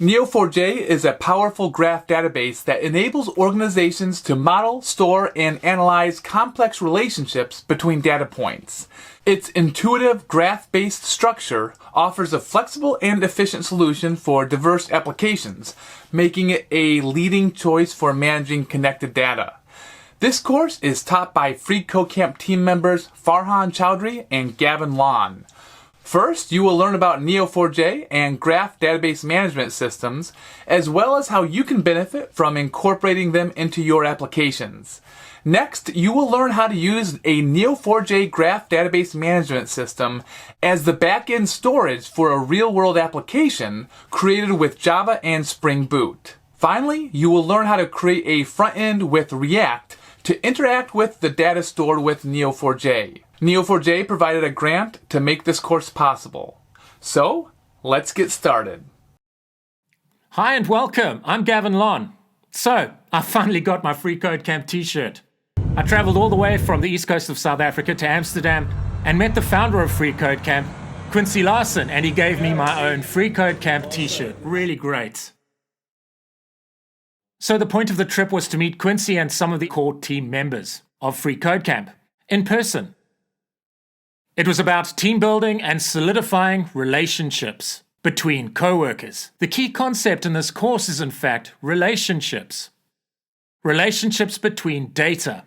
Neo4j is a powerful graph database that enables organizations to model, store, and analyze complex relationships between data points. Its intuitive graph-based structure offers a flexible and efficient solution for diverse applications, making it a leading choice for managing connected data. This course is taught by freeCodeCamp team members Farhan Chowdhury and Gavin. First, you will learn about Neo4j and graph database management systems, as well as how you can benefit from incorporating them into your applications. Next, you will learn how to use a Neo4j graph database management system as the back-end storage for a real-world application created with Java and Spring Boot. Finally, you will learn how to create a front-end with React to interact with the data stored with Neo4j. Neo4j provided a grant to make this course possible. So, let's get started. Hi and welcome, I'm Gavin. So, I finally got my freeCodeCamp t-shirt. I traveled all the way from the east coast of South Africa to Amsterdam and met the founder of freeCodeCamp, Quincy Larson, and he gave me my own freeCodeCamp t-shirt. Really great. So the point of the trip was to meet Quincy and some of the core team members of freeCodeCamp in person. It was about team building and solidifying relationships between co-workers. The key concept in this course is in fact relationships. Relationships between data.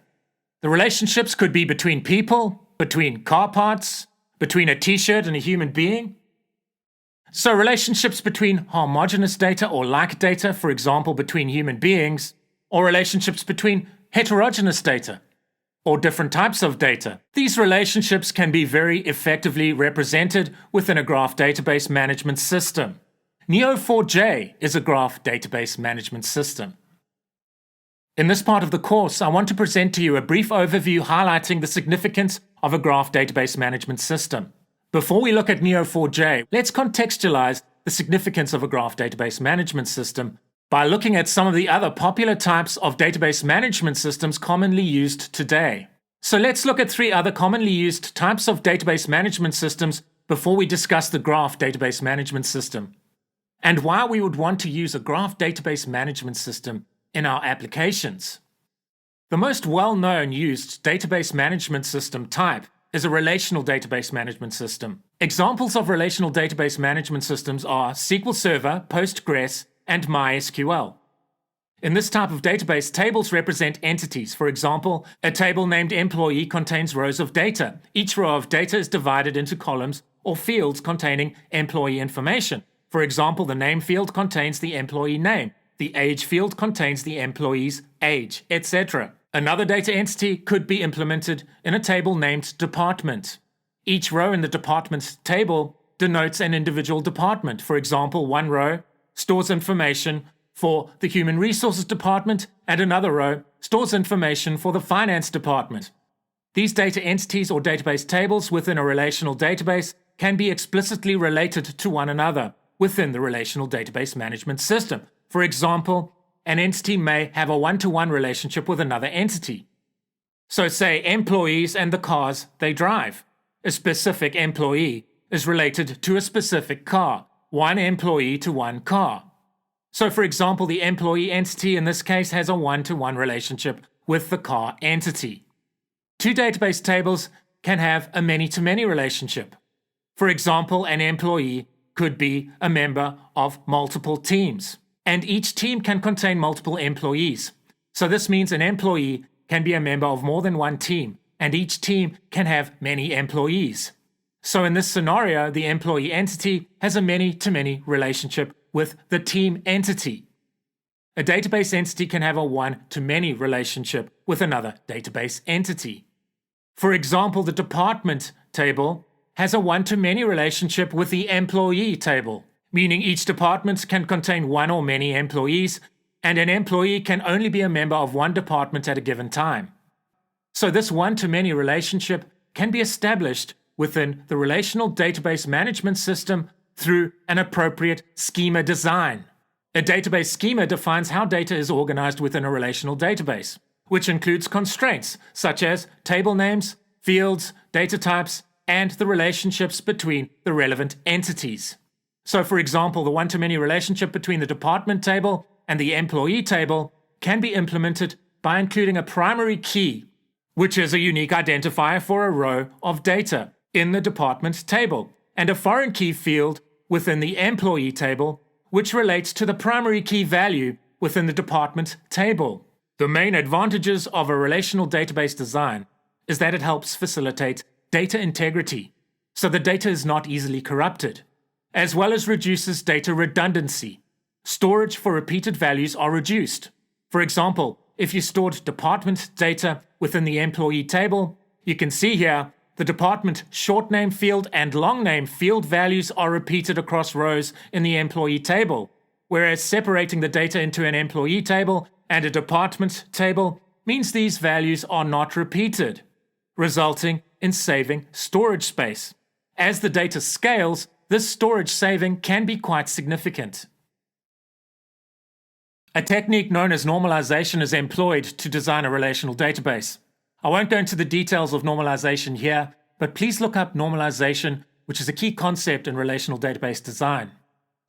The relationships could be between people, between car parts, between a t-shirt and a human being. So relationships between homogeneous data or like data, for example, between human beings, or relationships between heterogeneous data, or different types of data. These relationships can be very effectively represented within a graph database management system. Neo4j is a graph database management system. In this part of the course, I want to present to you a brief overview highlighting the significance of a graph database management system. Before we look at Neo4j, let's contextualize the significance of a graph database management system by looking at some of the other popular types of database management systems commonly used today. So let's look at 3 other commonly used types of database management systems before we discuss the graph database management system, and why we would want to use a graph database management system in our applications. The most well-known used database management system type is a relational database management system. Examples of relational database management systems are SQL Server, Postgres, and MySQL. In this type of database, tables represent entities. For example, a table named employee contains rows of data. Each row of data is divided into columns or fields containing employee information. For example, the name field contains the employee name, the age field contains the employee's age, etc. Another data entity could be implemented in a table named department. Each row in the department table denotes an individual department. For example, one row stores information for the human resources department and another row stores information for the finance department. These data entities or database tables within a relational database can be explicitly related to one another within the relational database management system. For example, an entity may have a one-to-one relationship with another entity. So say employees and the cars they drive. A specific employee is related to a specific car, one employee to one car. So for example, the employee entity in this case has a one-to-one relationship with the car entity. 2 database tables can have a many-to-many relationship. For example, an employee could be a member of multiple teams, and each team can contain multiple employees. So this means an employee can be a member of more than one team, and each team can have many employees. So in this scenario, the employee entity has a many-to-many relationship with the team entity. A database entity can have a one-to-many relationship with another database entity. For example, the department table has a one-to-many relationship with the employee table, meaning each department can contain one or many employees, and an employee can only be a member of one department at a given time. So this one-to-many relationship can be established within the relational database management system through an appropriate schema design. A database schema defines how data is organized within a relational database, which includes constraints such as table names, fields, data types, and the relationships between the relevant entities. So for example, the one-to-many relationship between the department table and the employee table can be implemented by including a primary key, which is a unique identifier for a row of data in the department table, and a foreign key field within the employee table, which relates to the primary key value within the department table. The main advantages of a relational database design is that it helps facilitate data integrity, so the data is not easily corrupted, as well as reduces data redundancy. Storage for repeated values are reduced. For example, if you stored department data within the employee table, you can see here the department short name field and long name field values are repeated across rows in the employee table, whereas separating the data into an employee table and a department table means these values are not repeated, resulting in saving storage space. As the data scales, this storage saving can be quite significant. A technique known as normalization is employed to design a relational database. I won't go into the details of normalization here, but please look up normalization, which is a key concept in relational database design.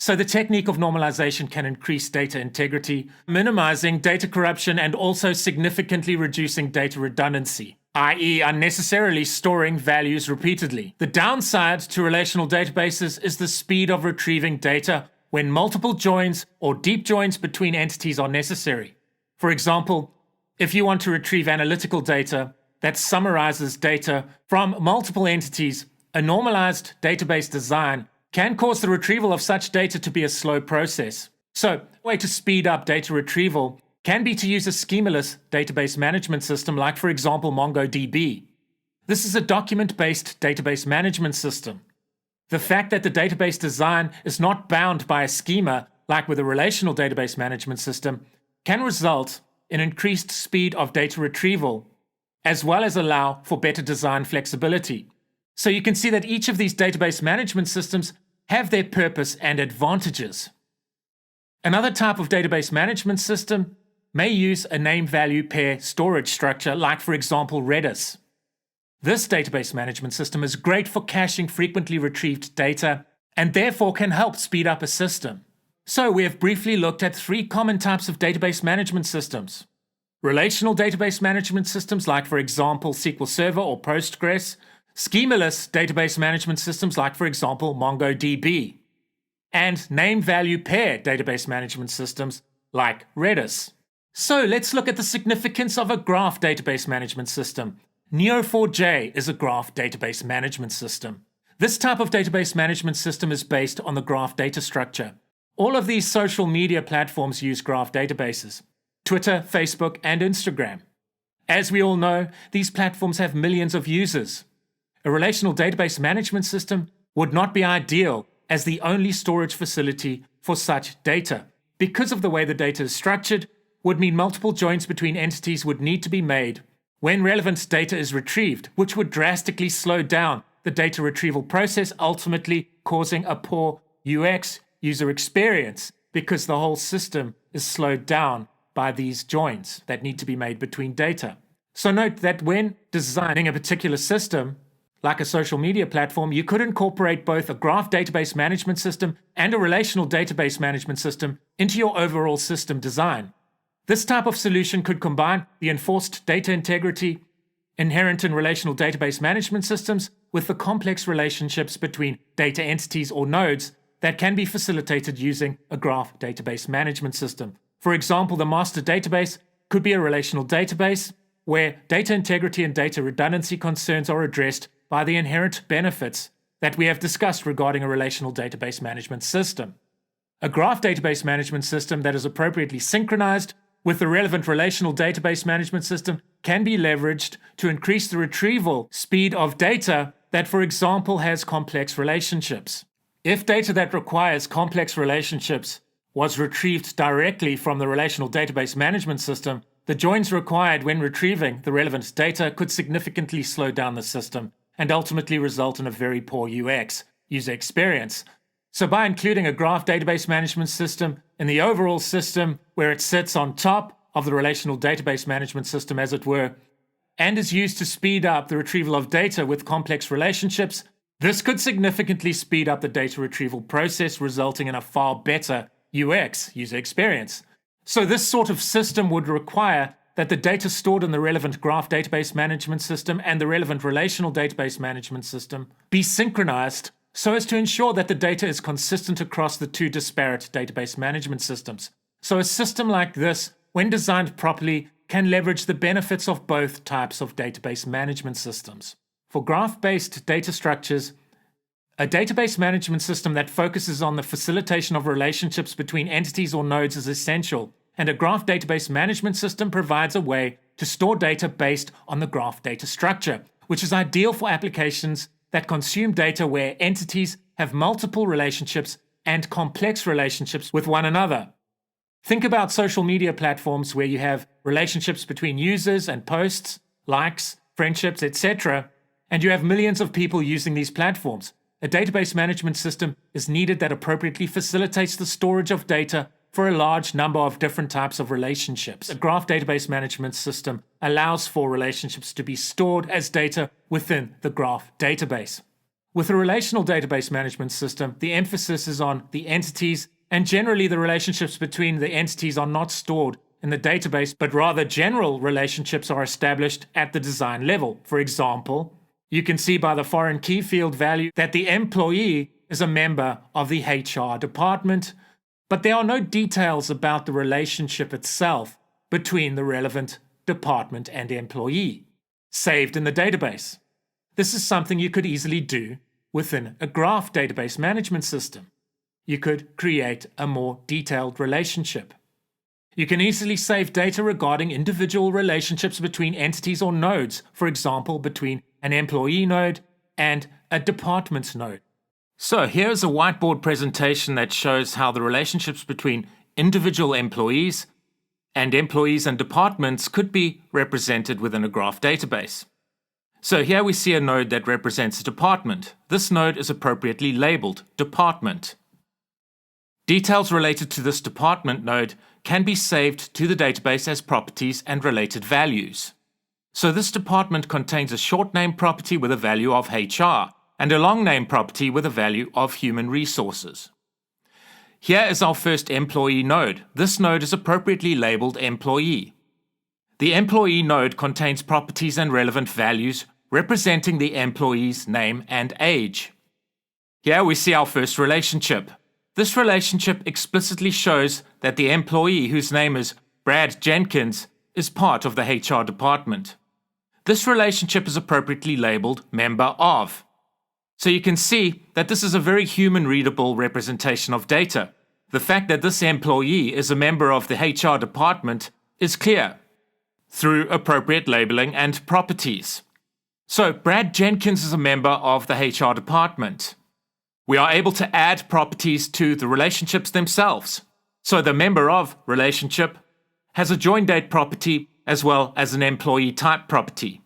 So the technique of normalization can increase data integrity, minimizing data corruption and also significantly reducing data redundancy, i.e. unnecessarily storing values repeatedly. The downside to relational databases is the speed of retrieving data when multiple joins or deep joins between entities are necessary. For example, if you want to retrieve analytical data that summarizes data from multiple entities, a normalized database design can cause the retrieval of such data to be a slow process. So, a way to speed up data retrieval can be to use a schemaless database management system like, for example, MongoDB. This is a document-based database management system. The fact that the database design is not bound by a schema, like with a relational database management system, can result in increased speed of data retrieval, as well as allow for better design flexibility. So you can see that each of these database management systems have their purpose and advantages. Another type of database management system may use a name-value pair storage structure, like for example Redis. This database management system is great for caching frequently retrieved data and therefore can help speed up a system. So we have briefly looked at 3 common types of database management systems. Relational database management systems like for example SQL Server or Postgres, schemaless database management systems like for example MongoDB, and name-value pair database management systems like Redis. So let's look at the significance of a graph database management system. Neo4j is a graph database management system. This type of database management system is based on the graph data structure. All of these social media platforms use graph databases: Twitter, Facebook, and Instagram. As we all know, these platforms have millions of users. A relational database management system would not be ideal as the only storage facility for such data. Because of the way the data is structured, would mean multiple joins between entities would need to be made when relevant data is retrieved, which would drastically slow down the data retrieval process, ultimately causing a poor UX user experience because the whole system is slowed down by these joins that need to be made between data. So note that when designing a particular system, like a social media platform, you could incorporate both a graph database management system and a relational database management system into your overall system design. This type of solution could combine the enforced data integrity inherent in relational database management systems with the complex relationships between data entities or nodes that can be facilitated using a graph database management system. For example, the master database could be a relational database where data integrity and data redundancy concerns are addressed by the inherent benefits that we have discussed regarding a relational database management system. A graph database management system that is appropriately synchronized with the relevant relational database management system can be leveraged to increase the retrieval speed of data that, for example, has complex relationships. If data that requires complex relationships was retrieved directly from the relational database management system, the joins required when retrieving the relevant data could significantly slow down the system and ultimately result in a very poor UX, user experience. So by including a graph database management system in the overall system where it sits on top of the relational database management system, as it were, and is used to speed up the retrieval of data with complex relationships, This could significantly speed up the data retrieval process, resulting in a far better UX, user experience. So this sort of system would require that the data stored in the relevant graph database management system and the relevant relational database management system be synchronized so as to ensure that the data is consistent across the two disparate database management systems. So a system like this, when designed properly, can leverage the benefits of both types of database management systems. For graph-based data structures, a database management system that focuses on the facilitation of relationships between entities or nodes is essential, and a graph database management system provides a way to store data based on the graph data structure, which is ideal for applications that consume data where entities have multiple relationships and complex relationships with one another. Think about social media platforms where you have relationships between users and posts, likes, friendships, etc., and you have millions of people using these platforms. A database management system is needed that appropriately facilitates the storage of data for a large number of different types of relationships. A graph database management system allows for relationships to be stored as data within the graph database. With a relational database management system, the emphasis is on the entities, and generally the relationships between the entities are not stored in the database, but rather general relationships are established at the design level. For example, you can see by the foreign key field value that the employee is a member of the HR department, but there are no details about the relationship itself between the relevant department and employee saved in the database. This is something you could easily do within a graph database management system. You could create a more detailed relationship. You can easily save data regarding individual relationships between entities or nodes, for example, between an employee node and a department node. So here's a whiteboard presentation that shows how the relationships between individual employees and departments could be represented within a graph database. So here we see a node that represents a department. This node is appropriately labeled department. Details related to this department node can be saved to the database as properties and related values. So this department contains a short name property with a value of HR and a long name property with a value of human resources. Here is our first employee node. This node is appropriately labeled employee. The employee node contains properties and relevant values representing the employee's name and age. Here we see our first relationship. This relationship explicitly shows that the employee, whose name is Brad Jenkins, is part of the HR department. This relationship is appropriately labeled member of. So you can see that this is a very human-readable representation of data. The fact that this employee is a member of the HR department is clear through appropriate labeling and properties. So Brad Jenkins is a member of the HR department. We are able to add properties to the relationships themselves. So the member of relationship has a join date property as well as an employee type property.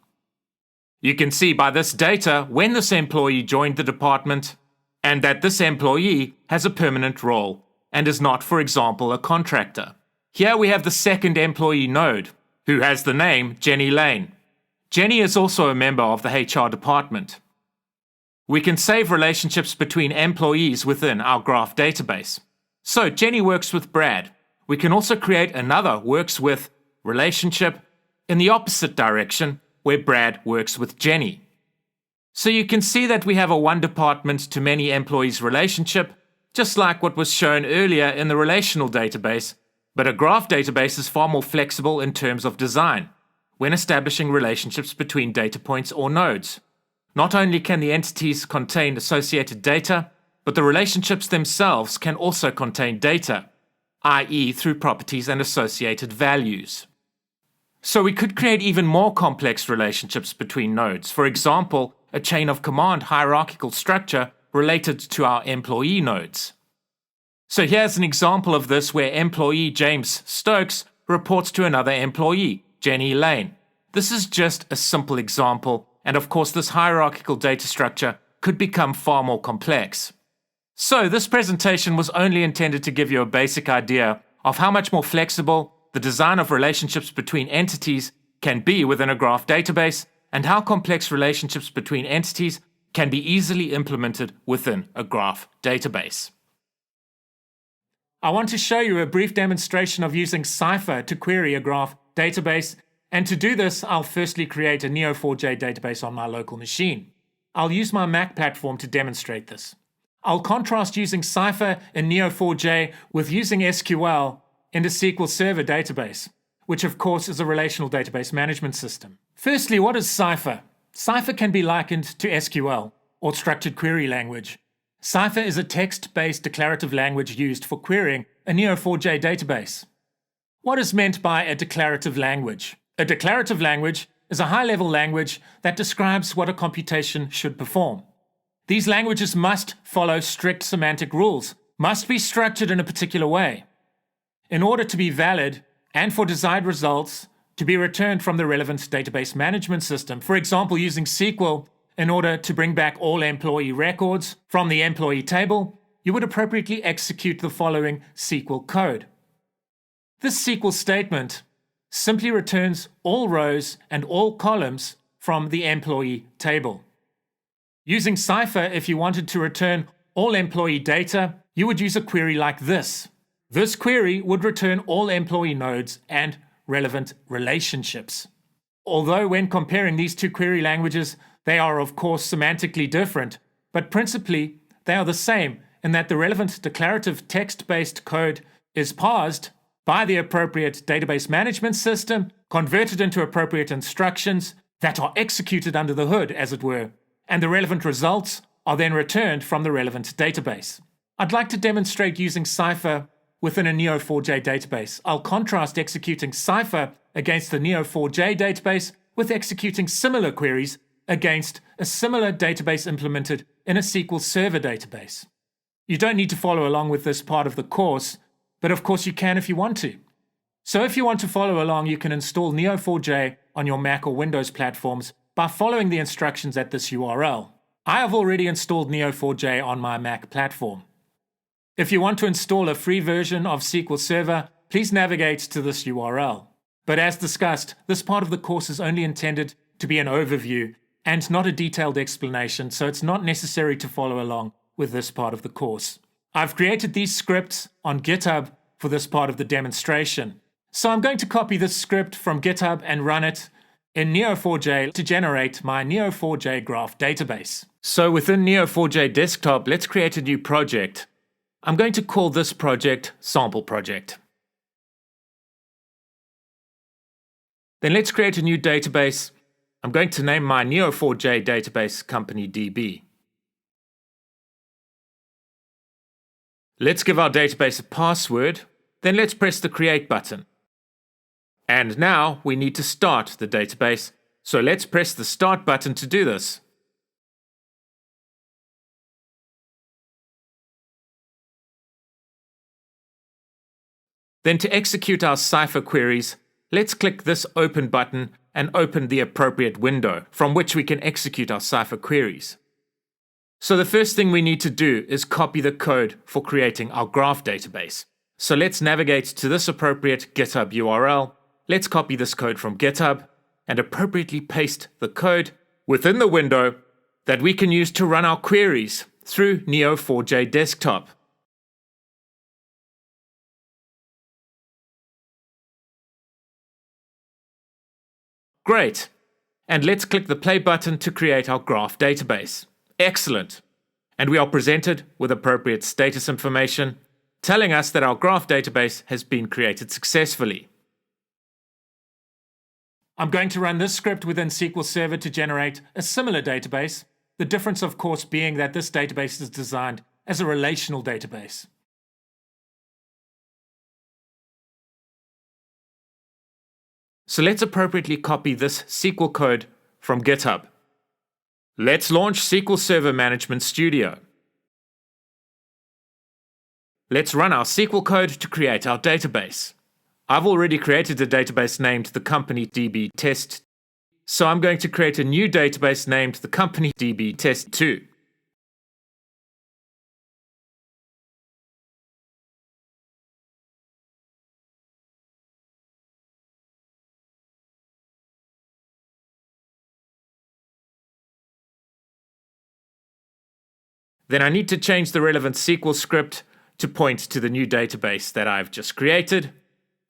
You can see by this data when this employee joined the department and that this employee has a permanent role and is not, for example, a contractor. Here we have the second employee node, who has the name Jenny Lane. Jenny is also a member of the HR department. We can save relationships between employees within our graph database. So Jenny works with Brad. We can also create another works with relationship in the opposite direction where Brad works with Jenny. So you can see that we have a one department to many employees relationship, just like what was shown earlier in the relational database, but a graph database is far more flexible in terms of design when establishing relationships between data points or nodes. Not only can the entities contain associated data, but the relationships themselves can also contain data, i.e. through properties and associated values. So we could create even more complex relationships between nodes. For example, a chain of command hierarchical structure related to our employee nodes. So here's an example of this where employee James Stokes reports to another employee, Jenny Lane. This is just a simple example, and of course this hierarchical data structure could become far more complex. So this presentation was only intended to give you a basic idea of how much more flexible the design of relationships between entities can be within a graph database, and how complex relationships between entities can be easily implemented within a graph database. I want to show you a brief demonstration of using Cypher to query a graph database, and to do this, I'll firstly create a Neo4j database on my local machine. I'll use my Mac platform to demonstrate this. I'll contrast using Cypher in Neo4j with using SQL in the SQL Server database, which of course is a relational database management system. Firstly, what is Cypher? Cypher can be likened to SQL, or structured query language. Cypher is a text-based declarative language used for querying a Neo4j database. What is meant by a declarative language? A declarative language is a high-level language that describes what a computation should perform. These languages must follow strict semantic rules, must be structured in a particular way, in order to be valid and for desired results to be returned from the relevant database management system. For example, using SQL, in order to bring back all employee records from the employee table, you would appropriately execute the following SQL code. This SQL statement simply returns all rows and all columns from the employee table. Using Cypher, if you wanted to return all employee data, you would use a query like this. This query would return all employee nodes and relevant relationships. Although when comparing these two query languages, they are of course semantically different, but principally they are the same in that the relevant declarative text-based code is parsed by the appropriate database management system, converted into appropriate instructions that are executed under the hood, as it were, and the relevant results are then returned from the relevant database. I'd like to demonstrate using Cypher within a Neo4j database. I'll contrast executing Cypher against the Neo4j database with executing similar queries against a similar database implemented in a SQL Server database. You don't need to follow along with this part of the course, but of course you can if you want to. So if you want to follow along, you can install Neo4j on your Mac or Windows platforms by following the instructions at this URL. I have already installed Neo4j on my Mac platform. If you want to install a free version of SQL Server, please navigate to this URL. But as discussed, this part of the course is only intended to be an overview and not a detailed explanation, so it's not necessary to follow along with this part of the course. I've created these scripts on GitHub for this part of the demonstration. So I'm going to copy this script from GitHub and run it in Neo4j to generate my Neo4j graph database. So within Neo4j Desktop, let's create a new project. I'm going to call this project Sample Project. Then let's create a new database. I'm going to name my Neo4j database Company DB. Let's give our database a password. Then let's press the Create button. And now we need to start the database. So let's press the Start button to do this. Then to execute our Cypher queries, let's click this Open button and open the appropriate window from which we can execute our Cypher queries. So the first thing we need to do is copy the code for creating our graph database. So let's navigate to this appropriate GitHub URL. Let's copy this code from GitHub and appropriately paste the code within the window that we can use to run our queries through Neo4j Desktop. Great. And let's click the play button to create our graph database. Excellent. And we are presented with appropriate status information telling us that our graph database has been created successfully. I'm going to run this script within SQL Server to generate a similar database, the difference of course being that this database is designed as a relational database. So let's appropriately copy this SQL code from GitHub. Let's launch SQL Server Management Studio. Let's run our SQL code to create our database. I've already created a database named the Company DB Test, so I'm going to create a new database named the Company DB Test 2. Then I need to change the relevant SQL script to point to the new database that I've just created.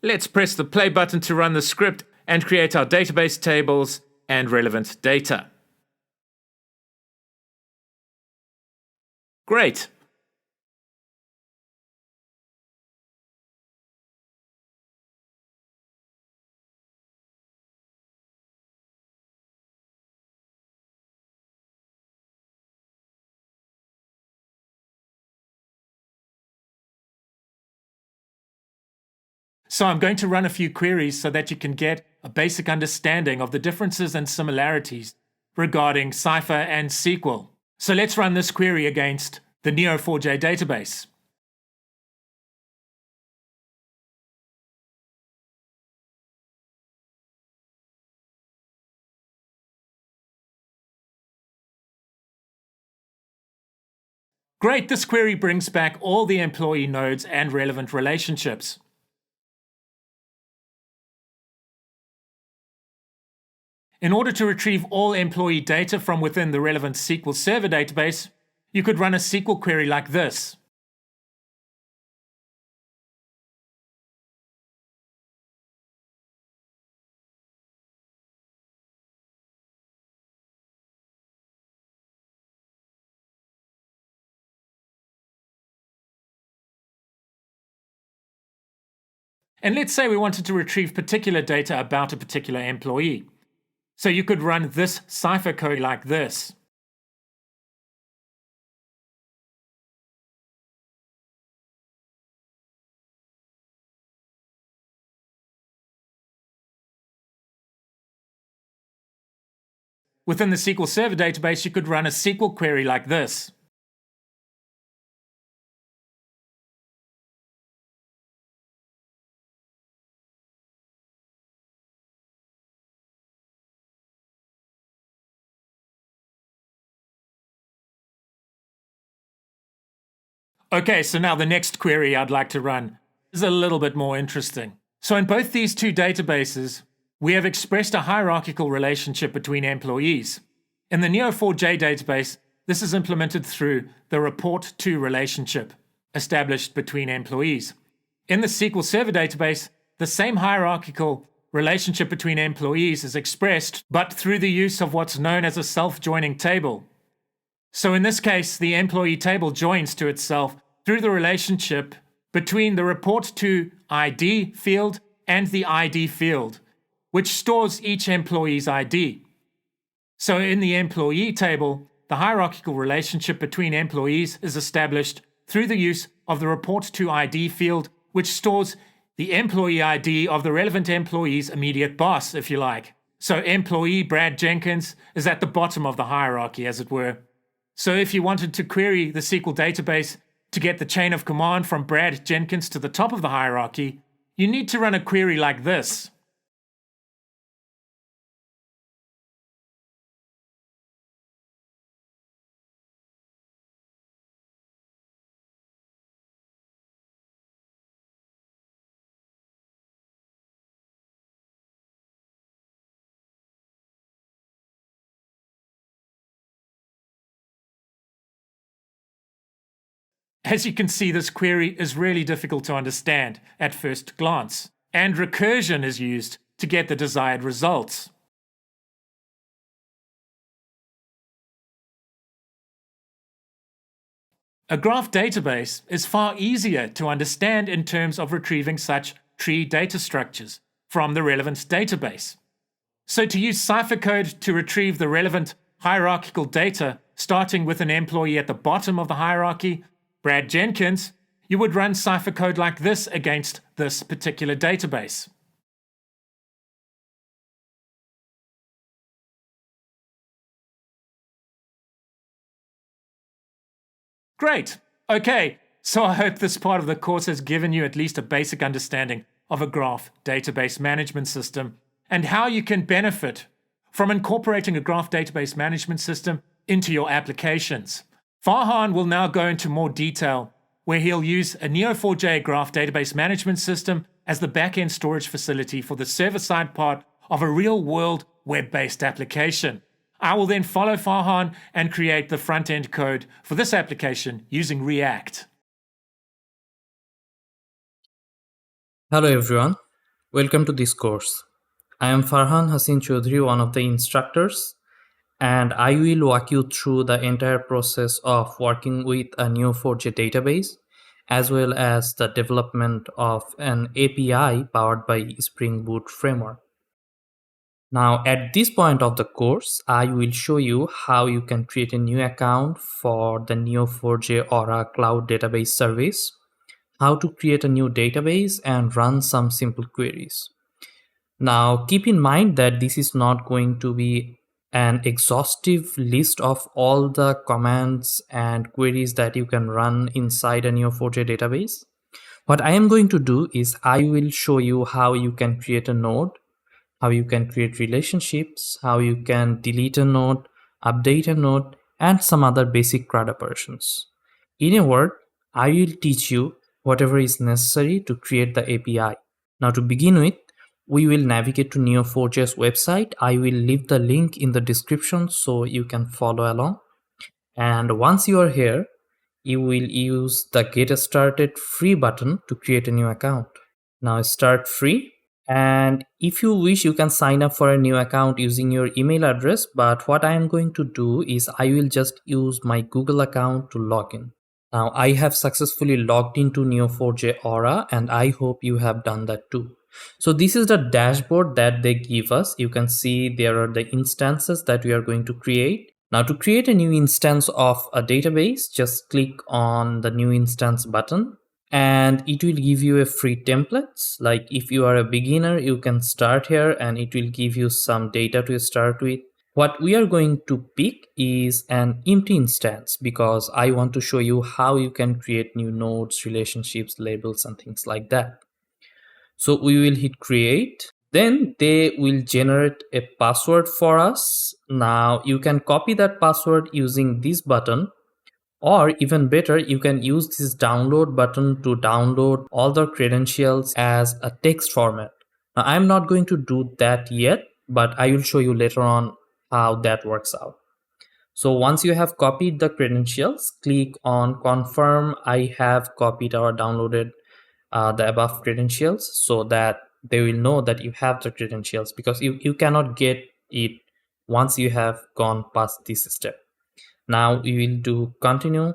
Let's press the play button to run the script and create our database tables and relevant data. Great. So I'm going to run a few queries so that you can get a basic understanding of the differences and similarities regarding Cypher and SQL. So let's run this query against the Neo4j database. Great, this query brings back all the employee nodes and relevant relationships. In order to retrieve all employee data from within the relevant SQL Server database, you could run a SQL query like this. And let's say we wanted to retrieve particular data about a particular employee. So you could run this Cypher code like this. Within the SQL Server database, you could run a SQL query like this. Okay, so now the next query I'd like to run is a little bit more interesting. So in both these two databases, we have expressed a hierarchical relationship between employees. In the Neo4j database, this is implemented through the report to relationship established between employees. In the SQL Server database, the same hierarchical relationship between employees is expressed, but through the use of what's known as a self-joining table. So in this case, the employee table joins to itself through the relationship between the report to ID field and the ID field, which stores each employee's ID. So in the employee table, the hierarchical relationship between employees is established through the use of the report to ID field, which stores the employee ID of the relevant employee's immediate boss, if you like. So employee Brad Jenkins is at the bottom of the hierarchy, as it were. So if you wanted to query the SQL database to get the chain of command from Brad Jenkins to the top of the hierarchy, you need to run a query like this. As you can see, this query is really difficult to understand at first glance, and recursion is used to get the desired results. A graph database is far easier to understand in terms of retrieving such tree data structures from the relevant database. So to use Cypher code to retrieve the relevant hierarchical data, starting with an employee at the bottom of the hierarchy, Brad Jenkins, you would run Cypher code like this against this particular database. Great. Okay, so I hope this part of the course has given you at least a basic understanding of a graph database management system and how you can benefit from incorporating a graph database management system into your applications. Farhan will now go into more detail where he'll use a Neo4j graph database management system as the backend storage facility for the server-side part of a real-world web-based application. I will then follow Farhan and create the front-end code for this application using React. Hello everyone, welcome to this course. I am Farhan Chowdhury, one of the instructors, and I will walk you through the entire process of working with a Neo4j database, as well as the development of an API powered by Spring Boot framework. Now, at this point of the course, I will show you how you can create a new account for the Neo4j Aura Cloud Database Service, how to create a new database and run some simple queries. Now, keep in mind that this is not going to be an exhaustive list of all the commands and queries that you can run inside a Neo4j database. What I am going to do is I will show you how you can create a node, how you can create relationships, how you can delete a node, update a node, and some other basic CRUD operations. In a word, I will teach you whatever is necessary to create the API. Now, to begin with, we will navigate to Neo4j's website. I will leave the link in the description so you can follow along. And once you are here, you will use the Get Started free button to create a new account. Now start free. And if you wish, you can sign up for a new account using your email address. But what I am going to do is I will just use my Google account to log in. Now I have successfully logged into Neo4j Aura, and I hope you have done that too. So this is the dashboard that they give us. You can see there are the instances that we are going to create. Now to create a new instance of a database, just click on the new instance button and it will give you a free templates. Like if you are a beginner, you can start here and it will give you some data to start with. What we are going to pick is an empty instance because I want to show you how you can create new nodes, relationships, labels, and things like that. So we will hit create. Then they will generate a password for us. Now you can copy that password using this button, or even better, you can use this download button to download all the credentials as a text format. Now I'm not going to do that yet, but I will show you later on how that works out. So once you have copied the credentials, click on confirm I have copied or downloaded the above credentials, so that they will know that you have the credentials, because you cannot get it once you have gone past this step. Now we will do continue.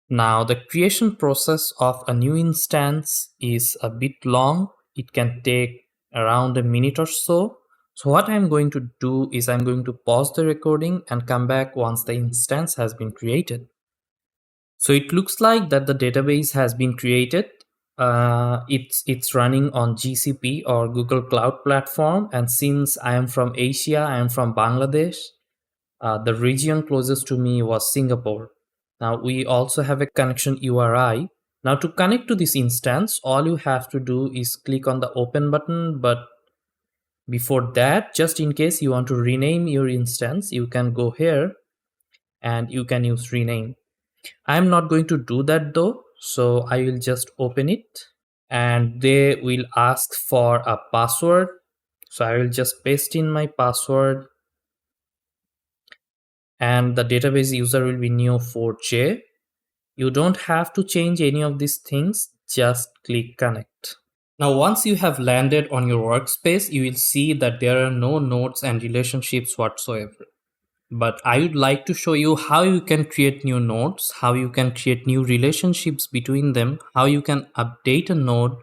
Now the creation process of a new instance is a bit long. It can take around a minute or so. So what I'm going to do is I'm going to pause the recording and come back once the instance has been created. So it looks like that the database has been created. It's running on GCP or Google Cloud Platform. And since I am from Asia, I am from Bangladesh, the region closest to me was Singapore. Now we also have a connection URI. Now to connect to this instance, all you have to do is click on the open button. But before that, just in case you want to rename your instance, you can go here and you can use rename. I'm not going to do that though, so I will just open it and they will ask for a password. So I will just paste in my password and the database user will be Neo4j. You don't have to change any of these things, just click connect. Now once you have landed on your workspace, you will see that there are no nodes and relationships whatsoever. But I would like to show you how you can create new nodes, how you can create new relationships between them, how you can update a node.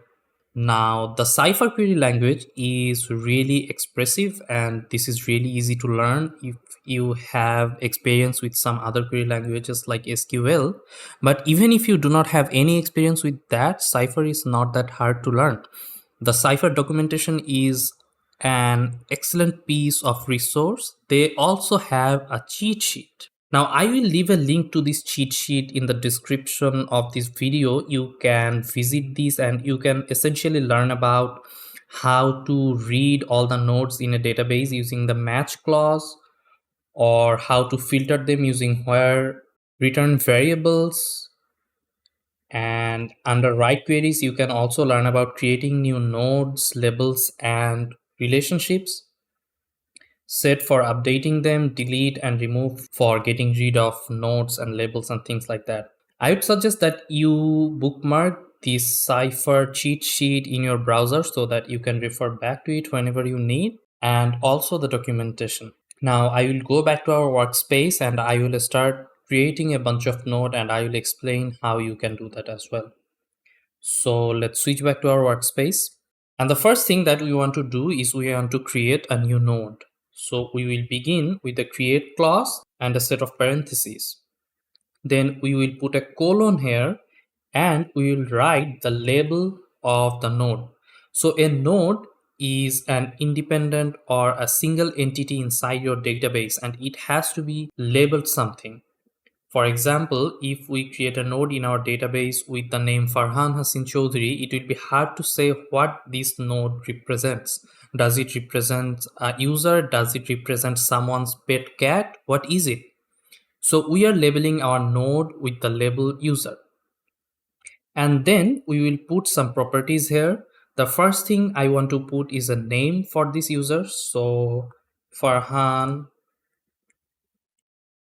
Now, the Cypher query language is really expressive and this is really easy to learn if you have experience with some other query languages like SQL. But even if you do not have any experience with that, Cypher is not that hard to learn. The Cypher documentation is an excellent piece of resource. They also have a cheat sheet. Now I will leave a link to this cheat sheet in the description of this video. You can visit this and you can essentially learn about how to read all the nodes in a database using the match clause, or how to filter them using where, return variables, and under write queries, you can also learn about creating new nodes, labels, and relationships. set for updating them, delete and remove for getting rid of nodes and labels and things like that. I would suggest that you bookmark this Cypher cheat sheet in your browser so that you can refer back to it whenever you need, and also the documentation. Now I will go back to our workspace and I will start creating a bunch of nodes, and I will explain how you can do that as well. So let's switch back to our workspace. And the first thing that we want to do is we want to create a new node. So we will begin with the create clause and a set of parentheses. Then we will put a colon here and we will write the label of the node. So a node is an independent or a single entity inside your database, and it has to be labeled something. For example, if we create a node in our database with the name Farhan Hassin Chowdhury, it will be hard to say what this node represents. Does it represent a user? Does it represent someone's pet cat? What is it? So we are labeling our node with the label user. And then we will put some properties here. The first thing I want to put is a name for this user. So Farhan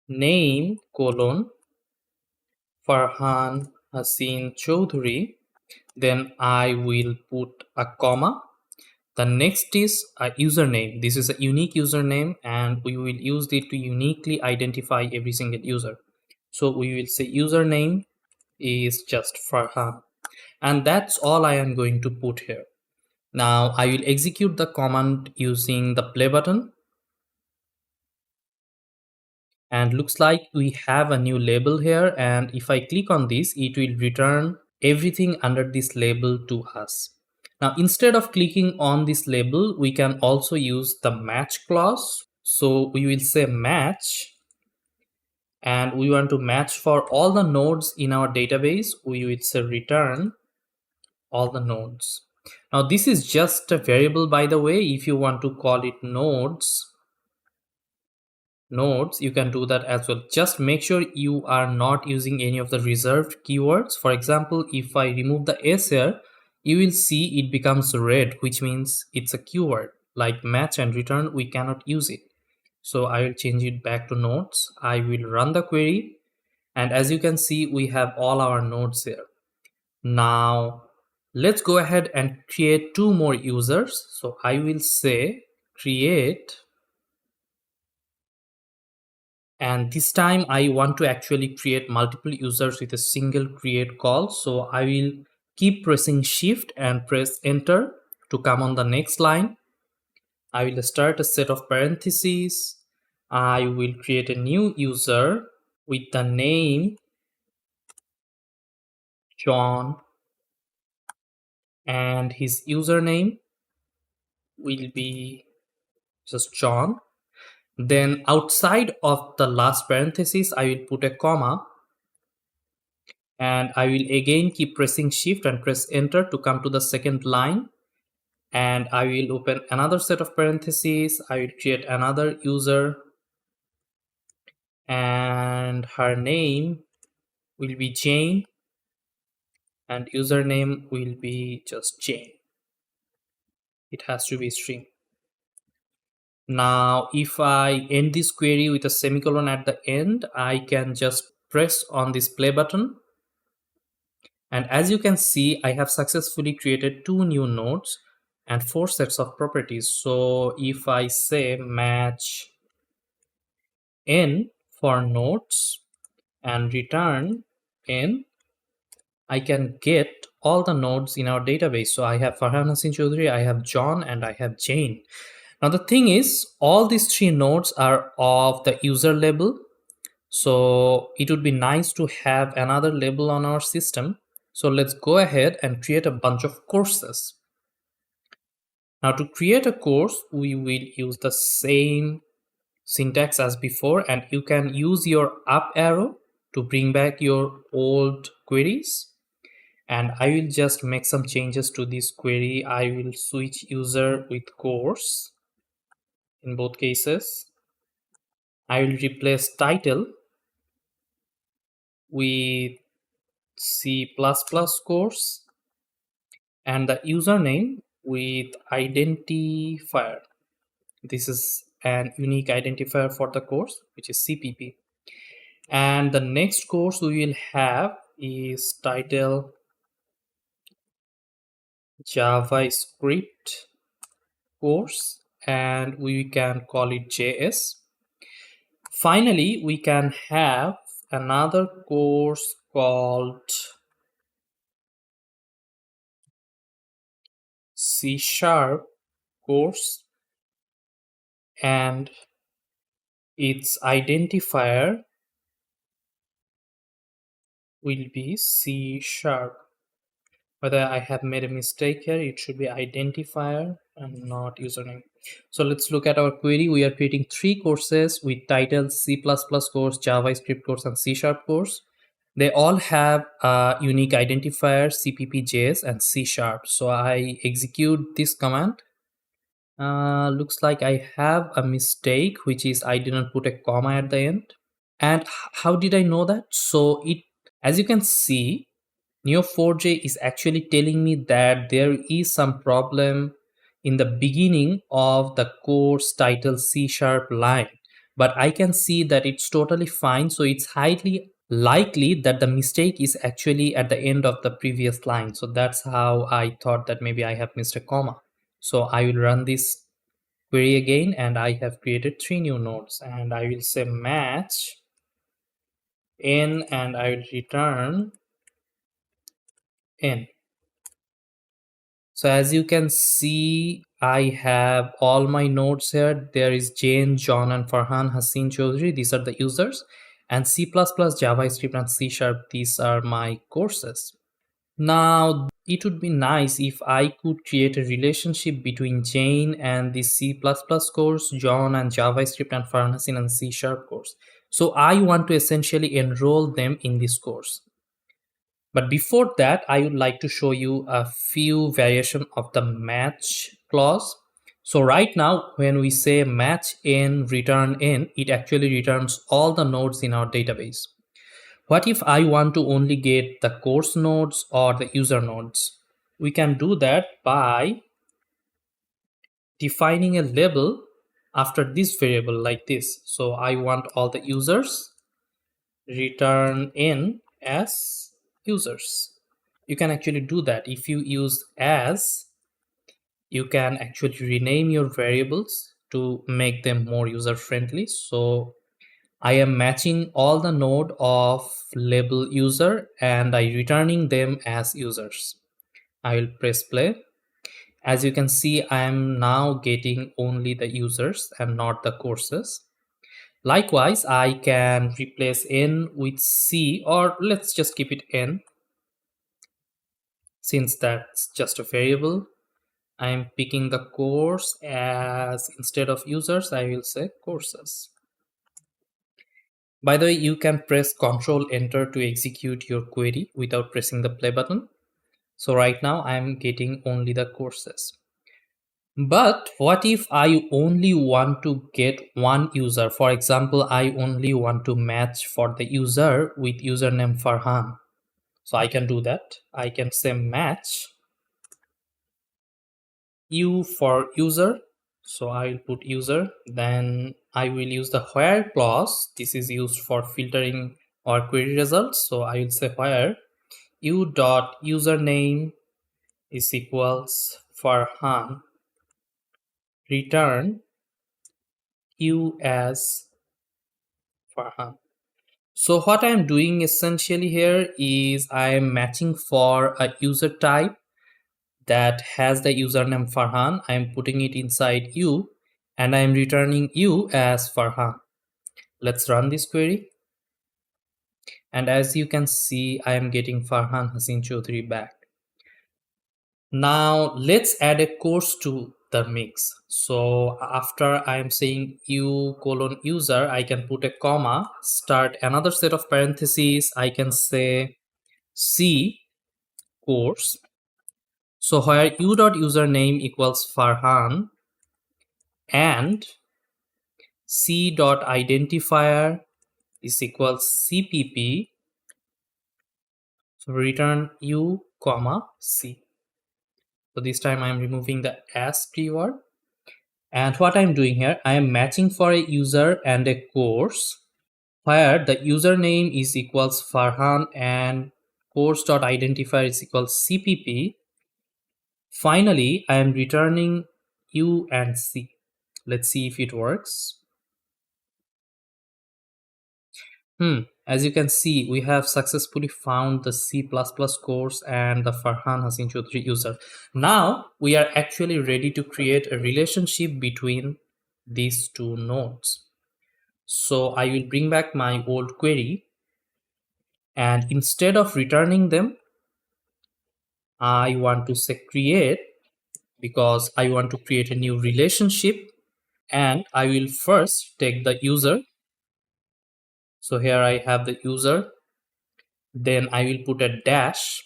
name colon Farhan Hassin Chowdhury. Then I will put a comma. The next is a username. This is a unique username and we will use it to uniquely identify every single user. So we will say username is just Farhan. And that's all I am going to put here. Now I will execute the command using the play button. And looks like we have a new label here, and if I click on this, it will return everything under this label to us. Now instead of clicking on this label, we can also use the match clause. So we will say match, and we want to match for all the nodes in our database. We will say return all the nodes. Now this is just a variable, by the way. If you want to call it nodes, you can do that as well. Just make sure you are not using any of the reserved keywords. For example, if I remove the s here, you will see it becomes red, which means it's a keyword. Like match and return, we cannot use it. So I will change it back to nodes. I will run the query, and as you can see, we have all our nodes here. Now let's go ahead and create two more users. So I will say create, and this time I want to actually create multiple users with a single create call. So I will keep pressing shift and press enter to come on the next line. I will start a set of parentheses. I will create a new user with the name John, and his username will be just John. Then outside of the last parenthesis, I will put a comma, and I will again keep pressing shift and press enter to come to the second line, and I will open another set of parentheses. I will create another user, and her name will be Jane, and username will be just Jane. It has to be string. Now if I end this query with a semicolon at the end, I can just press on this play button. And as you can see, I have successfully created two new nodes and four sets of properties. So if I say match n for nodes and return n, I can get all the nodes in our database. So I have Farhan Hassin Chowdhury, I have John, and I have Jane. Now the thing is, all these three nodes are of the user label. So it would be nice to have another label on our system. So let's go ahead and create a bunch of courses. Now to create a course, we will use the same syntax as before, and you can use your up arrow to bring back your old queries. And I will just make some changes to this query. I will switch user with course in both cases. I will replace title with C++ course and the username with identifier. This is an unique identifier for the course, which is CPP. And the next course we will have is title JavaScript course, and we can call it JS. Finally, we can have another course called C# course, and its identifier will be C#. Whether I have made a mistake here, it should be identifier and not username. So let's look at our query. We are creating 3 courses with titles C++ course, JavaScript course, and C# course. They all have a unique identifier cppjs and C#. So I execute this command. Looks like I have a mistake, which is I didn't put a comma at the end. And how did I know that? So as you can see, Neo4j is actually telling me that there is some problem in the beginning of the course title C# line, but I can see that it's totally fine. So it's highly likely that the mistake is actually at the end of the previous line. So that's how I thought that maybe I have missed a comma. So I will run this query again, and I have created 3 new nodes, and I will say match n, and I will return n. So as you can see, I have all my nodes here. There is Jane, John, and Farhan, Haseen, Chowdhury. These are the users. And C++, JavaScript, and C#, these are my courses. Now, it would be nice if I could create a relationship between Jane and the C++ course, John and JavaScript, and Farhan, Haseen, and C# course. So I want to essentially enroll them in this course. But before that, I would like to show you a few variation of the match clause. So right now, when we say match in, return in, it actually returns all the nodes in our database. What if I want to only get the course nodes or the user nodes? We can do that by defining a label after this variable like this. So I want all the users, return in as users. You can actually do that. If you use as, you can actually rename your variables to make them more user friendly. So I am matching all the node of label user and I returning them as users. I will press play. As you can see, I am now getting only the users and not the courses. Likewise, I can replace n with c, or let's just keep it n, since that's just a variable. I am picking the course as, instead of users, I will say courses. By the way, you can press Ctrl Enter to execute your query without pressing the play button. So right now I am getting only the courses. But what if I only want to get one user? For example, I only want to match for the user with username Farhan. So I can do that. I can say match u for user. So I will put user. Then I will use the where clause. This is used for filtering our query results. So I will say where u dot username is equals Farhan, return u as Farhan. So what I am doing essentially here is I am matching for a user type that has the username Farhan. I am putting it inside u and I am returning u as Farhan. Let's run this query. And as you can see, I am getting Farhan Haseen Chowdhury back. Now let's add a course to the mix. So after I am saying u colon user, I can put a comma, start another set of parentheses. I can say c course. So where u dot username equals Farhan and c dot identifier is equals cpp. So return u comma c. So this time I am removing the as keyword. And what I'm doing here, I am matching for a user and a course where the username is equals Farhan and course.identifier is equals CPP. Finally, I am returning U and C. Let's see if it works. As you can see, we have successfully found the C++ course and the Farhan Hasin Chowdhury user. Now we are actually ready to create a relationship between these two nodes. So I will bring back my old query, and instead of returning them, I want to say create, because I want to create a new relationship, and I will first take the user. So here I have the user, then I will put a dash,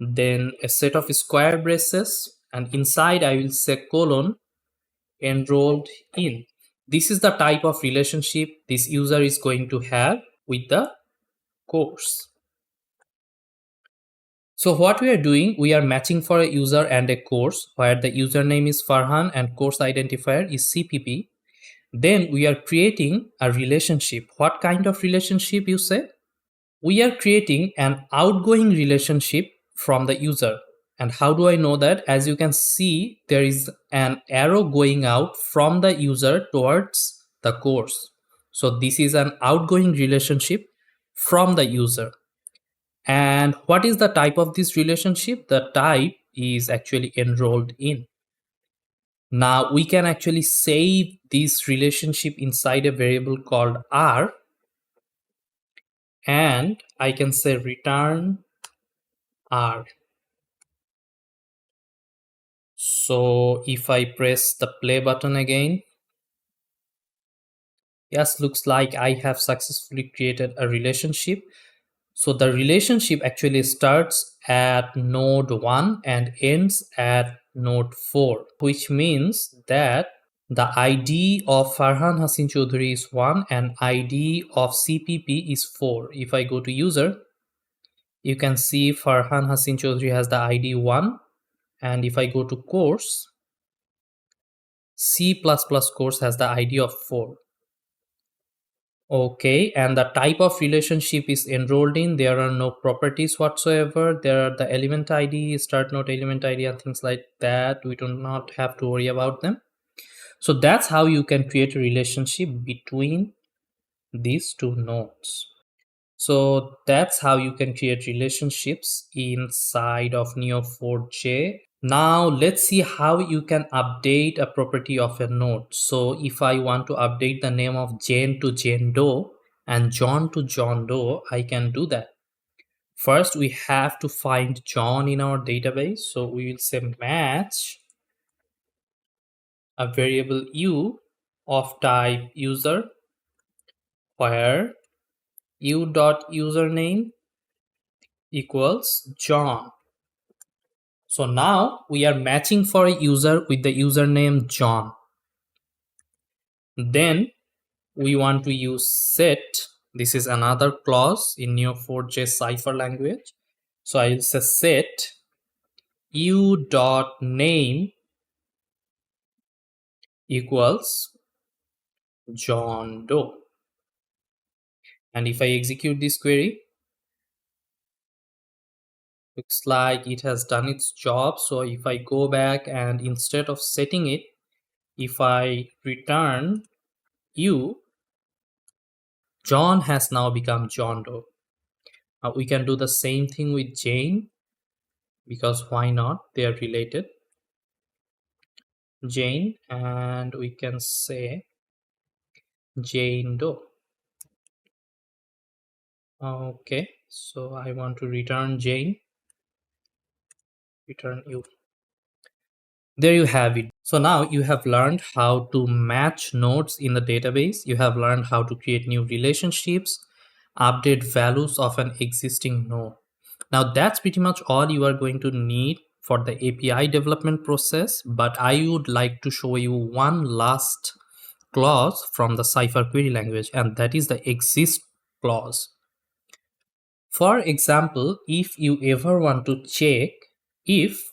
then a set of square braces, and inside I will say colon enrolled in. This is the type of relationship this user is going to have with the course. So what we are doing, we are matching for a user and a course where the username is Farhan and course identifier is CPP. Then we are creating a relationship. What kind of relationship, you say? We are creating an outgoing relationship from the user. And how do I know that? As you can see, there is an arrow going out from the user towards the course. So this is an outgoing relationship from the user. And what is the type of this relationship? The type is actually enrolled in. Now we can actually save this relationship inside a variable called R, and I can say return R. So if I press the play button again, yes, looks like I have successfully created a relationship. So the relationship actually starts at node 1 and ends at node 4, which means that the ID of Farhan Hasin Chowdhury is 1 and ID of CPP is 4. If I go to user, you can see Farhan Hasin Chowdhury has the ID 1, and if I go to course, C++ course has the ID of 4. Okay, and the type of relationship is enrolled in. There are no properties whatsoever. There are the element ID, start node element ID, and things like that. We do not have to worry about them. So that's how you can create a relationship between these two nodes. So that's how you can create relationships inside of Neo4j. Now let's see how you can update a property of a node. So if I want to update the name of Jane to Jane Doe and John to John Doe, I can do that. First, we have to find John in our database. So we will say match a variable u of type user where u.username equals John. So now we are matching for a user with the username John. Then we want to use set. This is another clause in Neo4j Cypher language. So I will say set u.name equals John Doe. And if I execute this query, looks like it has done its job. So if I go back and instead of setting it, if I return u, John has now become John Doe. We can do the same thing with Jane, because why not? They are related. Jane, and we can say Jane Doe. Okay, so I want to return Jane, return you. There you have it. So now you have learned how to match nodes in the database. You have learned how to create new relationships, update values of an existing node. Now that's pretty much all you are going to need for the API development process, but I would like to show you one last clause from the Cypher query language, and that is the exist clause. For example, if you ever want to check if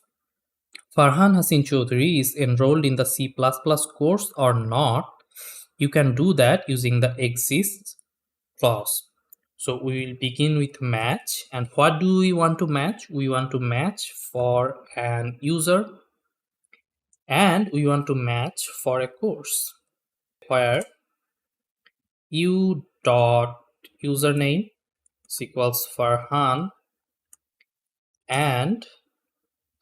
Farhan Hassin Chowdhury is enrolled in the C++ course or not, you can do that using the exists clause. So we will begin with match. And what do we want to match? We want to match for an user and we want to match for a course where u dot username is equals Farhan and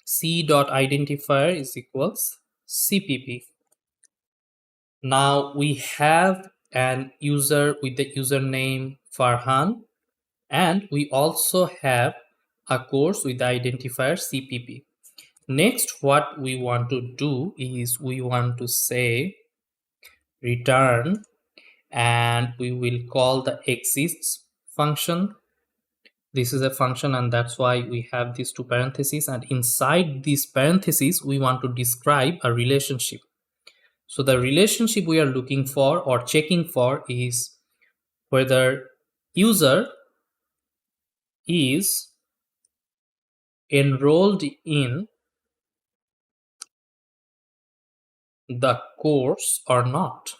c dot identifier is equals CPP. Now we have an user with the username Farhan and we also have a course with the identifier CPP. Next, what we want to do is we want to say return and we will call the exists function. This is a function and that's why we have these two parentheses, and inside these parentheses we want to describe a relationship. So the relationship we are looking for or checking for is whether user is enrolled in the course or not.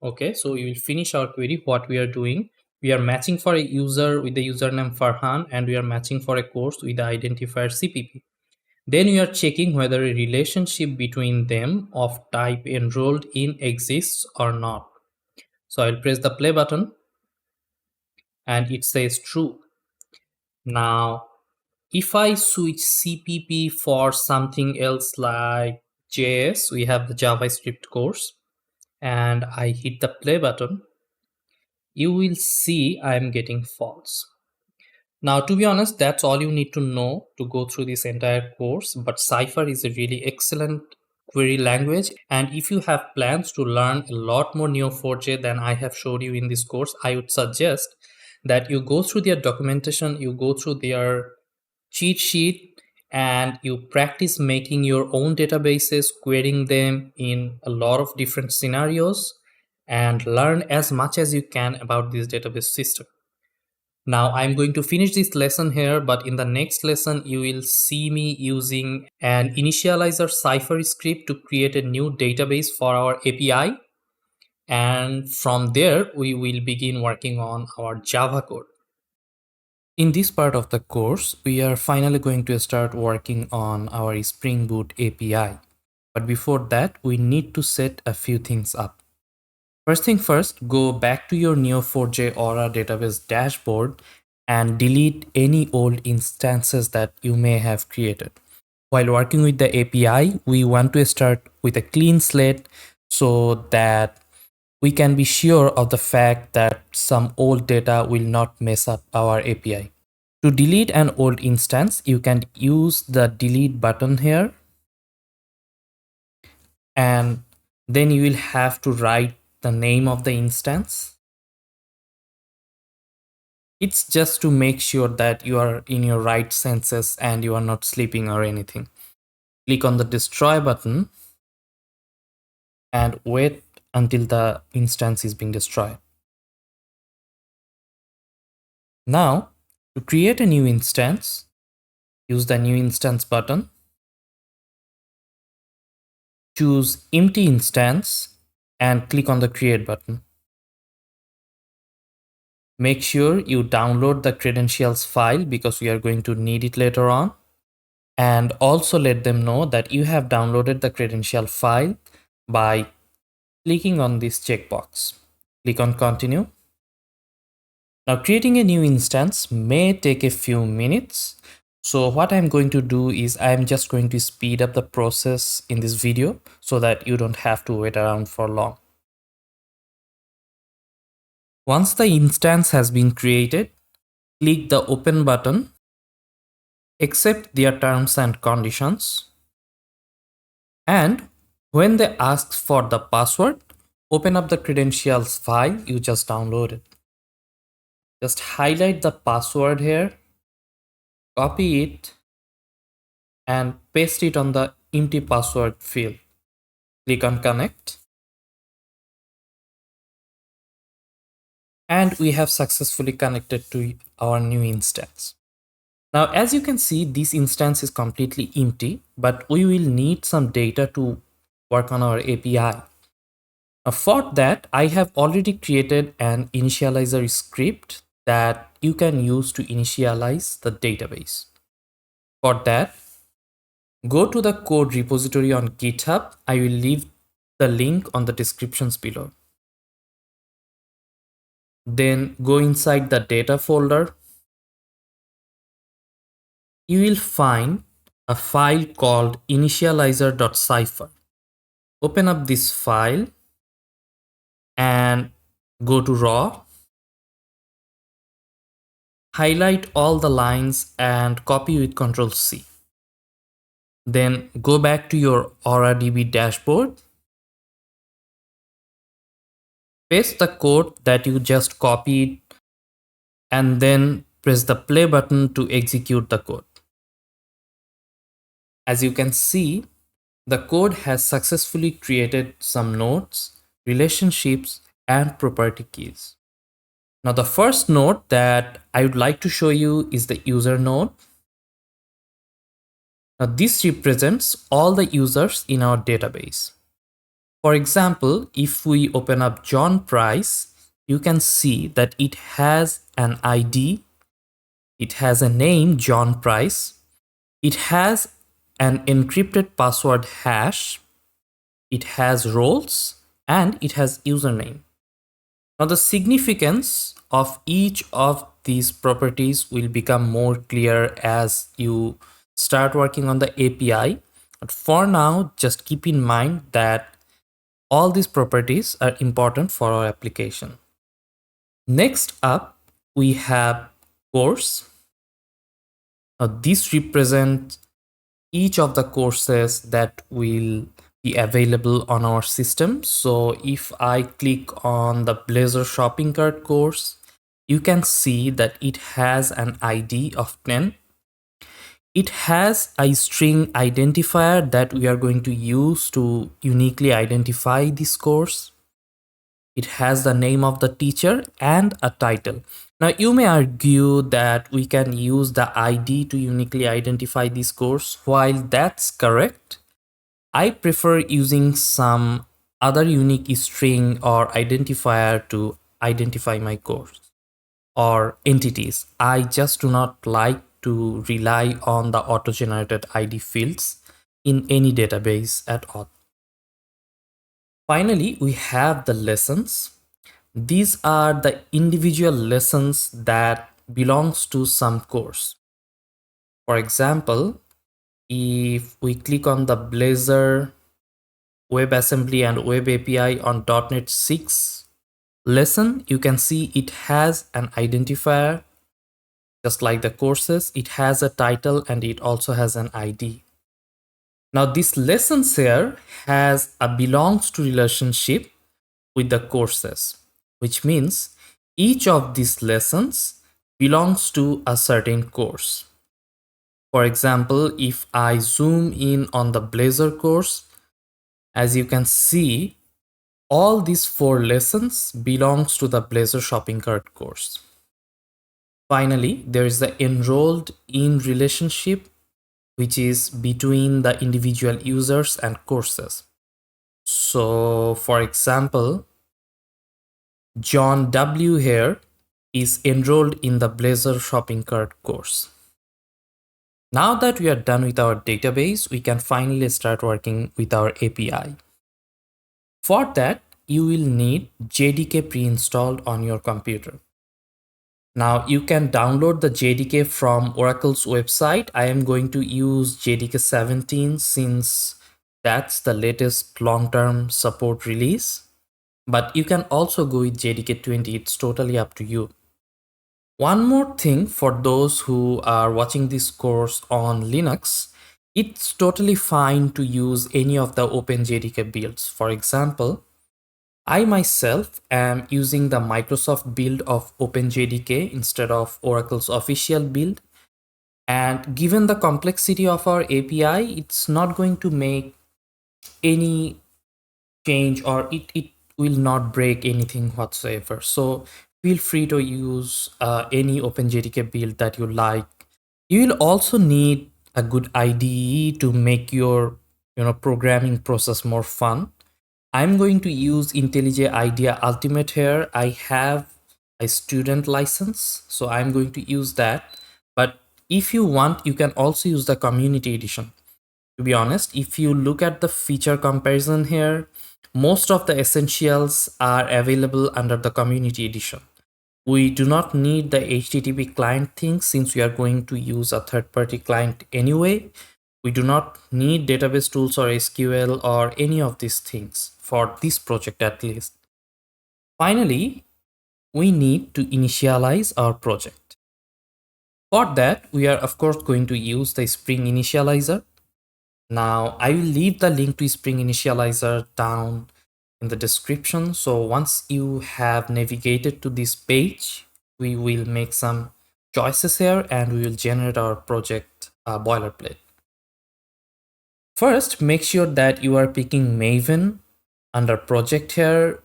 Okay, so we will finish our query. What we are doing, we are matching for a user with the username Farhan and we are matching for a course with the identifier CPP. Then we are checking whether a relationship between them of type enrolled in exists or not. So I'll press the play button and it says true. Now if I switch CPP for something else like JS, we have the JavaScript course, and I hit the play button, you will see I am getting false. Now, to be honest, that's all you need to know to go through this entire course, but Cypher is a really excellent query language. And if you have plans to learn a lot more Neo4j than I have showed you in this course, I would suggest that you go through their documentation, you go through their cheat sheet, and you practice making your own databases, querying them in a lot of different scenarios, and learn as much as you can about this database system. Now I'm going to finish this lesson here, but in the next lesson you will see me using an initializer Cypher script to create a new database for our API, and from there we will begin working on our Java code. In this part of the course, we are finally going to start working on our Spring Boot API. But before that, we need to set a few things up. First thing first, go back to your Neo4j Aura database dashboard and delete any old instances that you may have created. While working with the API, we want to start with a clean slate so that we can be sure of the fact that some old data will not mess up our API. To delete an old instance, you can use the delete button here, and then you will have to write the name of the instance. It's just to make sure that you are in your right senses and you are not sleeping or anything. Click on the destroy button and wait until the instance is being destroyed. Now, to create a new instance, use the new instance button. Choose empty instance and click on the create button. Make sure you download the credentials file because we are going to need it later on. And also let them know that you have downloaded the credential file by clicking on this checkbox. Click on continue. Now creating a new instance may take a few minutes. So what I'm going to do is I'm just going to speed up the process in this video so that you don't have to wait around for long. Once the instance has been created, click the open button, accept their terms and conditions, and when they ask for the password, open up the credentials file you just downloaded. Just highlight the password here, copy it, and paste it on the empty password field. Click on connect. And we have successfully connected to our new instance. Now, as you can see, this instance is completely empty, but we will need some data to work on our API. For that, I have already created an initializer script that you can use to initialize the database. For that, go to the code repository on GitHub. I will leave the link on the descriptions below. Then go inside the data folder. You will find a file called initializer.cypher. Open up this file and go to raw. Highlight all the lines and copy with Ctrl C. Then go back to your RDB dashboard. Paste the code that you just copied and then press the play button to execute the code. As you can see, the code has successfully created some nodes, relationships, and property keys. Now, the first node that I would like to show you is the user node. Now, this represents all the users in our database. For example, if we open up John Price, you can see that it has an ID, it has a name, John Price, it has an encrypted password hash, it has roles, and it has username. Now, the significance of each of these properties will become more clear as you start working on the API. But for now, just keep in mind that all these properties are important for our application. Next up, we have course. Now, this represents each of the courses that will be available on our system. So if I click on the Blazor shopping cart course, you can see that it has an ID of 10. It has a string identifier that we are going to use to uniquely identify this course. It has the name of the teacher and a title. Now, you may argue that we can use the ID to uniquely identify this course. While that's correct, I prefer using some other unique string or identifier to identify my course or entities. I just do not like to rely on the auto-generated ID fields in any database at all. Finally, we have the lessons. These are the individual lessons that belongs to some course. For example, if we click on the Blazor WebAssembly and Web API on .NET 6 lesson, you can see it has an identifier. Just like the courses, it has a title and it also has an ID. Now, this lessons here has a belongs to relationship with the courses, which means each of these lessons belongs to a certain course. For example, if I zoom in on the Blazor course, as you can see, all these 4 lessons belongs to the Blazor shopping cart course. Finally, there is the enrolled in relationship, which is between the individual users and courses. So, for example, John W here is enrolled in the Blazor shopping cart course. Now that we are done with our database, we can finally start working with our API. For that, you will need JDK pre-installed on your computer. Now you can download the JDK from Oracle's website. I am going to use JDK 17 since that's the latest long-term support release. But you can also go with JDK 20. It's totally up to you. One more thing for those who are watching this course on Linux, it's totally fine to use any of the OpenJDK builds. For example, I myself am using the Microsoft build of OpenJDK instead of Oracle's official build. And given the complexity of our API, it's not going to make any change or it will not break anything whatsoever. So feel free to use any OpenJDK build that you like You will also need a good IDE to make your programming process more fun. I'm going to use IntelliJ IDEA Ultimate here. I have a student license, so I'm going to use that. But if you want, you can also use the community edition. To be honest, if you look at the feature comparison here, most of the essentials are available under the community edition. We do not need the HTTP client thing since we are going to use a third-party client anyway. We do not need database tools or SQL or any of these things for this project at least. Finally, we need to initialize our project. For that, we are of course going to use the Spring Initializer. Now, I will leave the link to Spring Initializer down in the description. So once you have navigated to this page, we will make some choices here and we will generate our project boilerplate. First, make sure that you are picking Maven under project here.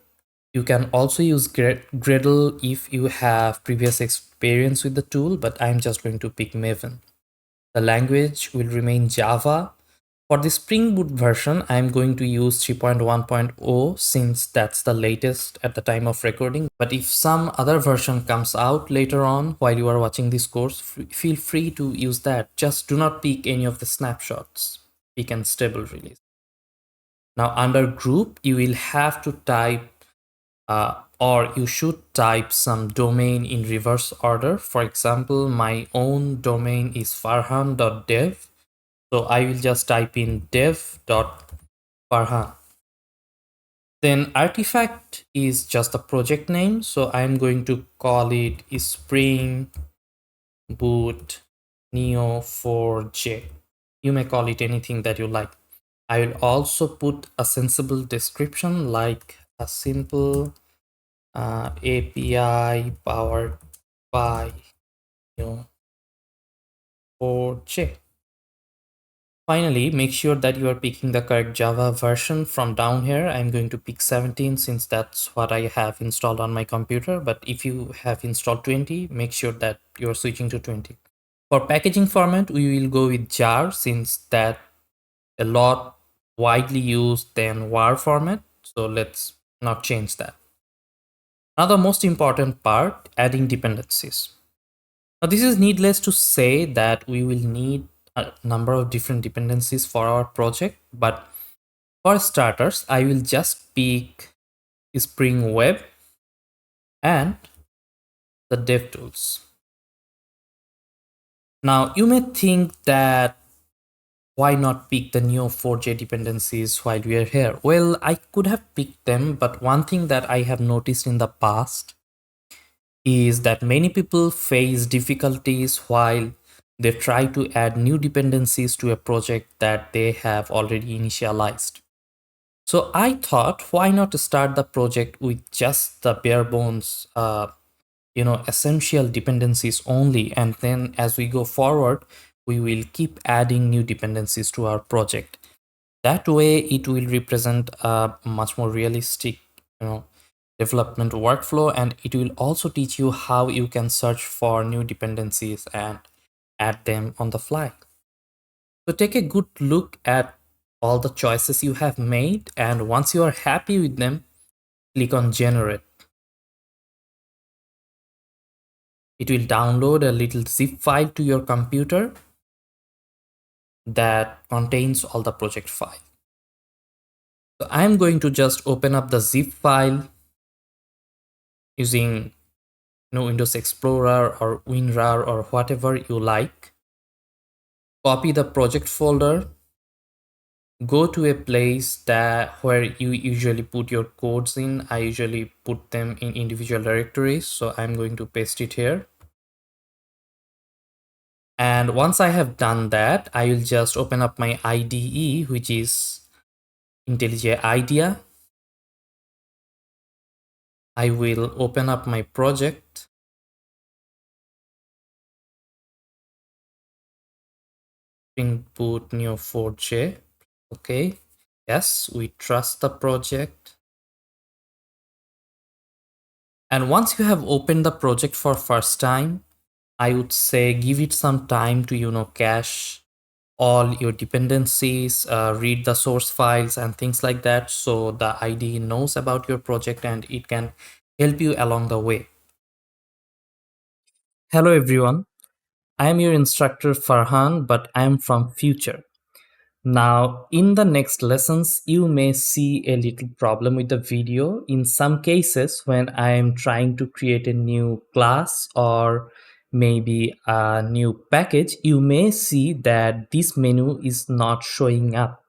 You can also use Gradle if you have previous experience with the tool, but I'm just going to pick Maven. The language will remain Java. For the Spring Boot version, I'm going to use 3.1.0 since that's the latest at the time of recording. But if some other version comes out later on while you are watching this course, feel free to use that. Just do not pick any of the snapshots. Pick a stable release. Now under group, you will have to type or you should type some domain in reverse order. For example, my own domain is farhan.dev. So I will just type in dev.farhan. Then artifact is just the project name. So I'm going to call it Spring Boot Neo4j. You may call it anything that you like. I will also put a sensible description like a simple API powered by Neo4j. Finally, make sure that you are picking the correct Java version from down here. I'm going to pick 17 since that's what I have installed on my computer. But if you have installed 20, make sure that you're switching to 20. For packaging format, we will go with jar since that's a lot widely used than var format. So let's not change that. Now the most important part, adding dependencies. Now this is needless to say that we will need a number of different dependencies for our project, but for starters, I will just pick Spring Web and the DevTools. Now you may think that why not pick the Neo4j dependencies while we are here? Well, I could have picked them, but one thing that I have noticed in the past is that many people face difficulties while they try to add new dependencies to a project that they have already initialized. So I thought, why not start the project with just the bare bones, essential dependencies only, and then as we go forward, we will keep adding new dependencies to our project. That way, it will represent a much more realistic, development workflow, and it will also teach you how you can search for new dependencies and add them on the fly. So take a good look at all the choices you have made, and once you are happy with them, click on generate. It will download a little zip file to your computer that contains all the project files. So I'm going to just open up the zip file using Windows Explorer or WinRAR or whatever you like. Copy the project folder, go to a place where you usually put your codes in. I usually put them in individual directories, so I'm going to paste it here. And once I have done that, I will just open up my IDE, which is IntelliJ IDEA. I will open up my project. Spring Boot Neo4j. Okay. Yes, we trust the project. And once you have opened the project for first time, I would say give it some time to cache all your dependencies, read the source files and things like that, so the IDE knows about your project and it can help you along the way. Hello everyone, I am your instructor Farhan, but I am from future. Now, in the next lessons, you may see a little problem with the video. In some cases, when I am trying to create a new class or maybe a new package, you may see that this menu is not showing up.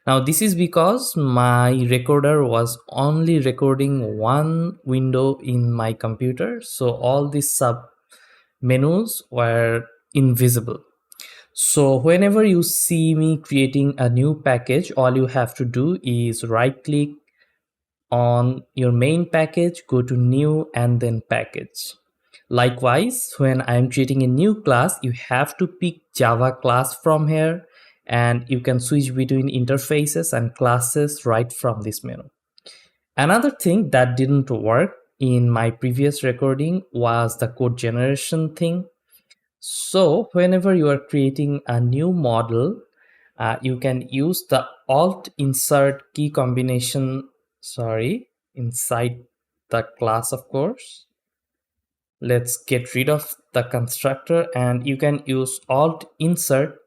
Now, this is because my recorder was only recording one window in my computer. So all these sub menus were invisible. So whenever you see me creating a new package, all you have to do is right click on your main package, go to new and then package. Likewise, when I'm creating a new class, you have to pick Java class from here and you can switch between interfaces and classes right from this menu. Another thing that didn't work in my previous recording was the code generation thing. So whenever you are creating a new model, you can use the alt insert key combination, inside the class, of course. Let's get rid of the constructor and you can use alt insert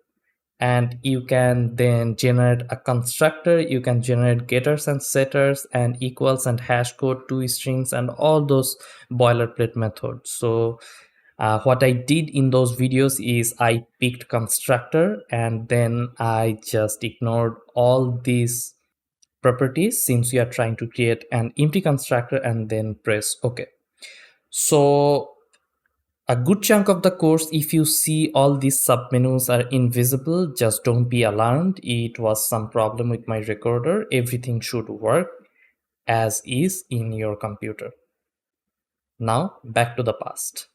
and you can then generate a constructor. You can generate getters and setters and equals and hash code, toStrings and all those boilerplate methods. So what I did in those videos is I picked constructor and then I just ignored all these properties since we are trying to create an empty constructor and then press OK. So a good chunk of the course, if you see all these submenus are invisible, just don't be alarmed. It was some problem with my recorder. Everything should work as is in your computer. Now back to the past.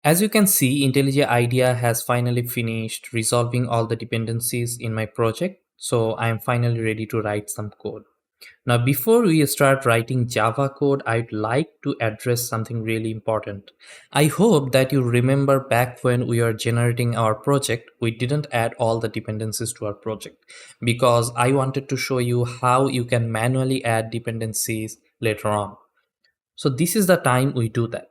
As you can see, IntelliJ IDEA has finally finished resolving all the dependencies in my project. So I am finally ready to write some code. Now, before we start writing Java code, I'd like to address something really important. I hope that you remember back when we were generating our project, we didn't add all the dependencies to our project because I wanted to show you how you can manually add dependencies later on. So this is the time we do that.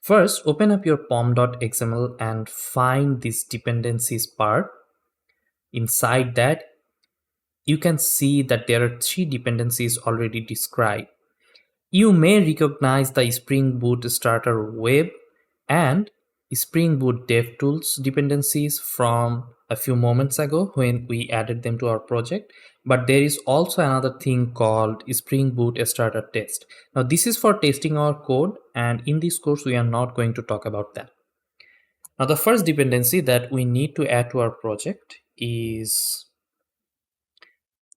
First, open up your pom.xml and find this dependencies part. Inside that, you can see that there are 3 dependencies already described. You may recognize the Spring Boot Starter Web and Spring Boot DevTools dependencies from a few moments ago when we added them to our project. But there is also another thing called Spring Boot Starter Test. Now this is for testing our code, and in this course we are not going to talk about that. Now the first dependency that we need to add to our project is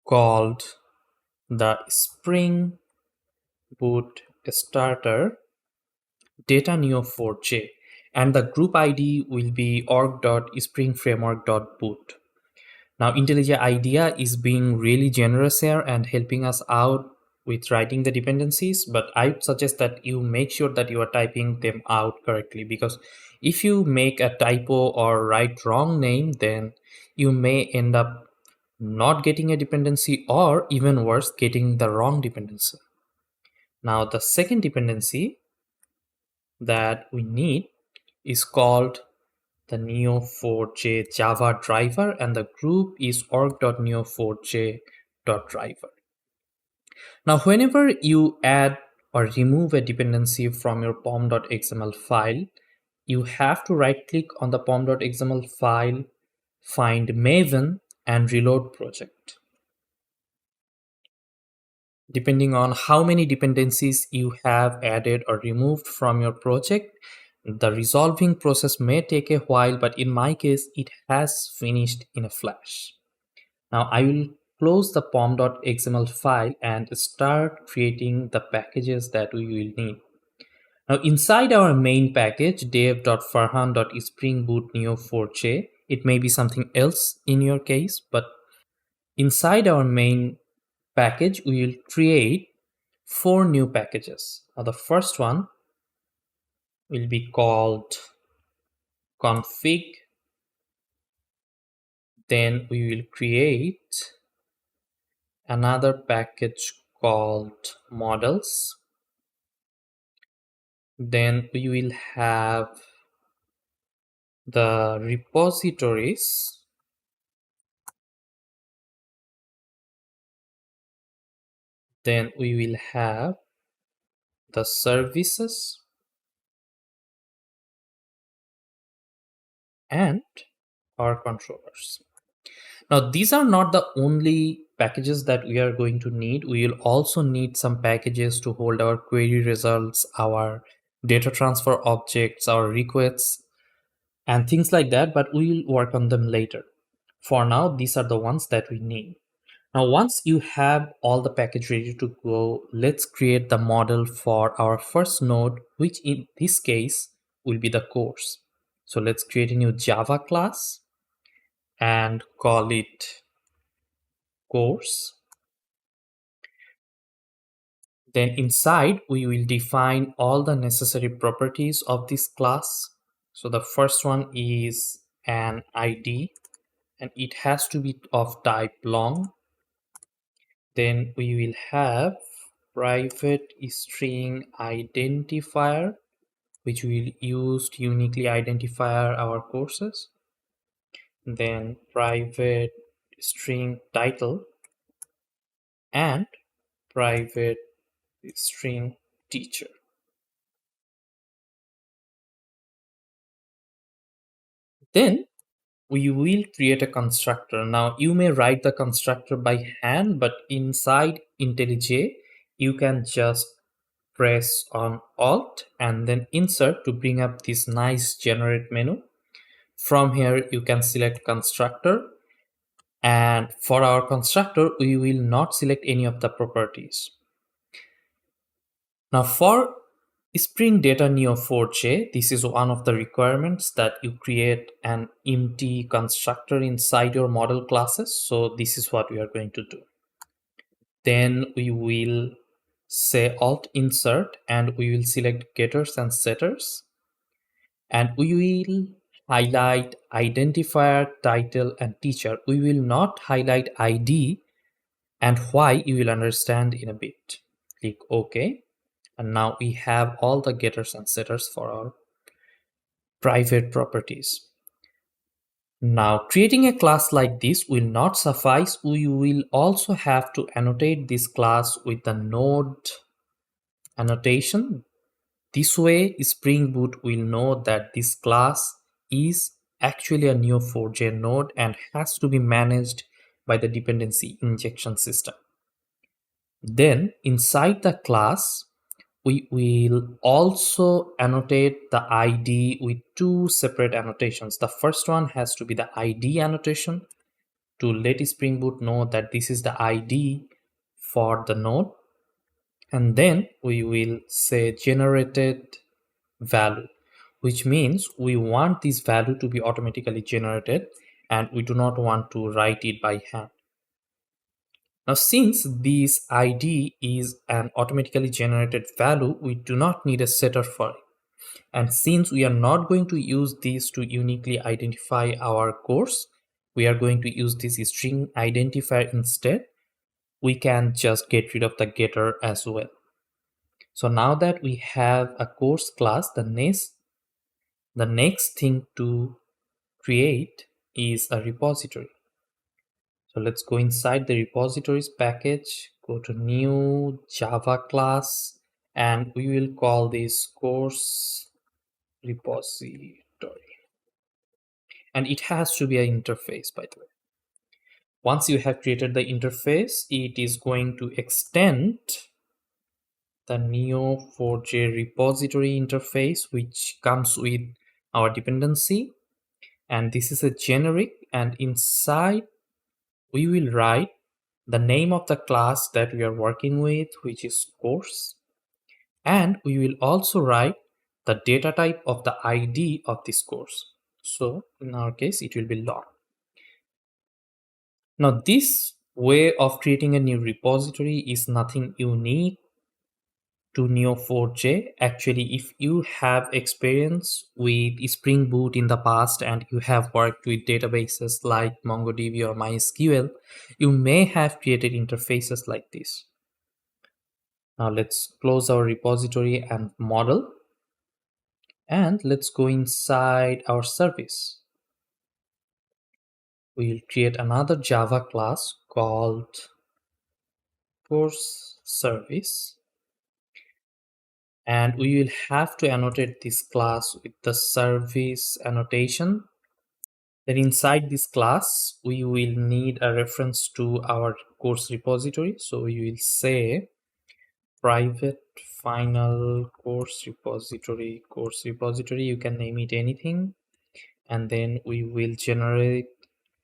called the Spring Boot Starter data Neo4j, and the group ID will be org.springframework.boot. Now IntelliJ IDEA is being really generous here and helping us out with writing the dependencies, but I would suggest that you make sure that you are typing them out correctly, because if you make a typo or write wrong name, then you may end up not getting a dependency, or even worse, getting the wrong dependency. Now the second dependency that we need is called the Neo4j Java driver, and the group is org.neo4j.driver. Now whenever you add or remove a dependency from your pom.xml file, you have to right click on the pom.xml file, find Maven and reload project. Depending on how many dependencies you have added or removed from your project, the resolving process may take a while, but in my case, it has finished in a flash. Now I will close the pom.xml file and start creating the packages that we will need. Now inside our main package, dev.farhan.springboot-neo4j, it may be something else in your case, but inside our main package, we will create 4 new packages. Now the first one will be called config, then we will create another package called models. Then we will have the repositories. Then we will have the services and our controllers. Now, these are not the only packages that we are going to need. We will also need some packages to hold our query results, our data transfer objects, our requests, and things like that, but we will work on them later. For now, these are the ones that we need. Now, once you have all the package ready to go, let's create the model for our first node, which in this case will be the course. So let's create a new Java class and call it course. Then inside, we will define all the necessary properties of this class. So the first one is an ID, and it has to be of type long. Then we will have private string identifier, which we will use to uniquely identify our courses. Then private string title and private string teacher. Then we will create a constructor. Now you may write the constructor by hand, but inside IntelliJ, you can just press on Alt and then insert to bring up this nice generate menu. From here, you can select constructor. And for our constructor, we will not select any of the properties. Now for Spring Data Neo4j, this is one of the requirements that you create an empty constructor inside your model classes. So this is what we are going to do. Then we will say Alt Insert and we will select getters and setters. And we will highlight identifier, title, and teacher. We will not highlight ID, and why you will understand in a bit. Click OK. And now we have all the getters and setters for our private properties. Now, creating a class like this will not suffice. We will also have to annotate this class with the node annotation. This way, Spring Boot will know that this class is actually a Neo4j node and has to be managed by the dependency injection system. Then, inside the class, we will also annotate the ID with two separate annotations. The first one has to be the ID annotation to let Spring Boot know that this is the ID for the node. And then we will say generated value, which means we want this value to be automatically generated and we do not want to write it by hand. Now, since this ID is an automatically generated value, we do not need a setter for it. And since we are not going to use this to uniquely identify our course, we are going to use this string identifier instead. We can just get rid of the getter as well. So now that we have a course class, the next thing to create is a repository. So let's go inside the repositories package, go to new Java class, and we will call this course repository. And it has to be an interface, by the way. Once you have created the interface, it is going to extend the Neo4j repository interface, which comes with our dependency. And this is a generic, and inside we will write the name of the class that we are working with, which is course. And we will also write the data type of the ID of this course. So in our case, it will be log. Now this way of creating a new repository is nothing unique to Neo4j. Actually, if you have experience with Spring Boot in the past and you have worked with databases like MongoDB or MySQL, you may have created interfaces like this. Now let's close our repository and model, and let's go inside our service. We'll create another Java class called course service, and we will have to annotate this class with the service annotation. Then inside this class, we will need a reference to our course repository. So we will say private final course repository, you can name it anything. And then we will generate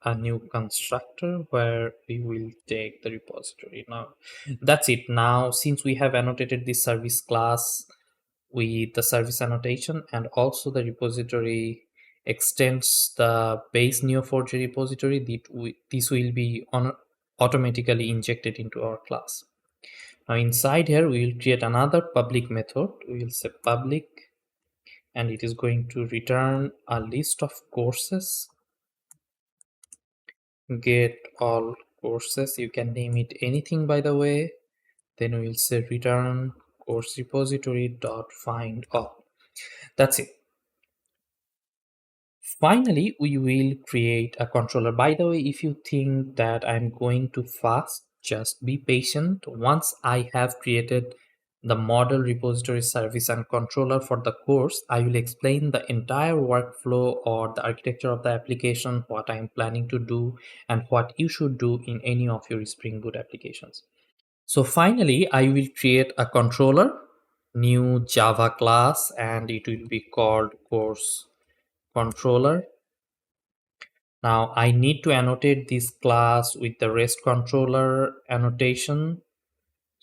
a new constructor where we will take the repository. Now that's it. Now since we have annotated this service class with the service annotation, and also the repository extends the base Neo4j repository, this will be automatically injected into our class. Now inside here we will create another public method. We will say public, and it is going to return a list of courses. Get all courses, you can name it anything by the way. Then we will say return course repository dot find all. That's it. Finally, we will create a controller. By the way, if you think that I'm going too fast, just be patient. Once I have created the model, repository, service, and controller for the course, I will explain the entire workflow or the architecture of the application, what I'm planning to do, and what you should do in any of your Spring Boot applications. So finally, I will create a controller, new Java class, and it will be called course controller. Now I need to annotate this class with the REST controller annotation,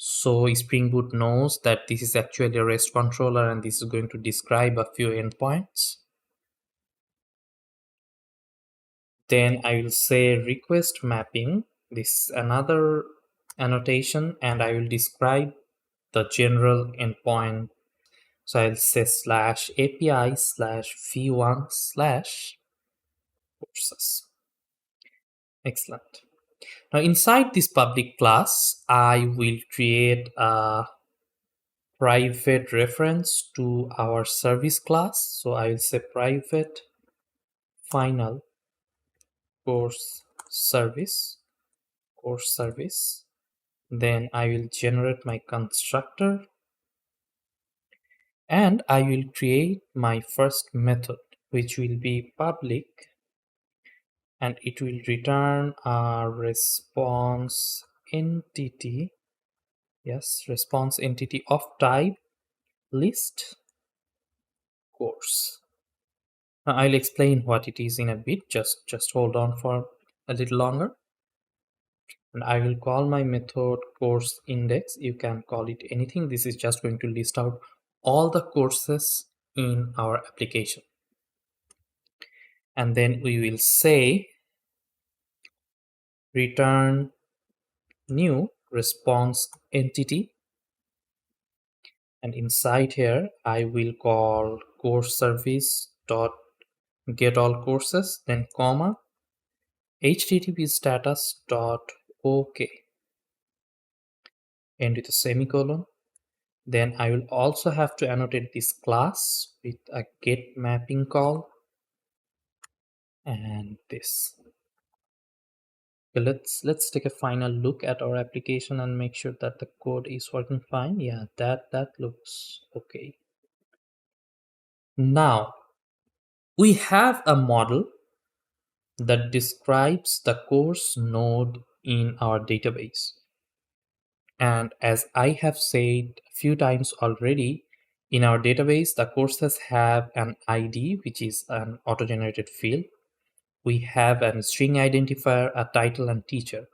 so Spring Boot knows that this is actually a REST controller and this is going to describe a few endpoints. Then I will say request mapping, this is another annotation, and I will describe the general endpoint. So I'll say /API/v1/courses. Excellent. Now inside this public class, I will create a private reference to our service class. So I will say private final course service. Then I will generate my constructor, and I will create my first method, which will be public, and it will return a response entity. Yes, response entity of type list course. Now I'll explain what it is in a bit. Just hold on for a little longer. And I will call my method course index. You can call it anything. This is just going to list out all the courses in our application. And then we will say return new response entity, and inside here I will call course service dot get all courses, then comma http status dot ok, end with a semicolon. Then I will also have to annotate this class with a get mapping call and this. Okay, let's take a final look at our application and make sure that the code is working fine. Yeah, that looks okay. Now we have a model that describes the course node in our database. And as I have said a few times already, in our database, the courses have an ID, which is an auto-generated field. We have a string identifier, a title, and teacher.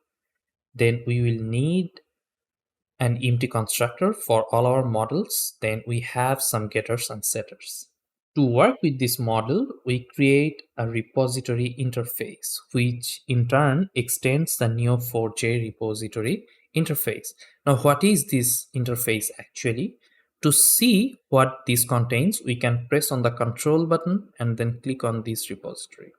Then we will need an empty constructor for all our models. Then we have some getters and setters. To work with this model, we create a repository interface, which in turn extends the Neo4j repository interface. Now, what is this interface actually? To see what this contains, we can press on the control button and then click on this repository.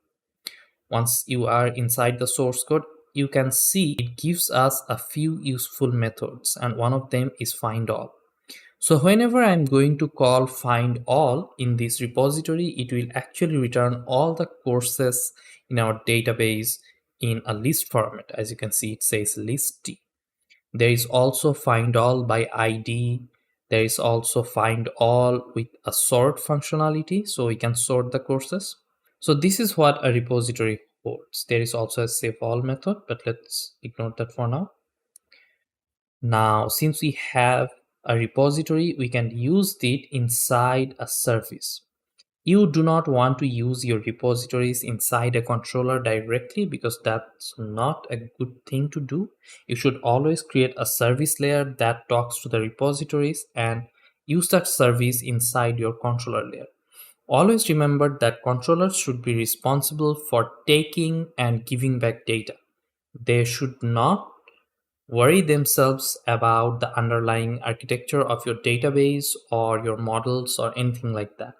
Once you are inside the source code, you can see it gives us a few useful methods, and one of them is find all. So whenever I'm going to call find all in this repository, it will actually return all the courses in our database in a list format. As you can see, it says list T. There is also find all by ID. There is also find all with a sort functionality, so we can sort the courses. So this is what a repository holds. There is also a save all method, but let's ignore that for now. Now, since we have a repository, we can use it inside a service. You do not want to use your repositories inside a controller directly because that's not a good thing to do. You should always create a service layer that talks to the repositories and use that service inside your controller layer. Always remember that controllers should be responsible for taking and giving back data. They should not worry themselves about the underlying architecture of your database or your models or anything like that.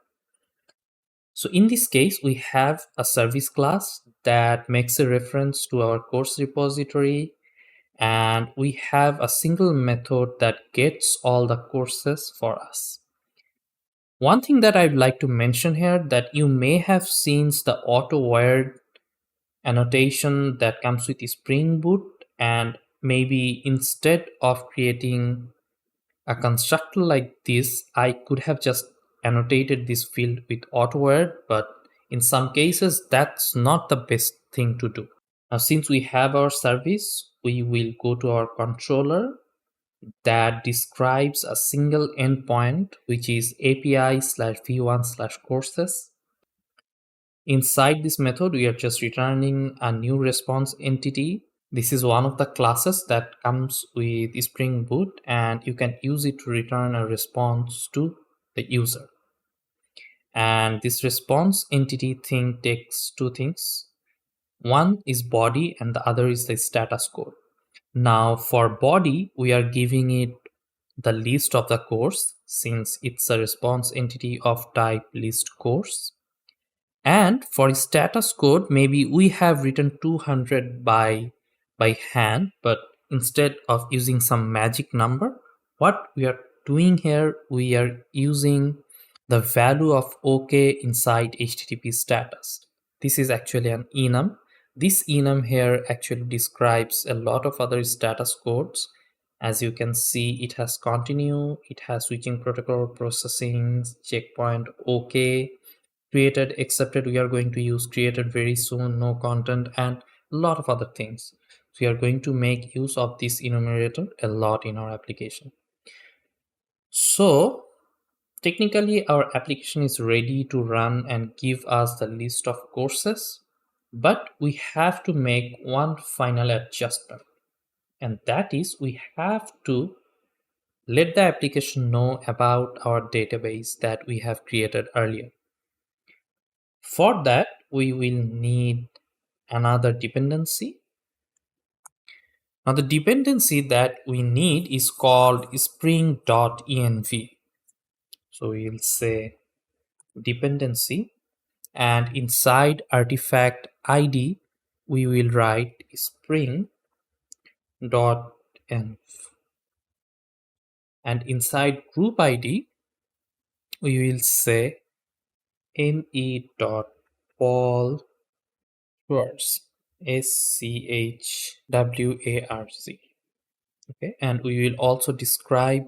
So in this case, we have a service class that makes a reference to our course repository, and we have a single method that gets all the courses for us. One thing that I'd like to mention here that you may have seen the auto-wired annotation that comes with Spring Boot, and maybe instead of creating a constructor like this, I could have just annotated this field with AutoWord, but in some cases, that's not the best thing to do. Now, since we have our service, we will go to our controller that describes a single endpoint, which is API/v1/courses. Inside this method, we are just returning a new response entity. This is one of the classes that comes with Spring Boot, and you can use it to return a response to the user. And this response entity thing takes two things. One is body and the other is the status code. Now for body, we are giving it the list of the course since it's a response entity of type list course. And for status code, maybe we have written 200 by hand, but instead of using some magic number, what we are doing here, we are using the value of OK inside HTTP status. This is actually an enum. This enum here actually describes a lot of other status codes. As you can see, it has continue, it has switching protocol, processing, checkpoint, OK, created, accepted. We are going to use created very soon, no content, and a lot of other things. So we are going to make use of this enumerator a lot in our application. So technically our application is ready to run and give us the list of courses, but we have to make one final adjustment, and that is we have to let the application know about our database that we have created earlier. For that, we will need another dependency. Now the dependency that we need is called spring.env. So we will say dependency, and inside artifact ID, we will write spring.env. And inside group ID, we will say me.all schwarz, schwarz. Okay, and we will also describe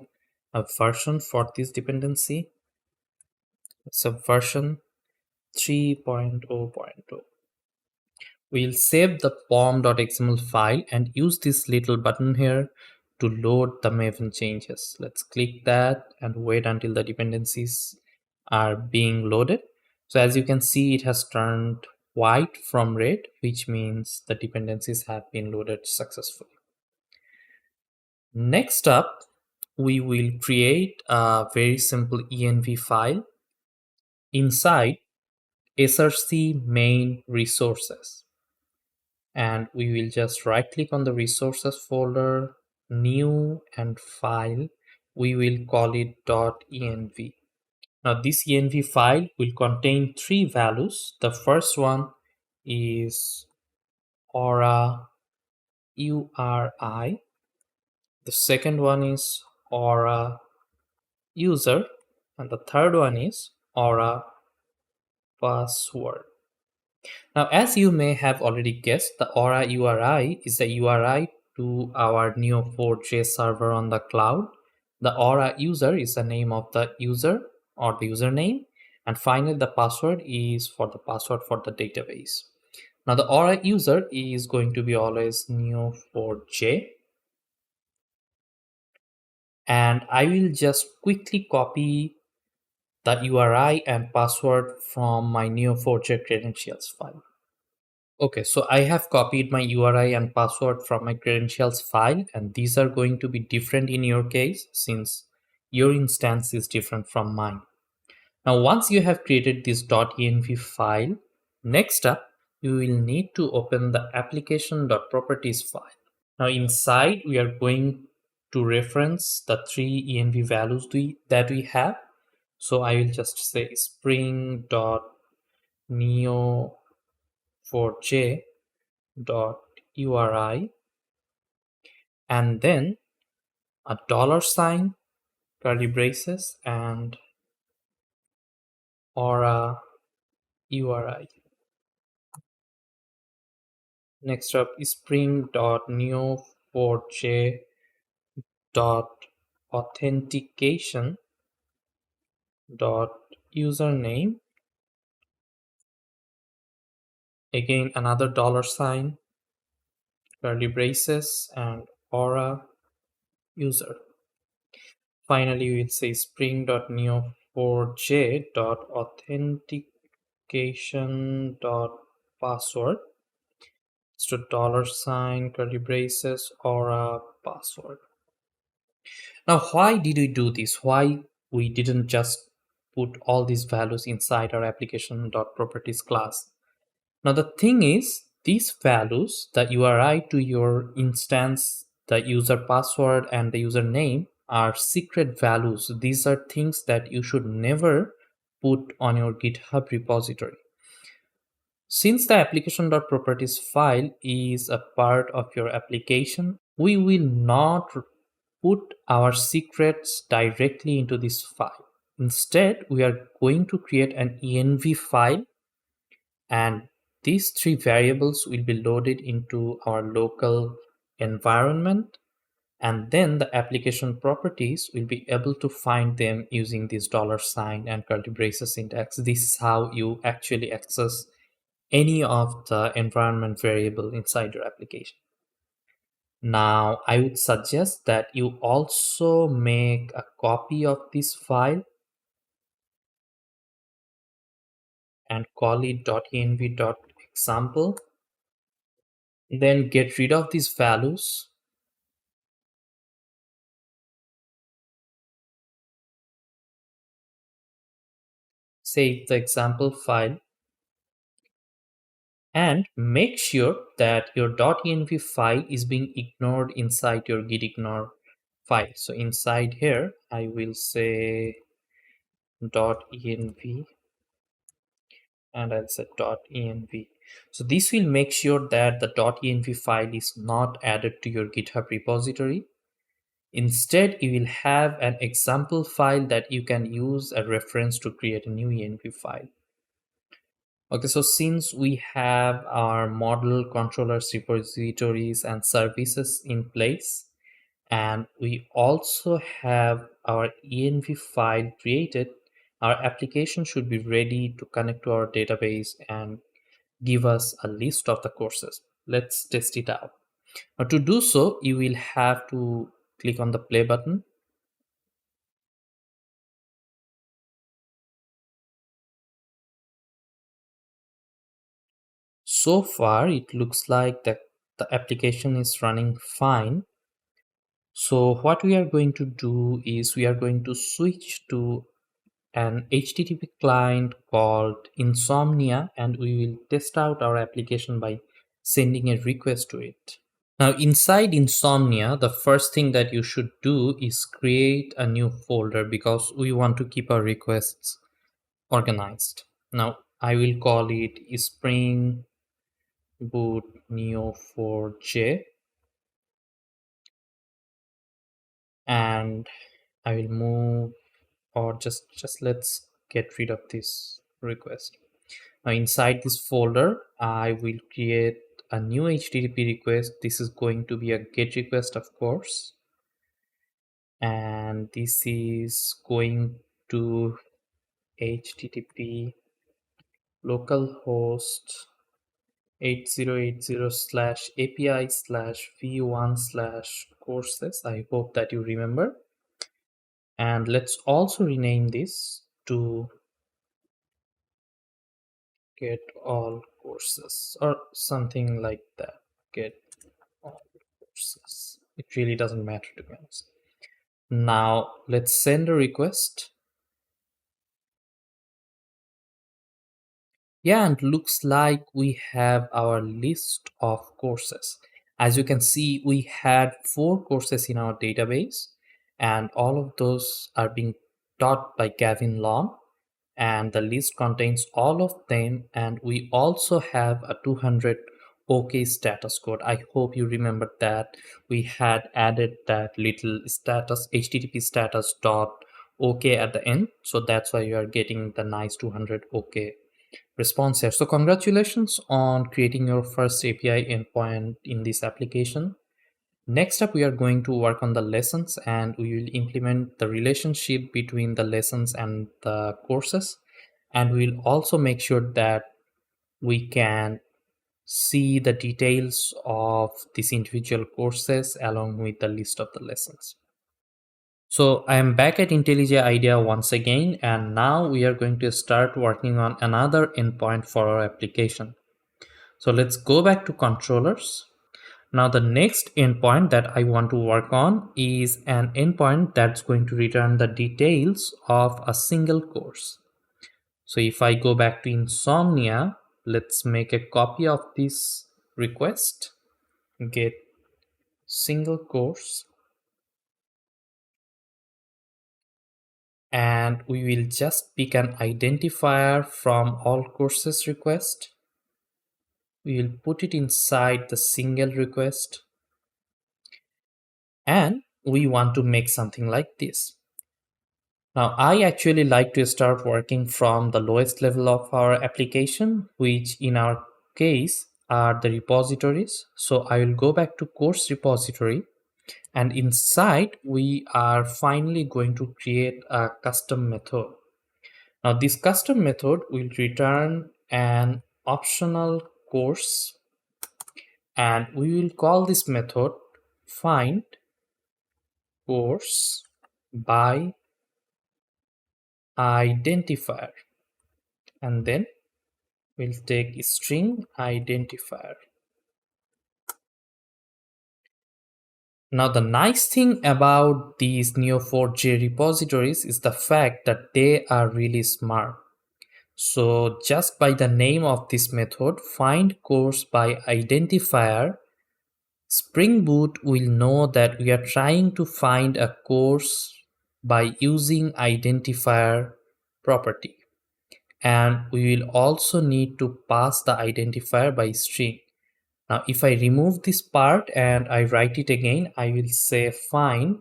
a version for this dependency. It's a version 3.0.0. We'll save the pom.xml file and use this little button here to load the Maven changes. Let's click that and wait until the dependencies are being loaded. So as you can see, it has turned white from red, which means the dependencies have been loaded successfully. Next up, we will create a very simple env file inside src main resources. And we will just right click on the resources folder, new, and file. we will call it .env. Now this env file will contain three values. The first one is aura URI. The second one is aura user, and the third one is aura password. Now, as you may have already guessed, the aura URI is the URI to our Neo4j server on the cloud. The aura user is the name of the user or the username, and finally the password is for the password for the database. Now the aura user is going to be always Neo4j, and I will just quickly copy the URI and password from my Neo4j credentials file. Okay, so I have copied my URI and password from my credentials file, and these are going to be different in your case since your instance is different from mine. Now, once you have created this .env file, next up, you will need to open the application.properties file. Now, inside, we are going to reference the three env values that we have. So I will just say spring.neo4j.uri and then a $, curly braces, and aura URI. Next up is spring.neo4j.authentication.username. Again, another $, curly braces, and aura user. Finally, we will say spring.neo4j.authentication.password. So $, curly braces, aura password. Now, why did we do this? Why we didn't just put all these values inside our application.properties class? Now, the thing is, these values, the URI to your instance, the user password, and the username are secret values. These are things that you should never put on your GitHub repository. Since the application.properties file is a part of your application, we will not put our secrets directly into this file. Instead, we are going to create an env file, and these three variables will be loaded into our local environment, and then the application properties will be able to find them using this $ and curly braces syntax. This is how you actually access any of the environment variable inside your application. Now, I would suggest that you also make a copy of this file and call it .env.example. Then get rid of these values. Save the example file and make sure that your .env file is being ignored inside your gitignore file. So inside here, I will say .env and I'll say .env. So this will make sure that the .env file is not added to your GitHub repository. Instead, you will have an example file that you can use a reference to create a new env file. Okay, so since we have our model controllers, repositories, and services in place, and we also have our env file created, our application should be ready to connect to our database and give us a list of the courses. Let's test it out. Now, to do so, you will have to click on the play button. So far, it looks like the application is running fine. So what we are going to do is we are going to switch to an HTTP client called Insomnia, and we will test out our application by sending a request to it. Now inside Insomnia, the first thing that you should do is create a new folder because we want to keep our requests organized. Now I will call it Spring Boot Neo4j, and I will move, or just let's get rid of this request. Now inside this folder, I will create a new HTTP request. This is going to be a GET request, of course, and this is going to HTTP localhost 8080/API/v1/courses. I hope that you remember. And let's also rename this to get all courses or something like that. Get all courses. It really doesn't matter, to be honest. Now let's send a request. Yeah, and looks like we have our list of courses. As you can see, we had 4 courses in our database, and all of those are being taught by Gavin Long, and the list contains all of them. And we also have a 200 OK status code. I hope you remember that we had added that little status HTTP status dot OK at the end, so that's why you are getting the nice 200 OK response here. So congratulations on creating your first API endpoint in this application. Next up, we are going to work on the lessons, and we will implement the relationship between the lessons and the courses. And we'll also make sure that we can see the details of these individual courses along with the list of the lessons. So I am back at IntelliJ IDEA once again, and now we are going to start working on another endpoint for our application. So let's go back to controllers. Now the next endpoint that I want to work on is an endpoint that's going to return the details of a single course. So if I go back to Insomnia, let's make a copy of this request, get single course, and we will just pick an identifier from all courses request. We will put it inside the single request, and we want to make something like this. Now I actually like to start working from the lowest level of our application, which in our case are the repositories. So I will go back to course repository, and inside we are finally going to create a custom method. Now this custom method will return an optional course, and we will call this method find course by identifier, and then we'll take string identifier. Now the nice thing about these Neo4j repositories is the fact that they are really smart. So just by the name of this method, find course by identifier, Spring Boot will know that we are trying to find a course by using identifier property. And we will also need to pass the identifier by string. Now if I remove this part and I write it again, I will say find,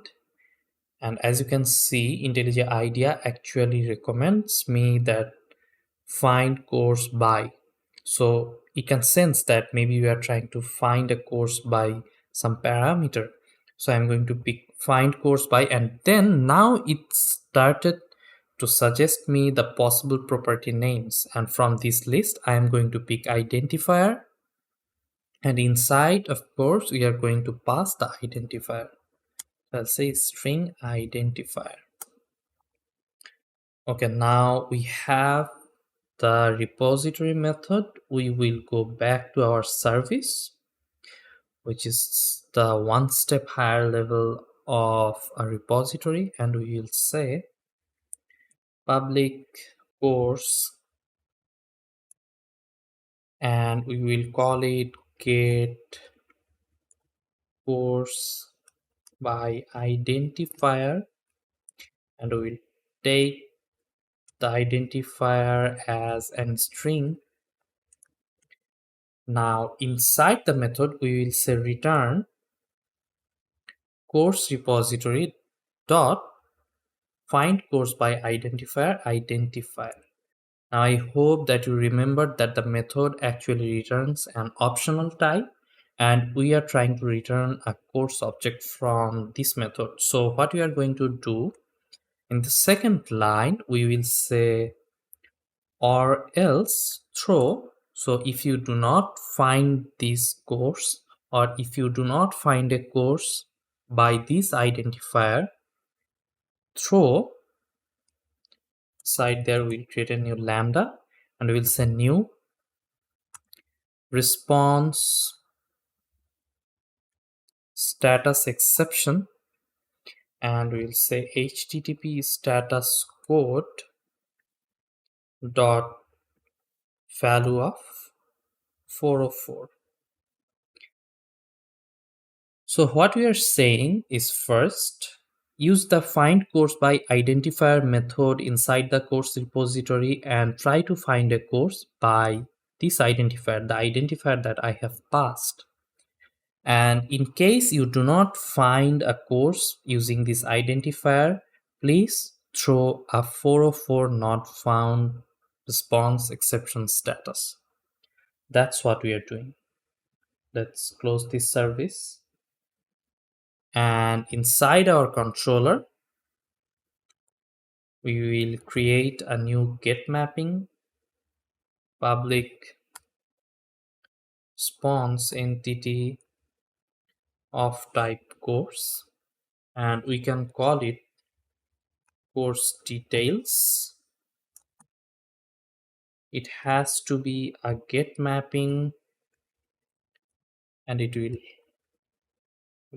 and as you can see, IntelliJ IDEA actually recommends me that find course by. So it can sense that maybe we are trying to find a course by some parameter. So I'm going to pick find course by, and then now it started to suggest me the possible property names, and from this list I am going to pick identifier, and inside, of course, we are going to pass the identifier. I'll say string identifier. Okay, now we have the repository method. We will go back to our service, which is the one step higher level of a repository, and we will say public course, and we will call it get course by identifier, and we will take the identifier as a string. Now inside the method we will say return course repository dot find course by identifier. Now I hope that you remembered that the method actually returns an optional type, and we are trying to return a course object from this method. So what we are going to do in the second line, we will say or else throw. So if you do not find this course, or if you do not find a course by this identifier, throw side there we'll create a new lambda and we'll say new response status exception, and we'll say http status code dot value of 404. So what we are saying is, first use the find course by identifier method inside the course repository and try to find a course by this identifier, the identifier that I have passed. And in case you do not find a course using this identifier, please throw a 404 not found response exception status. That's what we are doing. Let's close this service. And inside our controller, we will create a new get mapping public response entity of type course, and we can call it course details. It has to be a get mapping, and it will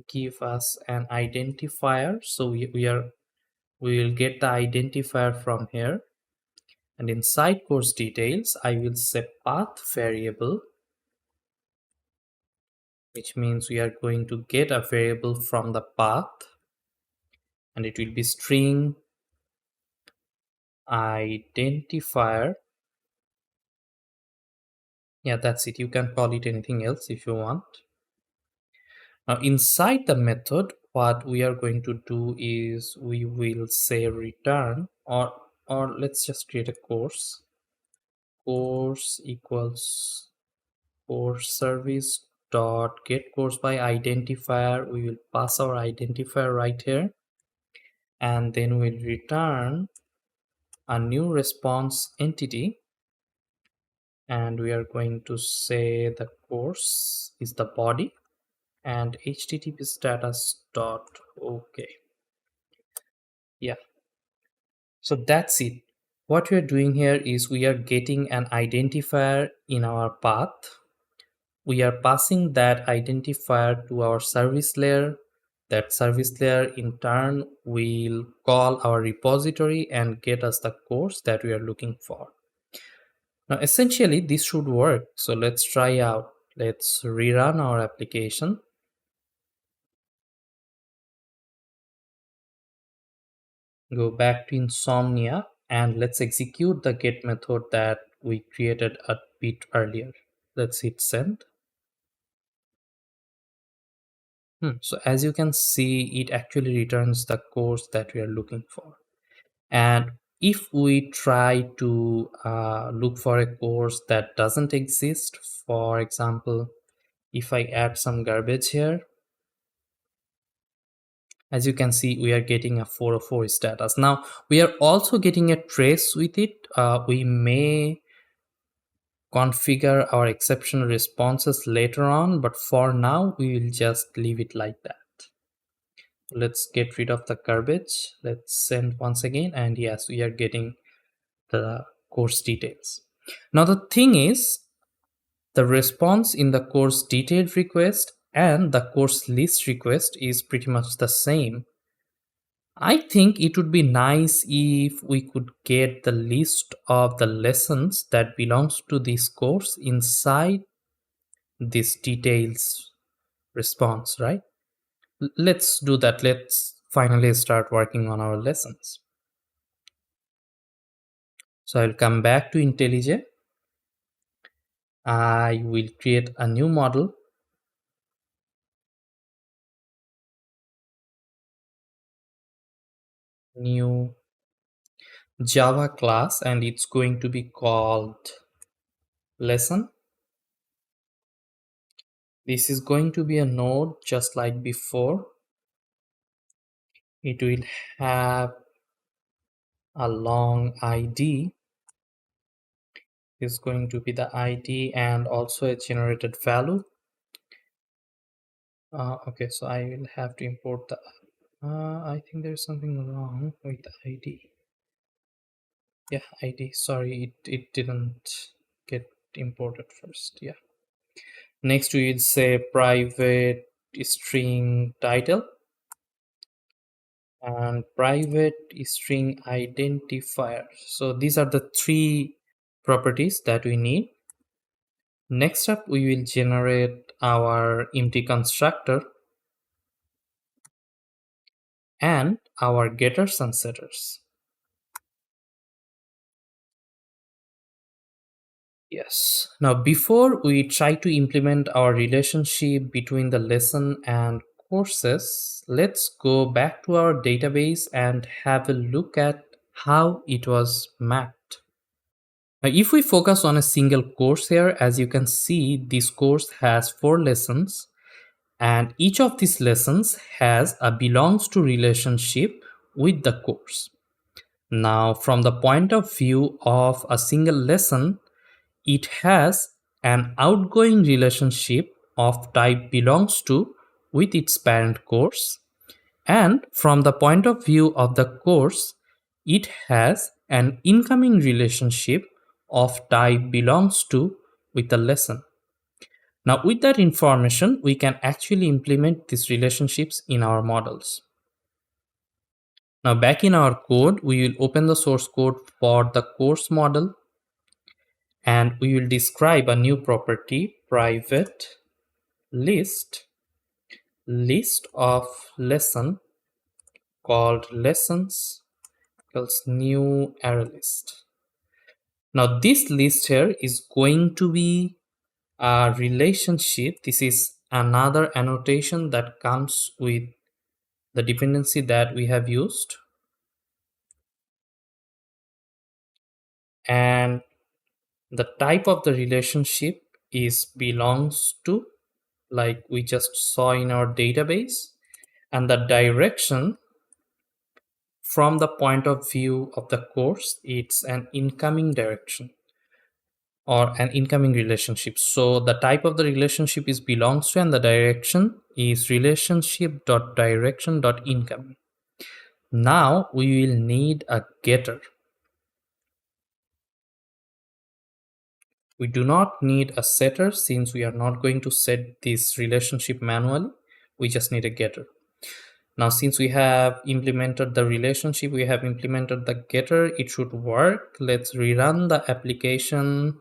give us an identifier. So we will get the identifier from here, and inside course details I will say path variable, which means we are going to get a variable from the path, and it will be string identifier. Yeah, that's it. You can call it anything else if you want. Now inside the method, what we are going to do is we will say return, or let's just create a course equals course service dot get course by identifier. We will pass our identifier right here, and then we'll return a new response entity, and we are going to say the course is the body and http status dot okay. Yeah, so that's it. What we are doing here is we are getting an identifier in our path. We are passing that identifier to our service layer. That service layer in turn will call our repository and get us the course that we are looking for. Now essentially this should work. So let's try out. Let's rerun our application. Go back to Insomnia and let's execute the get method that we created a bit earlier. Let's hit send. So as you can see, it actually returns the course that we are looking for. And if we try to look for a course that doesn't exist, for example, if I add some garbage here, as you can see, we are getting a 404 status. Now we are also getting a trace with it. We may configure our exception responses later on, but for now we will just leave it like that. Let's get rid of the garbage. Let's send once again, and yes, we are getting the course details. Now the thing is, the response in the course detailed request and the course list request is pretty much the same. I think it would be nice if we could get the list of the lessons that belongs to this course inside this details response, right? let's do that. Let's finally start working on our lessons. So I'll come back to IntelliJ. I will create a new model. New Java class, and it's going to be called lesson. This is going to be a node just like before. It will have a long ID. Is going to be the ID and also a generated value. Okay, so I will have to import the I think there's something wrong with the ID. Yeah, ID, sorry, it didn't get imported first. Yeah, next we will say private string title and private string identifier. So these are the three properties that we need. Next up, we will generate our empty constructor and our getters and setters. Yes. Now, before we try to implement our relationship between the lesson and courses, let's go back to our database and have a look at how it was mapped. Now, if we focus on a single course here, as you can see, this course has 4 lessons, and each of these lessons has a belongs to relationship with the course. Now, from the point of view of a single lesson, it has an outgoing relationship of type belongs to with its parent course, and from the point of view of the course, it has an incoming relationship of type belongs to with the lesson. Now, with that information, we can actually implement these relationships in our models. Now, back in our code, we will open the source code for the course model, and we will describe a new property, private list of lesson called lessons equals new array list. Now, this list here is going to be a relationship. This is another annotation that comes with the dependency that we have used, and the type of the relationship is belongs to, like we just saw in our database, and the direction from the point of view of the course, it's an incoming direction or an incoming relationship. So the type of the relationship is belongs to, and the direction is relationship.direction.incoming. Now we will need a getter. We do not need a setter since we are not going to set this relationship manually. We just need a getter. Now, since we have implemented the relationship, we have implemented the getter, it should work. Let's rerun the application.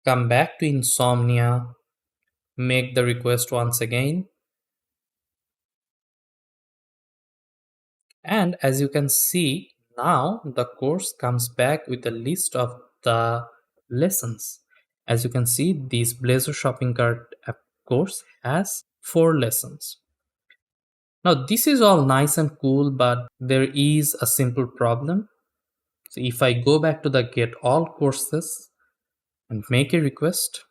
Come back to Insomnia, make the request once again. And as you can see, now the course comes back with a list of the lessons. As you can see, this Blazor shopping cart app course has 4 lessons. Now, this is all nice and cool, but there is a simple problem. So if I go back to the get all courses and make a request,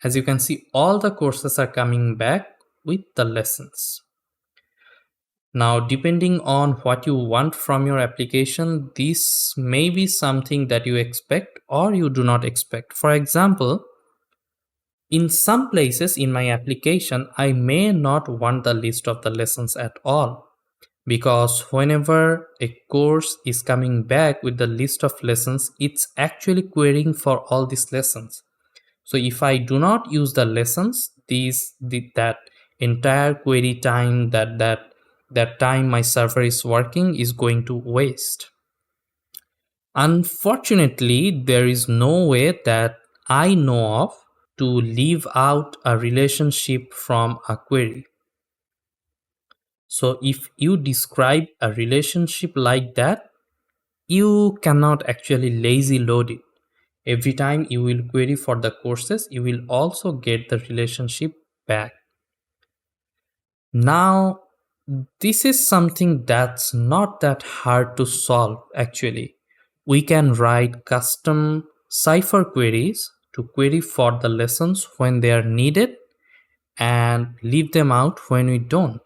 as you can see, all the courses are coming back with the lessons. Now, depending on what you want from your application, this may be something that you expect or you do not expect. For example, in some places in my application, I may not want the list of the lessons at all, because whenever a course is coming back with the list of lessons, it's actually querying for all these lessons. So if I do not use the lessons, that entire query time, that time my server is working is going to waste. Unfortunately, there is no way that I know of to leave out a relationship from a query. So if you describe a relationship like that, you cannot actually lazy load it. Every time you will query for the courses, you will also get the relationship back. Now, this is something that's not that hard to solve actually. We can write custom Cypher queries to query for the lessons when they are needed and leave them out when we don't.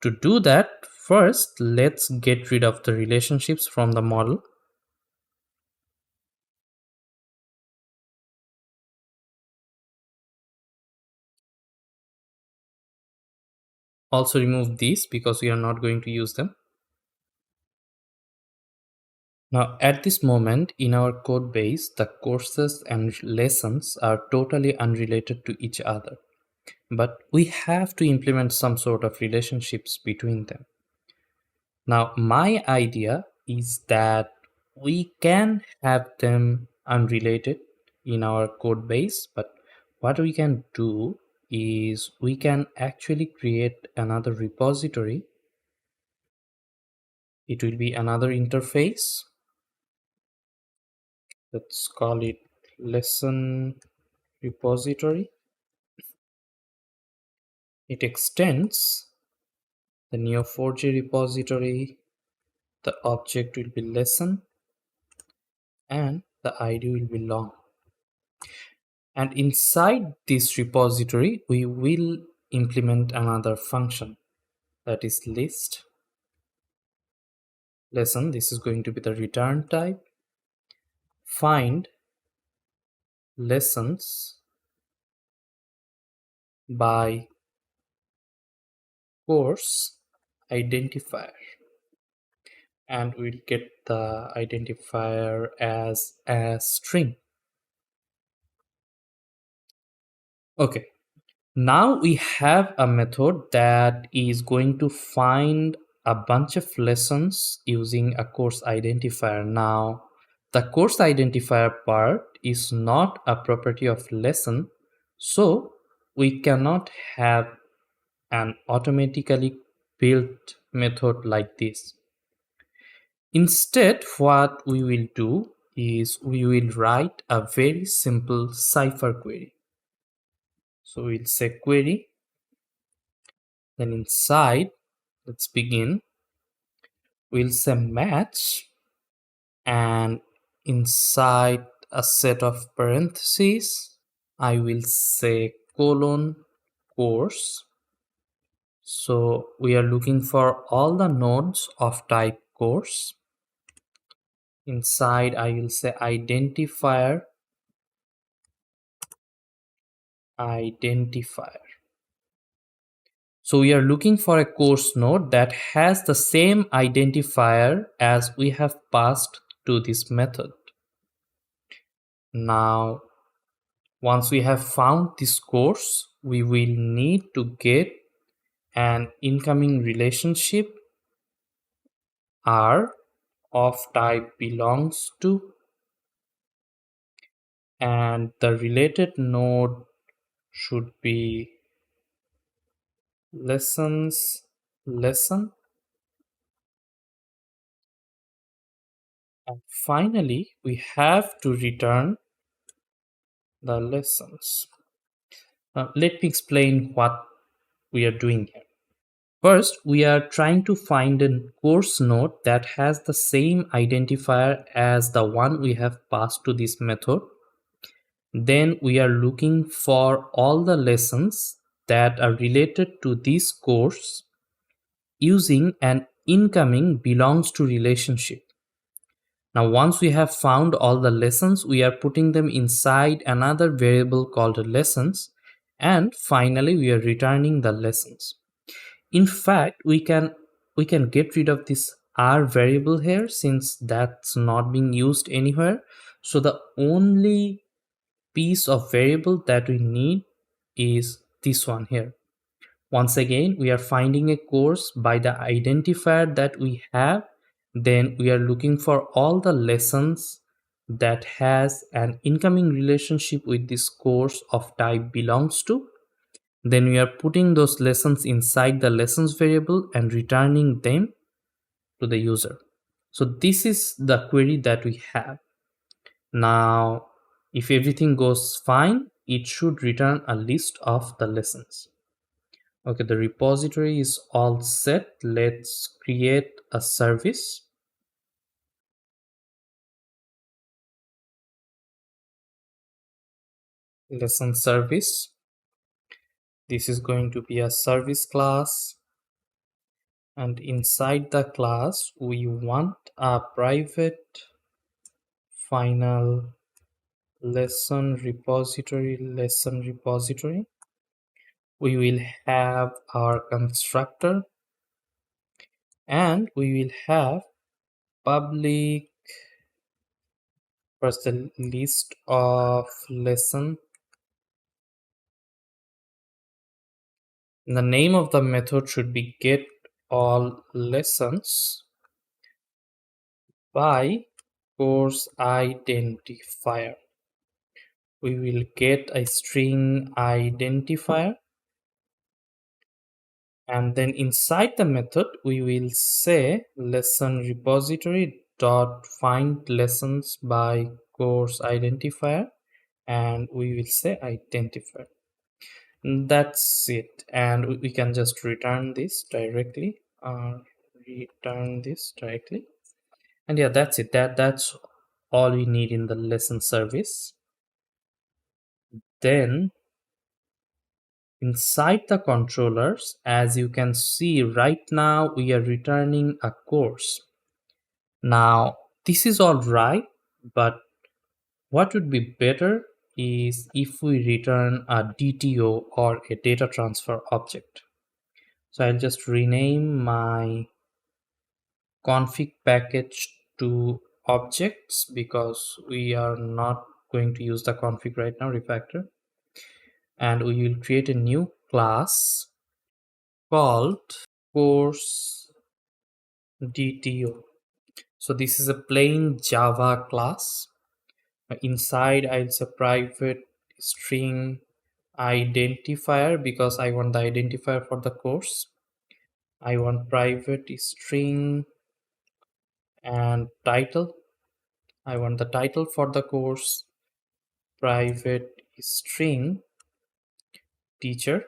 To do that, first let's get rid of the relationships from the model. Also remove these because we are not going to use them. Now at this moment in our code base, the courses and lessons are totally unrelated to each other. But we have to implement some sort of relationships between them. Now my idea is that we can have them unrelated in our code base, but what we can do is we can actually create another repository. It will be another interface. Let's call it lesson repository. It extends the Neo4j repository. The object will be lesson and the ID will be long. And inside this repository, we will implement another function that is list lesson. This is going to be the return type. Find lessons by course identifier, and we'll get the identifier as a string. Okay, now we have a method that is going to find a bunch of lessons using a course identifier. Now the course identifier part is not a property of lesson, so we cannot have an automatically built method like this. Instead, what we will do is we will write a very simple Cypher query. So we'll say query, then inside, let's begin, we'll say match, and inside a set of parentheses, I will say colon course. So we are looking for all the nodes of type course. Inside I will say identifier. So we are looking for a course node that has the same identifier as we have passed to this method. Now, once we have found this course, we will need to get an incoming relationship R of type belongs to, and the related node should be lessons lesson, and finally we have to return the lessons. Now let me explain what we are doing here. First, we are trying to find a course node that has the same identifier as the one we have passed to this method. Then we are looking for all the lessons that are related to this course using an incoming belongs to relationship. Now once we have found all the lessons, we are putting them inside another variable called lessons, and finally we are returning the lessons. In fact, we can get rid of this R variable here since that's not being used anywhere. So the only piece of variable that we need is this one here. Once again, we are finding a course by the identifier that we have. Then we are looking for all the lessons that has an incoming relationship with this course of type belongs to, then we are putting those lessons inside the lessons variable and returning them to the user. So this is the query that we have. Now, if everything goes fine, it should return a list of the lessons. Okay, the repository is all set. Let's create a service. Lesson service. This is going to be a service class. And inside the class, we want a private final lesson repository. We will have our constructor, and we will have public first the list of lesson. The name of the method should be get all lessons by course identifier. We will get a string identifier, and then inside the method we will say lesson repository dot find lessons by course identifier, and we will say identifier. That's it, and we can just return this directly, and yeah, that's it. That's all we need in the lesson service. Then inside the controllers, as you can see right now, we are returning a course. Now this is all right, but what would be better is if we return a DTO or a data transfer object. So I'll just rename my config package to objects because we are not going to use the config right now, refactor. And we will create a new class called course DTO. So this is a plain Java class. Inside I'll say private string identifier because I want the identifier for the course. I want private string and title. I want the title for the course, private string teacher,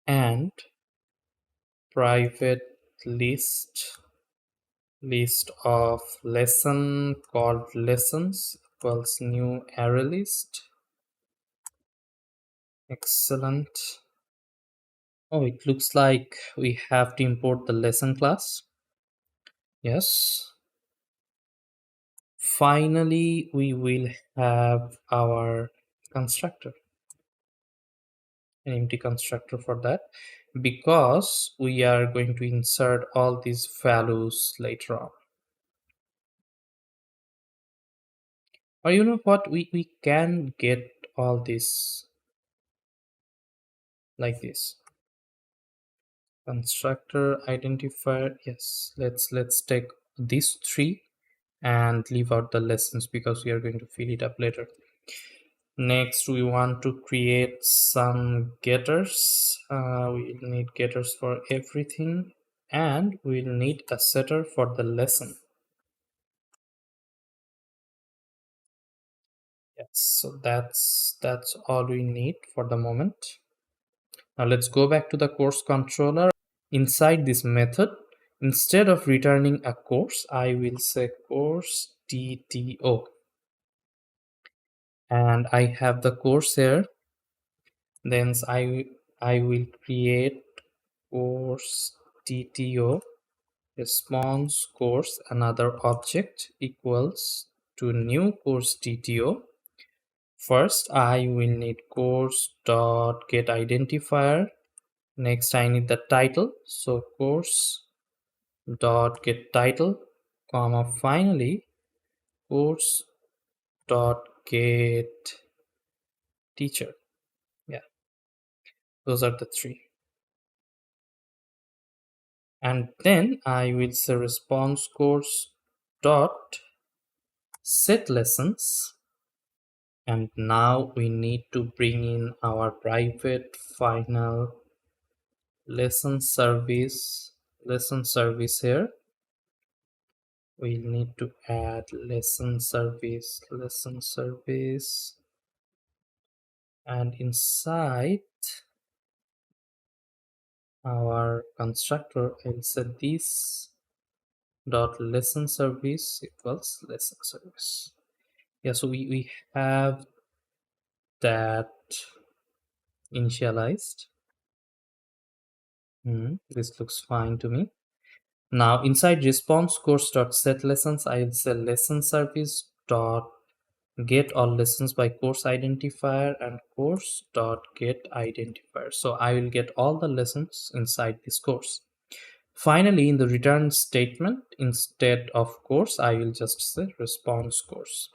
and private list of lesson called lessons equals new array list. Excellent. Oh, it looks like we have to import the lesson class. Yes. Finally, we will have our constructor, an empty constructor for that, because we are going to insert all these values later on. Or you know what, we can get all this like this. Constructor identifier, yes, let's take these three and leave out the lessons because we are going to fill it up later. Next, we want to create some getters. We'll need getters for everything, and we'll need a setter for the lesson. Yes, so that's all we need for the moment. Now let's go back to the course controller. Inside this method, instead of returning a course, I will say course DTO, and I have the course here. Then I will create course DTO response course another object equals to new course DTO. First, I will need course dot get identifier. Next, I need the title, so course dot get title, comma, finally course dot get teacher. Yeah, those are the three. And then I will say response course dot set lessons, and now we need to bring in our private final lesson service here. We need to add lesson service, and inside our constructor I'll set this dot lesson service equals lesson service. Yeah, so we have that initialized. This looks fine to me. Now inside response course dot set lessons, I will say lesson service dot get all lessons by course identifier and course dot get identifier. So I will get all the lessons inside this course. Finally, in the return statement, instead of course, I will just say response course.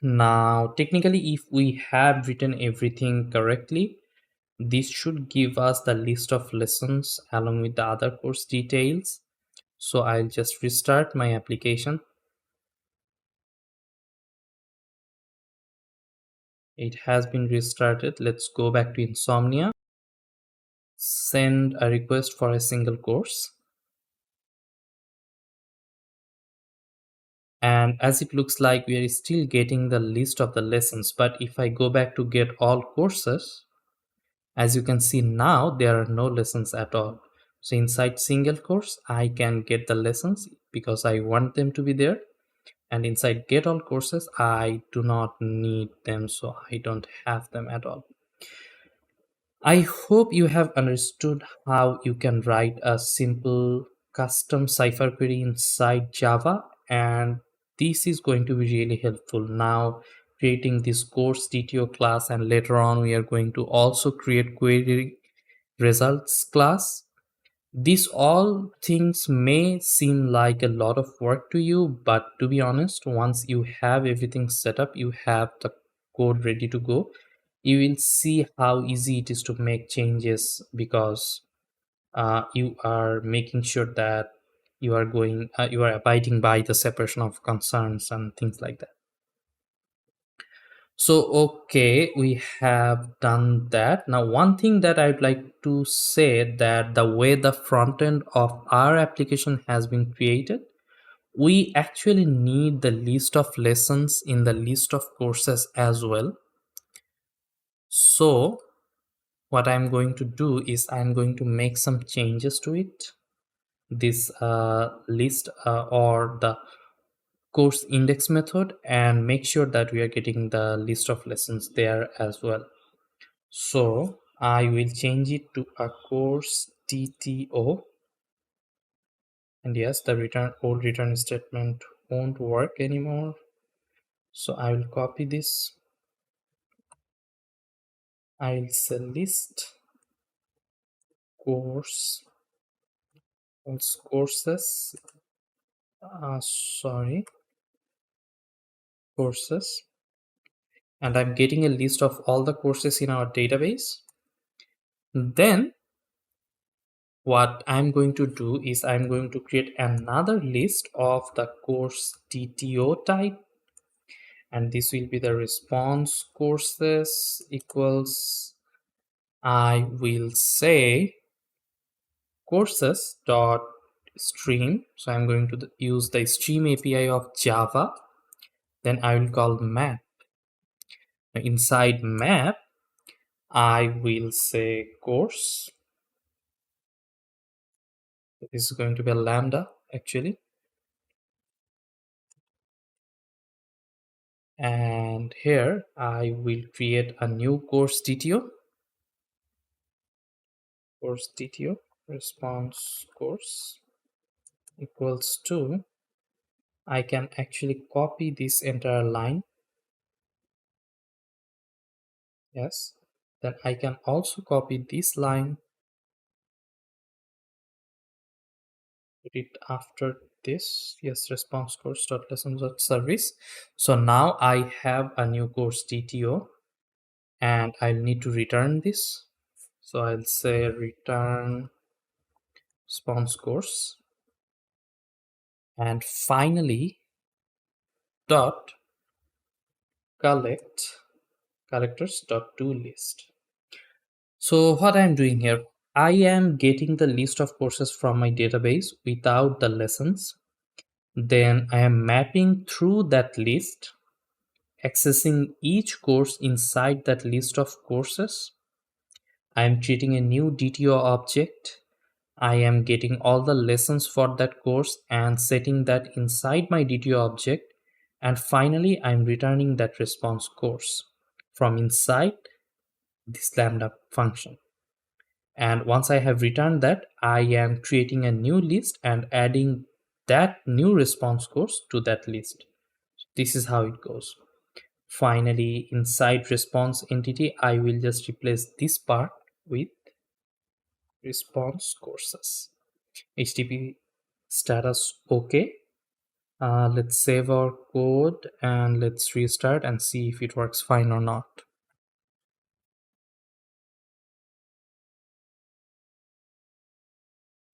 Now, technically, if we have written everything correctly, this should give us the list of lessons along with the other course details. So I'll just restart my application. It has been restarted. Let's go back to Insomnia. Send a request for a single course. And as it looks like we are still getting the list of the lessons, but if I go back to get all courses, as you can see now there are no lessons at all. So inside single course I can get the lessons because I want them to be there, and inside get all courses I do not need them, so I don't have them at all. I hope you have understood how you can write a simple custom Cypher query inside Java, and this is going to be really helpful. Now creating this course DTO class, and later on we are going to also create query results class. These all things may seem like a lot of work to you, but to be honest, once you have everything set up, you have the code ready to go, you will see how easy it is to make changes, because you are making sure that you are abiding by the separation of concerns and things like that. So okay, we have done that. Now one thing that I'd like to say, that the way the front end of our application has been created, we actually need the list of lessons in the list of courses as well. So what I'm going to do is I'm going to make some changes to it, this list or the course index method, and make sure that we are getting the list of lessons there as well. So I will change it to a course DTO, and yes, the old return statement won't work anymore. So I will copy this. I will say list courses, courses, and I'm getting a list of all the courses in our database. Then what I'm going to do is I'm going to create another list of the course DTO type, and this will be the response courses equals, I will say courses dot stream. So I'm going to use the stream API of Java. Then I will call map. Inside map I will say course. This is going to be a lambda actually, and here I will create a new course DTO, response course equals to, I can actually copy this entire line. Yes, then I can also copy this line, put it after this. Yes, response course dot lessons dot service. So now I have a new course DTO, and I'll need to return this. So I'll say return response course. and finally dot collectors.toList. So what I'm doing here, I am getting the list of courses from my database without the lessons. Then I am mapping through that list, accessing each course inside that list of courses. I am creating a new DTO object. I am getting all the lessons for that course and setting that inside my DTO object. And finally, I'm returning that response course from inside this lambda function. And once I have returned that, I am creating a new list and adding that new response course to that list. This is how it goes. Finally, inside response entity, I will just replace this part with response courses. HTTP status OK. Let's save our code and let's restart and see if it works fine or not.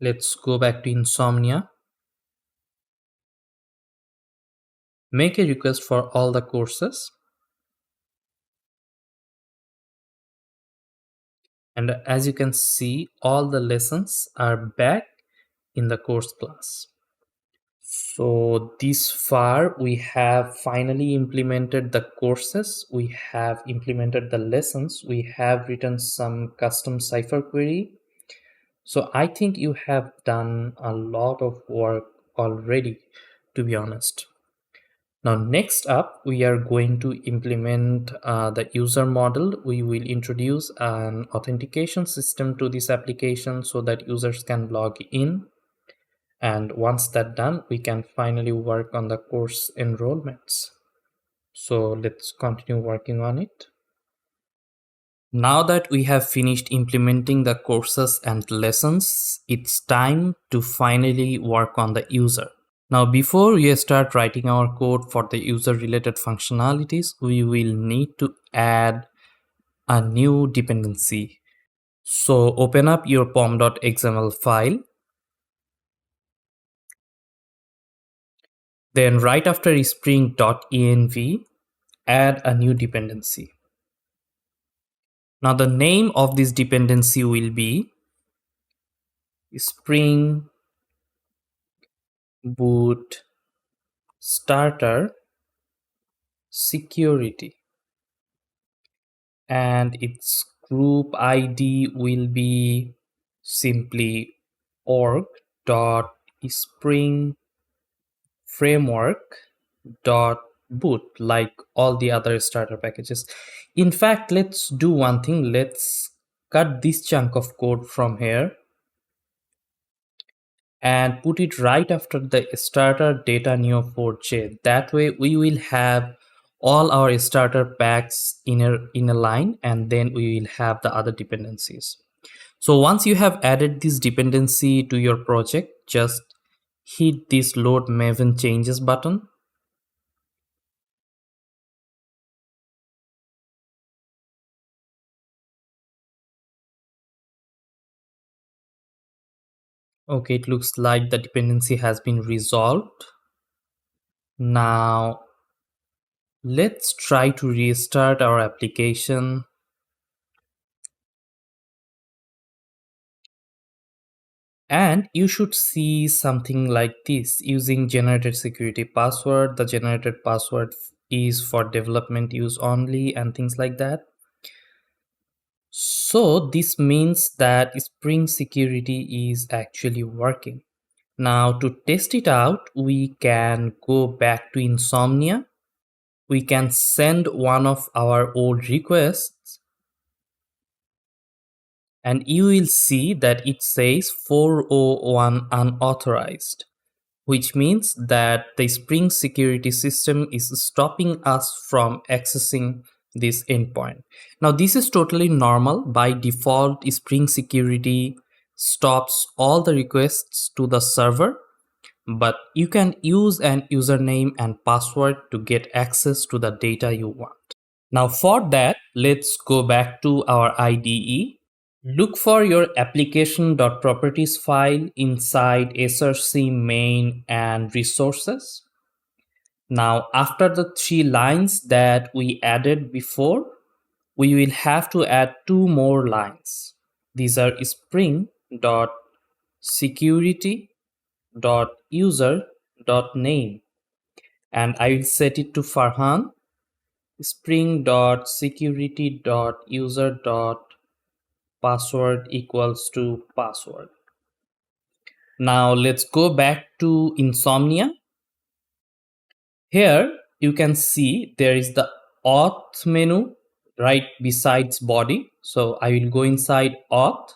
Let's go back to Insomnia. Make a request for all the courses. And as you can see, all the lessons are back in the course class. So this far, we have finally implemented the courses. We have implemented the lessons. We have written some custom Cypher query. So I think you have done a lot of work already, to be honest. Now, next up, we are going to implement the user model. We will introduce an authentication system to this application so that users can log in. And once that's done, we can finally work on the course enrollments. So let's continue working on it. Now that we have finished implementing the courses and lessons, it's time to finally work on the user. Now, before we start writing our code for the user-related functionalities, we will need to add a new dependency. So open up your pom.xml file. Then right after spring.env, add a new dependency. Now the name of this dependency will be Spring Boot Starter Security, and its group ID will be simply org.springframework.boot, like all the other starter packages. In fact, let's do one thing. Let's cut this chunk of code from here and put it right after the starter data Neo4j. That way we will have all our starter packs in a line, and then we will have the other dependencies. So once you have added this dependency to your project, just hit this load Maven changes button. Okay, it looks like the dependency has been resolved. Now let's try to restart our application. And you should see something like this. Using generated security password, the generated password is for development use only and things like that. So this means that Spring Security is actually working. Now to test it out, we can go back to Insomnia. We can send one of our old requests, and you will see that it says 401 unauthorized, which means that the Spring Security system is stopping us from accessing this endpoint. Now, this is totally normal. By default, Spring Security stops all the requests to the server, but you can use an username and password to get access to the data you want. Now, for that, let's go back to our IDE. Look for your application.properties file inside src main and resources. Now, after the 3 lines that we added before, we will have to add 2 more lines. These are spring.security.user.name, and I will set it to Farhan. Spring.security.user.password equals to password. Now let's go back to Insomnia. Here you can see there is the auth menu right besides body. So I will go inside auth.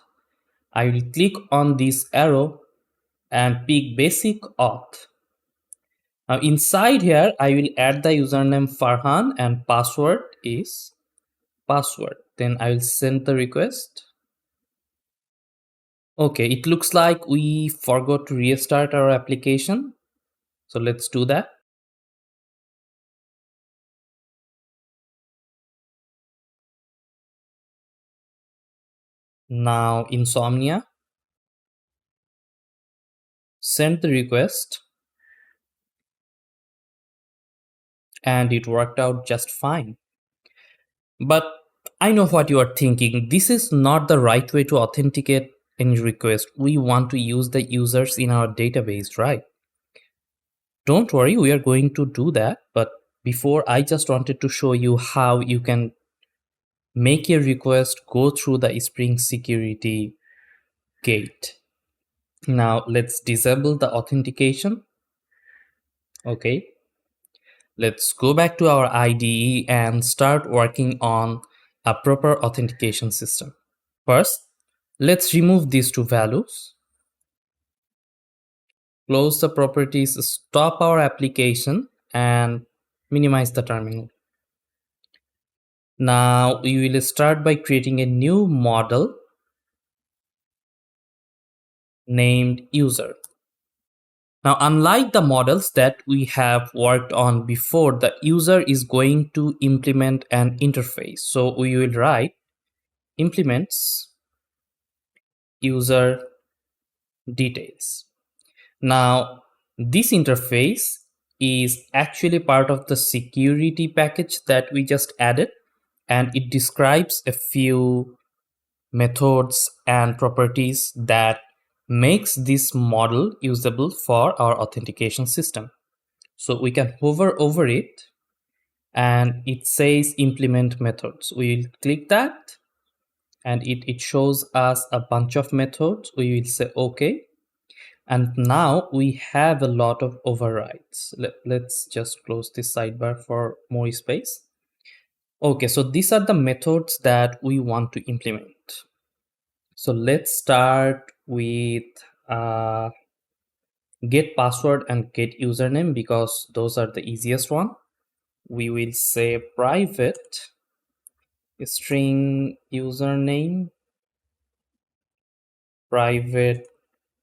I will click on this arrow and pick basic auth. Now inside here, I will add the username Farhan and password is password. Then I will send the request. Okay, it looks like we forgot to restart our application. So let's do that. Now Insomnia, send the request, and it worked out just fine. But I know what you are thinking. This is not the right way to authenticate any request. We want to use the users in our database, right? Don't worry, we are going to do that. But before, I just wanted to show you how you can make a request go through the Spring Security gate. Now let's disable the authentication. Okay. Let's go back to our IDE and start working on a proper authentication system. First, let's remove these 2 values. Close the properties, stop our application, and minimize the terminal. Now we will start by creating a new model named user. Now, unlike the models that we have worked on before, the user is going to implement an interface. So we will write implements user details. Now, this interface is actually part of the security package that we just added, and it describes a few methods and properties that makes this model usable for our authentication system. So we can hover over it and it says implement methods. We'll click that and it shows us a bunch of methods. We will say okay. And now we have a lot of overrides. Let's just close this sidebar for more space. Okay, so these are the methods that we want to implement. So let's start with get password and get username because those are the easiest one. We will say private string username, private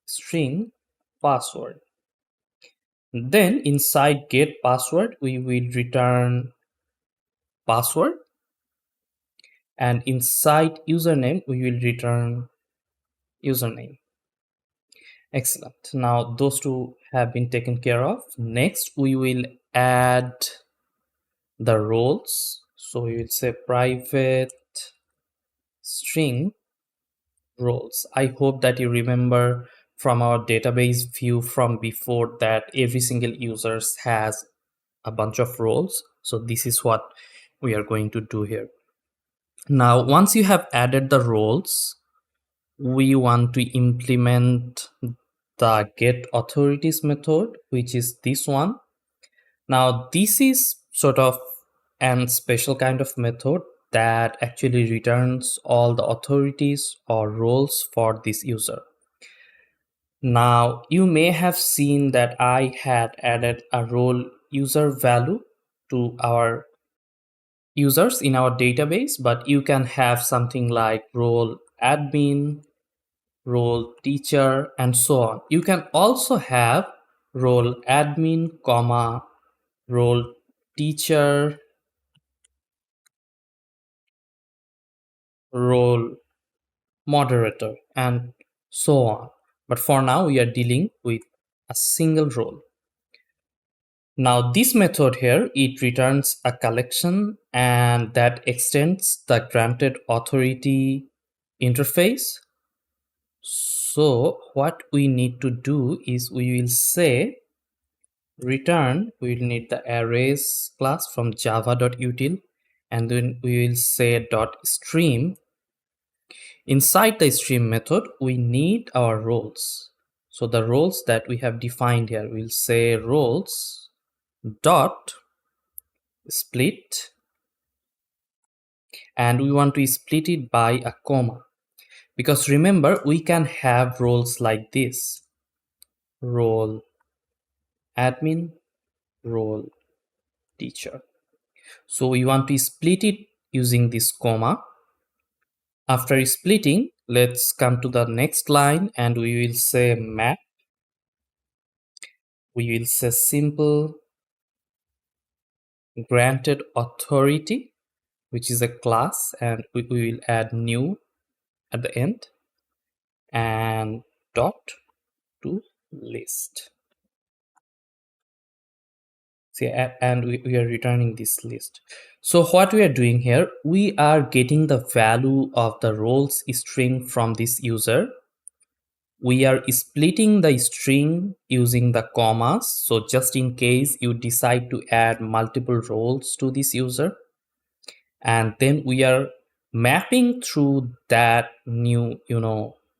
string password. Then inside get password, we will return password, and inside username, we will return username. Excellent. Now those 2 have been taken care of. Next, we will add the roles. So we will say private string roles. I hope that you remember from our database view from before that every single user has a bunch of roles. So this is what we are going to do here. Now, once you have added the roles, we want to implement the get authorities method, which is this one. Now, this is sort of a special kind of method that actually returns all the authorities or roles for this user. Now, you may have seen that I had added a role user value to our users in our database, but you can have something like role admin, role teacher, and so on. You can also have role admin, comma, role teacher, role moderator, and so on. But for now, we are dealing with a single role. Now this method here, it returns a collection and that extends the granted authority interface. So what we need to do is we will say return, we will need the arrays class from java.util, and then we will say .stream. Inside the stream method, we need our roles. So the roles that we have defined here, we'll say roles dot split, and we want to split it by a comma, because remember we can have roles like this: role admin, role teacher. So we want to split it using this comma. After splitting, let's come to the next line and we will say map. We will say simple granted authority, which is a class, and we will add new at the end, and dot to list. See, and we are returning this list. So what we are doing here, we are getting the value of the roles string from this user. We are splitting the string using the commas, so just in case you decide to add multiple roles to this user, and then we are mapping through that new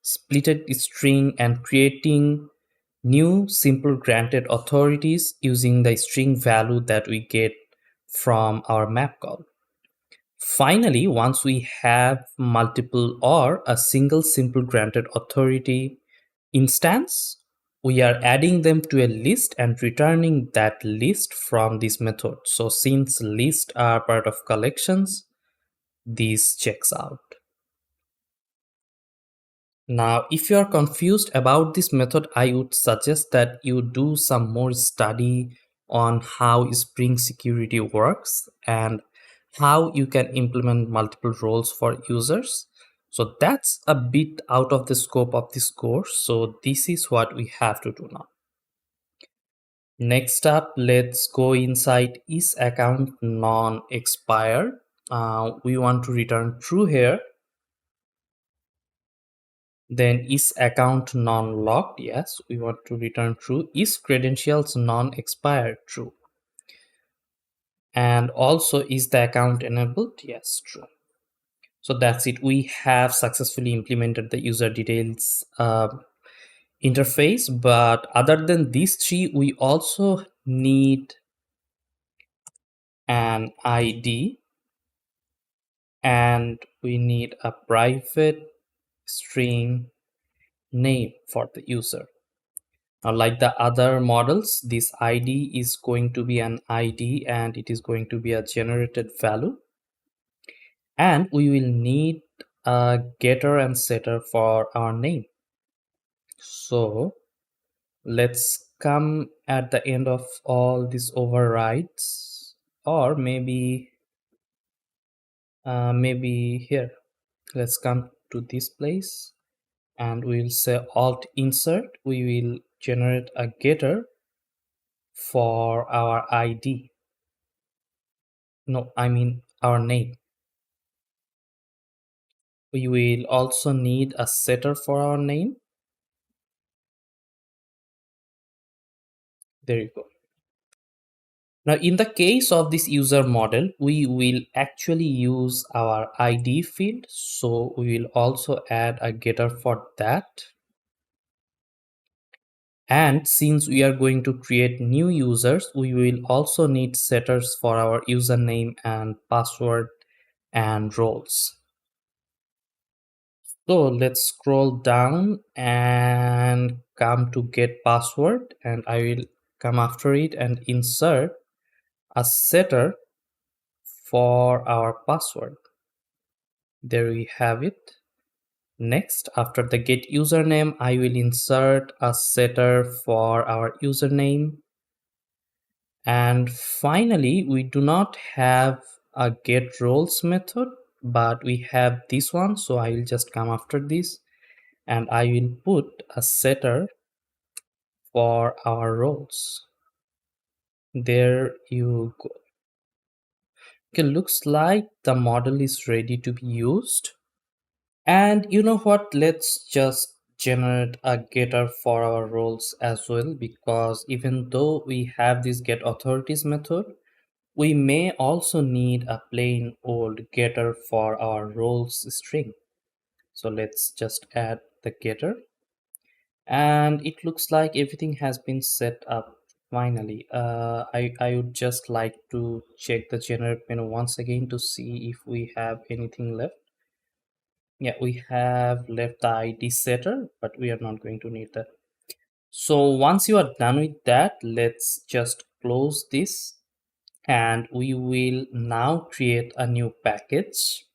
splitted string and creating new simple granted authorities using the string value that we get from our map call. Finally, once we have multiple or a single simple granted authority instance, we are adding them to a list and returning that list from this method. So since lists are part of collections, this checks out. Now, if you are confused about this method, I would suggest that you do some more study on how Spring Security works and how you can implement multiple roles for users. So that's a bit out of the scope of this course. So this is what we have to do now. Next up, let's go inside isAccount non-expired. We want to return true here. Then isAccount non-locked, yes, we want to return true. IsCredentials non-expired, true. And also, is the account enabled? Yes, true. So that's it. We have successfully implemented the user details interface, but other than these three, we also need an ID and we need a private string name for the user. Now, like the other models, this ID is going to be an ID and it is going to be a generated value. And we will need a getter and setter for our name. So let's come at the end of all these overrides, or maybe here. Let's come to this place and we'll say alt insert. We will generate a getter for our ID. No, I mean our name. We will also need a setter for our name. There you go. Now, in the case of this user model, we will actually use our ID field. So we will also add a getter for that. And since we are going to create new users, we will also need setters for our username and password and roles. So let's scroll down and come to get password, and I will come after it and insert a setter for our password. There we have it. Next, after the get username, I will insert a setter for our username. And finally, we do not have a get roles method. but we have this one, so I will just come after this and I will put a setter for our roles. There you go. Okay, looks like the model is ready to be used. And you know what, let's just generate a getter for our roles as well, because even though we have this get authorities method, we may also need a plain old getter for our roles string. So let's just add the getter, and it looks like everything has been set up finally. I would just like to check the generate menu once again to see if we have anything left. Yeah, we have left the ID setter, but we are not going to need that. So once you are done with that, let's just close this, and we will now create a new package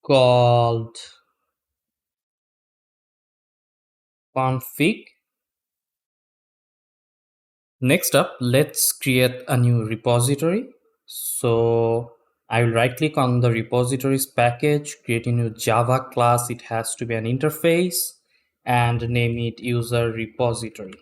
called config. Next up, let's create a new repository. So I will right click on the repositories package, create a new Java class. It has to be an interface, and name it user repository.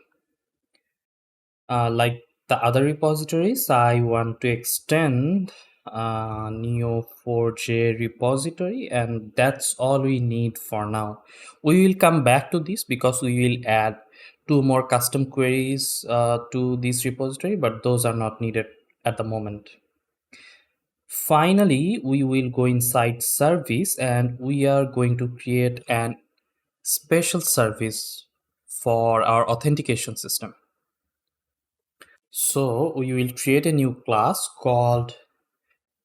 Like the other repositories, I want to extend Neo4j repository, and that's all we need for now. We will come back to this because we will add two more custom queries to this repository, but those are not needed at the moment. Finally, we will go inside service, and we are going to create an special service for our authentication system. So we will create a new class called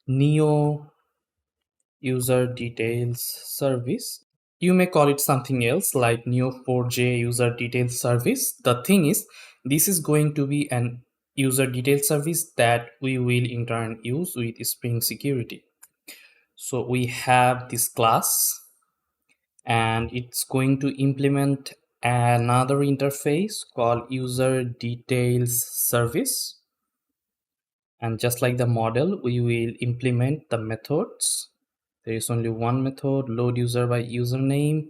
Neo User Details Service. You may call it something else like Neo4j User Details Service. The thing is, this is going to be an user detail service that we will in turn use with Spring Security. So we have this class, and it's going to implement another interface called User Details Service. And just like the model, we will implement the methods. There is only one method, load user by username,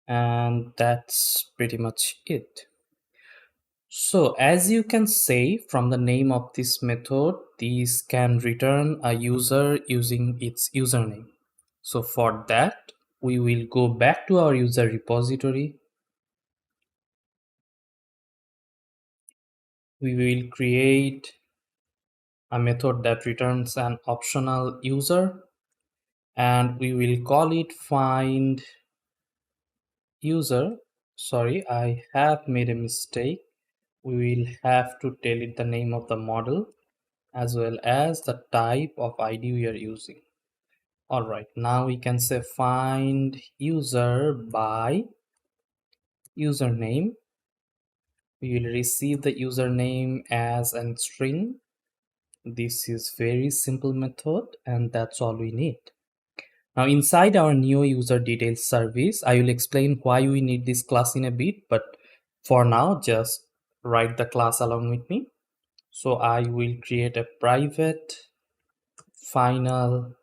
and that's pretty much it. So as you can say from the name of this method, this can return a user using its username. So for that, we will go back to our user repository. We will create a method that returns an optional user, and we will call it find user. Sorry, I have made a mistake. We will have to tell it the name of the model as well as the type of ID we are using. All right, now we can say find user by username. We will receive the username as a string. This is very simple method, and that's all we need. Now inside our new user details service, I will explain why we need this class in a bit, but for now, just write the class along with me. So I will create a private final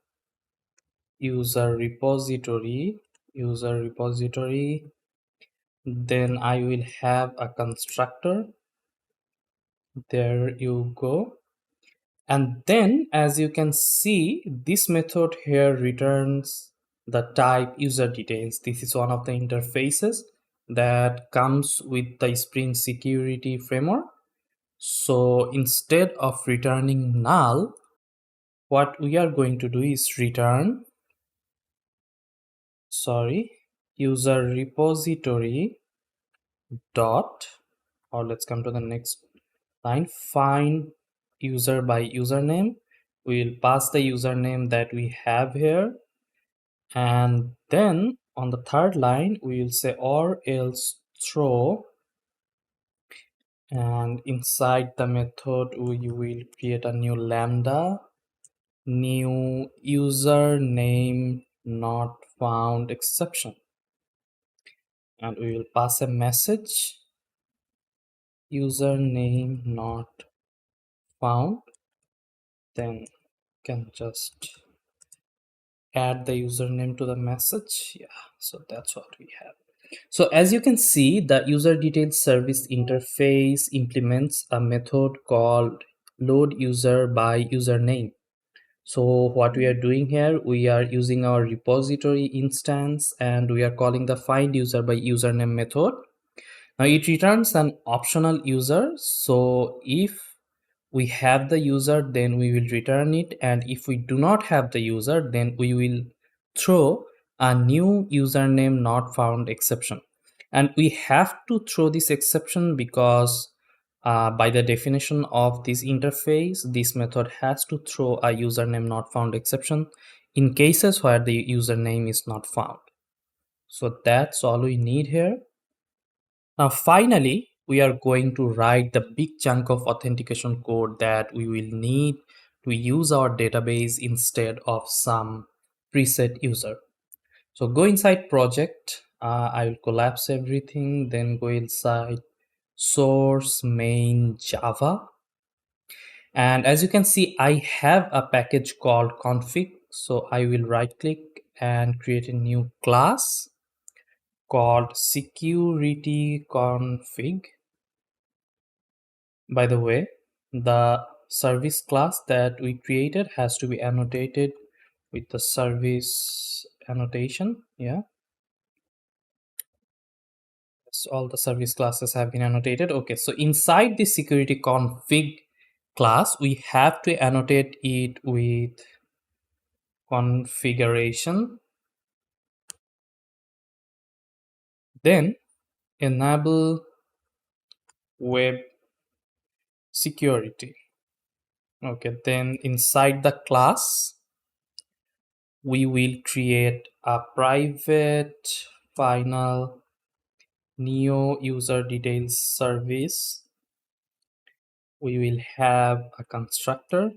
user repository, then I will have a constructor. There you go. And then as you can see, this method here returns the type user details. This is one of the interfaces that comes with the Spring Security framework. So instead of returning null, what we are going to do is return, user repository dot, or let's come to the next line, find user by username. We will pass the username that we have here, and then on the third line we will say or else throw, and inside the method we will create a new lambda, new username not found exception, and we will pass a message username not found. Then can just add the username to the message. Yeah, so that's what we have. So as you can see, the user details service interface implements a method called load user by username. So what we are doing here, we are using our repository instance and we are calling the find user by username method. Now it returns an optional user. So if we have the user, then we will return it, and if we do not have the user, then we will throw a new username not found exception. And we have to throw this exception because by the definition of this interface, this method has to throw a username not found exception in cases where the username is not found. So that's all we need here. Now finally, we are going to write the big chunk of authentication code that we will need to use our database instead of some preset user. So go inside project, I will collapse everything, then go inside source main Java. And as you can see, I have a package called config. So I will right click and create a new class called security config. By the way, the service class that we created has to be annotated with the service annotation. Yeah, so all the service classes have been annotated. Okay, so inside the security config class, we have to annotate it with configuration, then enable web security. Okay, then inside the class, we will create a private final Neo user details service. We will have a constructor,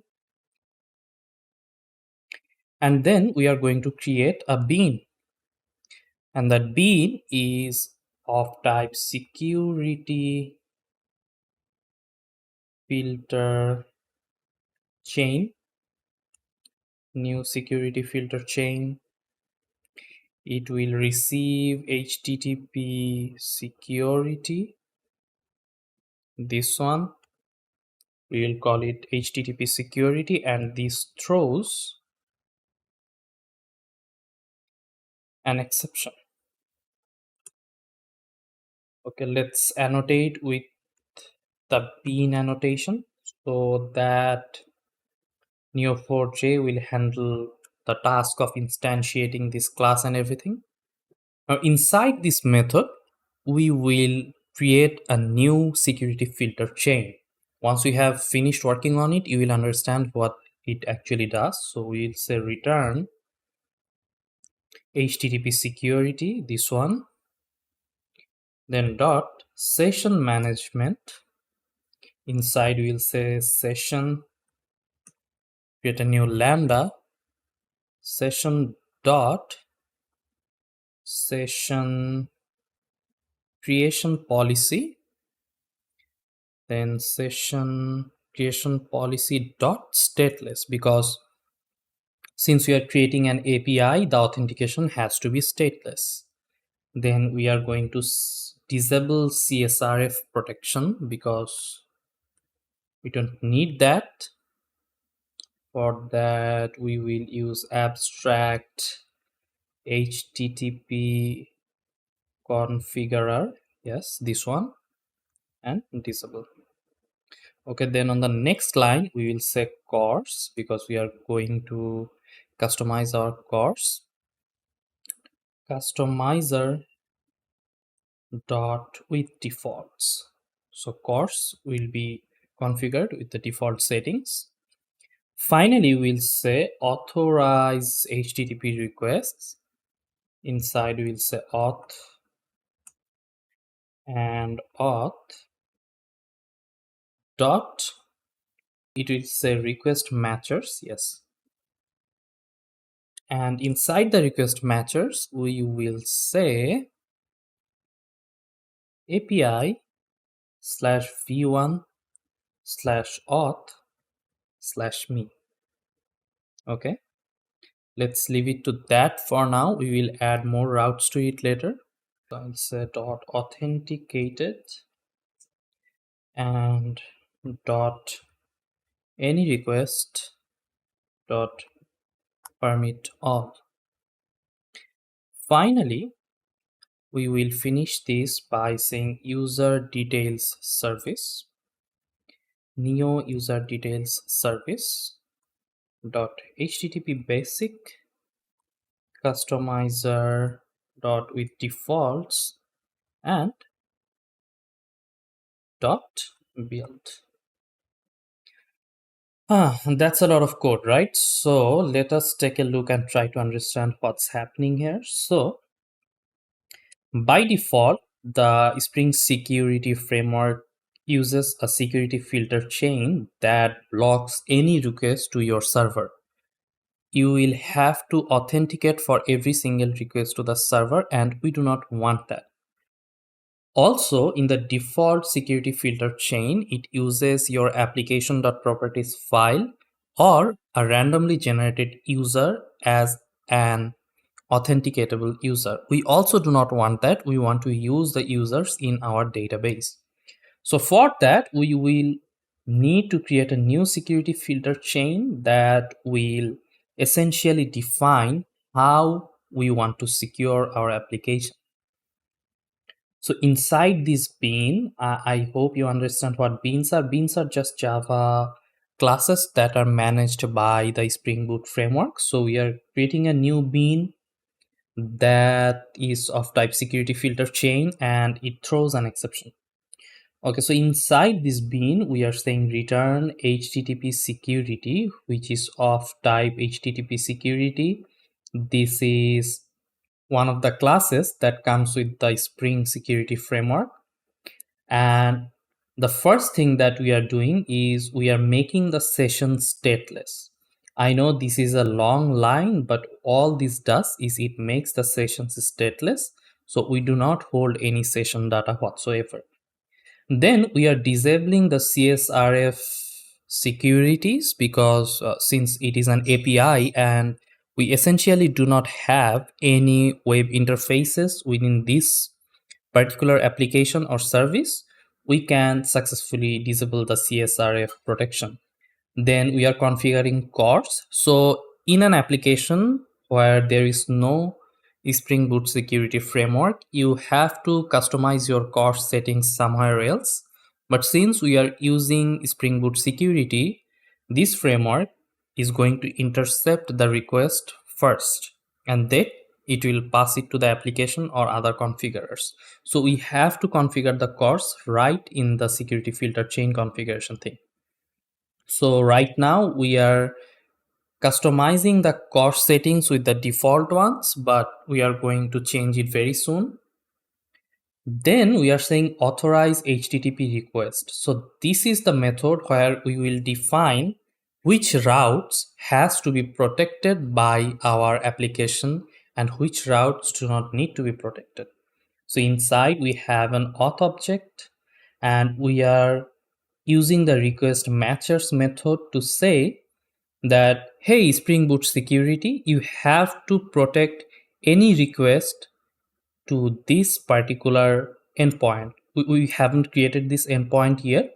and then we are going to create a bean, and that bean is of type security filter chain, new security filter chain. It will receive HTTP security. This one, we will call it HTTP security, and this throws an exception. Okay, let's annotate with the bean annotation so that Neo4j will handle the task of instantiating this class and everything. Now inside this method, we will create a new security filter chain. Once we have finished working on it, you will understand what it actually does. So we'll say return HTTP security, this one, then dot session management. Inside we'll say session, create a new lambda, session dot session creation policy, then session creation policy dot stateless, because since we are creating an API, the authentication has to be stateless. Then we are going to disable CSRF protection because we don't need that. For that, we will use abstract HTTP configurer. Yes, this one, and disable. Okay, then on the next line, we will say course because we are going to customize our course. Customizer dot with defaults. So course will be configured with the default settings. Finally, we'll say authorize HTTP requests. Inside we'll say auth and auth dot, it will say request matchers. Yes, and inside the request matchers we will say API slash v1 slash auth slash me. Okay, let's leave it to that for now. We will add more routes to it later. So I'll say dot authenticated and dot any request dot permit all. Finally, we will finish this by saying user details service, neo user details service dot http basic customizer dot with defaults and dot build. That's a lot of code, right? So let us take a look and try to understand what's happening here. So by default, the Spring Security Framework uses a security filter chain that blocks any request to your server. You will have to authenticate for every single request to the server, and we do not want that. Also, in the default security filter chain, it uses your application.properties file or a randomly generated user as an authenticatable user. We also do not want that. We want to use the users in our database. So for that, we will need to create a new security filter chain that will essentially define how we want to secure our application. So inside this bean, I hope you understand what beans are. Beans are just Java classes that are managed by the Spring Boot framework. So we are creating a new bean that is of type security filter chain, and it throws an exception. Okay, so inside this bean, we are saying return HTTP security, which is of type HTTP security. This is one of the classes that comes with the Spring Security Framework. And the first thing that we are doing is we are making the session stateless. I know this is a long line, but all this does is it makes the sessions stateless. So we do not hold any session data whatsoever. Then we are disabling the CSRF securities because since it is an API and we essentially do not have any web interfaces within this particular application or service, we can successfully disable the CSRF protection. Then we are configuring CORS. So in an application where there is no Spring Boot security framework, you have to customize your CORS settings somewhere else. But since we are using Spring Boot security, this framework is going to intercept the request first, and then it will pass it to the application or other configurers. So we have to configure the CORS right in the security filter chain configuration thing. So right now we are customizing the CORS settings with the default ones, but we are going to change it very soon. Then we are saying authorize HTTP request. So this is the method where we will define which routes has to be protected by our application and which routes do not need to be protected. So inside we have an auth object, and we are using the request matchers method to say that, hey, Spring Boot security, you have to protect any request to this particular endpoint. We haven't created this endpoint yet,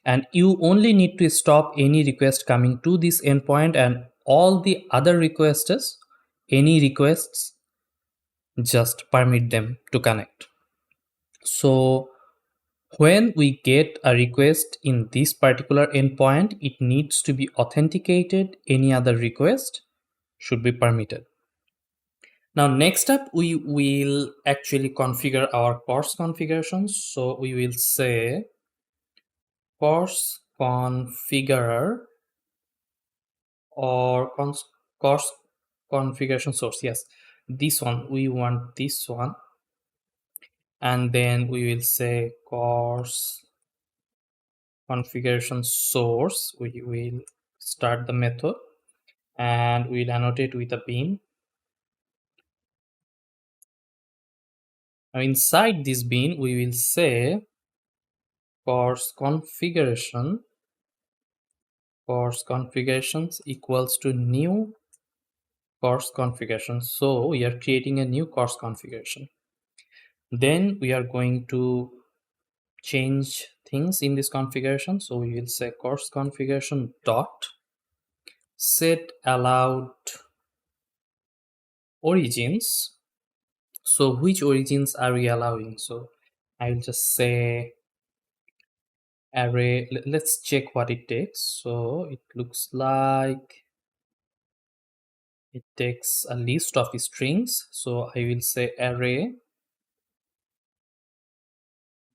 and you only need to stop any request coming to this endpoint, and all the other requests, any requests, just permit them to connect. So when we get a request in this particular endpoint, it needs to be authenticated. Any other request should be permitted. Now, next up, we will actually configure our CORS configurations. So we will say CORS configurer or CORS configuration source. Yes, this one, we want this one. And then we will say CORS configuration source. We will start the method and we'll annotate with a bean. Now inside this bean, we will say CORS configurations equals to new course configuration. So we are creating a new course configuration. Then we are going to change things in this configuration. So we will say course configuration dot set allowed origins. So which origins are we allowing? So I will just say array. Let's check what it takes. So it looks like it takes a list of strings. So I will say array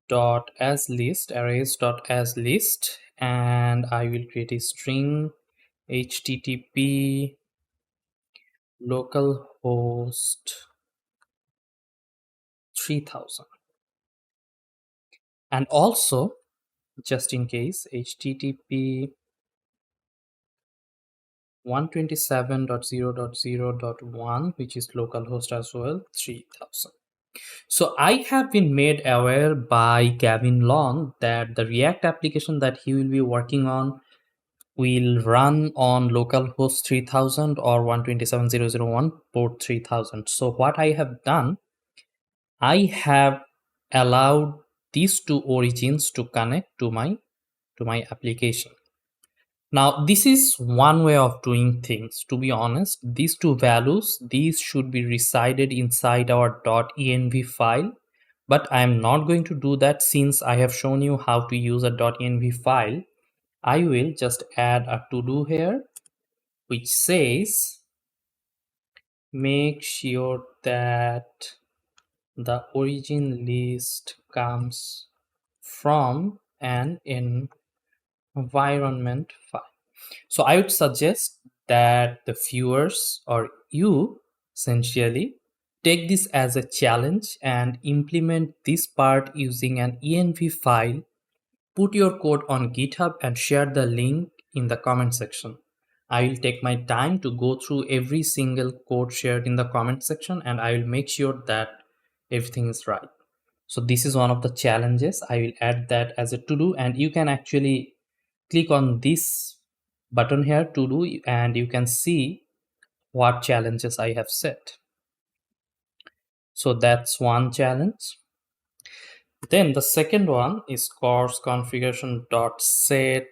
dot as list, arrays dot as list, and I will create a string http localhost 3000, and also just in case http 127.0.0.1, which is localhost as well, 3000. So I have been made aware by Gavin Long that the React application that he will be working on will run on localhost 3000 or 127.0.0.1 port 3000. So what I have done, I have allowed these two origins to connect to my application. Now this is one way of doing things. To be honest, these two values, these should be resided inside our .env file, but I am not going to do that since I have shown you how to use a .env file. I will just add a to-do here which says make sure that the origin list comes from an environment file. So I would suggest that the viewers or you essentially take this as a challenge and implement this part using an env file. Put your code on GitHub and share the link in the comment section. I will take my time to go through every single code shared in the comment section, and I will make sure that everything is right. So this is one of the challenges. I will add that as a to-do, and you can actually click on this button here to do, and you can see what challenges I have set. So that's one challenge. Then the second one is course configuration dot set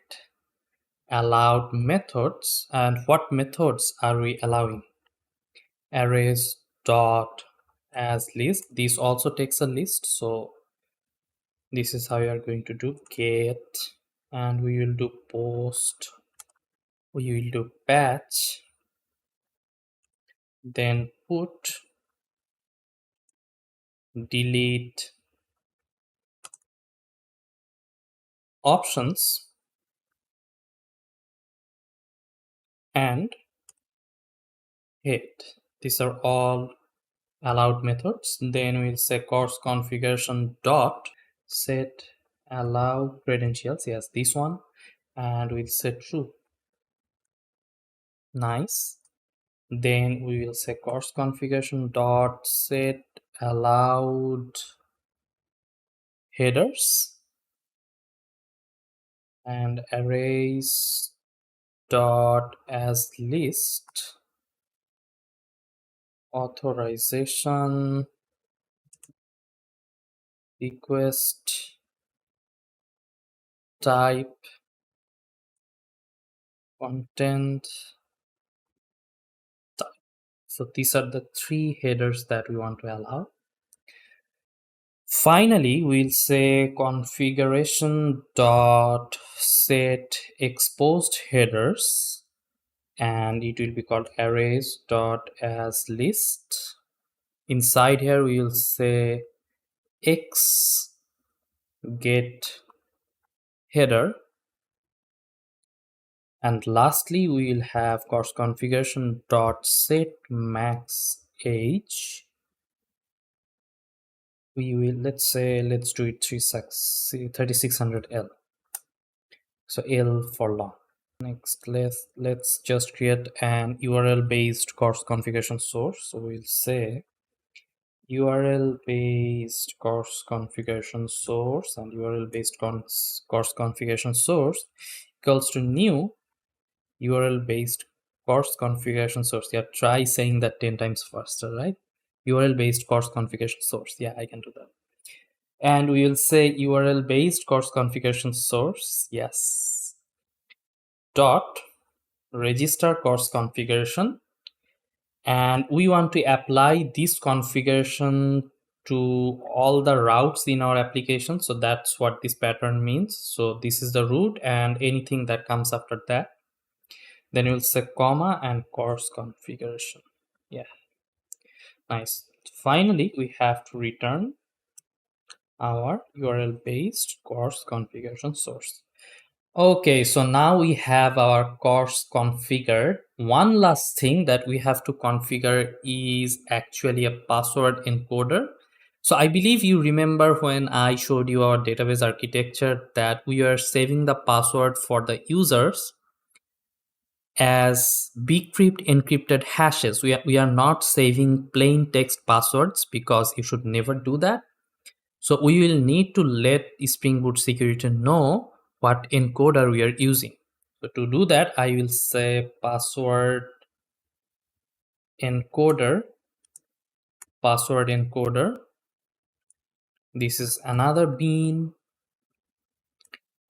allowed methods. And what methods are we allowing? Arrays dot as list. This also takes a list, so this is how we are going to do get, and we will do post, we will do batch, then put, delete, options, and hit. These are all allowed methods. Then we'll say course configuration dot set allow credentials. Yes, this one, and we'll say true. Nice. Then we will say course configuration dot set allowed headers, and arrays dot as list authorization request type content type. So these are the three headers that we want to allow. Finally, we'll say configuration dot set exposed headers, and it will be called arrays dot as list. Inside here we will say x get header, and lastly we will have course configuration dot set max age. We will, let's do it 3600L, so L for long. Next, let's just create an URL based course configuration source. So we'll say URL based course configuration source, and URL based course configuration source equals to new URL based course configuration source. Yeah, try saying that 10 times faster, right? URL based course configuration source. Yeah, I can do that. And we will say URL based course configuration source. Yes. Dot register course configuration. And we want to apply this configuration to all the routes in our application. So that's what this pattern means. So this is the root and anything that comes after that. Then you'll say comma and course configuration. Yeah, nice. Finally, we have to return our URL based course configuration source. Okay, so now we have our course configured. One last thing that we have to configure is actually a password encoder. So I believe you remember when I showed you our database architecture that we are saving the password for the users as bcrypt encrypted hashes. We are not saving plain text passwords because you should never do that. So we will need to let Spring Boot security know what encoder we are using. So to do that, I will say password encoder. This is another bean.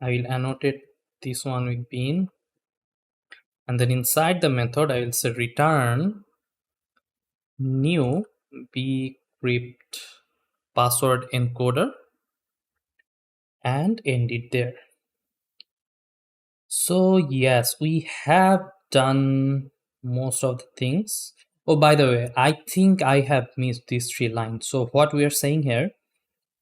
I will annotate this one with bean. And then inside the method, I will say return new bcrypt password encoder and end it there. So yes, we have done most of the things. Oh, by the way, I think I have missed these 3 lines. So what we are saying here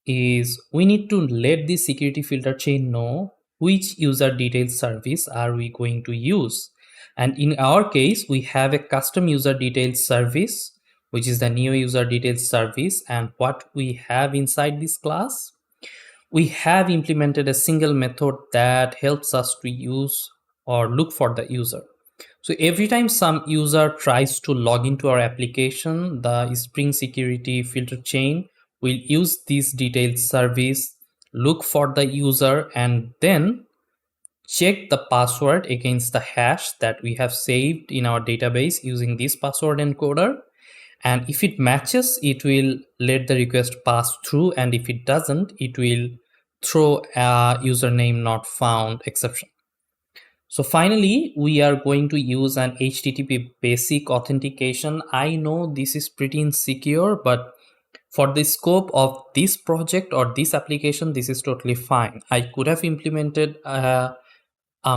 is we need to let the security filter chain know which user details service are we going to use. And in our case, we have a custom user details service, which is the Neo user details service. And what we have inside this class, we have implemented a single method that helps us to use or look for the user. So every time some user tries to log into our application, the Spring Security filter chain will use this detailed service, look for the user, and then check the password against the hash that we have saved in our database using this password encoder. And if it matches, it will let the request pass through, and if it doesn't, it will throw a username not found exception. So finally, we are going to use an HTTP basic authentication. I know this is pretty insecure, but for the scope of this project or this application, this is totally fine. I could have implemented a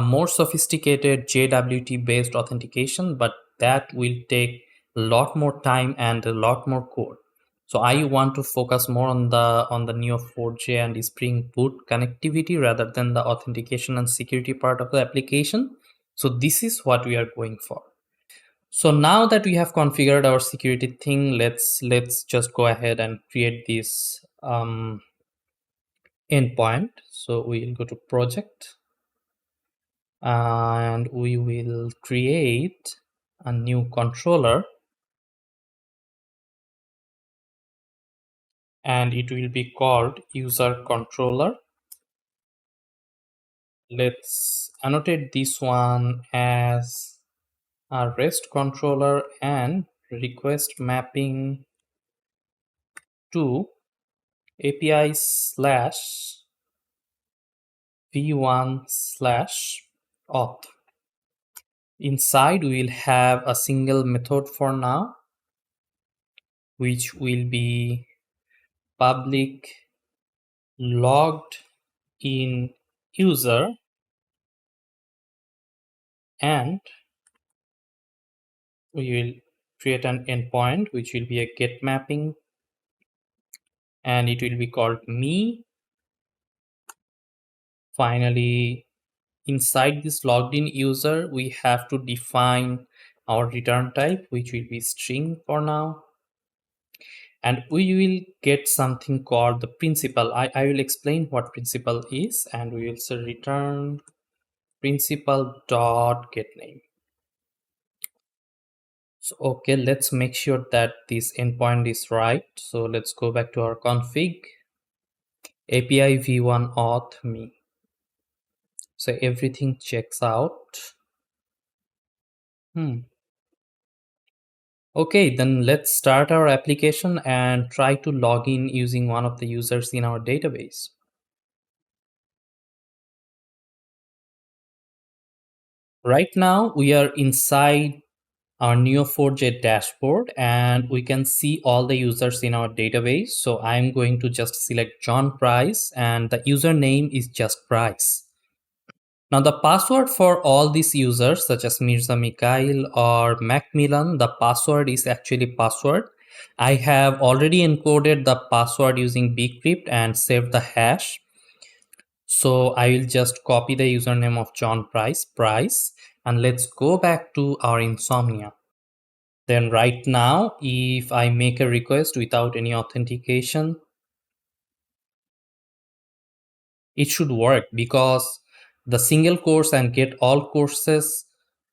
more sophisticated JWT based authentication, but that will take a lot more time and a lot more code. So I want to focus more on the Neo4j and Spring Boot connectivity rather than the authentication and security part of the application. So this is what we are going for. So now that we have configured our security thing, let's just go ahead and create this endpoint. So we will go to project and we will create a new controller, and it will be called user controller. Let's annotate this one as a REST controller and request mapping to API / v1 / auth. Inside we will have a single method for now, which will be public logged in user, and we will create an endpoint which will be a get mapping, and it will be called me. Finally, inside this logged in user, we have to define our return type, which will be string for now, and we will get something called the principal. I will explain what principal is, and we will say return principal dot get name. So okay, let's make sure that this endpoint is right. So let's go back to our config, API v1 auth me. So everything checks out. Okay, then let's start our application and try to log in using one of the users in our database. Right now, we are inside our Neo4j dashboard and we can see all the users in our database. So I'm going to just select John Price and the username is just Price. Now the password for all these users such as Mirza Mikhail or Macmillan, the password is actually password. I have already encoded the password using bcrypt and saved the hash. So I will just copy the username of John Price, and let's go back to our Insomnia. Then right now, if I make a request without any authentication, it should work because the single course and get all courses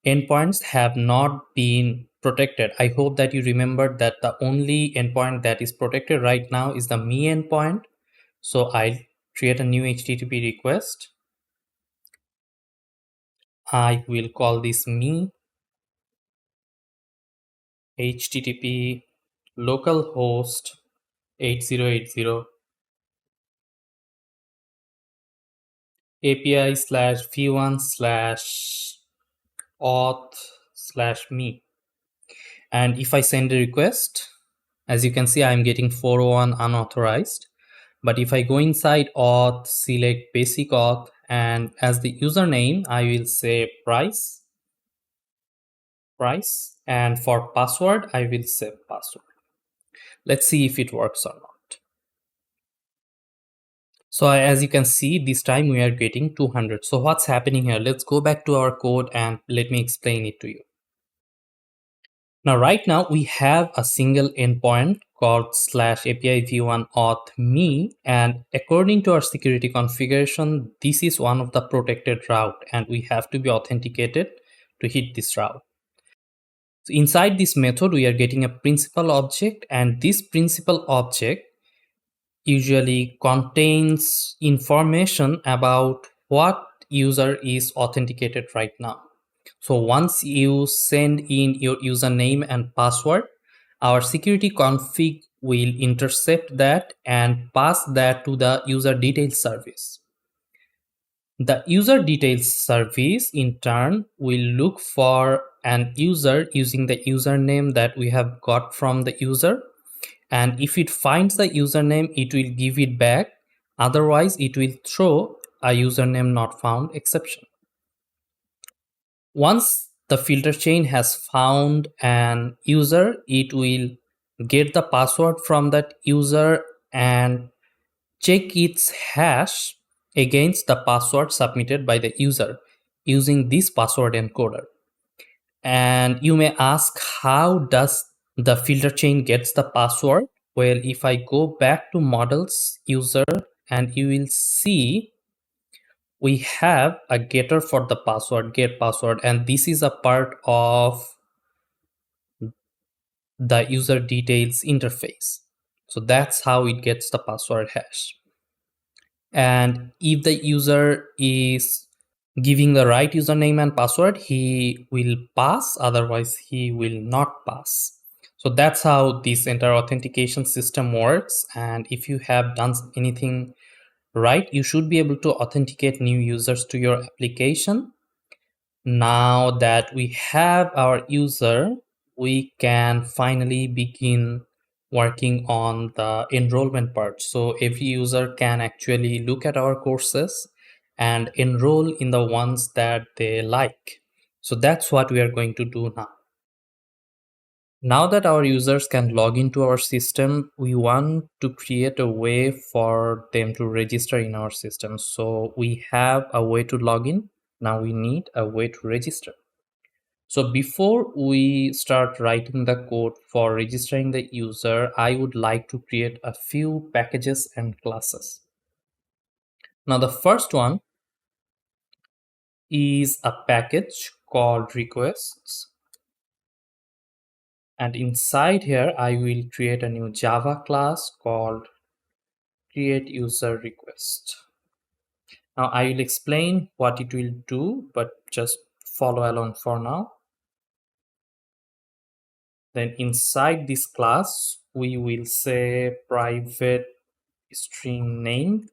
endpoints have not been protected. I hope that you remember that the only endpoint that is protected right now is the me endpoint. So I'll create a new HTTP request. I will call this me HTTP localhost 8080 API slash v1 slash auth slash me. And if I send a request, as you can see, I'm getting 401 unauthorized. But if I go inside auth, select basic auth, and as the username, I will say price. And for password, I will say password. Let's see if it works or not. So as you can see, this time we are getting 200. So what's happening here? Let's go back to our code and let me explain it to you. Now, right now we have a single endpoint called slash API v1 auth me, and according to our security configuration, this is one of the protected route and we have to be authenticated to hit this route. So inside this method, we are getting a principal object, and this principal object usually contains information about what user is authenticated right now. So once you send in your username and password, our security config will intercept that and pass that to the user details service. The user details service in turn will look for an user using the username that we have got from the user, and if it finds the username, it will give it back. Otherwise, it will throw a username not found exception. Once the filter chain has found an user, it will get the password from that user and check its hash against the password submitted by the user using this password encoder. And you may ask, how does the filter chain gets the password? Well, if I go back to models user, and you will see we have a getter for the password, get password, and this is a part of the user details interface. So that's how it gets the password hash. And if the user is giving the right username and password, he will pass, otherwise he will not pass. So that's how this entire authentication system works. And if you have done anything right, you should be able to authenticate new users to your application. Now that we have our user, we can finally begin working on the enrollment part. So every user can actually look at our courses and enroll in the ones that they like. So that's what we are going to do now. Now that our users can log into our system, we want to create a way for them to register in our system. So we have a way to log in. Now we need a way to register. So before we start writing the code for registering the user, I would like to create a few packages and classes. Now the first one is a package called requests. And inside here, I will create a new Java class called create user request. Now I will explain what it will do, but just follow along for now. Then inside this class, we will say private string name,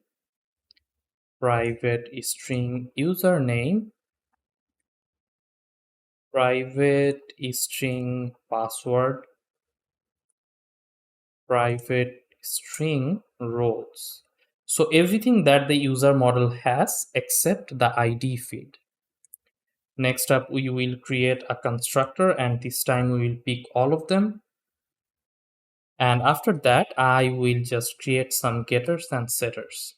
private string username, private string password, private string roles. So everything that the user model has except the ID field. Next up, we will create a constructor, and this time we will pick all of them. And after that, I will just create some getters and setters.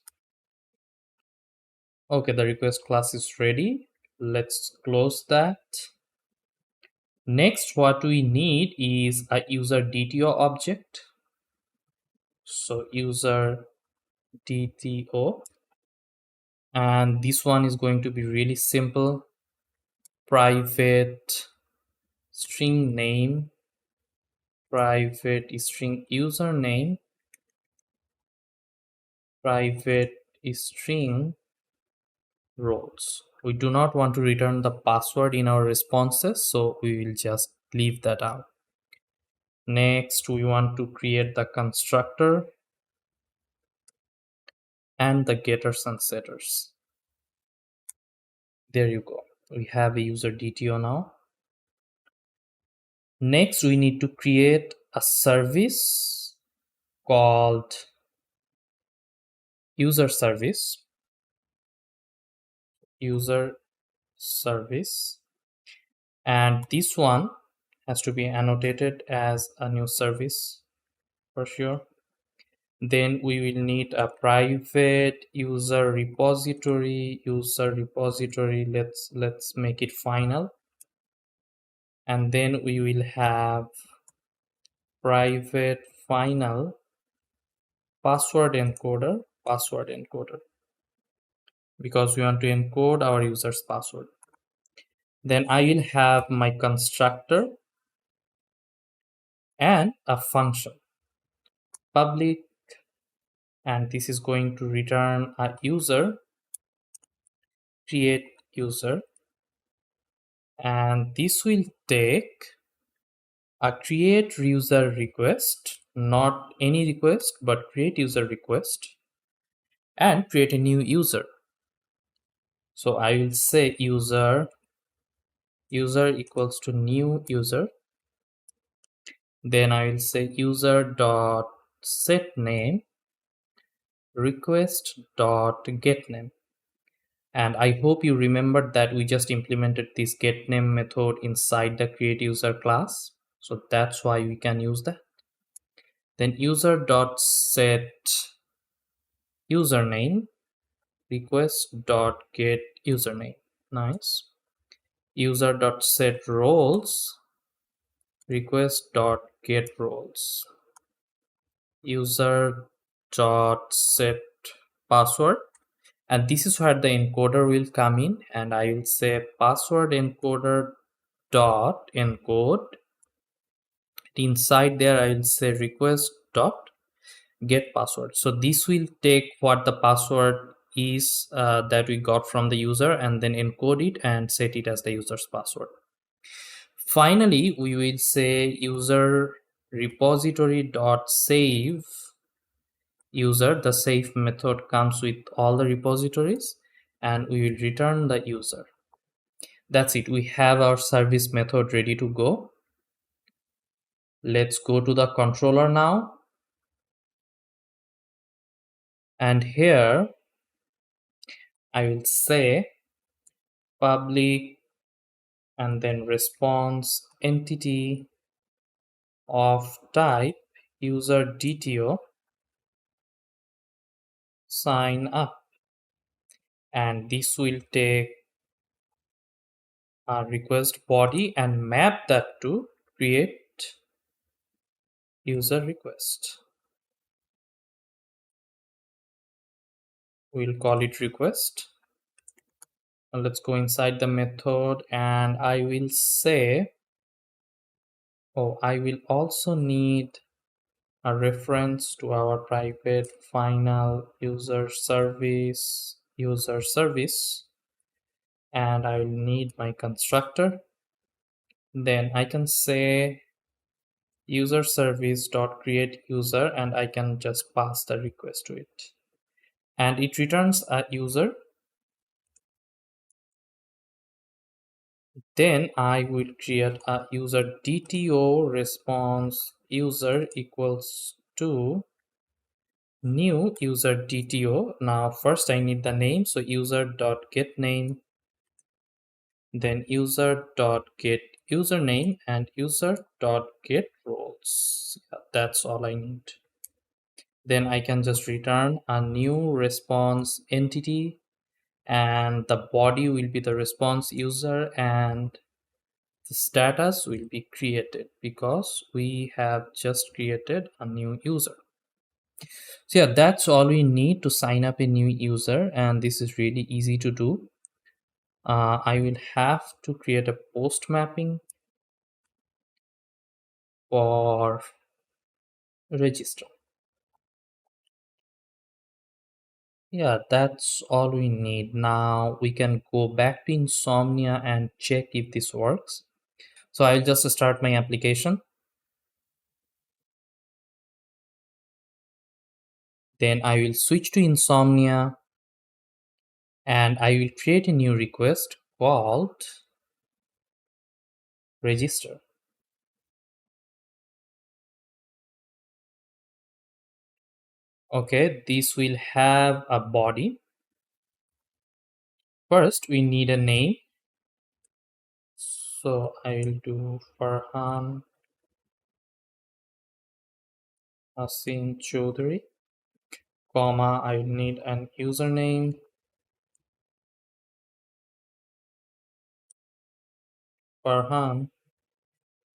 Okay, the request class is ready. Let's close that. Next, what we need is a user DTO object. So user DTO. And this one is going to be really simple. Private string name, private string username, private string roles. We do not want to return the password in our responses, so we will just leave that out. Next, we want to create the constructor and the getters and setters. There you go. We have a user DTO now. Next, we need to create a service called user service. User service. And this one has to be annotated as a new service for sure. Then we will need a private user repository. Let's make it final. And then we will have private final password encoder, because we want to encode our user's password. Then I will have my constructor and a function, public, and this is going to return a user, create user, and this will take a create user request, not any request, but create user request, and create a new user. So I will say user equals to new user. Then I will say user dot set name request dot get name. And I hope you remembered that we just implemented this get name method inside the create user class. So that's why we can use that. Then user dot set username request dot get username. Nice. User dot set roles request dot get roles. User dot set password, and this is where the encoder will come in, and I will say password encoder dot encode. Inside there I will say request dot get password. So this will take what the password is that we got from the user, and then encode it and set it as the user's password. Finally, we will say user repository dot save user. The save method comes with all the repositories, and we will return the user. That's it. We have our service method ready to go. Let's go to the controller now. And here I will say public and then response entity of type user DTO sign up, and this will take a request body and map that to create user request. We'll call it request. Now let's go inside the method, and I will say, I will also need a reference to our private final user service, and I will need my constructor. Then I can say user service dot create user, and I can just pass the request to it, and it returns a user. Then I will create a user DTO response user equals to new user DTO. Now first I need the name, so user dot get name, then user dot get username, and user dot get roles. Yeah, that's all I need. Then I can just return a new response entity, and the body will be the response user, and the status will be created because we have just created a new user. So yeah, that's all we need to sign up a new user, and this is really easy to do. I will have to create a post mapping for register. Yeah, that's all we need. Now we can go back to Insomnia and check if this works. So I'll just start my application. Then I will switch to Insomnia and I will create a new request called register. Okay, this will have a body. First, we need a name. So I will do Farhan Hasin Chowdhury, comma, I will need an username, Farhan.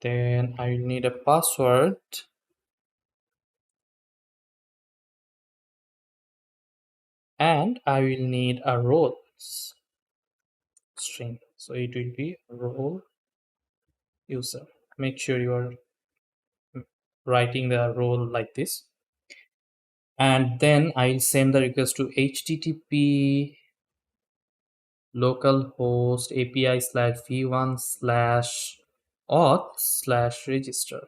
Then I will need a password, and I will need a roles string. So it will be role user. Make sure you are writing the role like this. And then I'll send the request to http localhost API slash v1 slash auth slash register.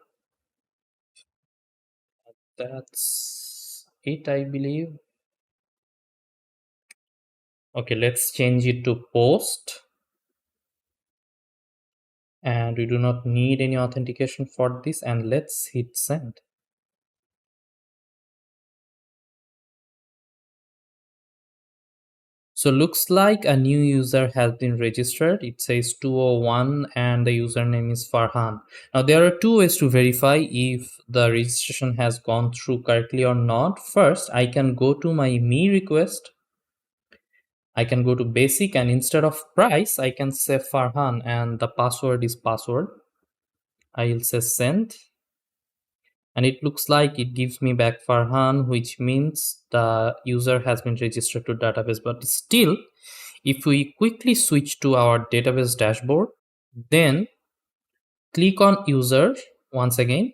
That's it, I believe. Okay, let's change it to post. And we do not need any authentication for this, and let's hit send. So looks like a new user has been registered. It says 201 and the username is Farhan. Now there are two ways to verify if the registration has gone through correctly or not. First, I can go to my me request. I can go to basic, and instead of price, I can say Farhan and the password is password. I will say send. And it looks like it gives me back Farhan, which means the user has been registered to database. But still, if we quickly switch to our database dashboard, then click on user once again,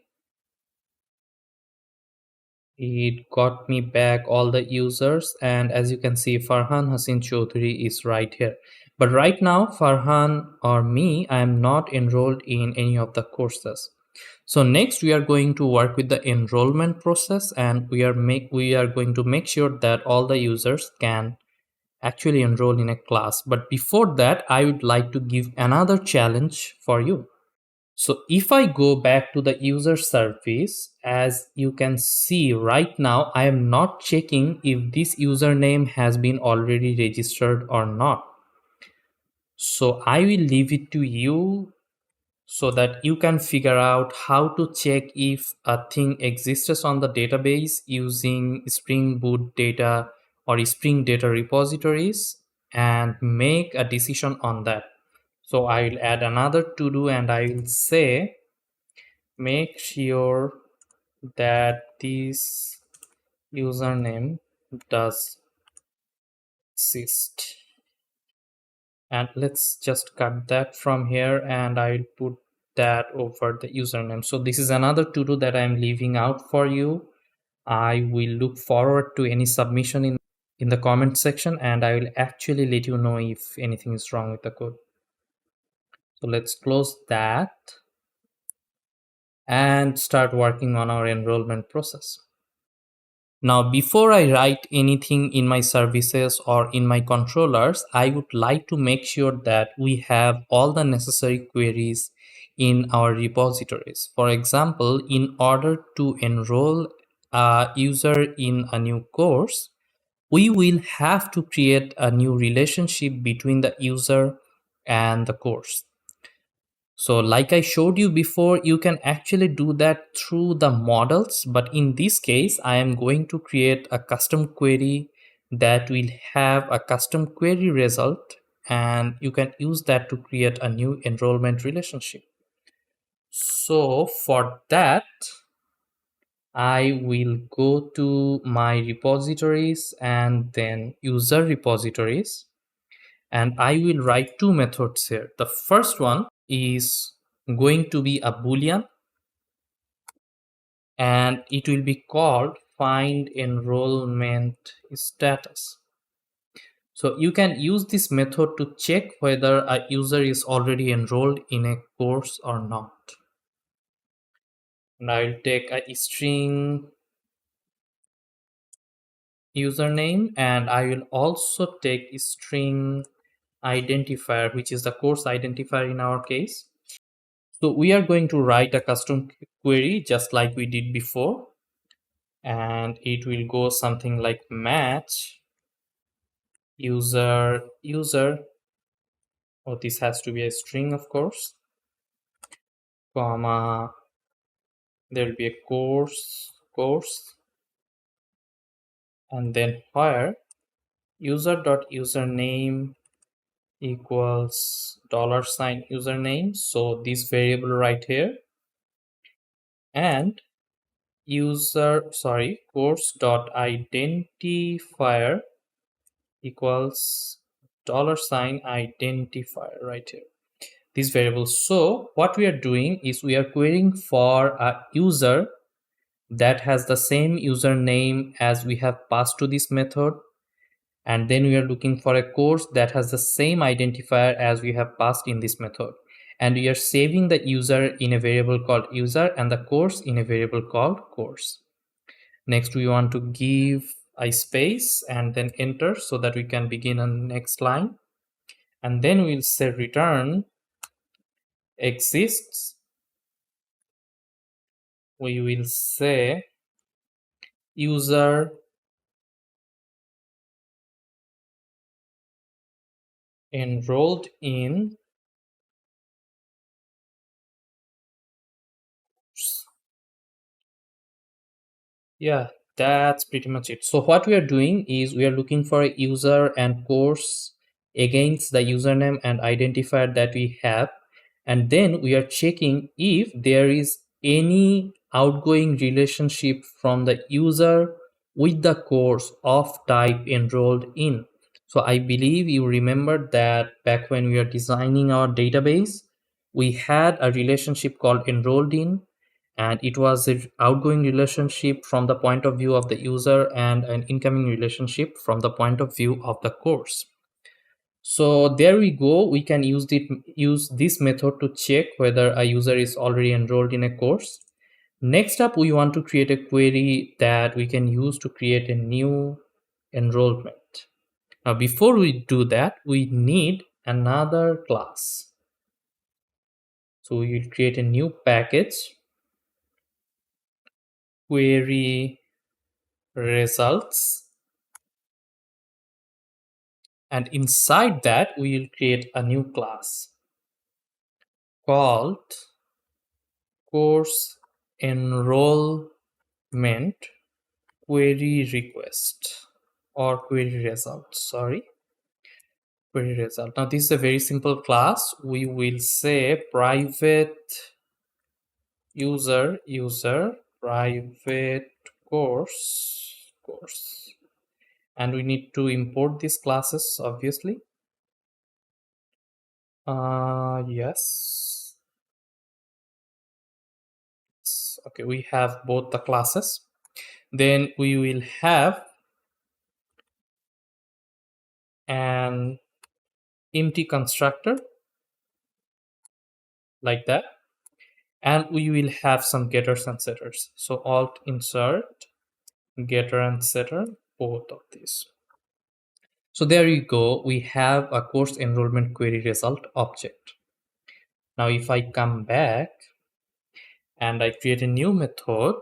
it got me back all the users, and as you can see, Farhan Hasin Chowdhury is right here. But right now, Farhan or me, I am not enrolled in any of the courses. So next we are going to work with the enrollment process, and we are going to make sure that all the users can actually enroll in a class. But before that, I would like to give another challenge for you. So if I go back to the user service, as you can see right now, I am not checking if this username has been already registered or not. So I will leave it to you so that you can figure out how to check if a thing exists on the database using Spring Boot data or Spring Data repositories and make a decision on that. So I will add another to do, and I will say make sure that this username does exist. And let's just cut that from here, and I will put that over the username. So this is another to-do that I'm leaving out for you. I will look forward to any submission in the comment section, and I will actually let you know if anything is wrong with the code. So let's close that. and start working on our enrollment process. Now, before I write anything in my services or in my controllers, I would like to make sure that we have all the necessary queries in our repositories. For example, in order to enroll a user in a new course, we will have to create a new relationship between the user and the course. So like I showed you before, you can actually do that through the models, but in this case, I am going to create a custom query that will have a custom query result, and you can use that to create a new enrollment relationship. So for that, I will go to my repositories and then user repositories, and I will write two methods here. The first one is going to be a boolean, and it will be called find enrollment status. So you can use this method to check whether a user is already enrolled in a course or not. And I'll take a string username, and I will also take a string identifier, which is the course identifier in our case. So we are going to write a custom query just like we did before, and it will go something like match user. Oh, this has to be a string, of course, comma, there will be a course, and then where user.username equals $username, so this variable right here, and course.identifier equals $identifier right here, this variable. So what we are doing is we are querying for a user that has the same username as we have passed to this method, and then we are looking for a course that has the same identifier as we have passed in this method, and we are saving the user in a variable called user and the course in a variable called course. Next, we want to give a space and then enter so that we can begin on the next line, and then we'll say return exists. We will say user enrolled in course. Yeah, that's pretty much it. So what we are doing is we are looking for a user and course against the username and identifier that we have, and then we are checking if there is any outgoing relationship from the user with the course of type enrolled in. So I believe you remember that back when we are designing our database, we had a relationship called enrolled in, and it was an outgoing relationship from the point of view of the user and an incoming relationship from the point of view of the course. So there we go, we can use this method to check whether a user is already enrolled in a course. Next up, we want to create a query that we can use to create a new enrollment. Now before we do that, we need another class. So we will create a new package, query results, and inside that we will create a new class called course enrollment query request or query result. Query result. Now this is a very simple class. We will say private user private course, and we need to import these classes, obviously. Yes. Okay, we have both the classes. Then we will have an empty constructor like that, and we will have some getters and setters. So alt insert getter and setter, both of these. So there you go, we have a course enrollment query result object. Now if I come back and I create a new method,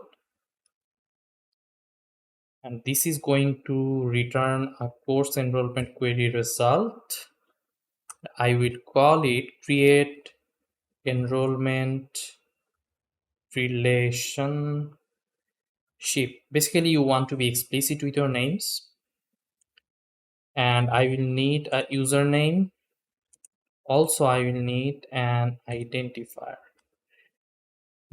and this is going to return a course enrollment query result, I will call it create enrollment relationship. Basically, you want to be explicit with your names, and I will need a username. Also, I will need an identifier.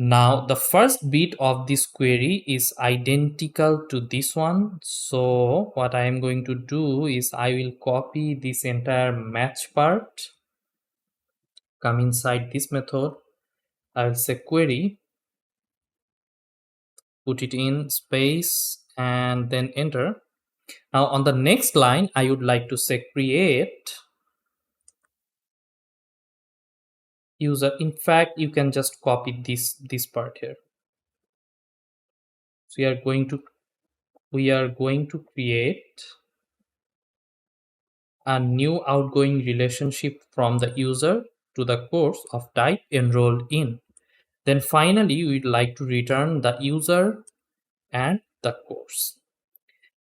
Now, the first bit of this query is identical to this one. So what I am going to do is I will copy this entire match part, come inside this method. I will say query, put it in space, and then enter. Now on the next line, I would like to say create user. In fact, you can just copy this part here. So we are going to create a new outgoing relationship from the user to the course of type enrolled in. Then finally, we'd like to return the user and the course.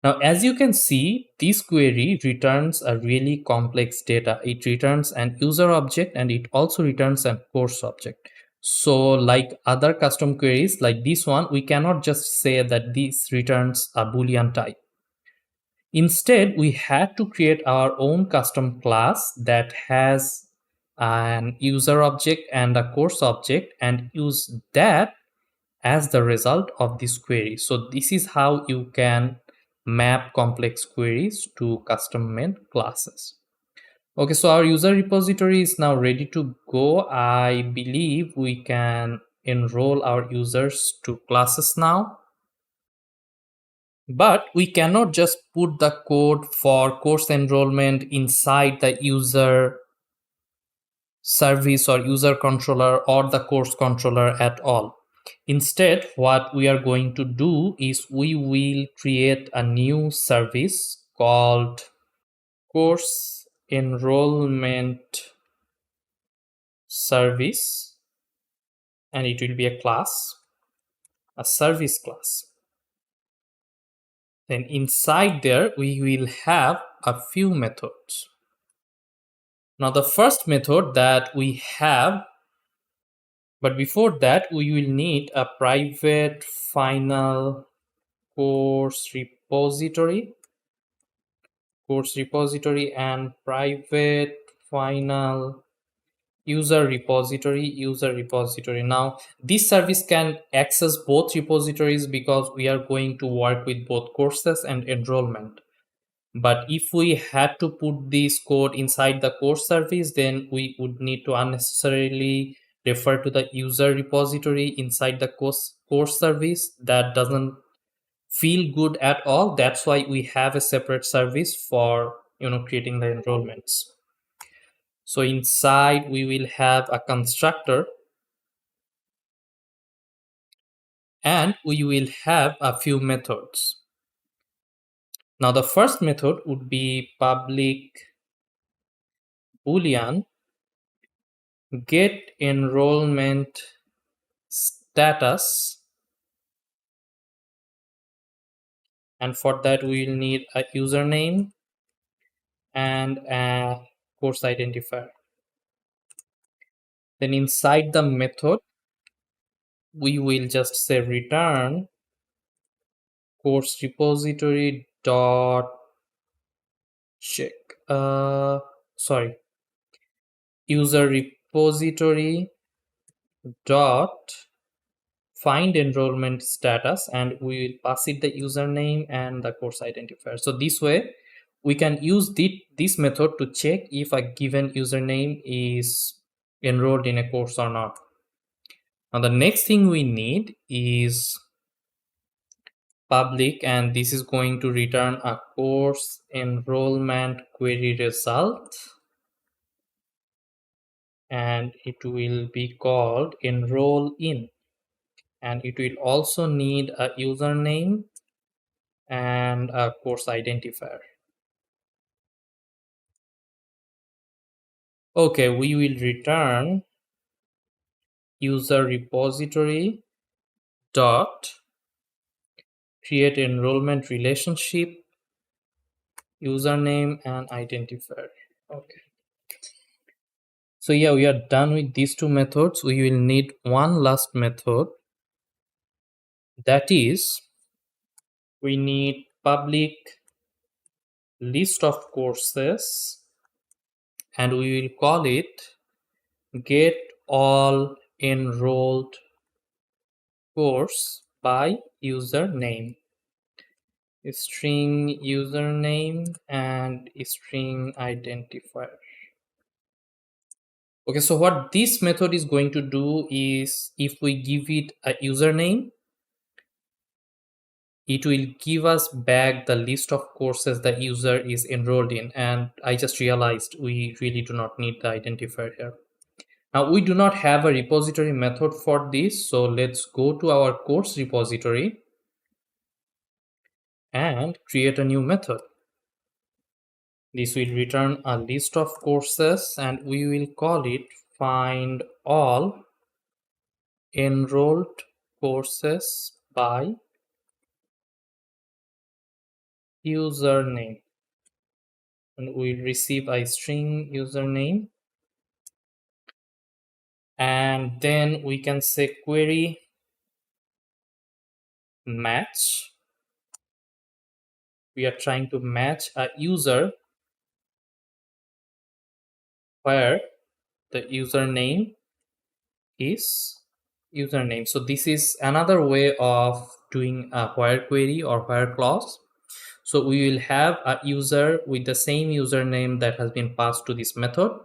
Now, as you can see, this query returns a really complex data. It returns an user object and it also returns a course object. So like other custom queries like this one, we cannot just say that this returns a Boolean type. Instead, we had to create our own custom class that has an user object and a course object and use that as the result of this query. So this is how you can map complex queries to custom-made classes. Okay, so our user repository is now ready to go. I believe we can enroll our users to classes now. But we cannot just put the code for course enrollment inside the user service or user controller or the course controller at all. Instead, what we are going to do is we will create a new service called course enrollment service, and it will be a class, a service class. Then inside there, we will have a few methods. Now the first method that we have, but before that, we will need a private final course repository and private final user repository. Now this service can access both repositories because we are going to work with both courses and enrollment. But if we had to put this code inside the course service, then we would need to unnecessarily refer to the user repository inside the course service. That doesn't feel good at all. That's why we have a separate service for creating the enrollments. So inside we will have a constructor and we will have a few methods. Now the first method would be public boolean get enrollment status, and for that we will need a username and a course identifier. Then inside the method we will just say return course repository dot check user repository dot find enrollment status, and we will pass it the username and the course identifier. So this way we can use this method to check if a given username is enrolled in a course or not. Now the next thing we need is public, and this is going to return a course enrollment query result. and it will be called enroll in, and it will also need a username and a course identifier. Okay, we will return user repository dot create enrollment relationship, username and identifier. Okay, so yeah, we are done with these two methods. We will need one last method, that is we need public list of courses, and we will call it get all enrolled course by username, string username and string identifier. Okay, so what this method is going to do is, if we give it a username, it will give us back the list of courses the user is enrolled in. And I just realized we really do not need the identifier here. Now we do not have a repository method for this, so let's go to our course repository and create a new method. This will return a list of courses, and we will call it find all enrolled courses by username, and we'll receive a string username, and then we can say query match. We are trying to match a user where the username is username. So this is another way of doing a where query or where clause. So we will have a user with the same username that has been passed to this method.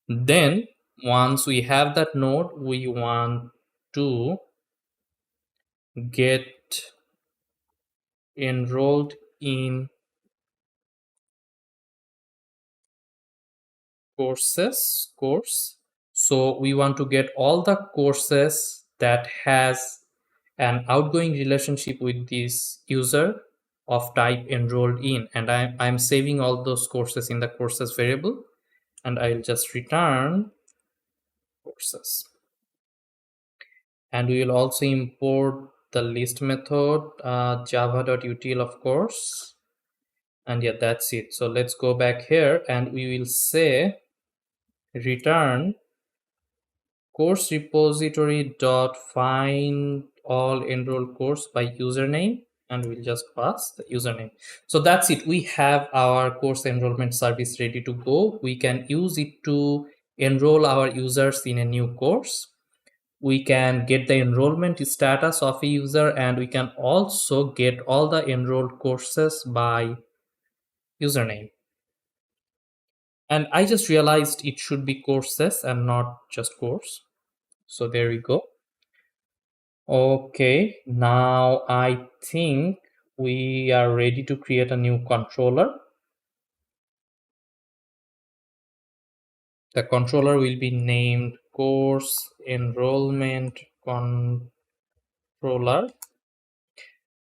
Then once we have that node, we want to get enrolled in course. So we want to get all the courses that has an outgoing relationship with this user of type enrolled in, and I'm saving all those courses in the courses variable, and I'll just return courses. And we will also import the list method, java.util of course, and yeah, that's it. So let's go back here and we will say return course repository dot find all enrolled course by username, and we'll just pass the username. So that's it. We have our course enrollment service ready to go. We can use it to enroll our users in a new course. We can get the enrollment status of a user, and we can also get all the enrolled courses by username. And I just realized it should be courses and not just course. So there we go. Okay, now I think we are ready to create a new controller. The controller will be named course enrollment controller.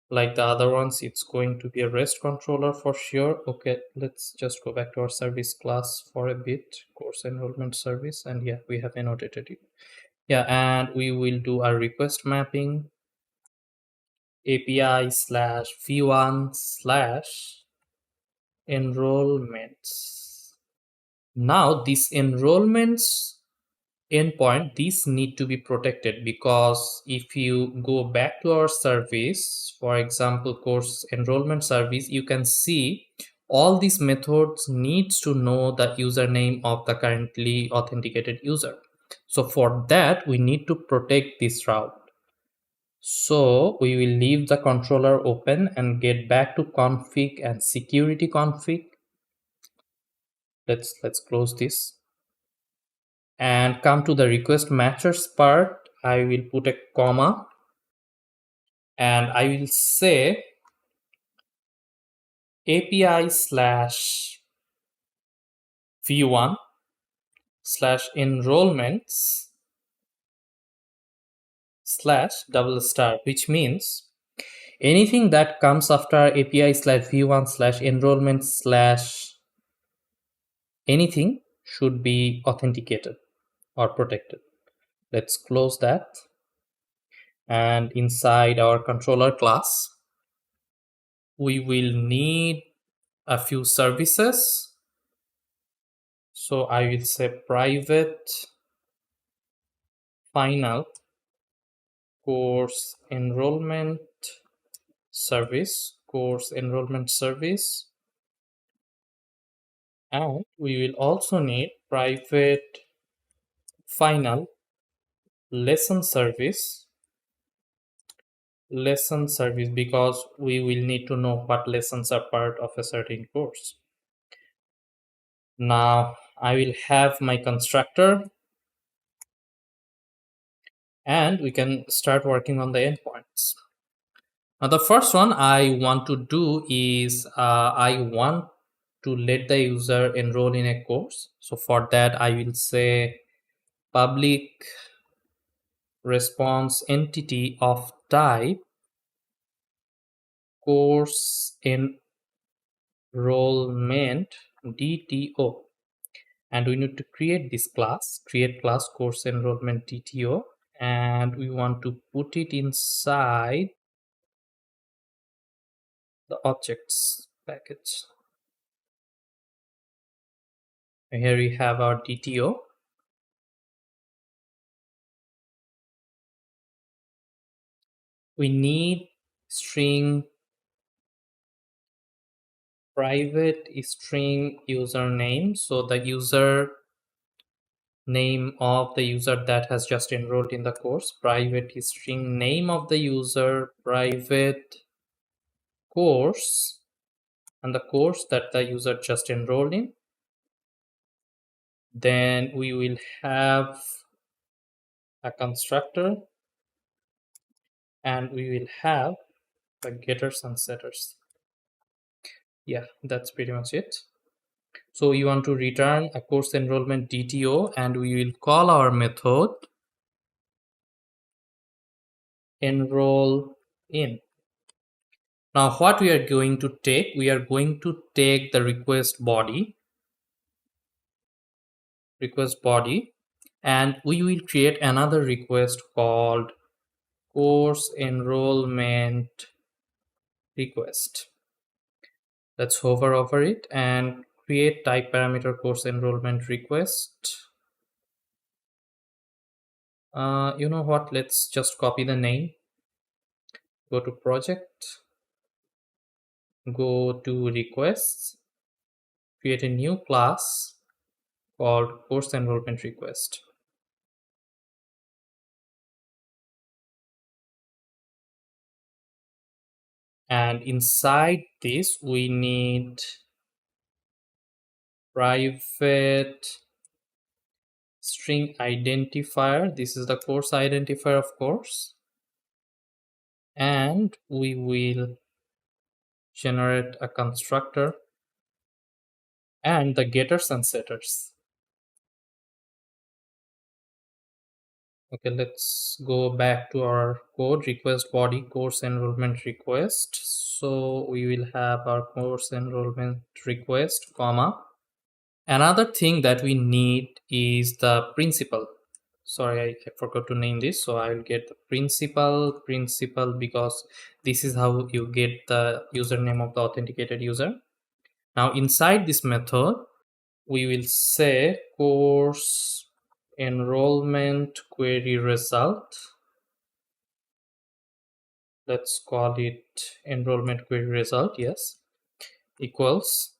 Like the other ones, it's going to be a REST controller for sure. Okay, let's just go back to our service class for a bit, course enrollment service, and yeah, we have annotated it. Yeah, and we will do a request mapping API/v1/enrollments. Now this enrollments endpoint, these need to be protected, because if you go back to our service, for example course enrollment service, you can see all these methods needs to know the username of the currently authenticated user. So for that we need to protect this route. So we will leave the controller open and get back to config and security config. Let's close this and come to the request matchers part. I will put a comma and I will say API/v1 /enrollments /, which means anything that comes after API /v1/enrollment/ anything should be authenticated or protected. Let's close that. And inside our controller class, we will need a few services. So I will say private final course enrollment service, and we will also need private final lesson service because we will need to know what lessons are part of a certain course. Now I will have my constructor and we can start working on the endpoints. Now the first one I want to do is I want to let the user enroll in a course. So for that I will say public response entity of type course enrollment DTO, and we need to create this class, create class course enrollment DTO, and we want to put it inside the objects package. And here we have our DTO. We need string private string username, so the user name of the user that has just enrolled in the course, private string name of the user, private course, and the course that the user just enrolled in. Then we will have a constructor and we will have the getters and setters. Yeah, that's pretty much it. So we want to return a course enrollment DTO and we will call our method enroll in. Now what we are going to take, we are going to take the request body, and we will create another request called course enrollment request. Let's hover over it and create type parameter course enrollment request. You know what, let's just copy the name, go to project, go to requests, create a new class called course enrollment request. And inside this we need private string identifier. This is the course identifier, of course, and we will generate a constructor and the getters and setters. Okay, let's go back to our code, request body course enrollment request. So we will have our course enrollment request, comma. Another thing that we need is the principal. Sorry, I forgot to name this. So I will get the principal because this is how you get the username of the authenticated user. Now inside this method, we will say course enrollment query result. Let's call it enrollment query result, yes, equals,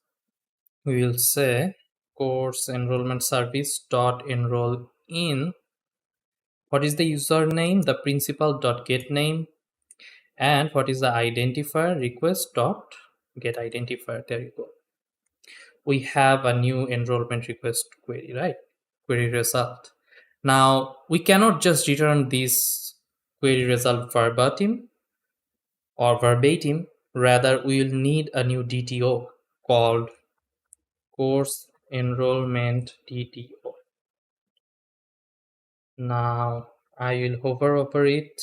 we will say course enrollment service dot enroll in. What is the username? The principal dot get name. And what is the identifier? Request dot get identifier. There you go. We have a new enrollment request query, right? Query result. Now we cannot just return this query result verbatim. Rather we will need a new DTO called course enrollment DTO. Now I will hover over it.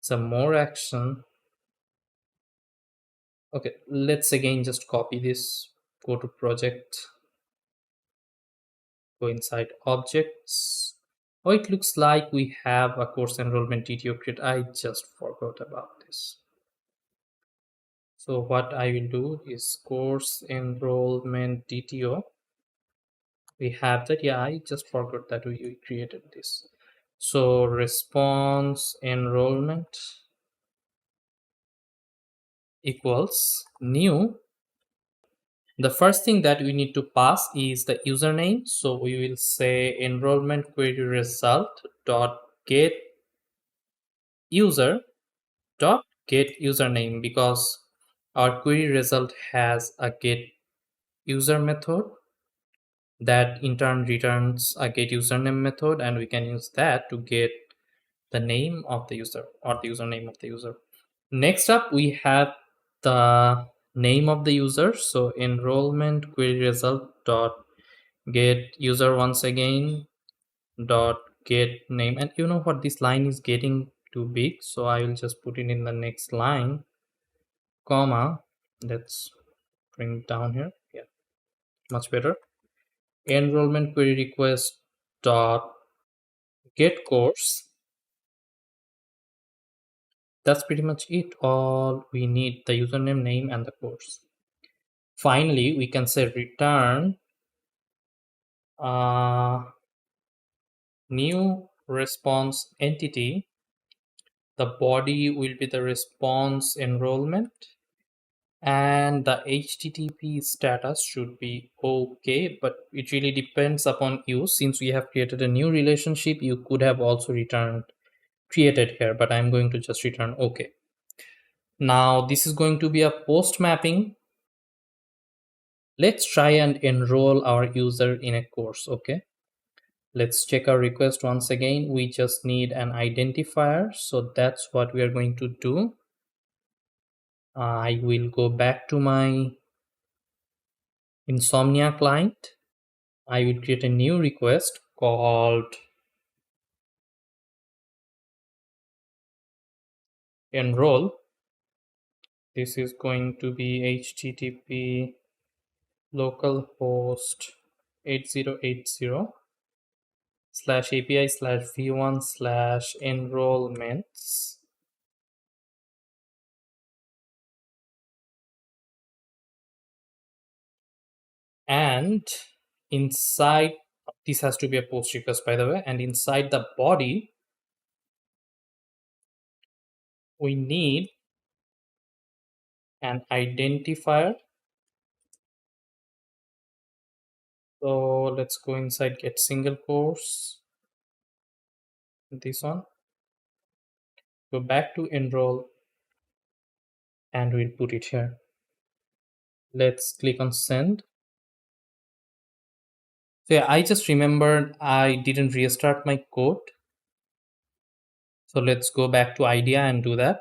Some more action. Okay, let's again just copy this, go to project, go inside objects. Oh, it looks like we have a course enrollment DTO create. I just forgot about this. So what I will do is course enrollment DTO. We have that. Yeah, I just forgot that we created this. So response enrollment equals new. The first thing that we need to pass is the username. So we will say enrollment query result dot get user dot get username, because our query result has a get user method that in turn returns a get username method, and we can use that to get the name of the user or the username of the user. Next up, we have the name of the user. So enrollment query result dot get user once again dot get name. And you know what, this line is getting too big, so I will just put it in the next line, comma. Let's bring it down here. Yeah, much better. Enrollment query request dot get course. That's pretty much it. All we need, the username, name, and the course. Finally, we can say return new response entity. The body will be the response enrollment, and the HTTP status should be okay, but it really depends upon you. Since we have created a new relationship, you could have also returned created here, but I'm going to just return okay. Now this is going to be a post mapping. Let's try and enroll our user in a course. Okay, let's check our request once again. We just need an identifier, so that's what we are going to do. I will go back to my Insomnia client. I will create a new request called enroll. This is going to be HTTP localhost 8080 / API / v1 / enrollments. And inside, this has to be a post request, by the way, and inside the body we need an identifier. So let's go inside get single course, this one, go back to enroll, and we'll put it here. Let's click on send. So yeah, I just remembered I didn't restart my code. So let's go back to IDEA and do that.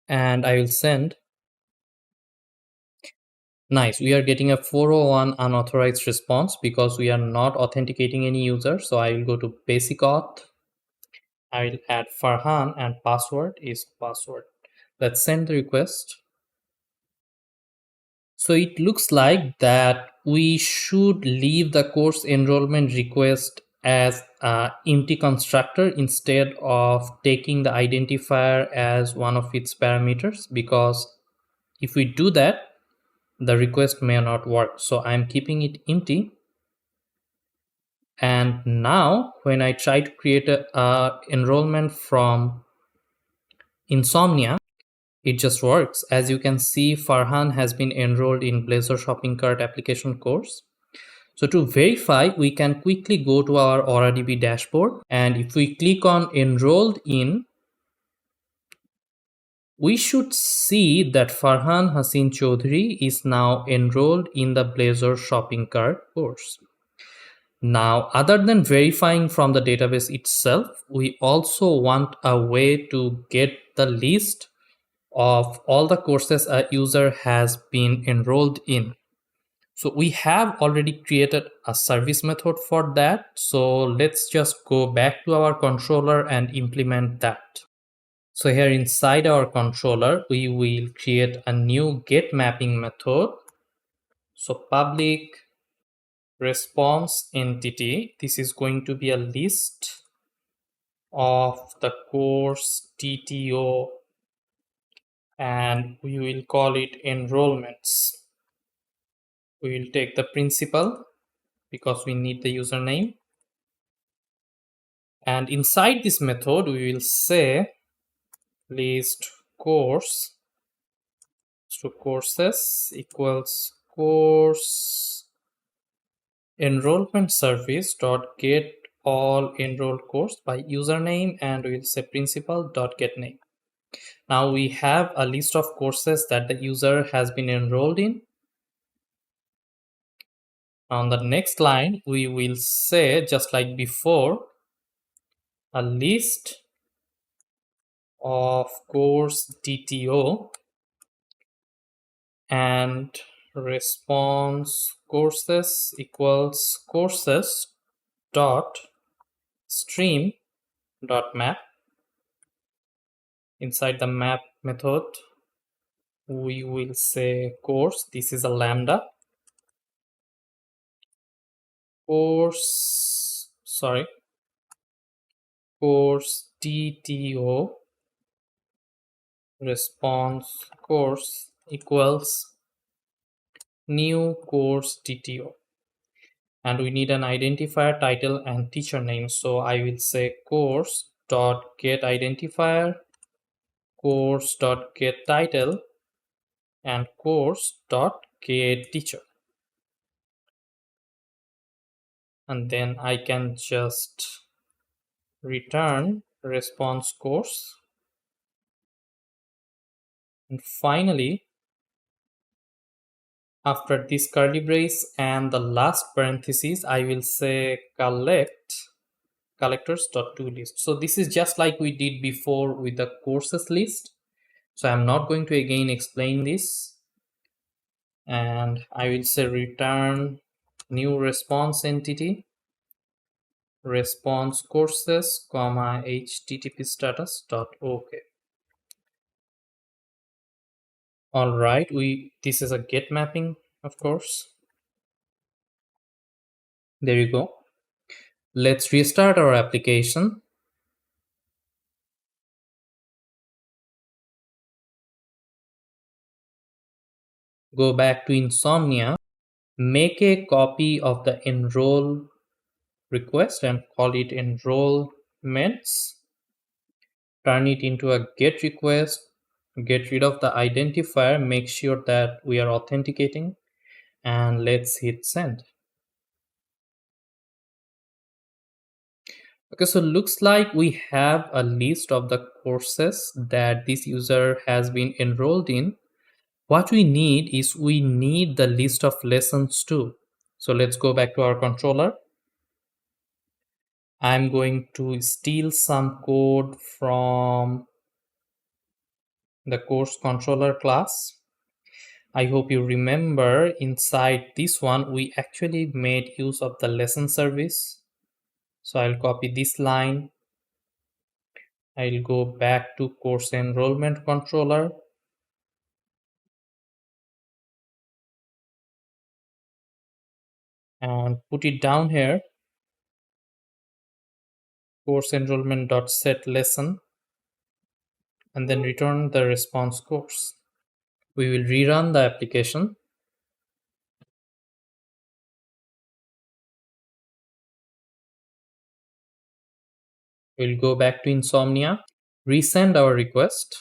And I will send. Nice, we are getting a 401 unauthorized response because we are not authenticating any user. So I will go to basic auth. I will add Farhan and password is password. Let's send the request. So it looks like that we should leave the course enrollment request as an empty constructor instead of taking the identifier as one of its parameters, because if we do that, the request may not work. So I'm keeping it empty. And now when I try to create a enrollment from Insomnia, it just works. As you can see, Farhan has been enrolled in Blazor shopping cart application course. So to verify, we can quickly go to our AutoDB dashboard, and if we click on enrolled in, we should see that Farhan Haseen Chowdhury is now enrolled in the Blazor shopping cart course. Now, other than verifying from the database itself, we also want a way to get the list of all the courses a user has been enrolled in. So we have already created a service method for that. So let's just go back to our controller and implement that. So here inside our controller, we will create a new getMapping method. So public response entity, this is going to be a list of the course TTO, and we will call it Enrolments. We will take the principal because we need the username. And inside this method, we will say list course to courses equals course enrollment service dot get all enrolled course by username, and we will say principal dot get name. Now we have a list of courses that the user has been enrolled in. On the next line, we will say, just like before, a list of course DTO and response courses equals courses dot stream dot map. Inside the map method, we will say course, this is a lambda, course DTO response course equals new course DTO, and we need an identifier, title, and teacher name. So I will say course dot get identifier, course dot get title, and course dot get teacher. And then I can just return response course. And finally, after this curly brace and the last parenthesis, I will say collectors.toList. So this is just like we did before with the courses list. So I'm not going to again explain this. And I will say return new response entity, response courses, comma, http status dot OK. All right, this is a get mapping, of course. There you go. Let's restart our application. Go back to Insomnia, make a copy of the enroll request and call it Enrolments. Turn it into a get request, get rid of the identifier, make sure that we are authenticating, and let's hit send. Okay, so looks like we have a list of the courses that this user has been enrolled in. What we need is we need the list of lessons too. So let's go back to our controller. I'm going to steal some code from the course controller class. I hope you remember inside this one, we actually made use of the lesson service. So I'll copy this line. I'll go back to course enrollment controller. And put it down here. Course enrollment.set lesson. And then return the response course. We will rerun the application. We'll go back to Insomnia, resend our request.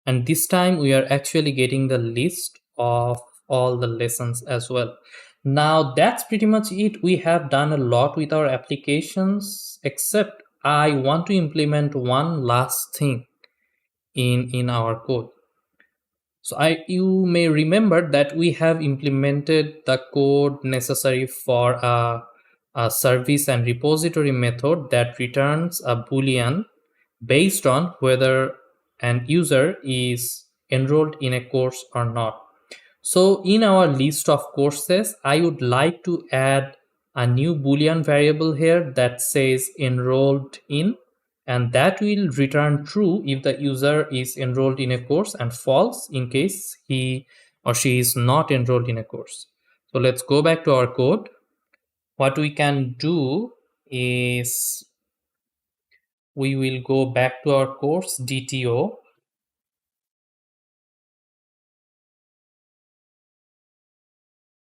And this time we are actually getting the list of all the lessons as well. Now that's pretty much it. We have done a lot with our applications, except I want to implement one last thing in our code. So you may remember that we have implemented the code necessary for a service and repository method that returns a Boolean based on whether an user is enrolled in a course or not. So in our list of courses, I would like to add a new Boolean variable here that says enrolled in, and that will return true if the user is enrolled in a course and false in case he or she is not enrolled in a course. So let's go back to our code. What we can do is we will go back to our course DTO,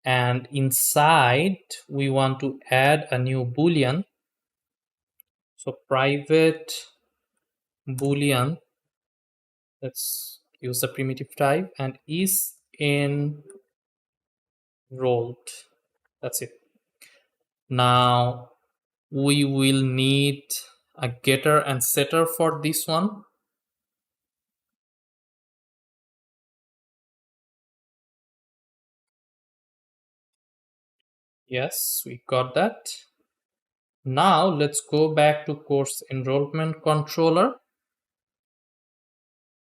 and inside we want to add a new Boolean. So private Boolean, let's use the primitive type, and is enrolled. That's it. Now we will need a getter and setter for this one. Yes, we got that. Now let's go back to course enrollment controller,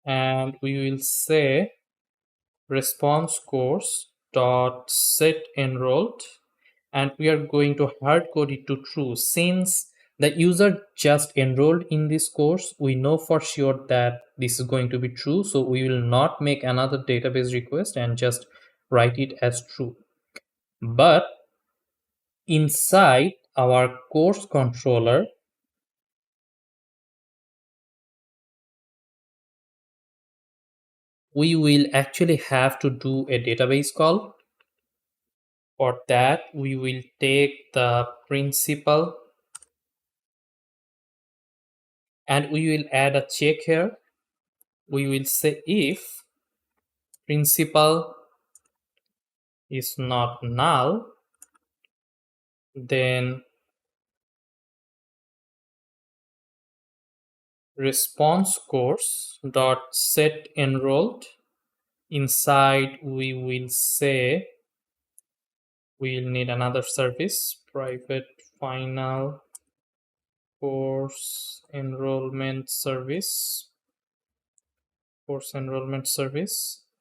and we will say response course dot set enrolled, and we are going to hard code it to true. Since the user just enrolled in this course, we know for sure that this is going to be true, so we will not make another database request and just write it as true. But inside our course controller, we will actually have to do a database call. For that, we will take the principal and we will add a check here. We will say if principal is not null, then response course dot set enrolled. Inside we will say we'll need another service, private final course enrollment service,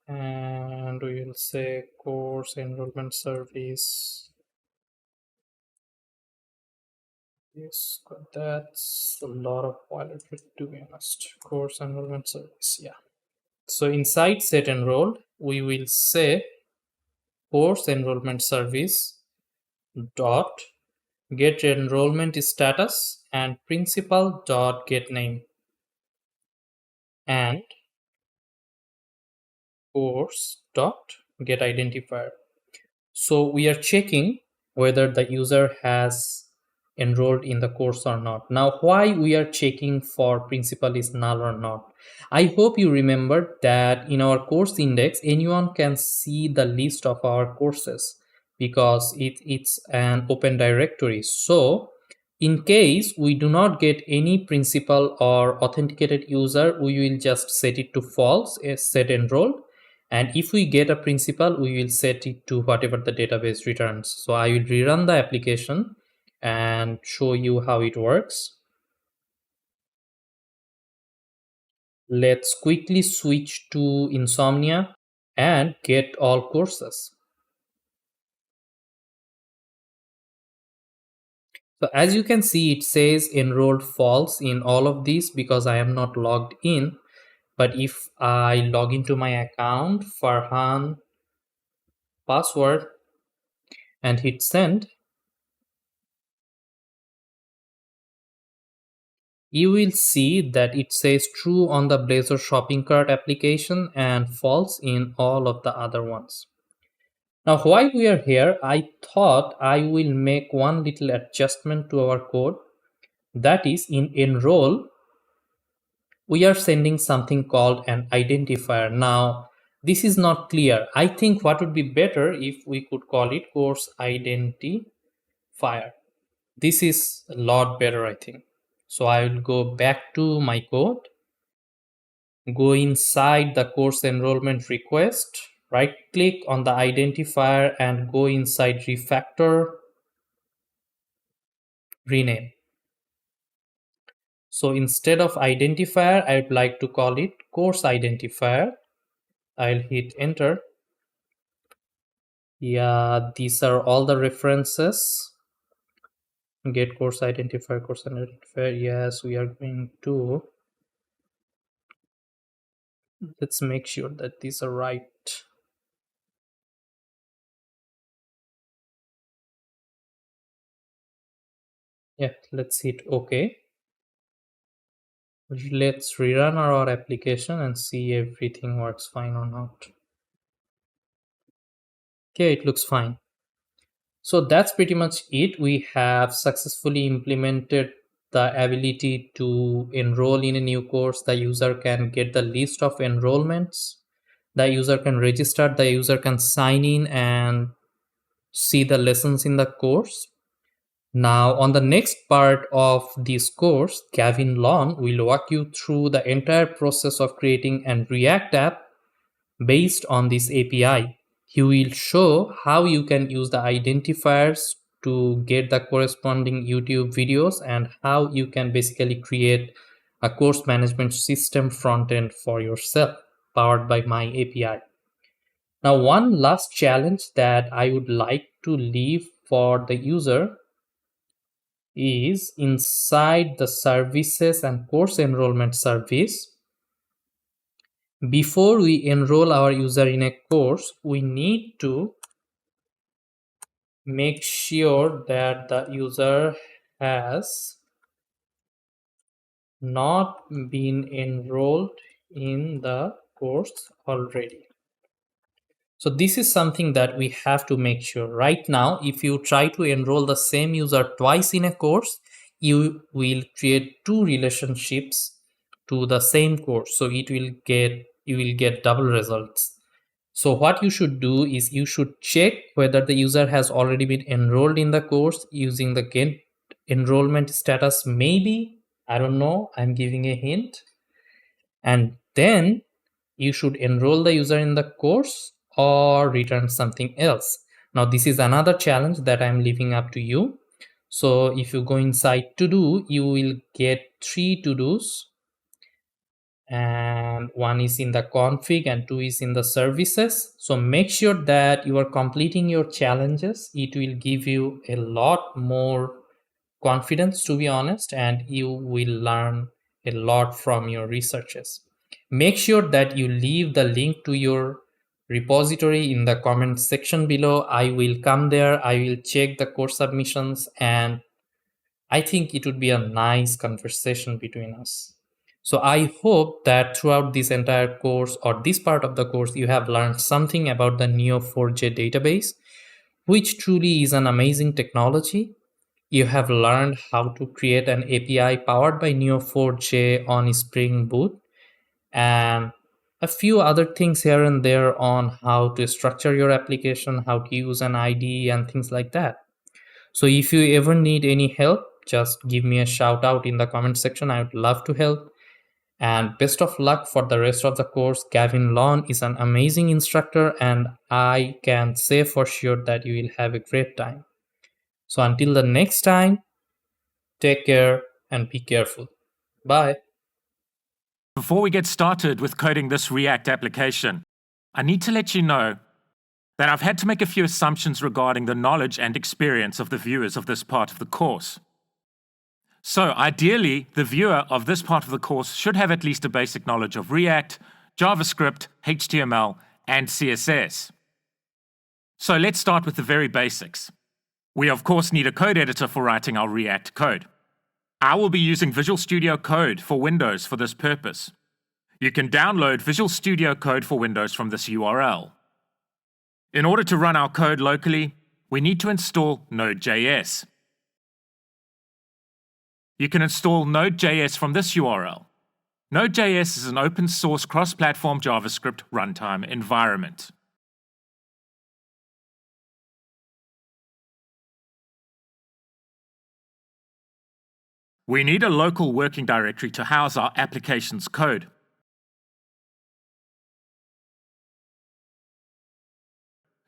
and we will say course enrollment service. Yes, got that. That's a lot of boilerplate, to be honest. Course enrollment service, yeah. So inside set enrolled, we will say course enrollment service dot get enrollment status and principal dot get name and course dot get identifier. So we are checking whether the user has enrolled in the course or not. Now, why we are checking for principal is null or not? I hope you remember that in our course index, anyone can see the list of our courses because it's an open directory. So in case we do not get any principal or authenticated user, we will just set it to false, set enrolled. And if we get a principal, we will set it to whatever the database returns. So I will rerun the application and show you how it works. Let's quickly switch to Insomnia and get all courses. So as you can see, it says enrolled false in all of these because I am not logged in. But if I log into my account, Farhan password, and hit send, you will see that it says true on the Blazor shopping cart application and false in all of the other ones. Now, while we are here, I thought I will make one little adjustment to our code. That is, in Enroll, we are sending something called an identifier. Now, this is not clear. I think what would be better if we could call it course identifier. This is a lot better, I think. So I will go back to my code, go inside the course enrollment request, right click on the identifier and go inside refactor, rename. So instead of identifier, I would like to call it course identifier. I'll hit enter. Yeah, these are all the references. Get course identifier. Yes, we are going to. Let's make sure that these are right. Yeah, let's hit OK. Let's rerun our application and see everything works fine or not. Okay, it looks fine. So that's pretty much it. We have successfully implemented the ability to enroll in a new course. The user can get the list of enrollments. The user can register, the user can sign in and see the lessons in the course. Now, on the next part of this course, Gavin will walk you through the entire process of creating a React app based on this API. He will show how you can use the identifiers to get the corresponding YouTube videos and how you can basically create a course management system front end for yourself powered by my API. Now, one last challenge that I would like to leave for the user is inside the services and course enrollment service. Before we enroll our user in a course, we need to make sure that the user has not been enrolled in the course already. So this is something that we have to make sure. Right now, if you try to enroll the same user twice in a course, you will create two relationships to the same course. So you will get double results. So what you should do is you should check whether the user has already been enrolled in the course using the get enrollment status. Maybe, I don't know, I'm giving a hint. And then you should enroll the user in the course or return something else. Now, this is another challenge that I'm leaving up to you. So if you go inside to do, you will get 3 to-dos, and 1 is in the config and 2 is in the services. So make sure that you are completing your challenges. It will give you a lot more confidence, to be honest, and you will learn a lot from your researches. Make sure that you leave the link to your repository in the comment section below. I will come there, I will check the course submissions, and I think it would be a nice conversation between us. So I hope that throughout this entire course or this part of the course, you have learned something about the Neo4j database, which truly is an amazing technology. You have learned how to create an API powered by Neo4j on Spring Boot, and a few other things here and there on how to structure your application, how to use an IDE and things like that. So if you ever need any help, just give me a shout out in the comment section. I would love to help. And best of luck for the rest of the course. Gavin is an amazing instructor, and I can say for sure that you will have a great time. So until the next time, take care and be careful. Bye. Before we get started with coding this React application, I need to let you know that I've had to make a few assumptions regarding the knowledge and experience of the viewers of this part of the course. So ideally, the viewer of this part of the course should have at least a basic knowledge of React, JavaScript, HTML, and CSS. So let's start with the very basics. We of course need a code editor for writing our React code. I will be using Visual Studio Code for Windows for this purpose. You can download Visual Studio Code for Windows from this URL. In order to run our code locally, we need to install Node.js. You can install Node.js from this URL. Node.js is an open-source cross-platform JavaScript runtime environment. We need a local working directory to house our application's code.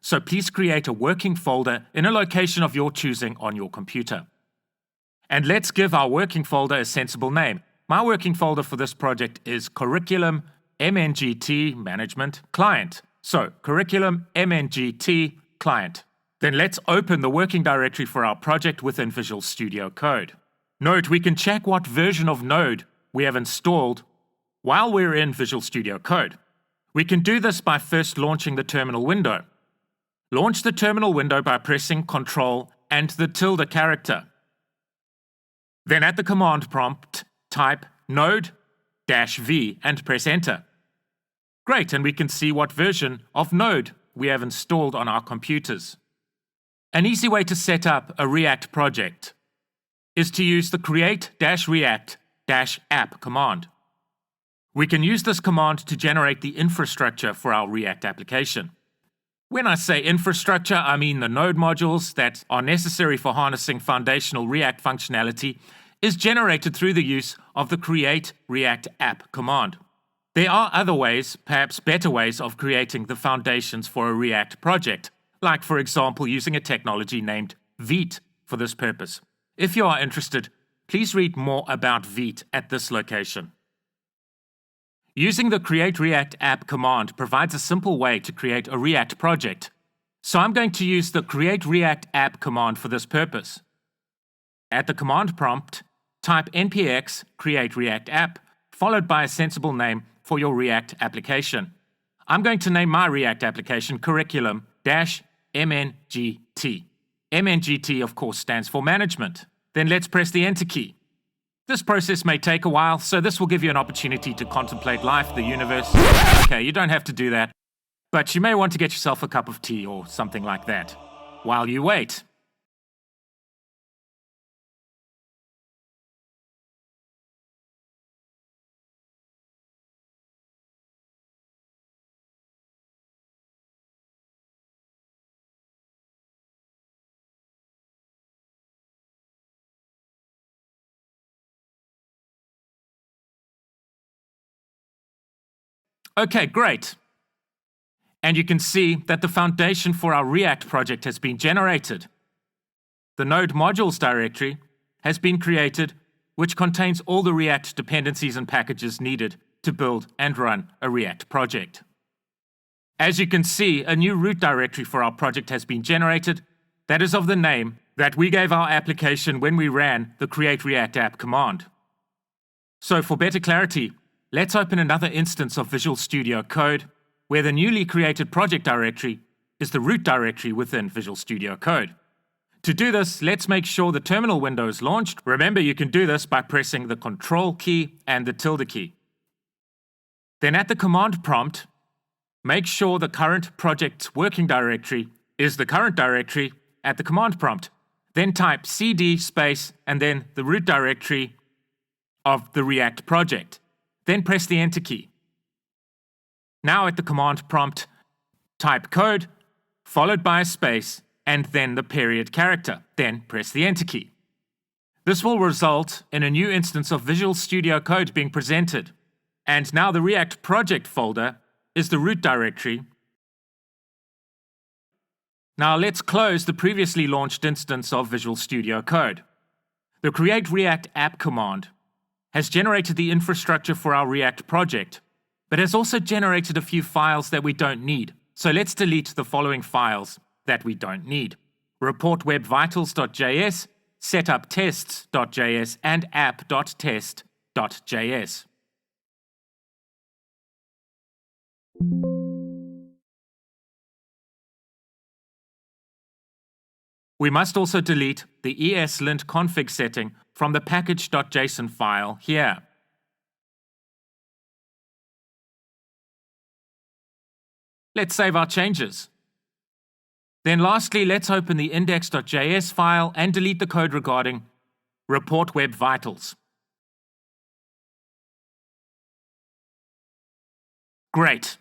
So please create a working folder in a location of your choosing on your computer. And let's give our working folder a sensible name. my working folder for this project is Curriculum MNGT Management Client. So, Curriculum MNGT Client. Then let's open the working directory for our project within Visual Studio Code. Note, we can check what version of Node we have installed while we're in Visual Studio Code. We can do this by first launching the terminal window. Launch the terminal window by pressing Ctrl and the tilde character. Then at the command prompt, type node-v and press Enter. Great, and we can see what version of Node we have installed on our computers. An easy way to set up a React project is to use the create-react-app command. We can use this command to generate the infrastructure for our React application. When I say infrastructure, I mean the node modules that are necessary for harnessing foundational React functionality is generated through the use of the create-react-app command. There are other ways, perhaps better ways, of creating the foundations for a React project, like for example using a technology named Vite for this purpose. If you are interested, please read more about Vite at this location. Using the create-react-app command provides a simple way to create a React project. So I'm going to use the create-react-app command for this purpose. At the command prompt, type npx create-react-app followed by a sensible name for your React application. I'm going to name my React application Curriculum-MNGT. MNGT, of course, stands for management. Then let's press the Enter key. This process may take a while, so this will give you an opportunity to contemplate life, the universe. Okay, you don't have to do that, but you may want to get yourself a cup of tea or something like that while you wait. Okay, great. And you can see that the foundation for our React project has been generated. The Node Modules directory has been created, which contains all the React dependencies and packages needed to build and run a React project. As you can see, a new root directory for our project has been generated that is of the name that we gave our application when we ran the create-react-app command. So for better clarity, let's open another instance of Visual Studio Code, where the newly created project directory is the root directory within Visual Studio Code. To do this, let's make sure the terminal window is launched. Remember, you can do this by pressing the Control key and the tilde key. Then at the command prompt, make sure the current project's working directory is the current directory at the command prompt. Then type cd space and then the root directory of the React project. Then press the Enter key. Now at the command prompt, type code, followed by a space, and then the period character. Then press the Enter key. This will result in a new instance of Visual Studio Code being presented. And now the React project folder is the root directory. Now let's close the previously launched instance of Visual Studio Code. The create-react-app command has generated the infrastructure for our React project, but has also generated a few files that we don't need. So let's delete the following files that we don't need: reportwebvitals.js, setuptests.js, and app.test.js. We must also delete the ESLint config setting from the package.json file here. Let's save our changes. Then lastly, let's open the index.js file and delete the code regarding report web vitals. Great.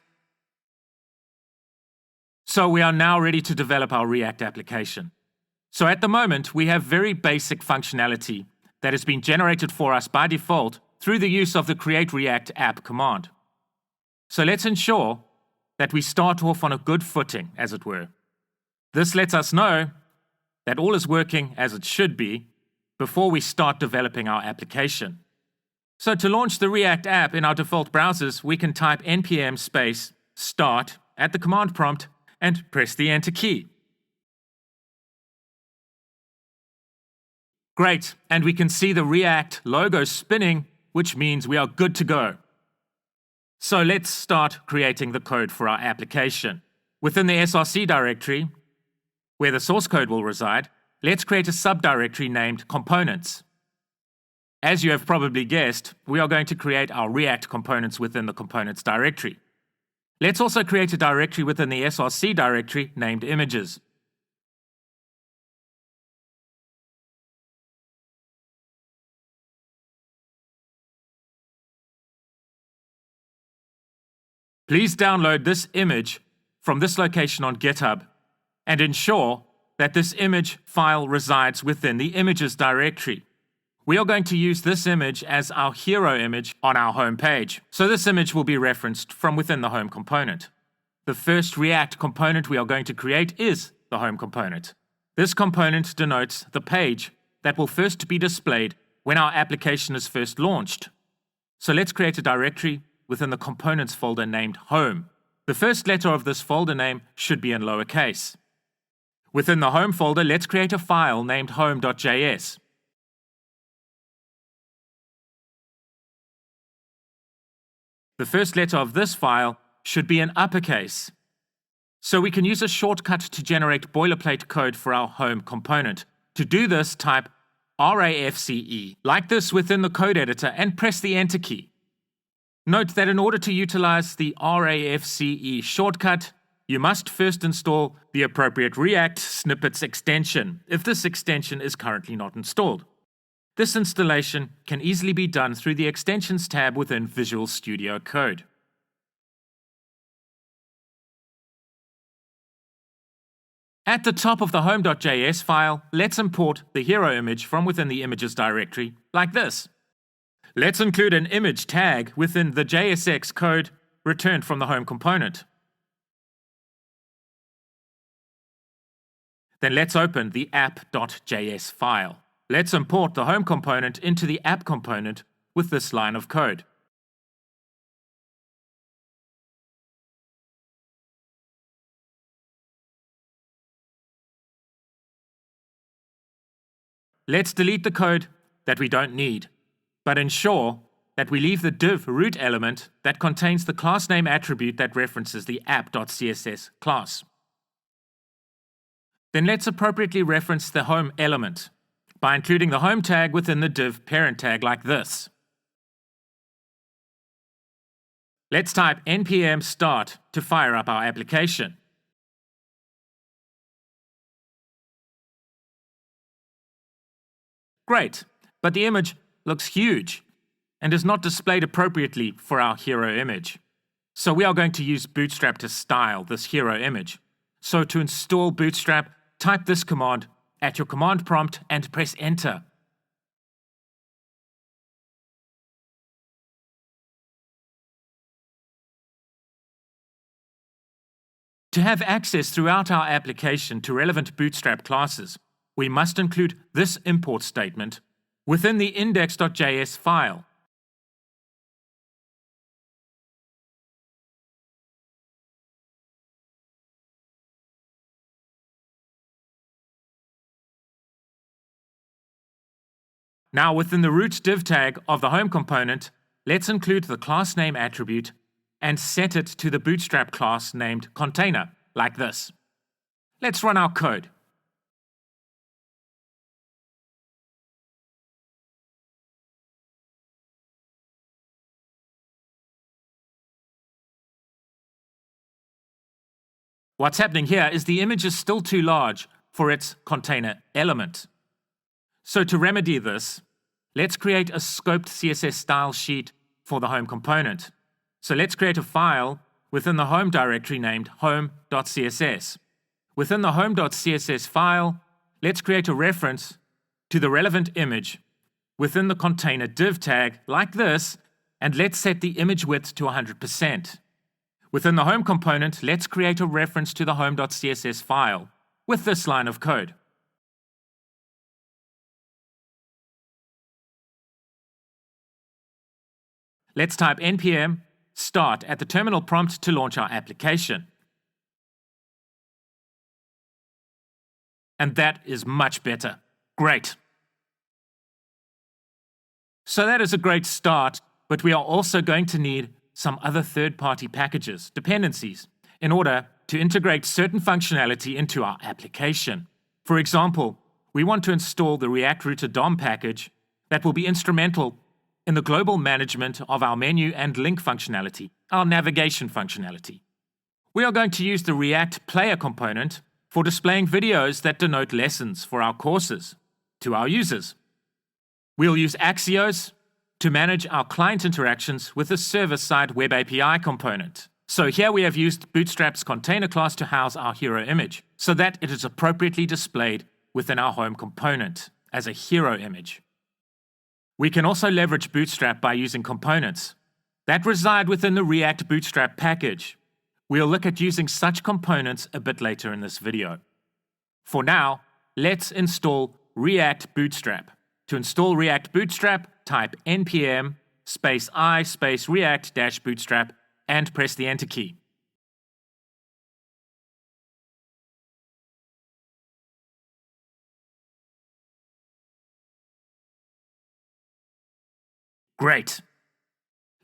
So we are now ready to develop our React application. So at the moment, we have very basic functionality that has been generated for us by default through the use of the create-react-app command. So let's ensure that we start off on a good footing, as it were. This lets us know that all is working as it should be before we start developing our application. So to launch the React app in our default browsers, we can type npm start at the command prompt and press the enter key. Great, and we can see the React logo spinning, which means we are good to go. So let's start creating the code for our application. Within the src directory, where the source code will reside, let's create a subdirectory named components. As you have probably guessed, we are going to create our React components within the components directory. Let's also create a directory within the src directory named images. Please download this image from this location on GitHub and ensure that this image file resides within the images directory. We are going to use this image as our hero image on our home page. So this image will be referenced from within the home component. The first React component we are going to create is the home component. This component denotes the page that will first be displayed when our application is first launched. So let's create a directory within the components folder named home. The first letter of this folder name should be in lowercase. Within the home folder, let's create a file named home.js. The first letter of this file should be in uppercase. So we can use a shortcut to generate boilerplate code for our home component. To do this, type RAFCE, like this within the code editor, and press the enter key. Note that in order to utilize the RAFCE shortcut, you must first install the appropriate React snippets extension, if this extension is currently not installed. This installation can easily be done through the Extensions tab within Visual Studio Code. At the top of the home.js file, let's import the hero image from within the images directory, like this. Let's include an image tag within the JSX code returned from the home component. Then let's open the App.js file. Let's import the home component into the app component with this line of code. Let's delete the code that we don't need, but ensure that we leave the div root element that contains the class name attribute that references the App.css class. Then let's appropriately reference the home element by including the home tag within the div parent tag like this. Let's type npm start to fire up our application. Great, but the image looks huge and is not displayed appropriately for our hero image. So we are going to use Bootstrap to style this hero image. So to install Bootstrap, type this command at your command prompt and press enter. To have access throughout our application to relevant Bootstrap classes, we must include this import statement within the index.js file. Now within the root div tag of the home component, let's include the class name attribute and set it to the Bootstrap class named container, like this. Let's run our code. What's happening here is the image is still too large for its container element. So to remedy this, let's create a scoped CSS style sheet for the home component. So let's create a file within the home directory named home.css. Within the home.css file, let's create a reference to the relevant image within the container div tag like this, and let's set the image width to 100%. Within the home component, let's create a reference to the home.css file with this line of code. Let's type npm start at the terminal prompt to launch our application. And that is much better. Great. So that is a great start, but we are also going to need some other third-party packages, dependencies, in order to integrate certain functionality into our application. For example, we want to install the React Router DOM package that will be instrumental in the global management of our menu and link functionality, our navigation functionality. We are going to use the React Player component for displaying videos that denote lessons for our courses to our users. We'll use Axios to manage our client interactions with the server-side Web API component. So here we have used Bootstrap's container class to house our hero image, so that it is appropriately displayed within our home component as a hero image. We can also leverage Bootstrap by using components that reside within the React Bootstrap package. We'll look at using such components a bit later in this video. For now, let's install React Bootstrap. To install React Bootstrap, type npm -i -react-bootstrap and press the Enter key. Great.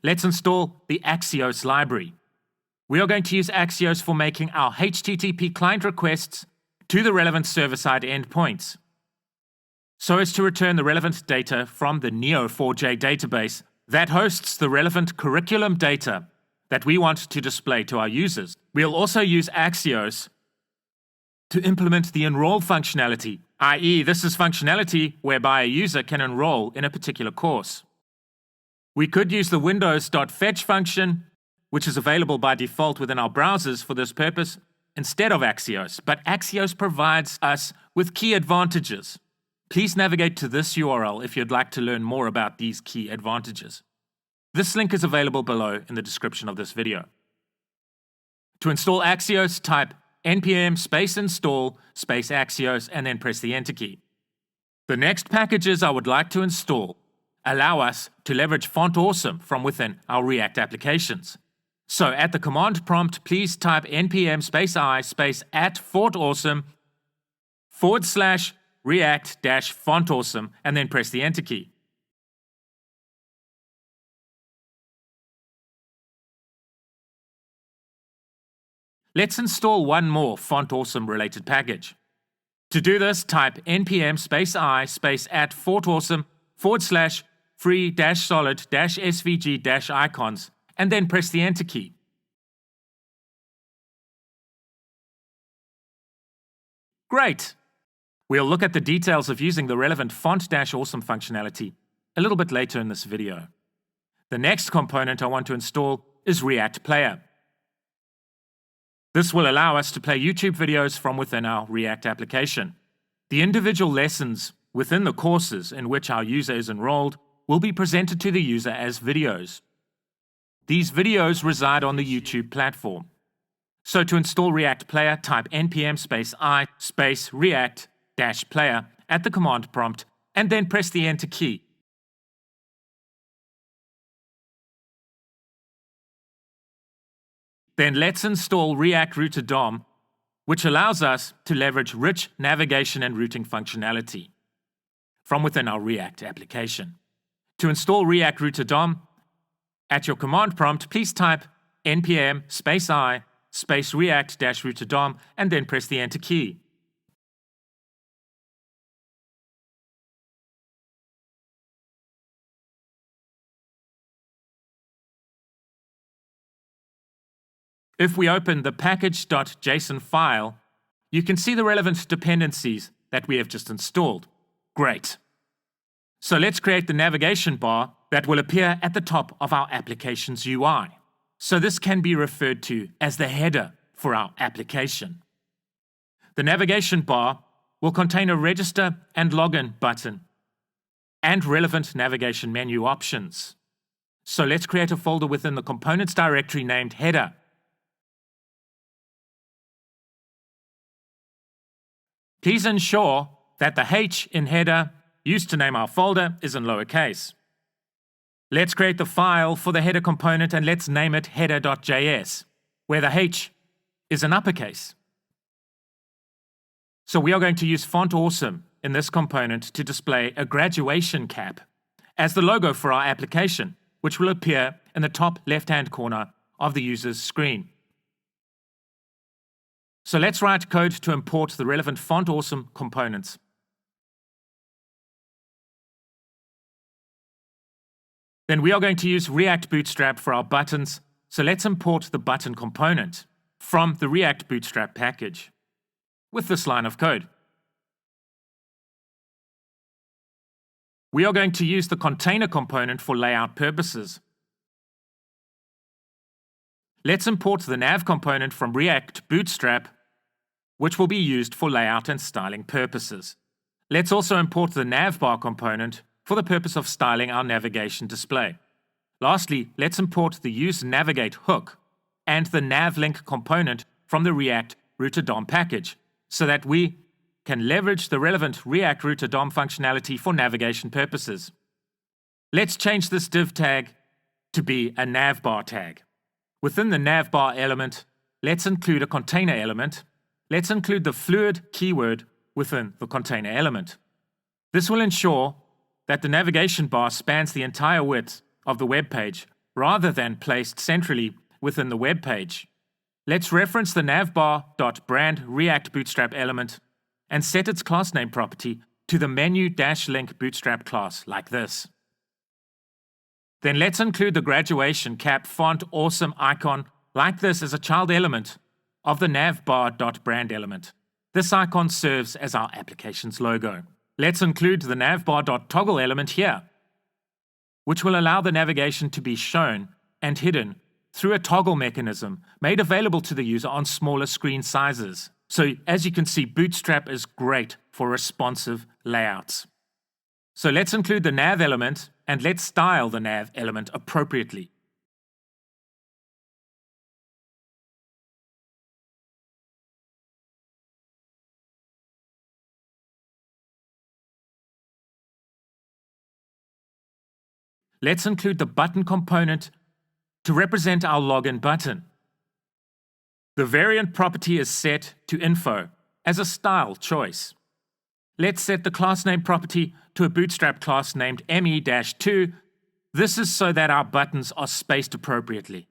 Let's install the Axios library. We are going to use Axios for making our HTTP client requests to the relevant server-side endpoints, so as to return the relevant data from the Neo4j database that hosts the relevant curriculum data that we want to display to our users. We'll also use Axios to implement the Enroll functionality, i.e. this is functionality whereby a user can enroll in a particular course. We could use the windows.fetch function, which is available by default within our browsers for this purpose, instead of Axios, but Axios provides us with key advantages. Please navigate to this URL if you'd like to learn more about these key advantages. This link is available below in the description of this video. To install Axios, type npm -install -Axios and then press the Enter key. The next packages I would like to install allow us to leverage Font Awesome from within our React applications. So at the command prompt, please type npm -i @FontAwesome /react-FontAwesome and then press the Enter key. Let's install one more Font Awesome related package. To do this, type npm -i @FontAwesome /free-solid-svg-icons and then press the Enter key. Great! We'll look at the details of using the relevant Font-Awesome functionality a little bit later in this video. The next component I want to install is React Player. This will allow us to play YouTube videos from within our React application. The individual lessons within the courses in which our user is enrolled will be presented to the user as videos. These videos reside on the YouTube platform. So to install React Player, type npm -i -react-player at the command prompt and then press the Enter key. Then let's install React Router DOM, which allows us to leverage rich navigation and routing functionality from within our React application. To install React Router DOM, at your command prompt, please type npm -i -react-router DOM and then press the Enter key. If we open the package.json file, you can see the relevant dependencies that we have just installed. Great. So let's create the navigation bar that will appear at the top of our application's UI. So this can be referred to as the header for our application. The navigation bar will contain a register and login button and relevant navigation menu options. So let's create a folder within the components directory named header. Please ensure that the H in header used to name our folder is in lowercase. Let's create the file for the header component and let's name it header.js, where the H is an uppercase. So we are going to use Font Awesome in this component to display a graduation cap as the logo for our application, which will appear in the top left-hand corner of the user's screen. So let's write code to import the relevant Font Awesome components. Then we are going to use React Bootstrap for our buttons, so let's import the button component from the React Bootstrap package with this line of code. We are going to use the container component for layout purposes. Let's import the nav component from React Bootstrap, which will be used for layout and styling purposes. Let's also import the navbar component for the purpose of styling our navigation display. Lastly, let's import the useNavigate hook and the navlink component from the React Router DOM package so that we can leverage the relevant React Router DOM functionality for navigation purposes. Let's change this div tag to be a navbar tag. Within the navbar element, let's include a container element. Let's include the fluid keyword within the container element. This will ensure that the navigation bar spans the entire width of the web page rather than placed centrally within the web page. Let's reference the navbar.brand React Bootstrap element and set its class name property to the menu-link bootstrap class like this. Then let's include the graduation cap font awesome icon like this as a child element of the navbar.brand element. This icon serves as our application's logo. Let's include the navbar.toggle element here, which will allow the navigation to be shown and hidden through a toggle mechanism made available to the user on smaller screen sizes. So as you can see, Bootstrap is great for responsive layouts. So let's include the nav element and let's style the nav element appropriately. Let's include the button component to represent our login button. The variant property is set to info as a style choice. Let's set the class name property to a Bootstrap class named me-2. This is so that our buttons are spaced appropriately.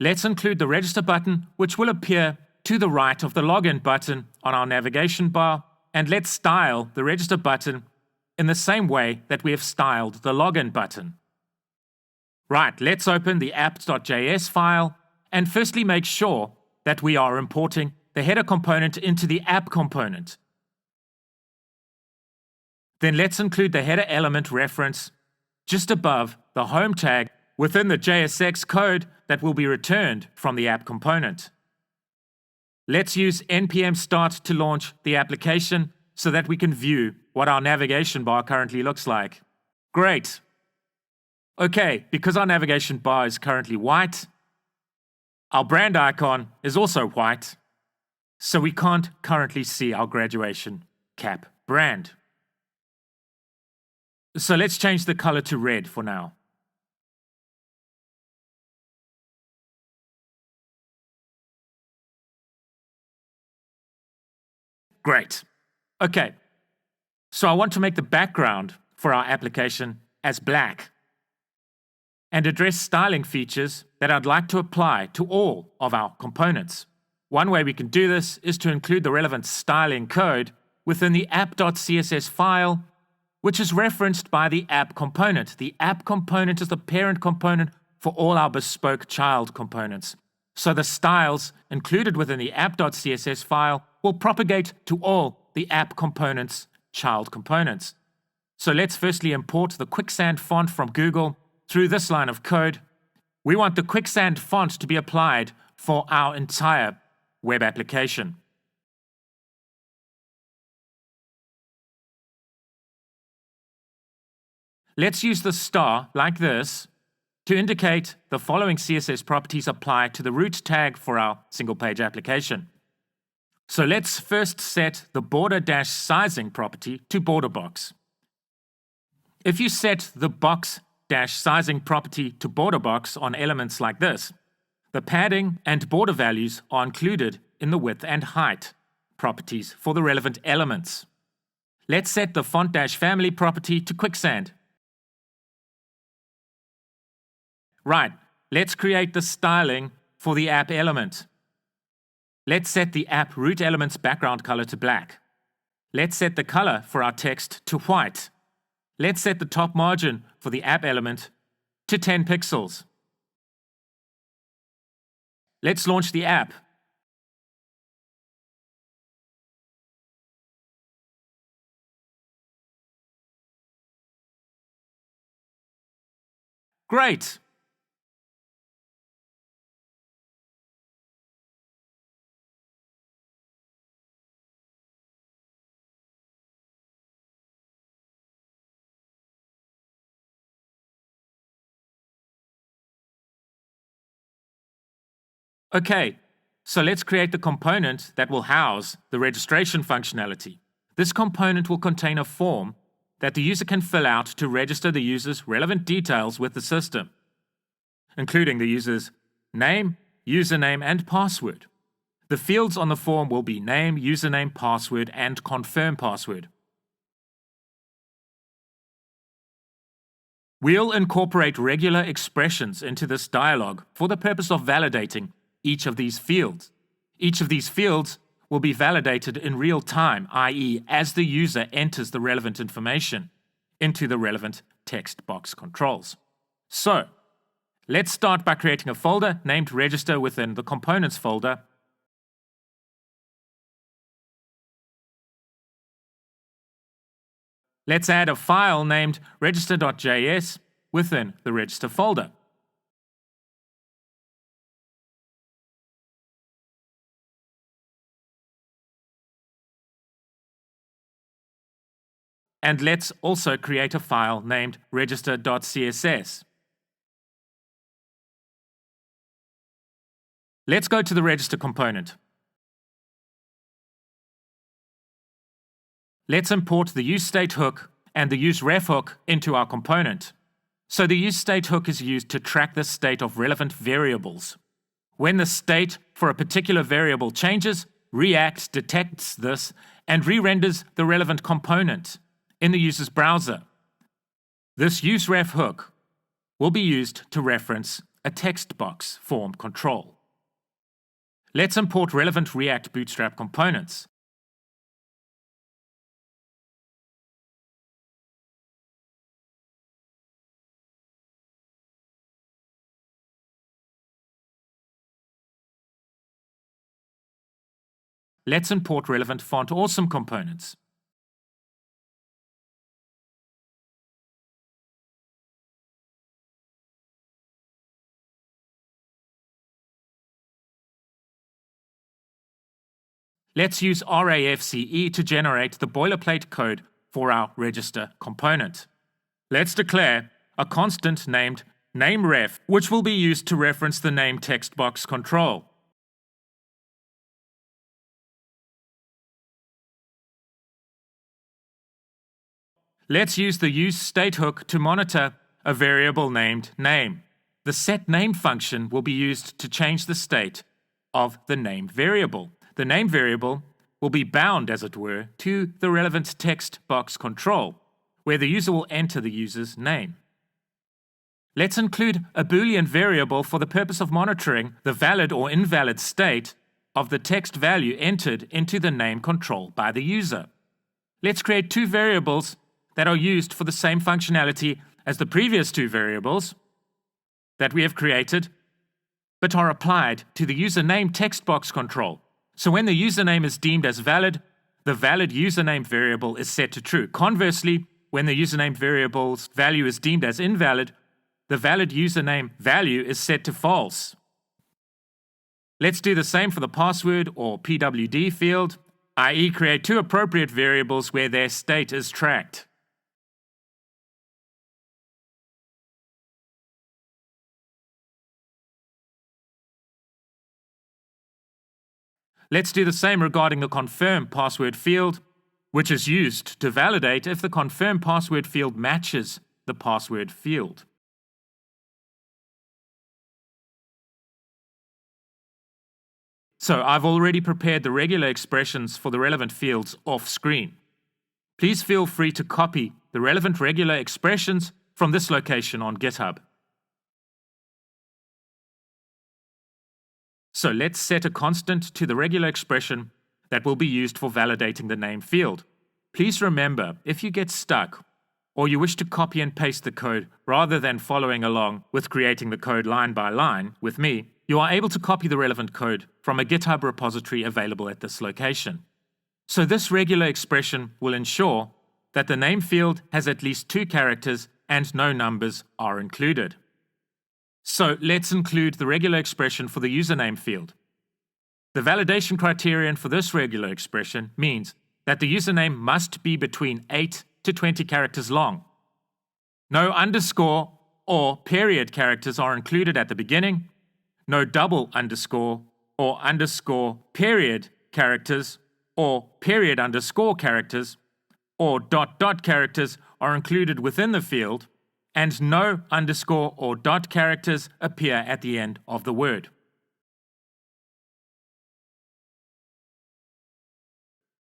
Let's include the register button, which will appear to the right of the login button on our navigation bar, and let's style the register button in the same way that we have styled the login button. Right, let's open the App.js file and firstly make sure that we are importing the header component into the app component. Then let's include the header element reference just above the home tag within the JSX code that will be returned from the app component. Let's use npm start to launch the application so that we can view what our navigation bar currently looks like. Great. Okay, because our navigation bar is currently white, our brand icon is also white, so we can't currently see our graduation cap brand. So let's change the color to red for now. Great. Okay, so I want to make the background for our application as black and address styling features that I'd like to apply to all of our components. One way we can do this is to include the relevant styling code within the app.css file, which is referenced by the app component. The app component is the parent component for all our bespoke child components. So the styles included within the app.css file will propagate to all the app component's child components. So let's firstly import the Quicksand font from Google through this line of code. We want the Quicksand font to be applied for our entire web application. Let's use the star like this to indicate the following CSS properties apply to the root tag for our single-page application. So let's first set the border-sizing property to border box. If you set the box font-sizing property to border box on elements like this, the padding and border values are included in the width and height properties for the relevant elements. Let's set the font-family property to quicksand. Right, let's create the styling for the app element. Let's set the app root element's background color to black. Let's set the color for our text to white. Let's set the top margin for the app element to 10 pixels. Let's launch the app. Great! Okay, so let's create the component that will house the registration functionality. This component will contain a form that the user can fill out to register the user's relevant details with the system, including the user's name, username, and password. The fields on the form will be name, username, password, and confirm password. We'll incorporate regular expressions into this dialog for the purpose of validating each of these fields. Each of these fields will be validated in real time, i.e., as the user enters the relevant information into the relevant text box controls. So, let's start by creating a folder named Register within the Components folder. Let's add a file named register.js within the Register folder. And let's also create a file named register.css. Let's go to the Register component. Let's import the useState hook and the useRef hook into our component. So the useState hook is used to track the state of relevant variables. When the state for a particular variable changes, React detects this and re-renders the relevant component in the user's browser. This useRef hook will be used to reference a text box form control. Let's import relevant React Bootstrap components. Let's import relevant Font Awesome components. Let's use RAFCE to generate the boilerplate code for our register component. Let's declare a constant named nameRef, which will be used to reference the name text box control. Let's use the useState hook to monitor a variable named name. The setName function will be used to change the state of the name variable. The name variable will be bound, as it were, to the relevant text box control, where the user will enter the user's name. Let's include a Boolean variable for the purpose of monitoring the valid or invalid state of the text value entered into the name control by the user. Let's create two variables that are used for the same functionality as the previous two variables that we have created, but are applied to the username text box control. So when the username is deemed as valid, the valid username variable is set to true. Conversely, when the username variable's value is deemed as invalid, the valid username value is set to false. Let's do the same for the password or PWD field, i.e. create two appropriate variables where their state is tracked. Let's do the same regarding the confirm password field, which is used to validate if the confirm password field matches the password field. So I've already prepared the regular expressions for the relevant fields off screen. Please feel free to copy the relevant regular expressions from this location on GitHub. So let's set a constant to the regular expression that will be used for validating the name field. Please remember, if you get stuck or you wish to copy and paste the code rather than following along with creating the code line by line with me, you are able to copy the relevant code from a GitHub repository available at this location. So this regular expression will ensure that the name field has at least 2 characters and no numbers are included. So let's include the regular expression for the username field. The validation criterion for this regular expression means that the username must be between 8 to 20 characters long. No underscore or period characters are included at the beginning, no double underscore or underscore period characters or period underscore characters or dot dot characters are included within the field, and no underscore or dot characters appear at the end of the word.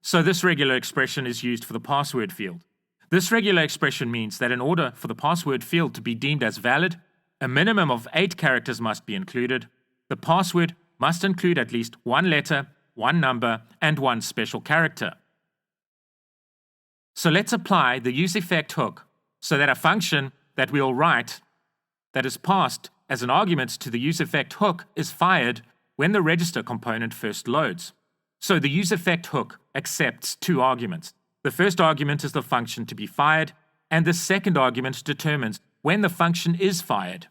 So this regular expression is used for the password field. This regular expression means that in order for the password field to be deemed as valid, a minimum of 8 characters must be included. The password must include at least 1 letter, 1 number, and 1 special character. So let's apply the useEffect hook so that a function that we'll write that is passed as an argument to the useEffect hook is fired when the register component first loads. So the useEffect hook accepts 2 arguments. The first argument is the function to be fired, and the second argument determines when the function is fired.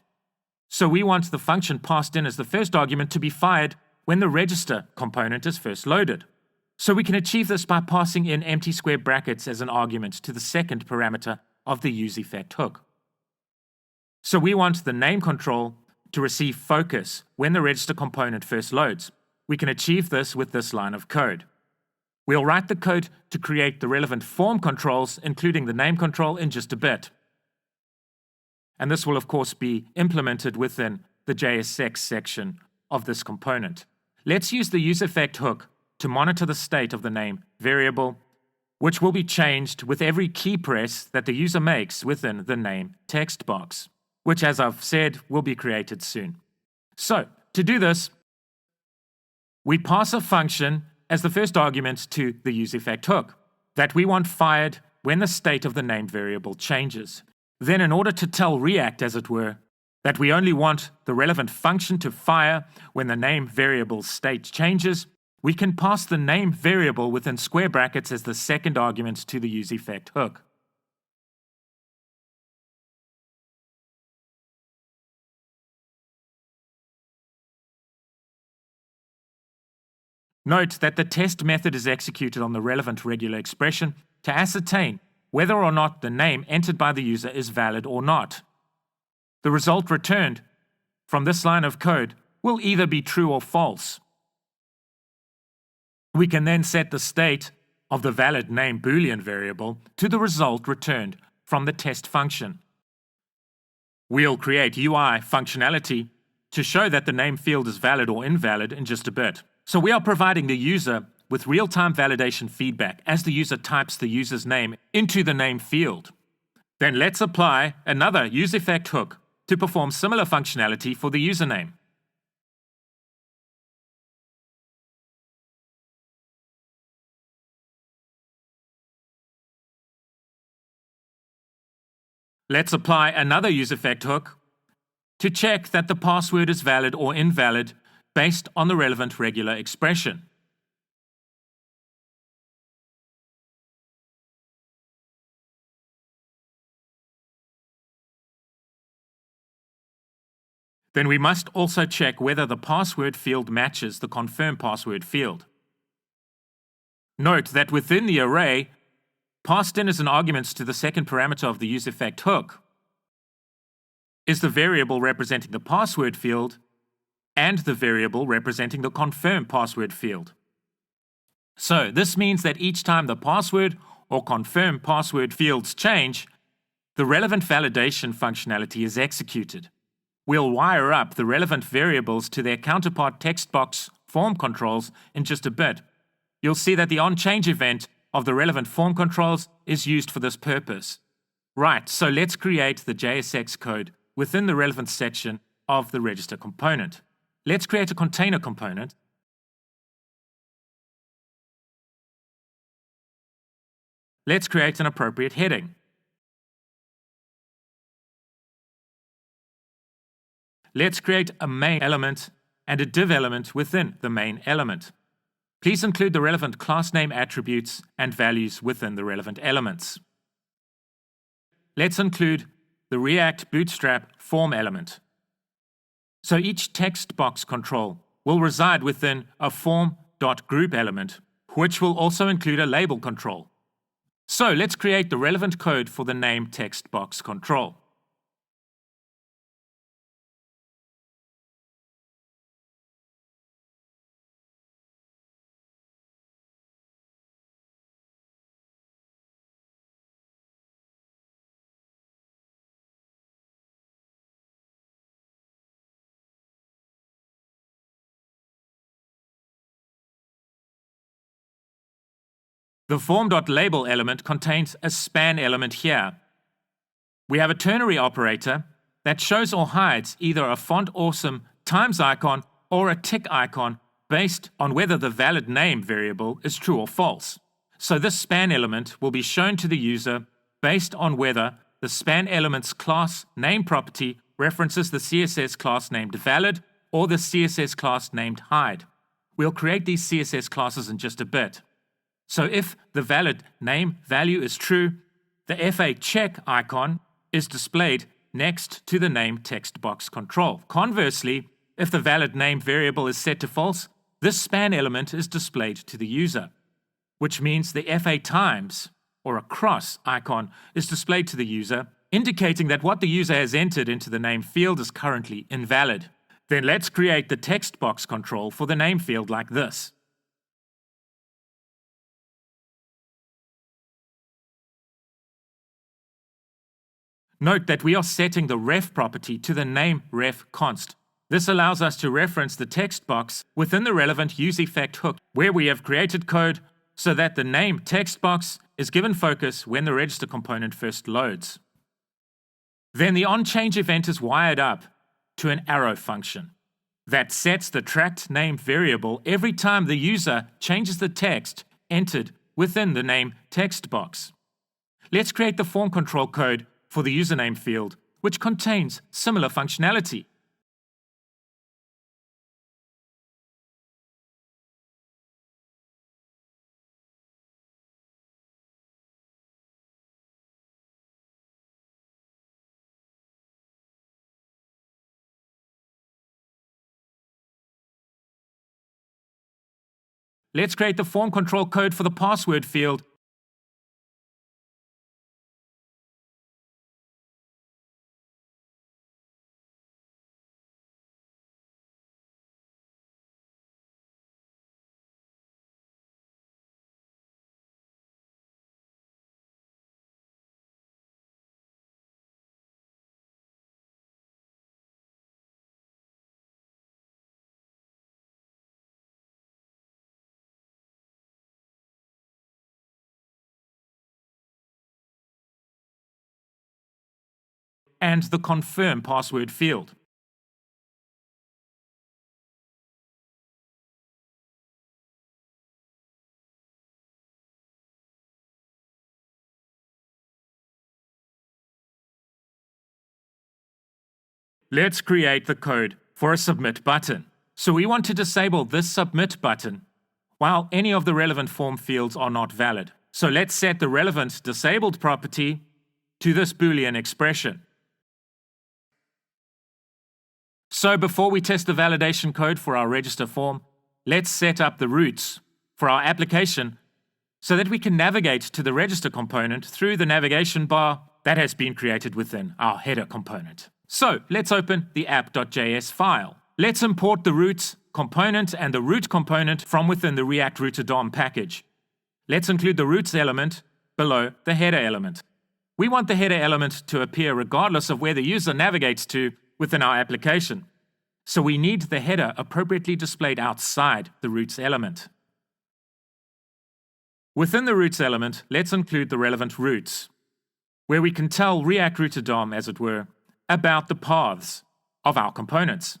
So we want the function passed in as the first argument to be fired when the register component is first loaded. So we can achieve this by passing in empty square brackets as an argument to the second parameter of the useEffect hook. So we want the name control to receive focus when the register component first loads. We can achieve this with this line of code. We'll write the code to create the relevant form controls, including the name control, in just a bit. And this will, of course, be implemented within the JSX section of this component. Let's use the useEffect hook to monitor the state of the name variable, which will be changed with every key press that the user makes within the name text box, which, as I've said, will be created soon. So, to do this, we pass a function as the first argument to the useEffect hook that we want fired when the state of the named variable changes. Then, in order to tell React, as it were, that we only want the relevant function to fire when the name variable's state changes, we can pass the name variable within square brackets as the second argument to the useEffect hook. Note that the test method is executed on the relevant regular expression to ascertain whether or not the name entered by the user is valid or not. The result returned from this line of code will either be true or false. We can then set the state of the valid name Boolean variable to the result returned from the test function. We'll create UI functionality to show that the name field is valid or invalid in just a bit. So we are providing the user with real-time validation feedback as the user types the user's name into the name field. Then let's apply another useEffect hook to perform similar functionality for the username. Let's apply another useEffect hook to check that the password is valid or invalid based on the relevant regular expression. Then we must also check whether the password field matches the confirm password field. Note that within the array, passed in as an argument to the second parameter of the useEffect hook is the variable representing the password field and the variable representing the confirm password field. So this means that each time the password or confirm password fields change, the relevant validation functionality is executed. We'll wire up the relevant variables to their counterpart text box form controls in just a bit, you'll see that the onChange event of the relevant form controls is used for this purpose. Right, so let's create the JSX code within the relevant section of the register component. Let's create a container component. Let's create an appropriate heading. Let's create a main element and a div element within the main element. Please include the relevant class name attributes and values within the relevant elements. Let's include the React Bootstrap form element. So each text box control will reside within a form.group element, which will also include a label control. So let's create the relevant code for the name text box control. The form.label element contains a span element here. We have a ternary operator that shows or hides either a font awesome times icon or a tick icon based on whether the valid name variable is true or false. So this span element will be shown to the user based on whether the span element's class name property references the CSS class named valid or the CSS class named hide. We'll create these CSS classes in just a bit. So if the valid name value is true, the FA check icon is displayed next to the name text box control. Conversely, if the valid name variable is set to false, this span element is displayed to the user, which means the FA times or a cross icon is displayed to the user, indicating that what the user has entered into the name field is currently invalid. Then let's create the text box control for the name field like this. Note that we are setting the ref property to the name ref const. This allows us to reference the text box within the relevant useEffect hook, where we have created code so that the name text box is given focus when the register component first loads. Then the onChange event is wired up to an arrow function that sets the tracked name variable every time the user changes the text entered within the name text box. Let's create the form control code for the username field, which contains similar functionality. Let's create the form control code for the password field. And the confirm password field. Let's create the code for a submit button. So we want to disable this submit button while any of the relevant form fields are not valid. So let's set the relevant disabled property to this Boolean expression. So before we test the validation code for our register form, let's set up the routes for our application so that we can navigate to the register component through the navigation bar that has been created within our header component. So let's open the App.js file. Let's import the routes component and the root component from within the React Router DOM package. Let's include the routes element below the header element. We want the header element to appear regardless of where the user navigates to within our application. so we need the header appropriately displayed outside the roots element. Within the roots element, let's include the relevant roots, where we can tell React Router DOM, as it were, about the paths of our components.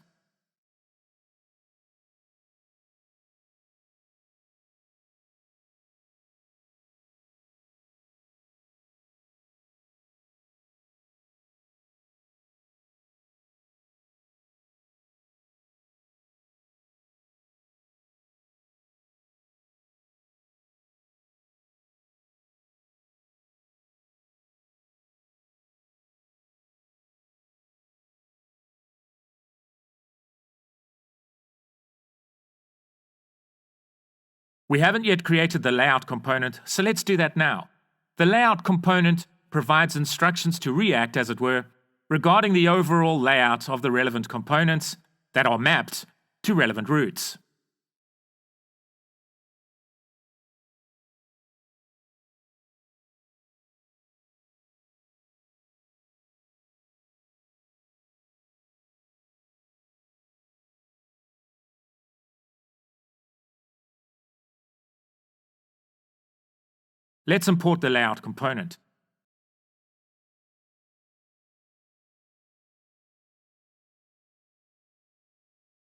We haven't yet created the layout component, so let's do that now. The layout component provides instructions to React, as it were, regarding the overall layout of the relevant components that are mapped to relevant roots. Let's import the layout component.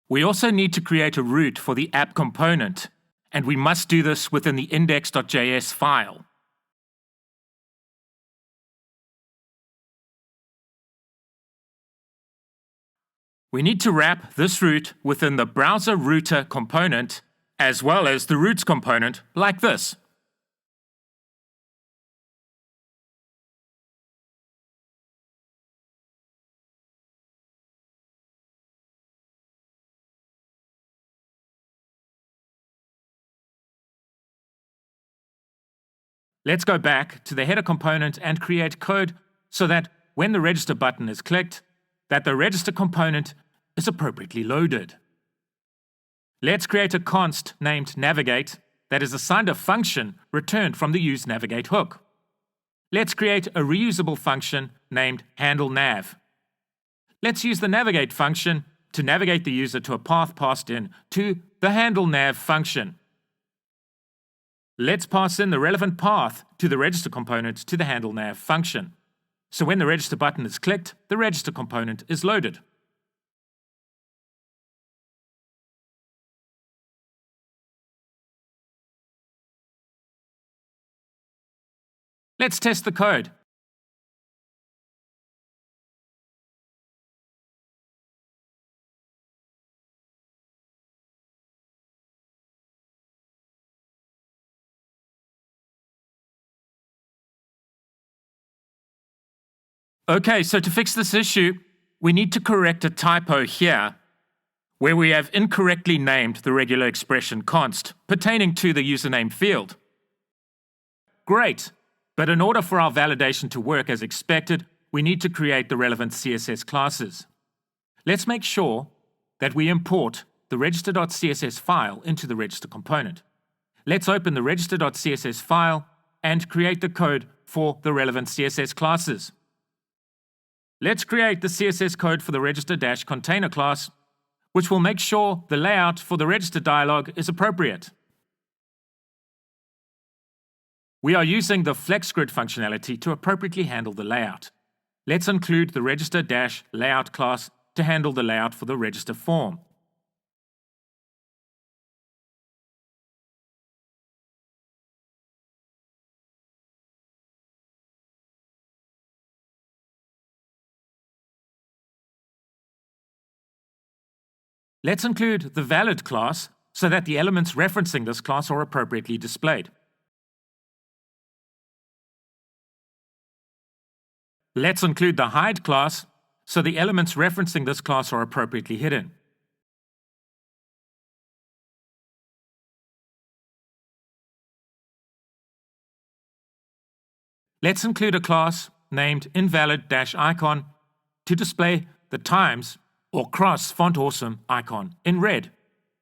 We also need to create a root for the app component, and we must do this within the index.js file. We need to wrap this root within the browser router component, as well as the roots component, like this. Let's go back to the header component and create code so that when the register button is clicked, that the register component is appropriately loaded. Let's create a const named navigate that is assigned a function returned from the useNavigate hook. Let's create a reusable function named handleNav. Let's use the navigate function to navigate the user to a path passed in to the handleNav function. Let's pass in the relevant path to the register component to the handleNav function. So when the register button is clicked, the register component is loaded. Let's test the code. Okay, so to fix this issue, we need to correct a typo here, where we have incorrectly named the regular expression const pertaining to the username field. Great, but in order for our validation to work as expected, we need to create the relevant CSS classes. Let's make sure that we import the register.css file into the register component. Let's open the register.css file and create the code for the relevant CSS classes. Let's create the CSS code for the register-container class, which will make sure the layout for the register dialog is appropriate. We are using the FlexGrid functionality to appropriately handle the layout. Let's include the register-layout class to handle the layout for the register form. Let's include the valid class so that the elements referencing this class are appropriately displayed. Let's include the hide class so the elements referencing this class are appropriately hidden. Let's include a class named invalid-icon to display the times or cross font awesome icon in red.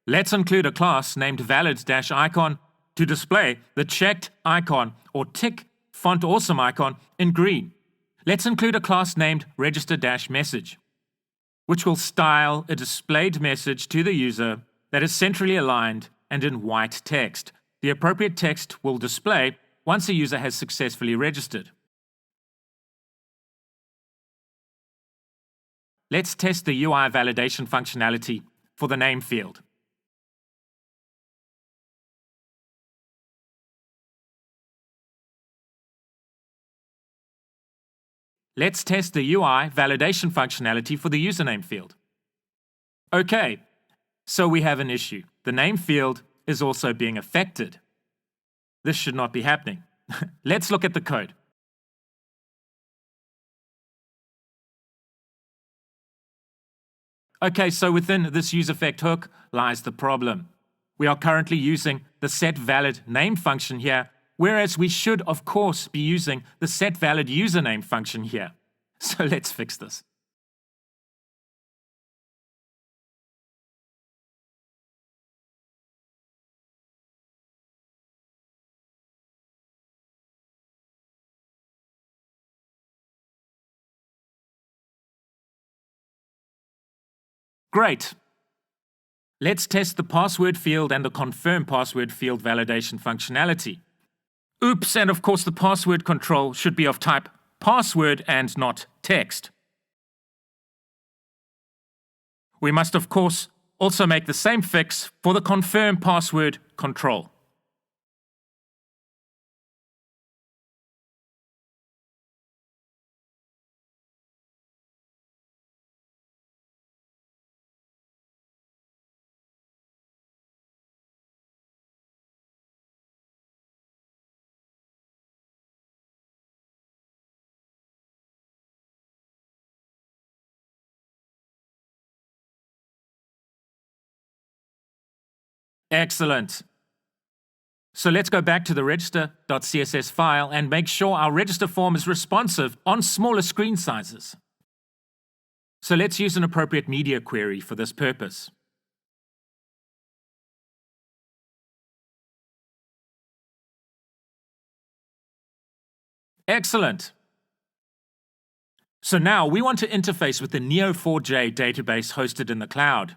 Let's include a class named valid-icon to display the checked icon or tick font awesome icon in green. Let's include a class named register-message. which will style a displayed message to the user that is centrally aligned and in white text. The appropriate text will display once a user has successfully registered. Let's test the UI validation functionality for the name field. Let's test the UI validation functionality for the username field. Okay, so we have an issue. The name field is also being affected. This should not be happening. Let's look at the code. Okay, so within this useEffect hook lies the problem. We are currently using the setValidName function here, whereas we should, of course, be using the setValidUsername function here. So let's fix this. Great. Let's test the password field and the confirm password field validation functionality. Oops, and of course the password control should be of type password and not text. We must of course also make the same fix for the confirm password control. Excellent. So let's go back to the register.css file and make sure our register form is responsive on smaller screen sizes. So let's use an appropriate media query for this purpose. Excellent. So now we want to interface with the Neo4j database hosted in the cloud.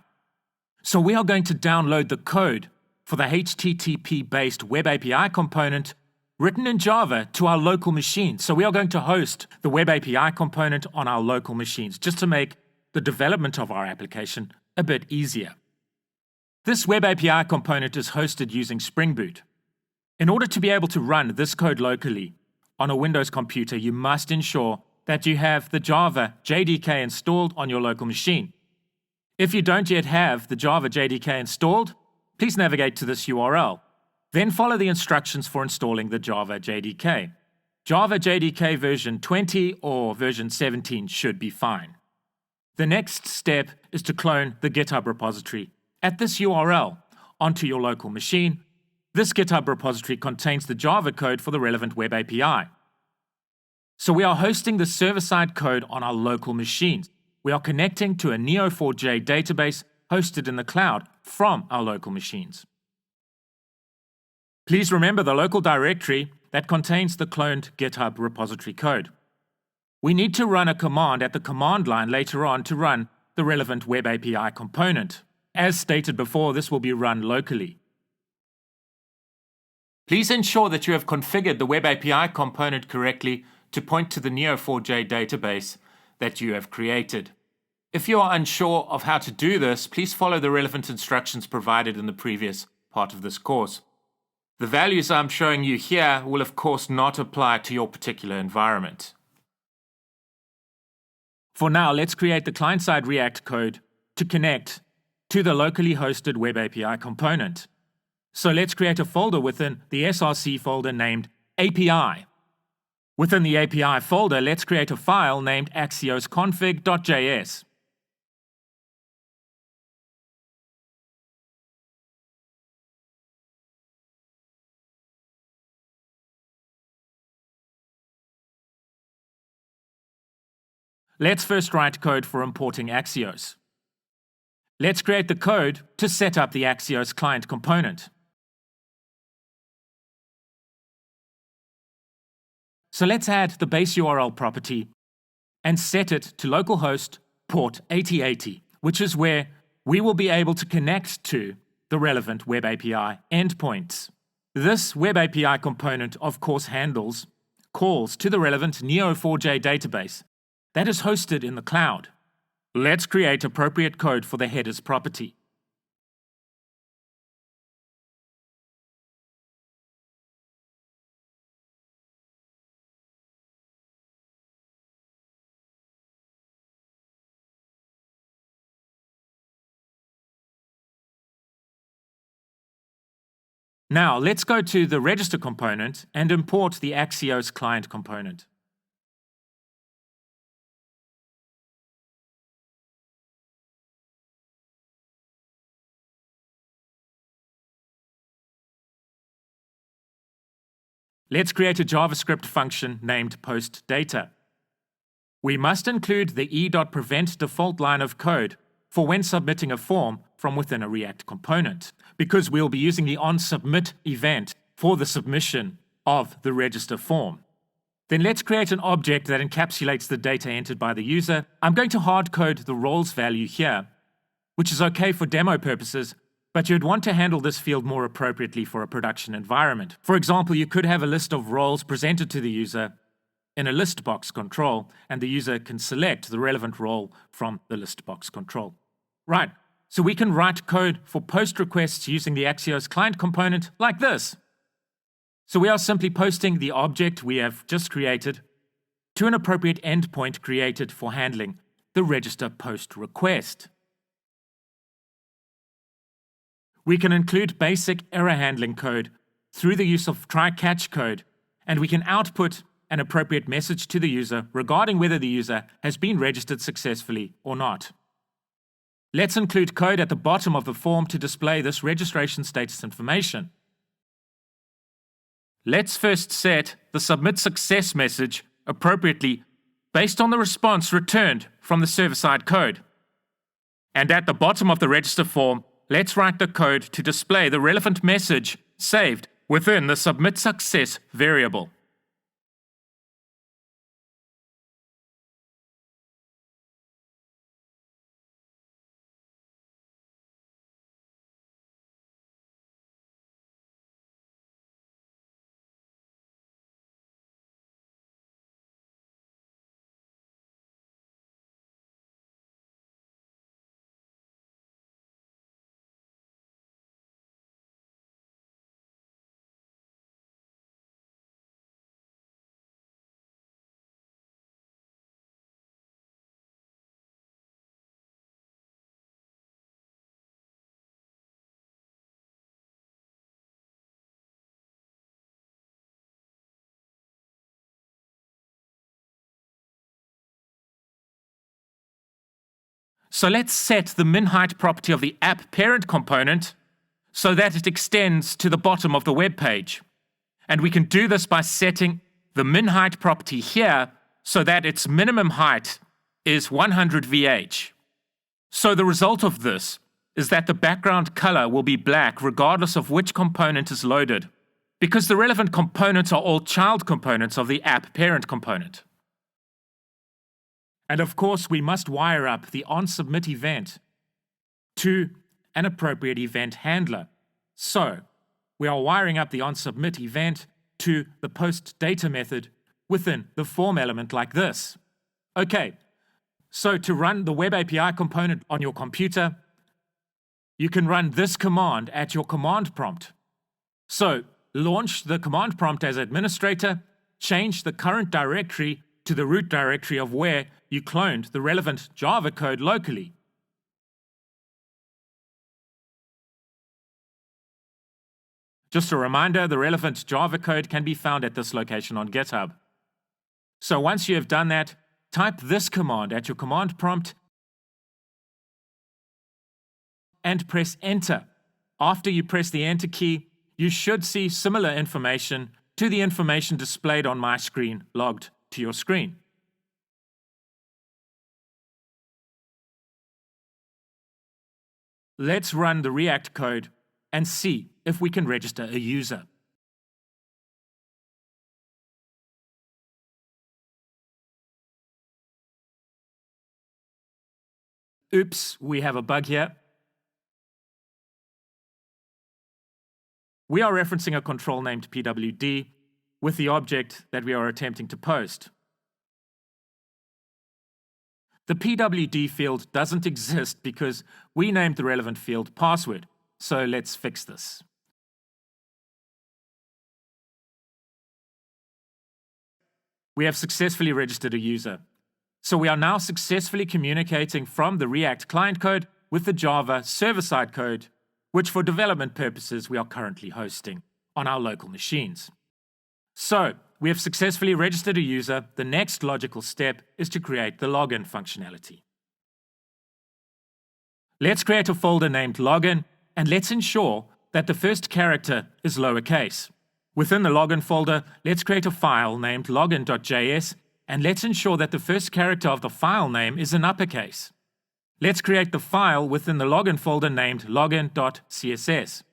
So we are going to download the code for the HTTP-based Web API component written in Java to our local machine. So we are going to host the Web API component on our local machines, just to make the development of our application a bit easier. This Web API component is hosted using Spring Boot. In order to be able to run this code locally on a Windows computer, you must ensure that you have the Java JDK installed on your local machine. If you don't yet have the Java JDK installed, please navigate to this URL. Then follow the instructions for installing the Java JDK. Java JDK version 20 or version 17 should be fine. The next step is to clone the GitHub repository at this URL onto your local machine. This GitHub repository contains the Java code for the relevant Web API. So we are hosting the server-side code on our local machines. We are connecting to a Neo4j database hosted in the cloud from our local machines. Please remember the local directory that contains the cloned GitHub repository code. We need to run a command at the command line later on to run the relevant Web API component. As stated before, this will be run locally. Please ensure that you have configured the Web API component correctly to point to the Neo4j database that you have created. If you are unsure of how to do this, please follow the relevant instructions provided in the previous part of this course. The values I'm showing you here will of course not apply to your particular environment. For now, let's create the client-side React code to connect to the locally hosted Web API component. So let's create a folder within the src folder named API. Within the API folder, let's create a file named axiosconfig.js. Let's first write code for importing Axios. Let's create the code to set up the Axios client component. So let's add the base URL property and set it to localhost port 8080, which is where we will be able to connect to the relevant Web API endpoints. This Web API component, of course, handles calls to the relevant Neo4j database that is hosted in the cloud. Let's create appropriate code for the headers property. Now, let's go to the register component and import the Axios client component. Let's create a JavaScript function named postData. We must include the e.prevent default line of code for when submitting a form from within a React component, because we'll be using the onSubmit event for the submission of the register form. Then let's create an object that encapsulates the data entered by the user. I'm going to hardcode the roles value here, which is okay for demo purposes, but you'd want to handle this field more appropriately for a production environment. For example, you could have a list of roles presented to the user in a list box control, and the user can select the relevant role from the list box control. Right, so we can write code for post requests using the Axios client component like this. So we are simply posting the object we have just created to an appropriate endpoint created for handling the register post request. We can include basic error handling code through the use of try-catch code, and we can output an appropriate message to the user regarding whether the user has been registered successfully or not. Let's include code at the bottom of the form to display this registration status information. Let's first set the submit success message appropriately based on the response returned from the server-side code. And at the bottom of the register form, let's write the code to display the relevant message saved within the submit success variable. So let's set the min height property of the app parent component so that it extends to the bottom of the web page. And we can do this by setting the min height property here so that its minimum height is 100 VH. So the result of this is that the background color will be black regardless of which component is loaded, because the relevant components are all child components of the app parent component. And of course, we must wire up the onSubmit event to an appropriate event handler. So we are wiring up the onSubmit event to the postData method within the form element like this. Okay, so to run the Web API component on your computer, you can run this command at your command prompt. So launch the command prompt as administrator, change the current directory to the root directory of where you cloned the relevant Java code locally. Just a reminder, the relevant Java code can be found at this location on GitHub. So once you have done that, type this command at your command prompt and press Enter. After you press the Enter key, you should see similar information to the information displayed on my screen logged to your screen. Let's run the React code and see if we can register a user. Oops, we have a bug here. We are referencing a control named pwd with the object that we are attempting to post. The pwd field doesn't exist because we named the relevant field password, so let's fix this. We have successfully registered a user. So we are now successfully communicating from the React client code with the Java server-side code, which for development purposes we are currently hosting on our local machines. So we have successfully registered a user. The next logical step is to create the login functionality. Let's create a folder named login, and let's ensure that the first character is lowercase. Within the login folder, let's create a file named login.js, and let's ensure that the first character of the file name is in uppercase. Let's create the file within the login folder named login.css.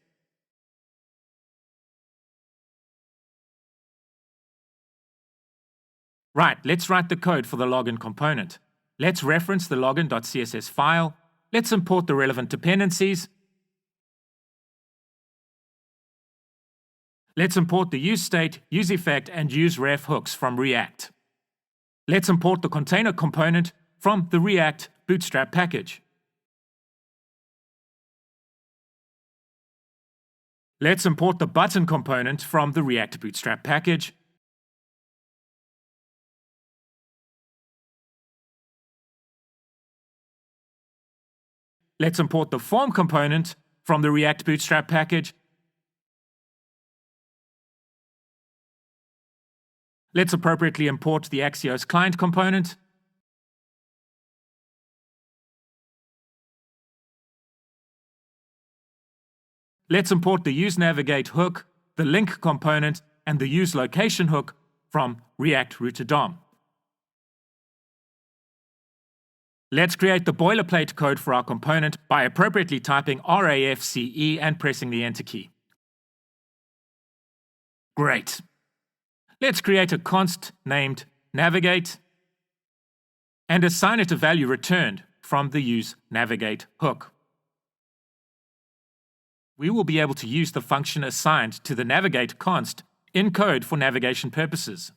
Right, let's write the code for the login component. Let's reference the login.css file. Let's import the relevant dependencies. Let's import the useState, useEffect, and useRef hooks from React. Let's import the container component from the React Bootstrap package. Let's import the button component from the React Bootstrap package. Let's import the form component from the React Bootstrap package. Let's appropriately import the Axios client component. Let's import the useNavigate hook, the link component, and the useLocation hook from React Router DOM. Let's create the boilerplate code for our component by appropriately typing RAFCE and pressing the Enter key. Great. Let's create a const named navigate and assign it a value returned from the useNavigate hook. We will be able to use the function assigned to the navigate const in code for navigation purposes.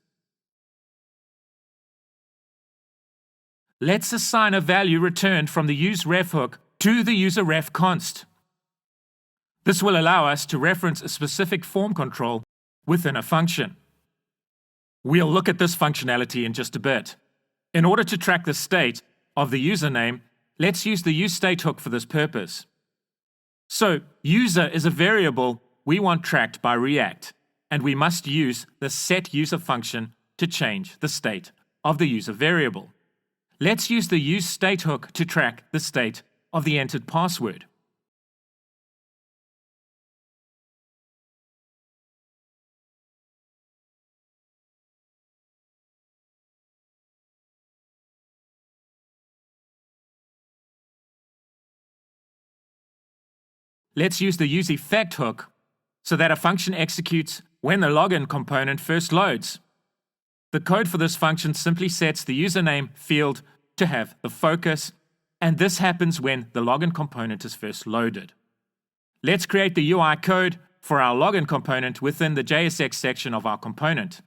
Let's assign a value returned from the useRef hook to the userRef const. This will allow us to reference a specific form control within a function. We'll look at this functionality in just a bit. In order to track the state of the username, let's use the useState hook for this purpose. So, user is a variable we want tracked by React, and we must use the setUser function to change the state of the user variable. Let's use the useState hook to track the state of the entered password. Let's use the useEffect hook so that a function executes when the login component first loads. The code for this function simply sets the username field to have the focus, and this happens when the login component is first loaded. Let's create the UI code for our login component within the JSX section of our component.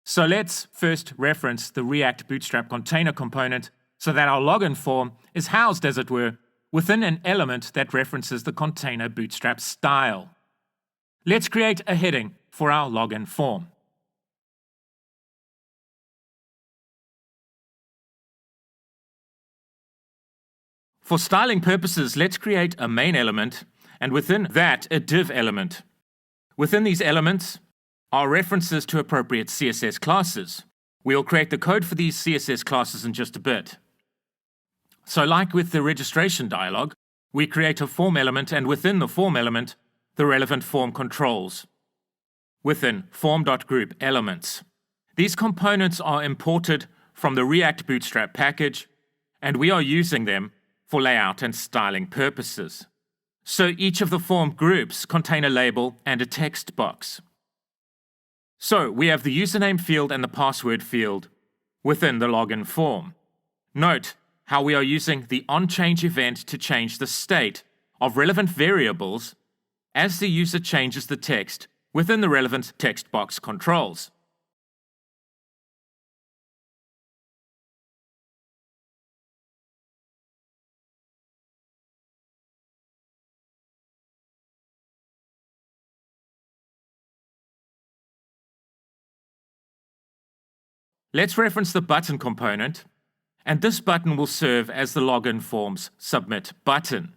So let's first reference the React Bootstrap container component so that our login form is housed, as it were, within an element that references the container Bootstrap style. Let's create a heading for our login form. For styling purposes, let's create a main element, and within that, a div element. Within these elements are references to appropriate CSS classes. We'll create the code for these CSS classes in just a bit. So like with the registration dialog, we create a form element, and within the form element, the relevant form controls. Within form.group elements. These components are imported from the React Bootstrap package, and we are using them for layout and styling purposes. So each of the form groups contain a label and a text box. So we have the username field and the password field within the login form. Note how we are using the onChange event to change the state of relevant variables as the user changes the text within the relevant text box controls. Let's reference the button component, and this button will serve as the login form's submit button.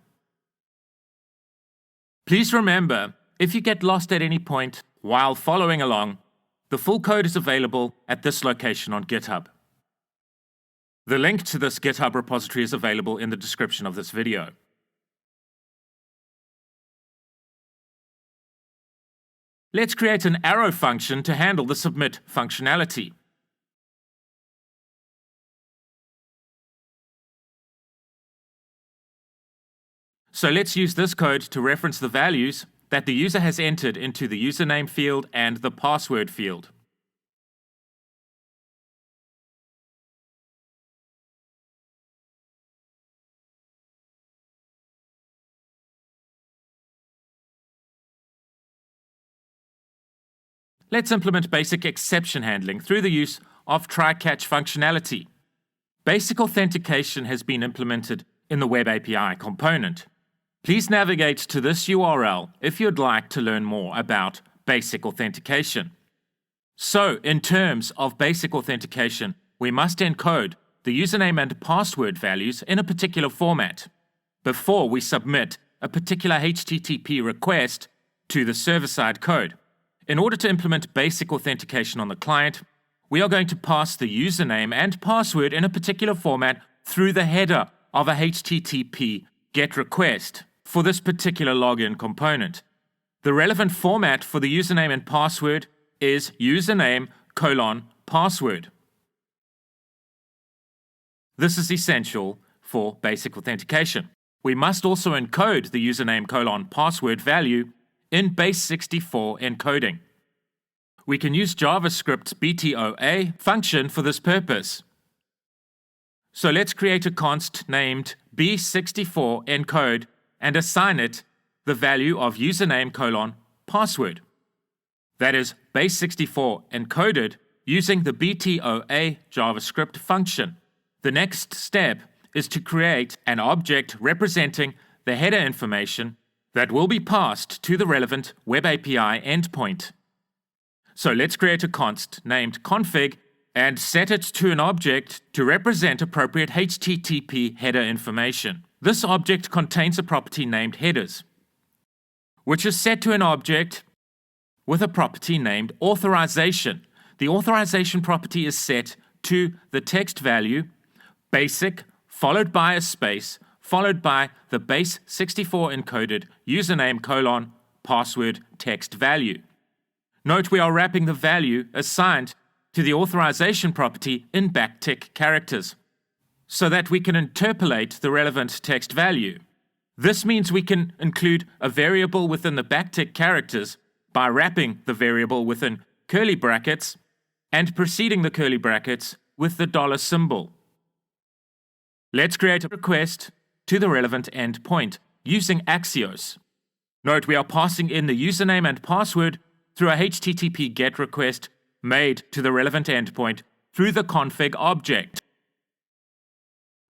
Please remember, if you get lost at any point while following along, the full code is available at this location on GitHub. The link to this GitHub repository is available in the description of this video. Let's create an arrow function to handle the submit functionality. So let's use this code to reference the values that the user has entered into the username field and the password field. Let's implement basic exception handling through the use of try-catch functionality. Basic authentication has been implemented in the Web API component. Please navigate to this URL if you'd like to learn more about basic authentication. So, in terms of basic authentication, we must encode the username and password values in a particular format before we submit a particular HTTP request to the server-side code. In order to implement basic authentication on the client, we are going to pass the username and password in a particular format through the header of a HTTP GET request for this particular login component. The relevant format for the username and password is username:password. This is essential for basic authentication. We must also encode the username:password value in base64 encoding. We can use JavaScript's BTOA function for this purpose. So let's create a const named b64encode and assign it the value of username:password. That is base64 encoded using the BTOA JavaScript function. The next step is to create an object representing the header information that will be passed to the relevant Web API endpoint. So let's create a const named config and set it to an object to represent appropriate HTTP header information. This object contains a property named headers, which is set to an object with a property named authorization. The authorization property is set to the text value basic followed by a space followed by the base64 encoded username:password text value. Note we are wrapping the value assigned to the authorization property in backtick characters so that we can interpolate the relevant text value. This means we can include a variable within the backtick characters by wrapping the variable within curly brackets and preceding the curly brackets with the $ symbol. Let's create a request to the relevant endpoint using Axios. Note we are passing in the username and password through a HTTP GET request made to the relevant endpoint through the config object.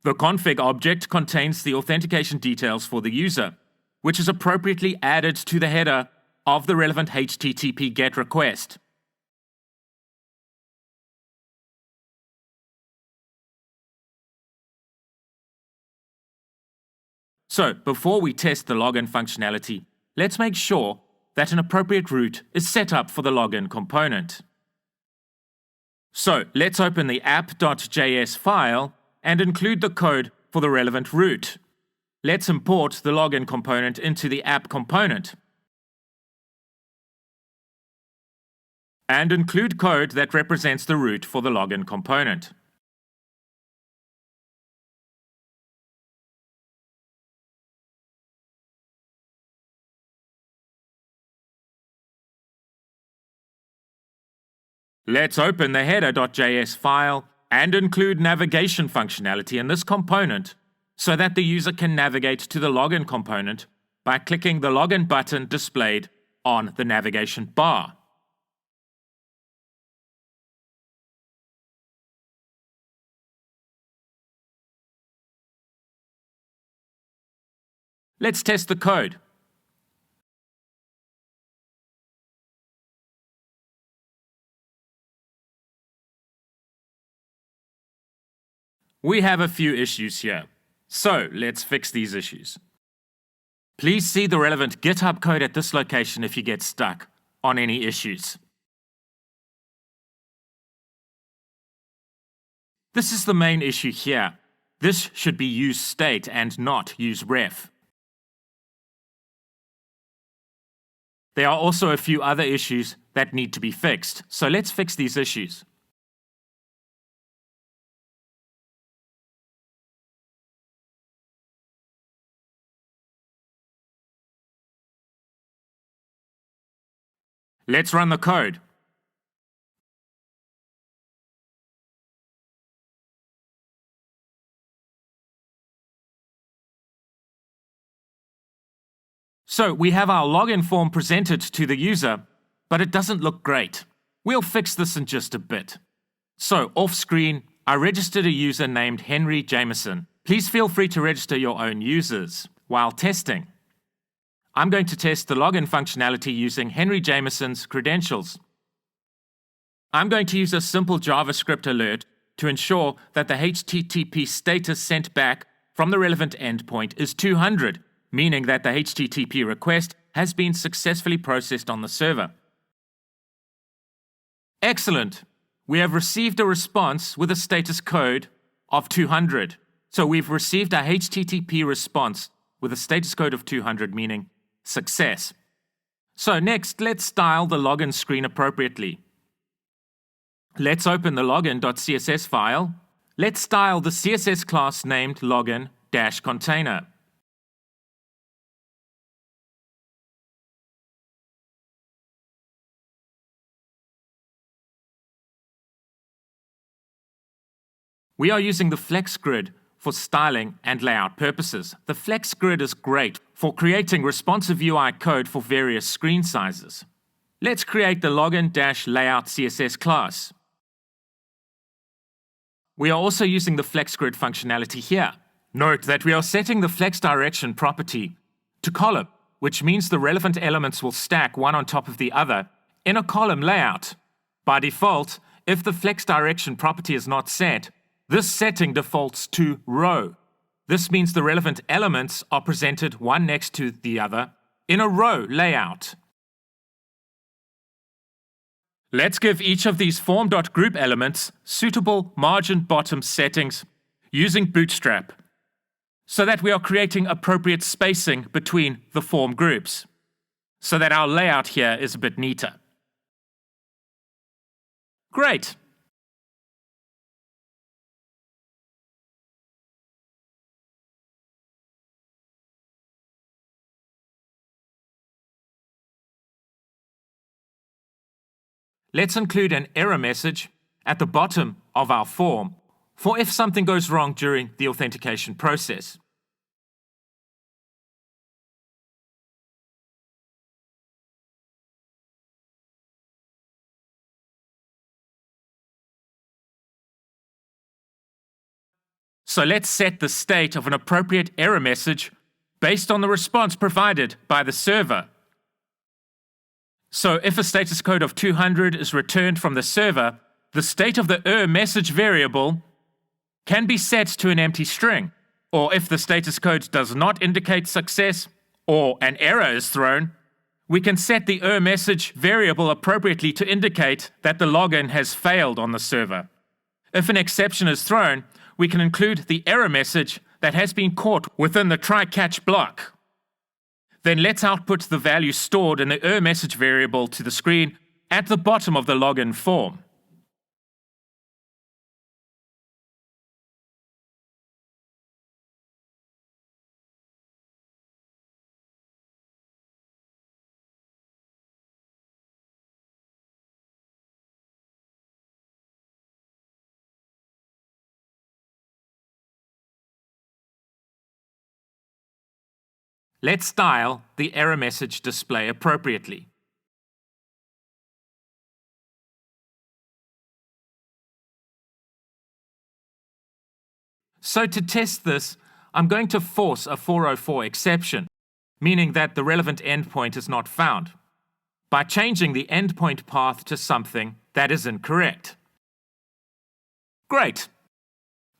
The config object contains the authentication details for the user, which is appropriately added to the header of the relevant HTTP GET request. So, before we test the login functionality, let's make sure that an appropriate route is set up for the login component. So, let's open the App.js file and include the code for the relevant route. Let's import the login component into the app component and include code that represents the route for the login component. Let's open the header.js file and include navigation functionality in this component so that the user can navigate to the login component by clicking the login button displayed on the navigation bar. Let's test the code. We have a few issues here, so let's fix these issues. Please see the relevant GitHub code at this location if you get stuck on any issues. This is the main issue here. This should be useState and not useRef. There are also a few other issues that need to be fixed, so let's fix these issues. Let's run the code. So we have our login form presented to the user, but it doesn't look great. We'll fix this in just a bit. So off screen, I registered a user named Henry Jameson. Please feel free to register your own users while testing. I'm going to test the login functionality using Henry Jameson's credentials. I'm going to use a simple JavaScript alert to ensure that the HTTP status sent back from the relevant endpoint is 200, meaning that the HTTP request has been successfully processed on the server. Excellent! We have received a response with a status code of 200. So we've received a HTTP response with a status code of 200, meaning success. So next, let's style the login screen appropriately. Let's open the login.css file. Let's style the CSS class named login-container. We are using the flex grid for styling and layout purposes. The flex grid is great for creating responsive UI code for various screen sizes. Let's create the login-layout CSS class. We are also using the flex grid functionality here. Note that we are setting the flex direction property to column, which means the relevant elements will stack one on top of the other in a column layout. By default, if the flex direction property is not set, this setting defaults to row. This means the relevant elements are presented one next to the other in a row layout. Let's give each of these form.group elements suitable margin bottom settings using Bootstrap so that we are creating appropriate spacing between the form groups so that our layout here is a bit neater. Great! Let's include an error message at the bottom of our form for if something goes wrong during the authentication process. So let's set the state of an appropriate error message based on the response provided by the server. So if a status code of 200 is returned from the server, the state of the error message variable can be set to an empty string. Or if the status code does not indicate success or an error is thrown, we can set the error message variable appropriately to indicate that the login has failed on the server. If an exception is thrown, we can include the error message that has been caught within the try-catch block. Then let's output the value stored in the error message variable to the screen at the bottom of the login form. let's style the error message display appropriately. So to test this, I'm going to force a 404 exception, meaning that the relevant endpoint is not found, by changing the endpoint path to something that is incorrect. Great.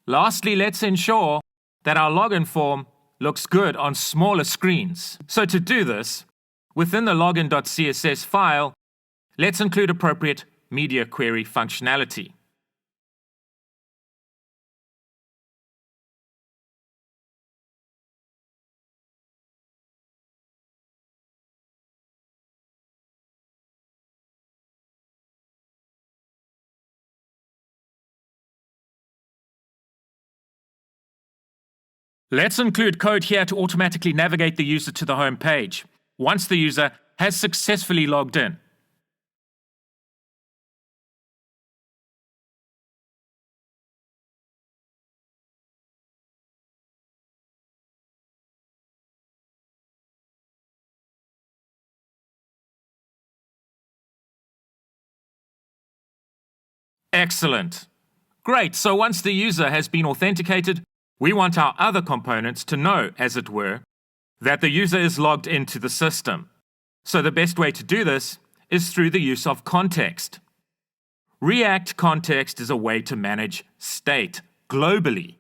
Lastly, let's ensure that our login form looks good on smaller screens. So to do this, within the login.css file, let's include appropriate media query functionality. Let's include code here to automatically navigate the user to the home page once the user has successfully logged in. Excellent. Great, so once the user has been authenticated, we want our other components to know, as it were, that the user is logged into the system. So the best way to do this is through the use of context. React context is a way to manage state globally.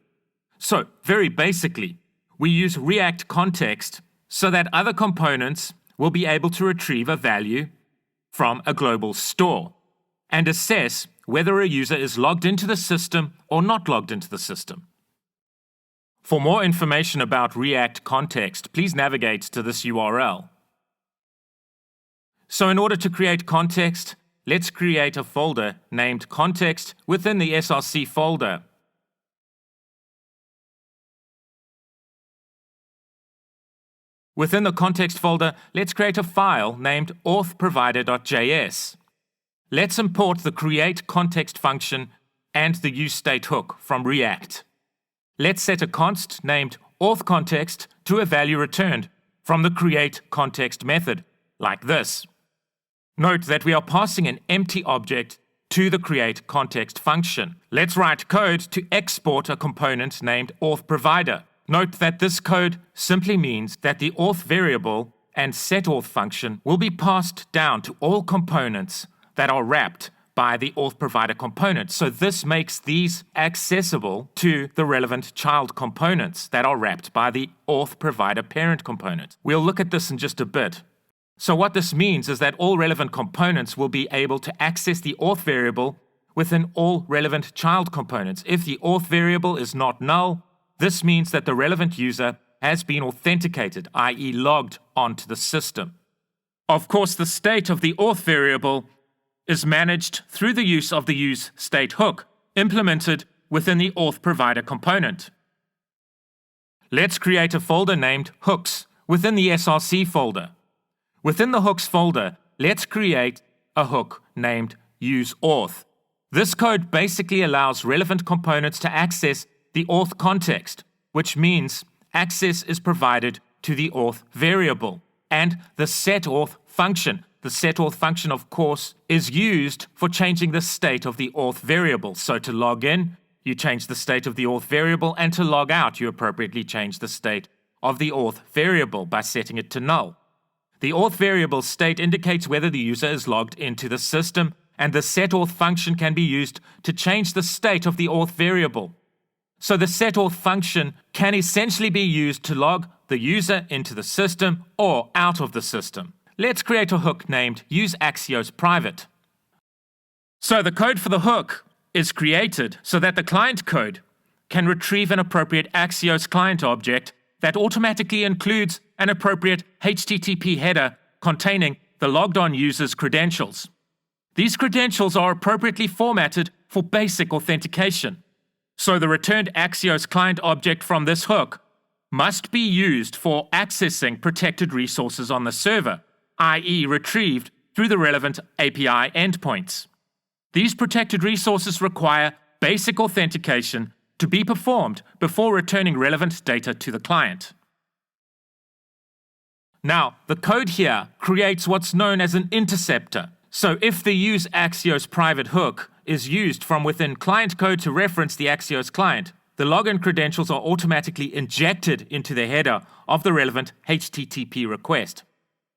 So very basically, we use React context so that other components will be able to retrieve a value from a global store and assess whether a user is logged into the system or not logged into the system. For more information about React context, please navigate to this URL. So in order to create context, let's create a folder named context within the src folder. Within the context folder, let's create a file named AuthProvider.js. Let's import the create context function and the useState hook from React. Let's set a const named authContext to a value returned from the create context method, like this. Note that we are passing an empty object to the create context function. Let's write code to export a component named AuthProvider. Note that this code simply means that the auth variable and setAuth function will be passed down to all components that are wrapped by the AuthProvider component. So this makes these accessible to the relevant child components that are wrapped by the AuthProvider parent component. We'll look at this in just a bit. So what this means is that all relevant components will be able to access the auth variable within all relevant child components. If the auth variable is not null, this means that the relevant user has been authenticated, i.e. logged onto the system. Of course, the state of the auth variable is managed through the use of the useState hook, implemented within the AuthProvider component. Let's create a folder named hooks within the src folder. Within the hooks folder, let's create a hook named useAuth. This code basically allows relevant components to access the auth context, which means access is provided to the auth variable and the setAuth function. The setAuth function, of course, is used for changing the state of the auth variable. So to log in, you change the state of the auth variable, and to log out, you appropriately change the state of the auth variable by setting it to null. The auth variable state indicates whether the user is logged into the system, and the setAuth function can be used to change the state of the auth variable. So the setAuth function can essentially be used to log the user into the system or out of the system. Let's create a hook named useAxiosPrivate. So the code for the hook is created so that the client code can retrieve an appropriate Axios client object that automatically includes an appropriate HTTP header containing the logged on user's credentials. These credentials are appropriately formatted for basic authentication. So the returned Axios client object from this hook must be used for accessing protected resources on the server, i.e. retrieved through the relevant API endpoints. These protected resources require basic authentication to be performed before returning relevant data to the client. Now, the code here creates what's known as an interceptor. So if the useAxiosPrivate hook is used from within client code to reference the Axios client, the login credentials are automatically injected into the header of the relevant HTTP request.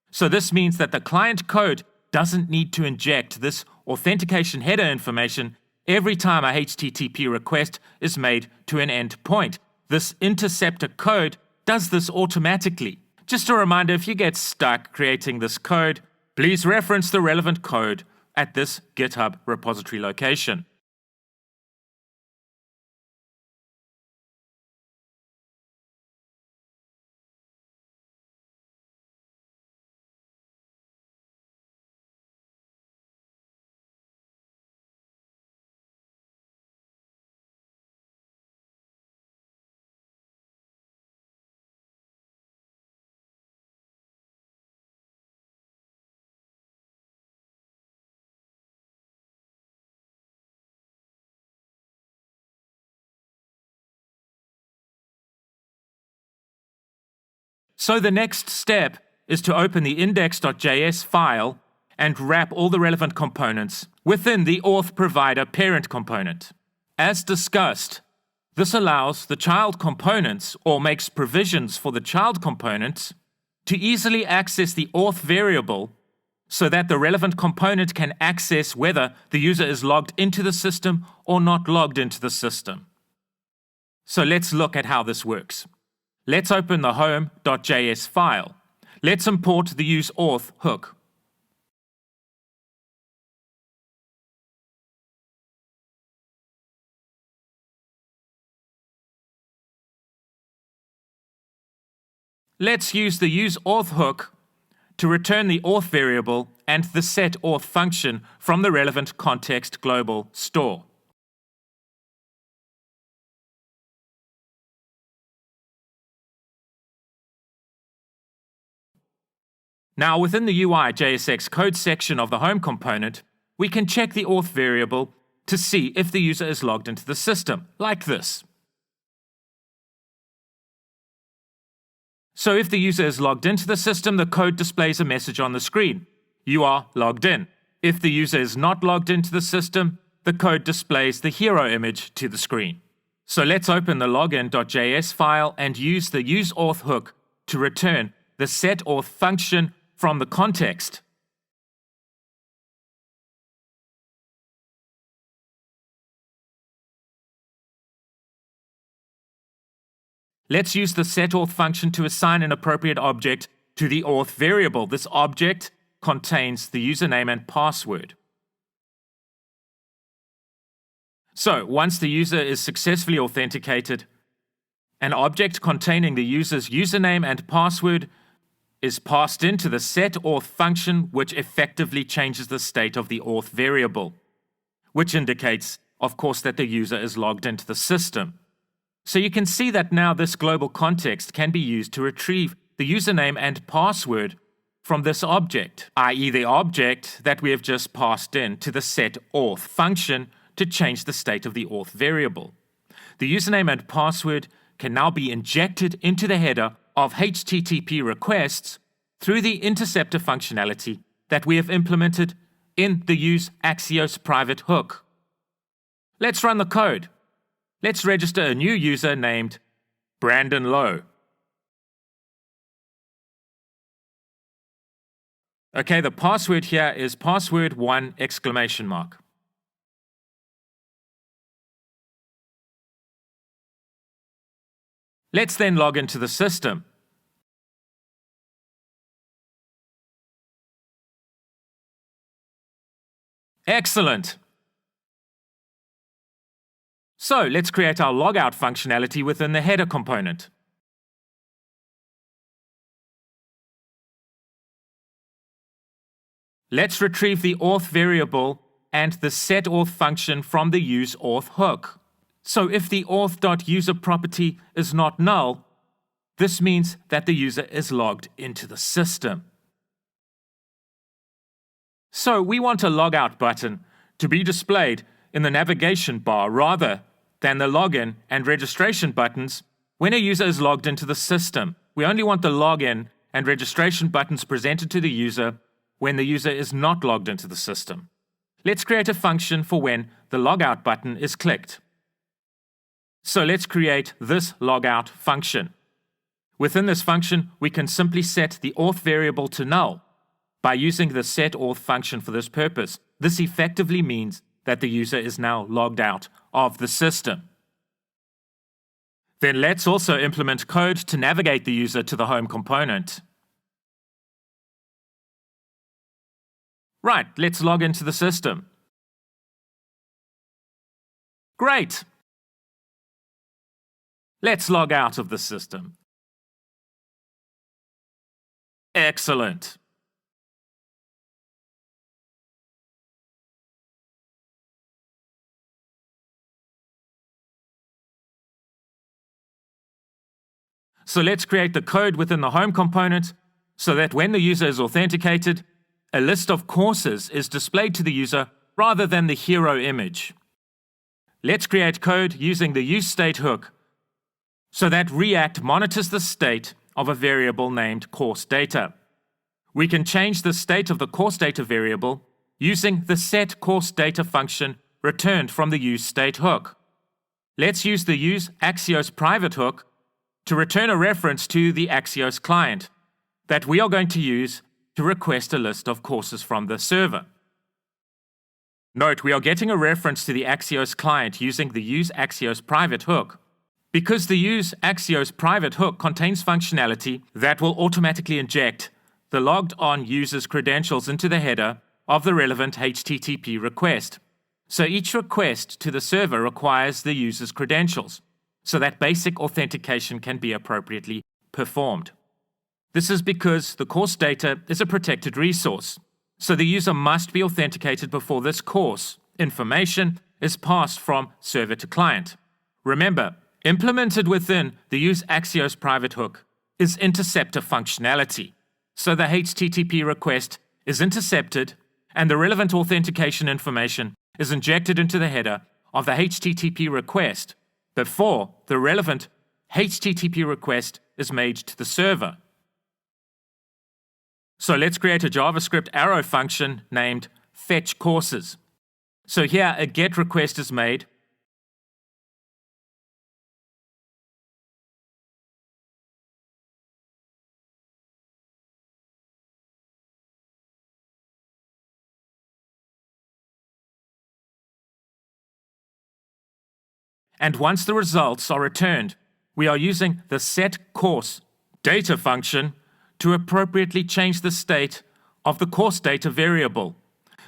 So this means that the client code doesn't need to inject this authentication header information every time a HTTP request is made to an endpoint. This interceptor code does this automatically. Just a reminder, if you get stuck creating this code, please reference the relevant code at this GitHub repository location. So the next step is to open the index.js file and wrap all the relevant components within the AuthProvider parent component. As discussed, this allows the child components, or makes provisions for the child components, to easily access the auth variable so that the relevant component can access whether the user is logged into the system or not logged into the system. So let's look at how this works. Let's open the home.js file. Let's import the useAuth hook. Let's use the useAuth hook to return the auth variable and the setAuth function from the relevant context global store. Now, within the UI JSX code section of the home component, we can check the auth variable to see if the user is logged into the system, like this. So if the user is logged into the system, the code displays a message on the screen. You are logged in. If the user is not logged into the system, the code displays the hero image to the screen. So let's open the login.js file and use the useAuth hook to return the setAuth function from the context. Let's use the setAuth function to assign an appropriate object to the auth variable. This object contains the username and password. So once the user is successfully authenticated, an object containing the user's username and password is passed into the setAuth function, which effectively changes the state of the auth variable, which indicates, of course, that the user is logged into the system. So you can see that now this global context can be used to retrieve the username and password from this object, i.e. the object that we have just passed in to the setAuth function to change the state of the auth variable. The username and password can now be injected into the header of HTTP requests through the Interceptor functionality that we have implemented in the useAxiosPrivate hook. Let's run the code. Let's register a new user named Brandon Lowe. Okay, the password here is password1!. Let's then log into the system. Excellent. So let's create our logout functionality within the header component. Let's retrieve the auth variable and the setAuth function from the useAuth hook. So if the auth.user property is not null, this means that the user is logged into the system. So we want a logout button to be displayed in the navigation bar rather than the login and registration buttons when a user is logged into the system. We only want the login and registration buttons presented to the user when the user is not logged into the system. Let's create a function for when the logout button is clicked. So let's create this logout function. Within this function, we can simply set the auth variable to null by using the setAuth function for this purpose. This effectively means that the user is now logged out of the system. Then let's also implement code to navigate the user to the home component. Right, let's log into the system. Great! Let's log out of the system. Excellent. So let's create the code within the home component so that when the user is authenticated, a list of courses is displayed to the user rather than the hero image. Let's create code using the useState hook so that React monitors the state of a variable named course data. We can change the state of the course data variable using the setCourseData function returned from the useState hook. Let's use the useAxiosPrivate hook to return a reference to the Axios client that we are going to use to request a list of courses from the server. Note, we are getting a reference to the Axios client using the useAxiosPrivate hook. Because the useAxiosPrivate hook contains functionality that will automatically inject the logged-on user's credentials into the header of the relevant HTTP request. So each request to the server requires the user's credentials, so that basic authentication can be appropriately performed. This is because the course data is a protected resource, so the user must be authenticated before this course information is passed from server to client. Remember, implemented within the useAxiosPrivate hook is Interceptor functionality, so the HTTP request is intercepted and the relevant authentication information is injected into the header of the HTTP request before the relevant HTTP request is made to the server. So let's create a JavaScript arrow function named fetchCourses. So here a GET request is made and once the results are returned, we are using the setCourseData function to appropriately change the state of the course data variable.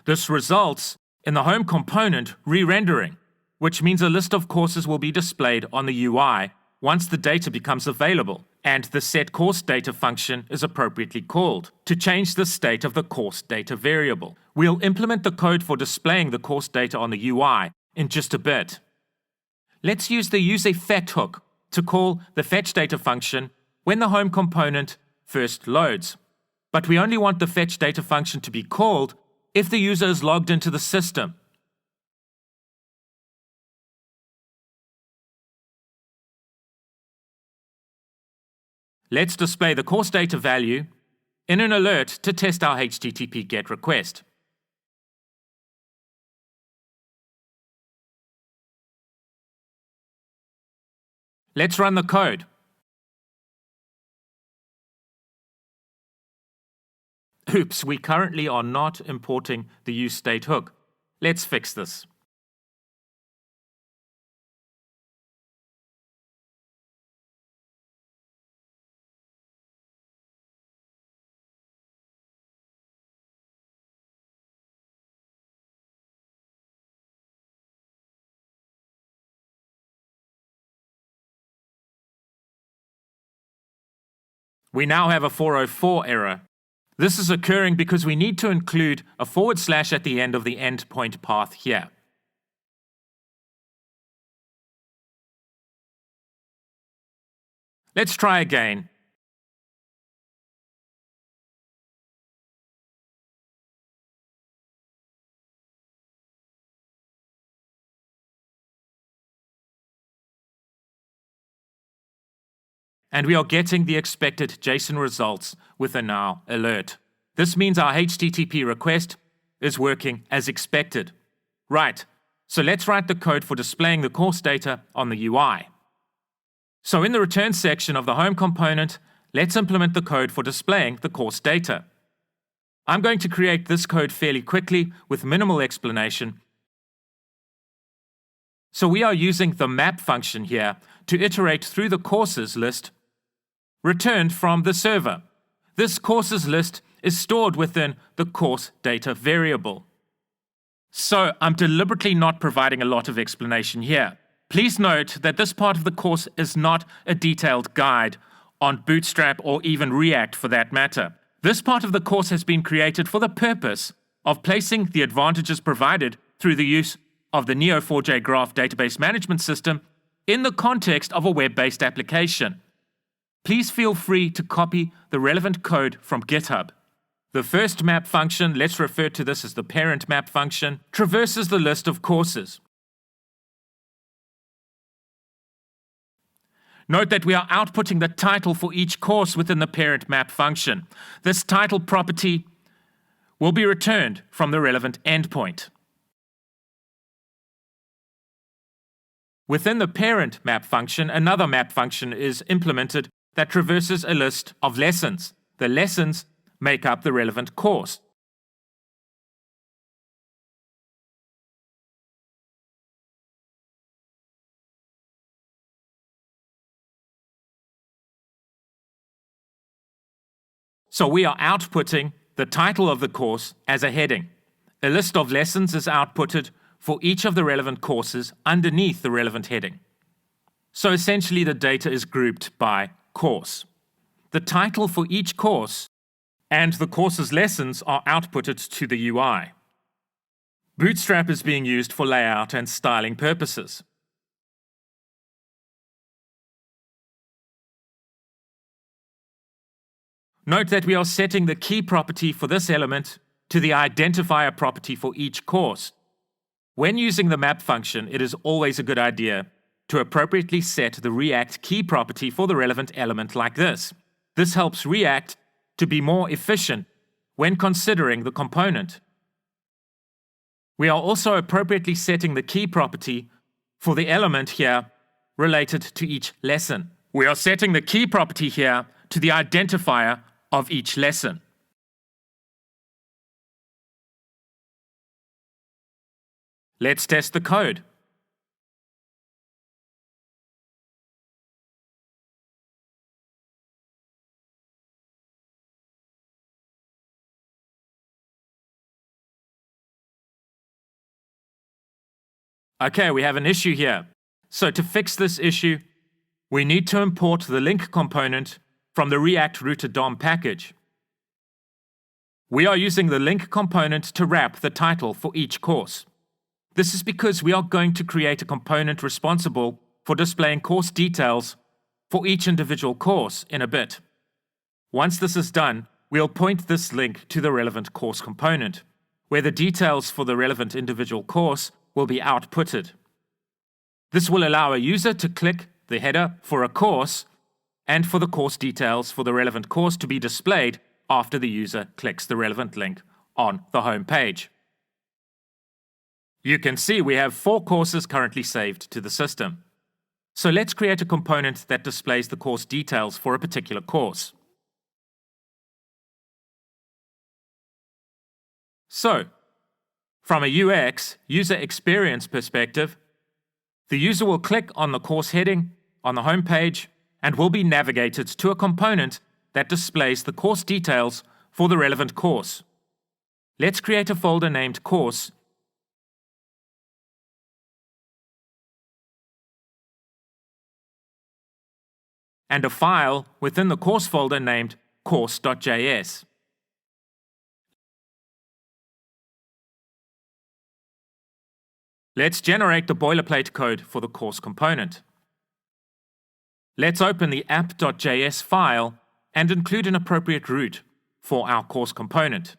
This results in the home component re-rendering, which means a list of courses will be displayed on the UI once the data becomes available, and the setCourseData function is appropriately called to change the state of the course data variable. We'll implement the code for displaying the course data on the UI in just a bit. Let's use the useEffect hook to call the fetchData function when the home component first loads. But we only want the fetchData function to be called if the user is logged into the system. Let's display the course data value in an alert to test our HTTP GET request. Let's run the code. Oops, we currently are not importing the useState hook. Let's fix this. We now have a 404 error. This is occurring because we need to include a / at the end of the endpoint path here. Let's try again. and we are getting the expected JSON results with a now alert. This means our HTTP request is working as expected. Right, so let's write the code for displaying the course data on the UI. So in the return section of the home component, let's implement the code for displaying the course data. I'm going to create this code fairly quickly with minimal explanation. So we are using the map function here to iterate through the courses list returned from the server. This courses list is stored within the course data variable. So I'm deliberately not providing a lot of explanation here. Please note that this part of the course is not a detailed guide on Bootstrap or even React for that matter. This part of the course has been created for the purpose of placing the advantages provided through the use of the Neo4j graph database management system in the context of a web-based application. Please feel free to copy the relevant code from GitHub. The first map function, let's refer to this as the parent map function, traverses the list of courses. Note that we are outputting the title for each course within the parent map function. This title property will be returned from the relevant endpoint. Within the parent map function, another map function is implemented that traverses a list of lessons. The lessons make up the relevant course. So we are outputting the title of the course as a heading. A list of lessons is outputted for each of the relevant courses underneath the relevant heading. So essentially the data is grouped by course. The title for each course and the course's lessons are outputted to the UI. Bootstrap is being used for layout and styling purposes. Note that we are setting the key property for this element to the identifier property for each course. When using the map function, it is always a good idea to appropriately set the React key property for the relevant element like this. This helps React to be more efficient when considering the component. We are also appropriately setting the key property for the element here related to each lesson. We are setting the key property here to the identifier of each lesson. Let's test the code. Okay, we have an issue here. So to fix this issue, we need to import the link component from the React router DOM package. We are using the link component to wrap the title for each course. This is because we are going to create a component responsible for displaying course details for each individual course in a bit. Once this is done, we'll point this link to the relevant course component, where the details for the relevant individual course will be outputted. This will allow a user to click the header for a course and for the course details for the relevant course to be displayed after the user clicks the relevant link on the home page. You can see we have 4 courses currently saved to the system. So let's create a component that displays the course details for a particular course. So, from a UX, user experience perspective, the user will click on the course heading on the home page and will be navigated to a component that displays the course details for the relevant course. Let's create a folder named Course and a file within the course folder named course.js. Let's generate the boilerplate code for the course component. Let's open the App.js file and include an appropriate root for our course component.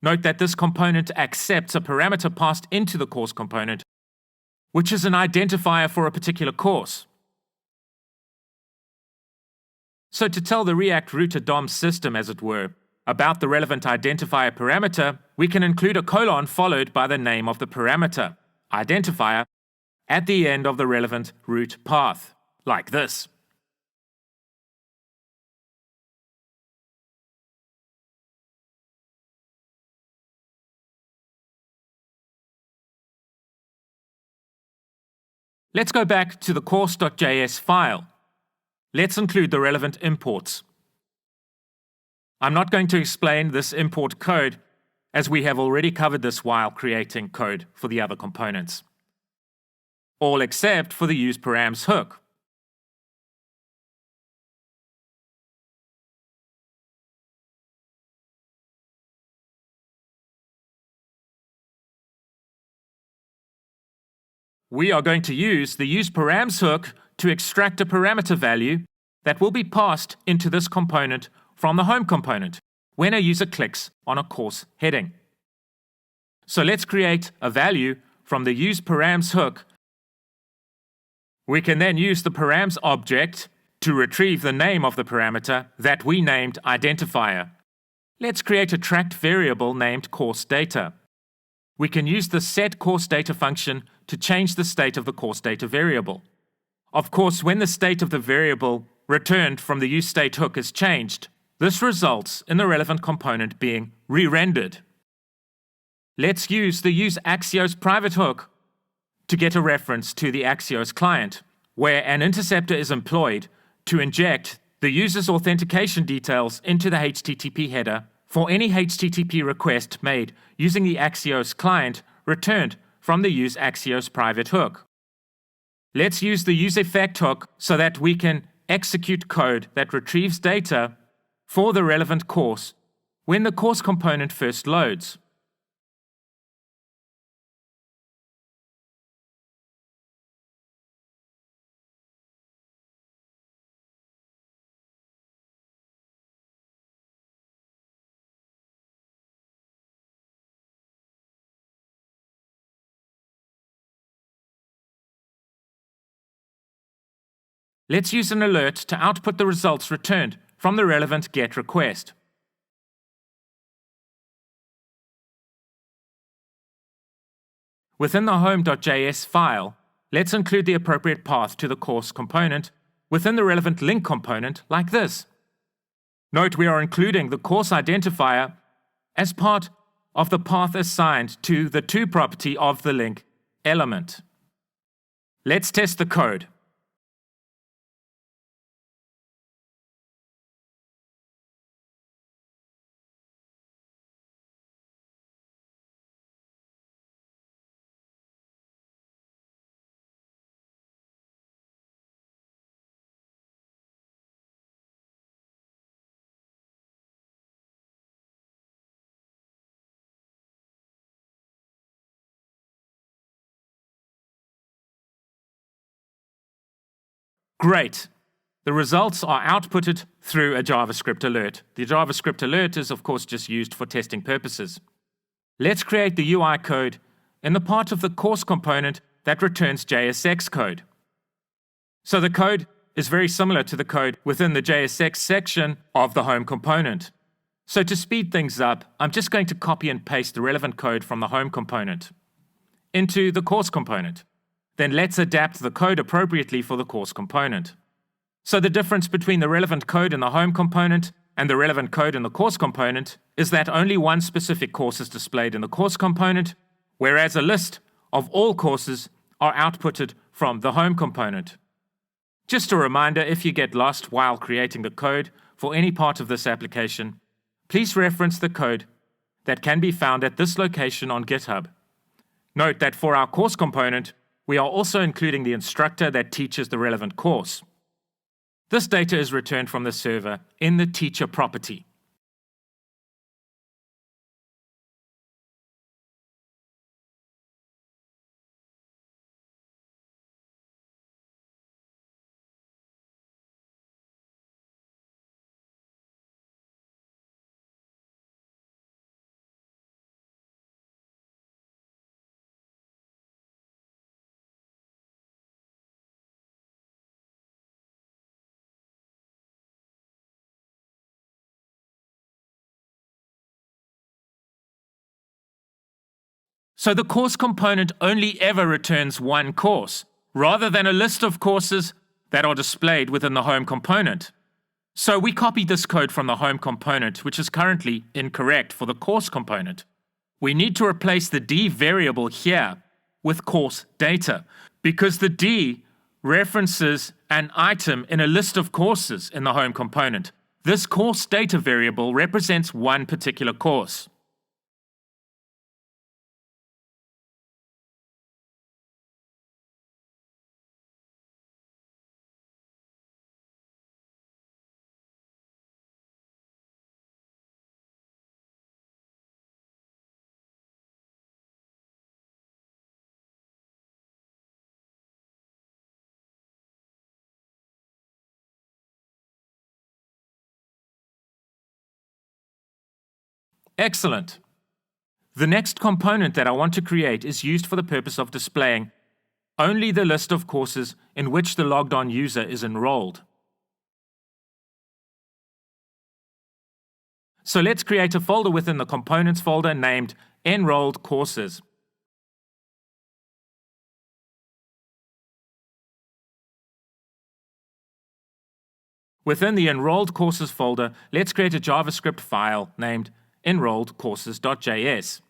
Note that this component accepts a parameter passed into the course component, which is an identifier for a particular course. So to tell the React router DOM system, as it were, about the relevant identifier parameter, we can include a colon followed by the name of the parameter, identifier, at the end of the relevant route path, like this. Let's go back to the course.js file. Let's include the relevant imports. I'm not going to explain this import code, as we have already covered this while creating code for the other components. All except for the useParams hook. We are going to use the useParams hook to extract a parameter value that will be passed into this component from the home component when a user clicks on a course heading. So let's create a value from the useParams hook. We can then use the params object to retrieve the name of the parameter that we named identifier. Let's create a tracked variable named course data. We can use the setCourseData function to change the state of the course data variable. Of course, when the state of the variable returned from the useState hook is changed, this results in the relevant component being re-rendered. Let's use the useAxiosPrivate hook to get a reference to the Axios client, where an interceptor is employed to inject the user's authentication details into the HTTP header for any HTTP request made using the Axios client returned from the useAxiosPrivate hook. Let's use the useEffect hook so that we can execute code that retrieves data for the relevant course when the course component first loads. Let's use an alert to output the results returned from the relevant GET request. Within the home.js file, let's include the appropriate path to the course component within the relevant link component like this. Note we are including the course identifier as part of the path assigned to the to property of the link element. Let's test the code. Great. The results are outputted through a JavaScript alert. The JavaScript alert is, of course, just used for testing purposes. Let's create the UI code in the part of the course component that returns JSX code. So the code is very similar to the code within the JSX section of the home component. So to speed things up, I'm just going to copy and paste the relevant code from the home component into the course component. Then let's adapt the code appropriately for the course component. So the difference between the relevant code in the home component and the relevant code in the course component is that only one specific course is displayed in the course component, whereas a list of all courses are outputted from the home component. Just a reminder, if you get lost while creating the code for any part of this application, please reference the code that can be found at this location on GitHub. Note that for our course component, we are also including the instructor that teaches the relevant course. This data is returned from the server in the teacher property. So the course component only ever returns one course, rather than a list of courses that are displayed within the home component. So we copied this code from the home component, which is currently incorrect for the course component. We need to replace the D variable here with course data, because the D references an item in a list of courses in the home component. This course data variable represents one particular course. Excellent. The next component that I want to create is used for the purpose of displaying only the list of courses in which the logged on user is enrolled. So let's create a folder within the components folder named Enrolled Courses. Within the Enrolled Courses folder, let's create a JavaScript file named EnrolledCourses.js.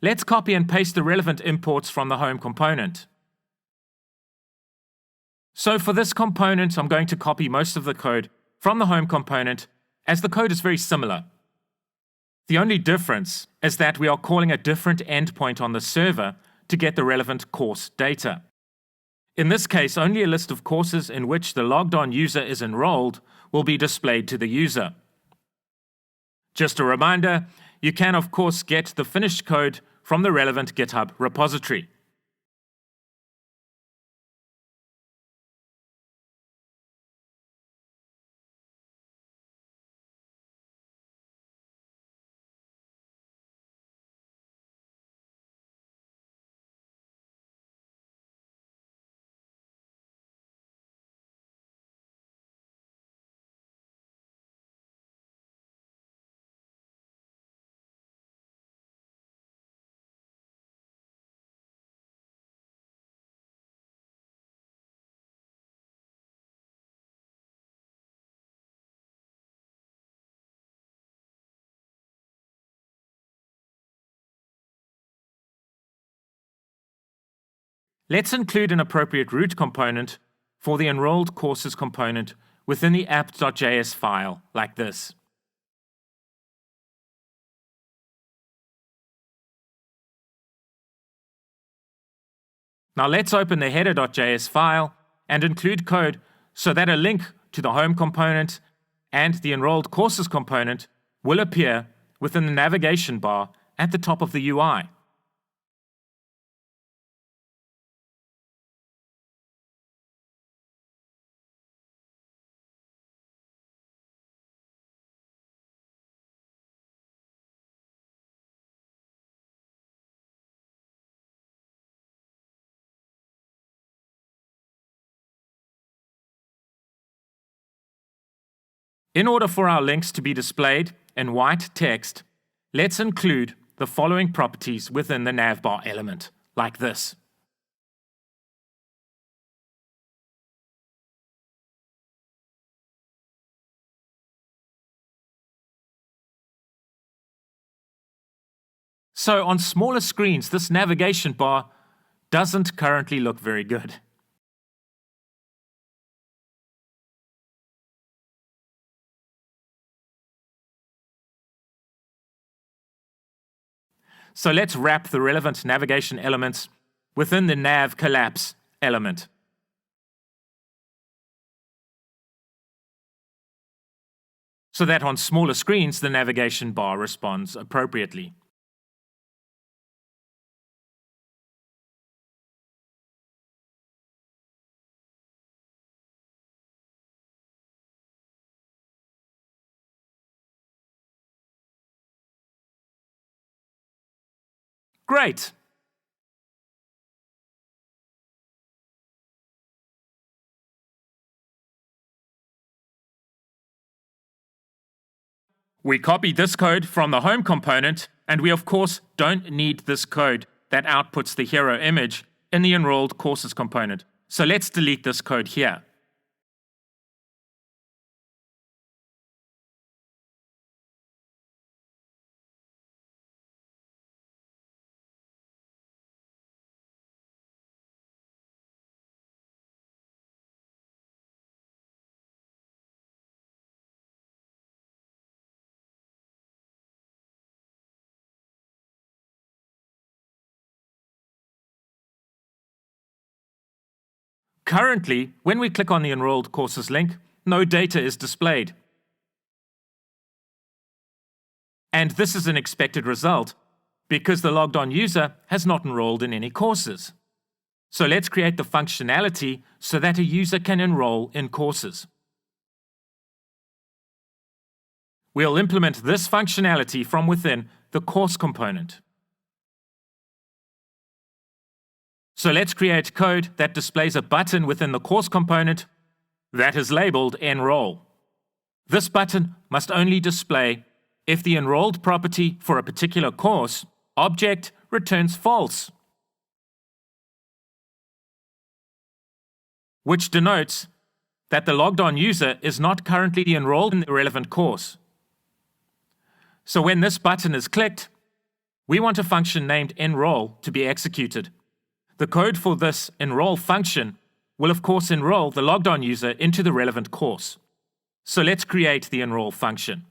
Let's copy and paste the relevant imports from the home component. So for this component, I'm going to copy most of the code from the home component, as the code is very similar. The only difference is that we are calling a different endpoint on the server to get the relevant course data. In this case, only a list of courses in which the logged on user is enrolled will be displayed to the user. Just a reminder, you can of course get the finished code from the relevant GitHub repository. Let's include an appropriate root component for the enrolled courses component within the App.js file, like this. Now let's open the header.js file and include code so that a link to the home component and the enrolled courses component will appear within the navigation bar at the top of the UI. In order for our links to be displayed in white text, let's include the following properties within the navbar element, like this. So on smaller screens, this navigation bar doesn't currently look very good. So let's wrap the relevant navigation elements within the nav collapse element. So that on smaller screens, the navigation bar responds appropriately. Great! We copy this code from the home component, and we of course don't need this code that outputs the hero image in the enrolled courses component. So let's delete this code here. Currently, when we click on the Enrolled Courses link, no data is displayed. And this is an expected result because the logged on user has not enrolled in any courses. So let's create the functionality so that a user can enroll in courses. We'll implement this functionality from within the course component. So let's create code that displays a button within the course component that is labeled Enroll. This button must only display if the enrolled property for a particular course object returns false, which denotes that the logged on user is not currently enrolled in the relevant course. So when this button is clicked, we want a function named Enroll to be executed. The code for this enroll function will of course enroll the logged on user into the relevant course. So let's create the enroll function.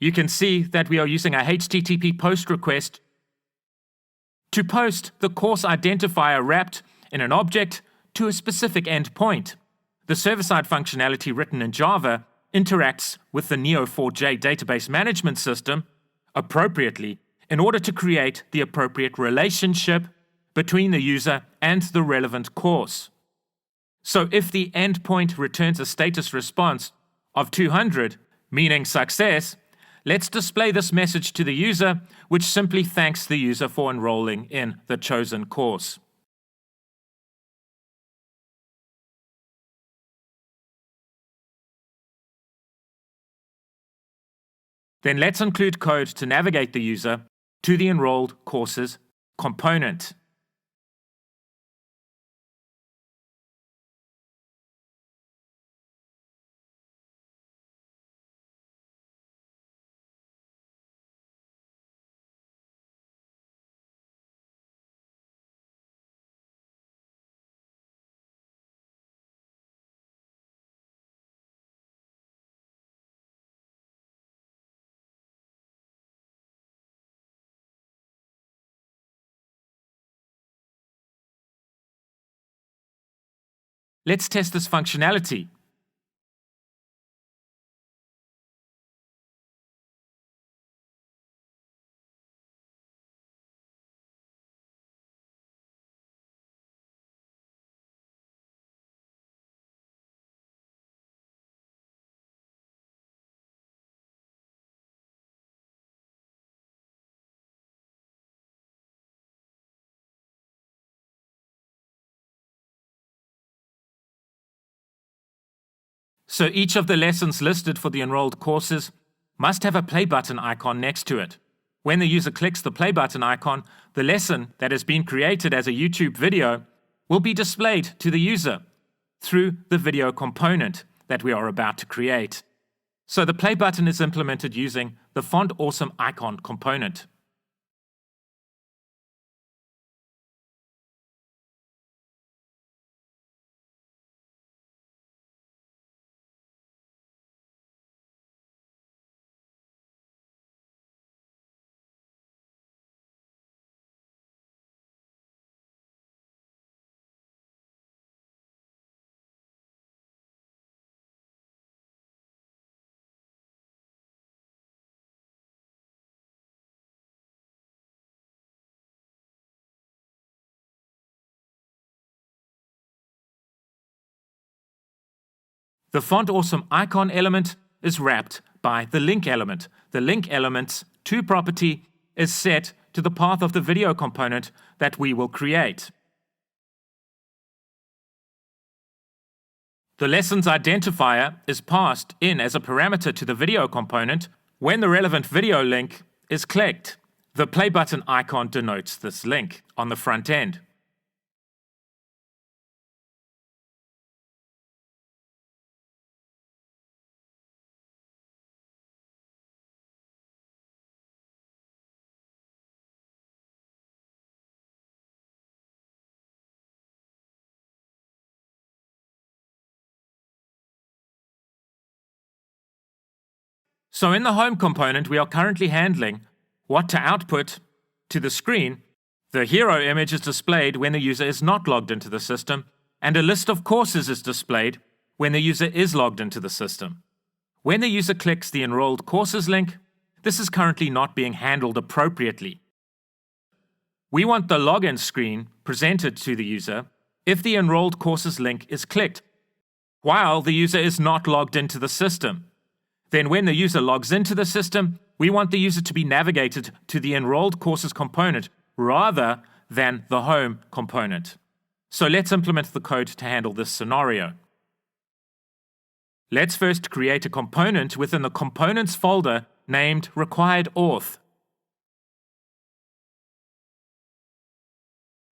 You can see that we are using a HTTP post request to post the course identifier wrapped in an object to a specific endpoint. The server-side functionality written in Java interacts with the Neo4j database management system appropriately in order to create the appropriate relationship between the user and the relevant course. So if the endpoint returns a status response of 200, meaning success, let's display this message to the user, which simply thanks the user for enrolling in the chosen course. Then let's include code to navigate the user to the enrolled courses component. Let's test this functionality. So each of the lessons listed for the enrolled courses must have a play button icon next to it. When the user clicks the play button icon, the lesson that has been created as a YouTube video will be displayed to the user through the video component that we are about to create. So the play button is implemented using the Font Awesome icon component. The font awesome icon element is wrapped by the link element. The link element's toProperty is set to the path of the video component that we will create. The lessons identifier is passed in as a parameter to the video component when the relevant video link is clicked. The play button icon denotes this link on the front end. So in the home component, we are currently handling what to output to the screen. The hero image is displayed when the user is not logged into the system, and a list of courses is displayed when the user is logged into the system. When the user clicks the Enrolled Courses link, this is currently not being handled appropriately. We want the login screen presented to the user if the Enrolled Courses link is clicked while the user is not logged into the system. Then when the user logs into the system, we want the user to be navigated to the Enrolled Courses component rather than the home component. So let's implement the code to handle this scenario. Let's first create a component within the Components folder named Required Auth.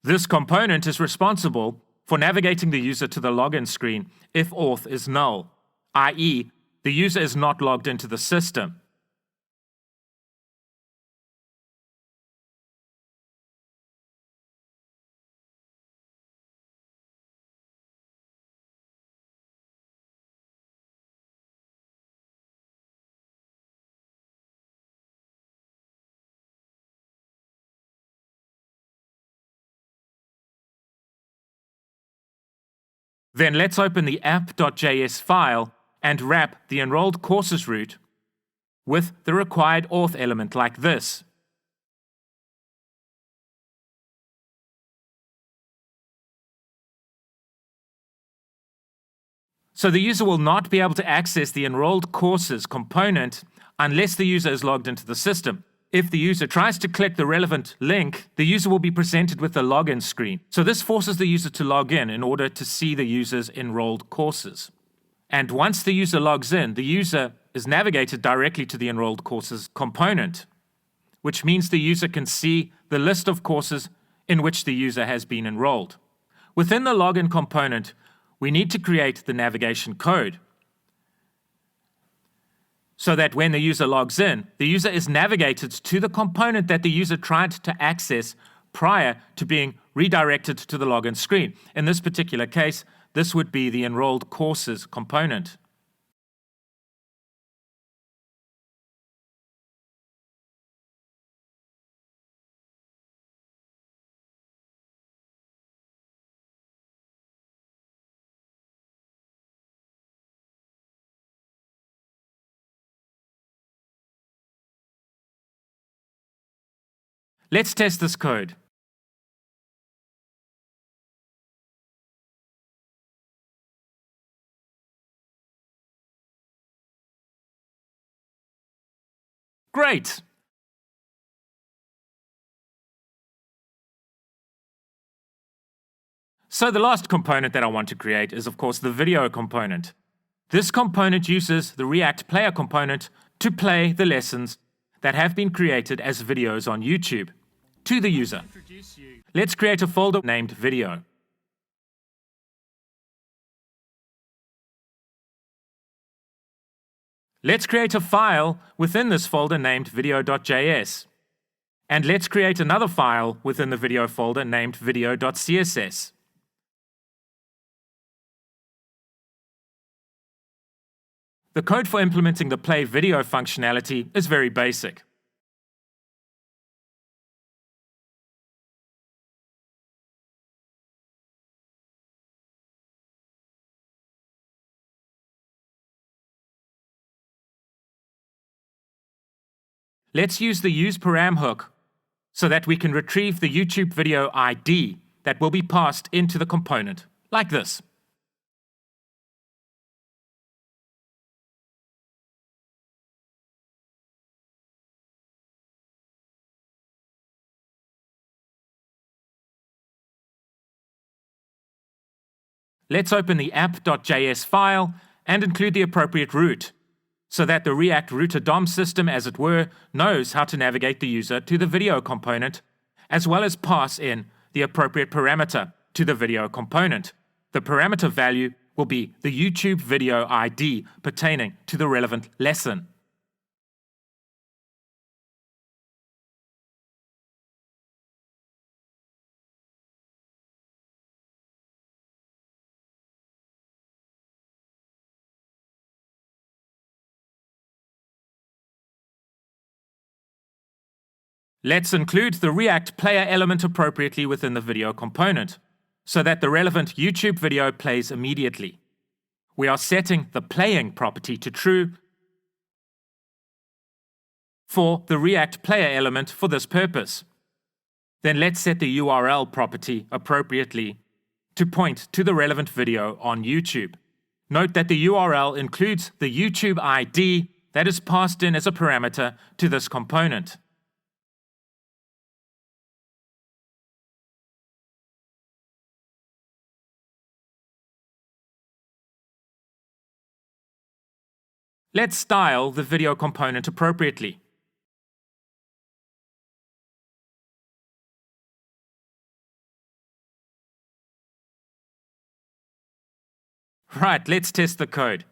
This component is responsible for navigating the user to the login screen if auth is null, i.e., the user is not logged into the system. Then let's open the App.js file and wrap the enrolled courses route with the required auth element like this. So the user will not be able to access the enrolled courses component unless the user is logged into the system. If the user tries to click the relevant link, the user will be presented with the login screen. So this forces the user to log in order to see the user's enrolled courses. And once the user logs in, the user is navigated directly to the enrolled courses component, which means the user can see the list of courses in which the user has been enrolled. Within the login component, we need to create the navigation code so that when the user logs in, the user is navigated to the component that the user tried to access prior to being redirected to the login screen. In this particular case, this would be the enrolled courses component. Let's test this code. Great! So the last component that I want to create is, of course, the video component. This component uses the React Player component to play the lessons that have been created as videos on YouTube to the user. Let's create a folder named Video. Let's create a file within this folder named video.js. And let's create another file within the video folder named video.css. The code for implementing the play video functionality is very basic. Let's use the useParam hook so that we can retrieve the YouTube video ID that will be passed into the component, like this. let's open the App.js file and include the appropriate route, so that the React router DOM system, as it were, knows how to navigate the user to the video component, as well as pass in the appropriate parameter to the video component. The parameter value will be the YouTube video ID pertaining to the relevant lesson. Let's include the React player element appropriately within the video component, so that the relevant YouTube video plays immediately. We are setting the playing property to true for the React player element for this purpose. Then let's set the URL property appropriately to point to the relevant video on YouTube. Note that the URL includes the YouTube ID that is passed in as a parameter to this component. Let's style the video component appropriately. Right, let's test the code.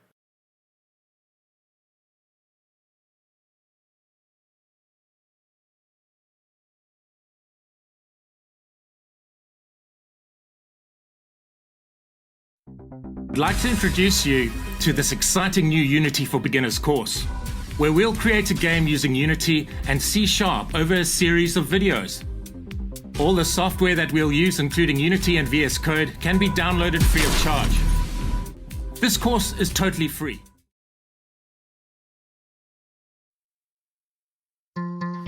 I'd like to introduce you to this exciting new Unity for Beginners course, where we'll create a game using Unity and C# over a series of videos. All the software that we'll use, including Unity and VS Code, can be downloaded free of charge. This course is totally free.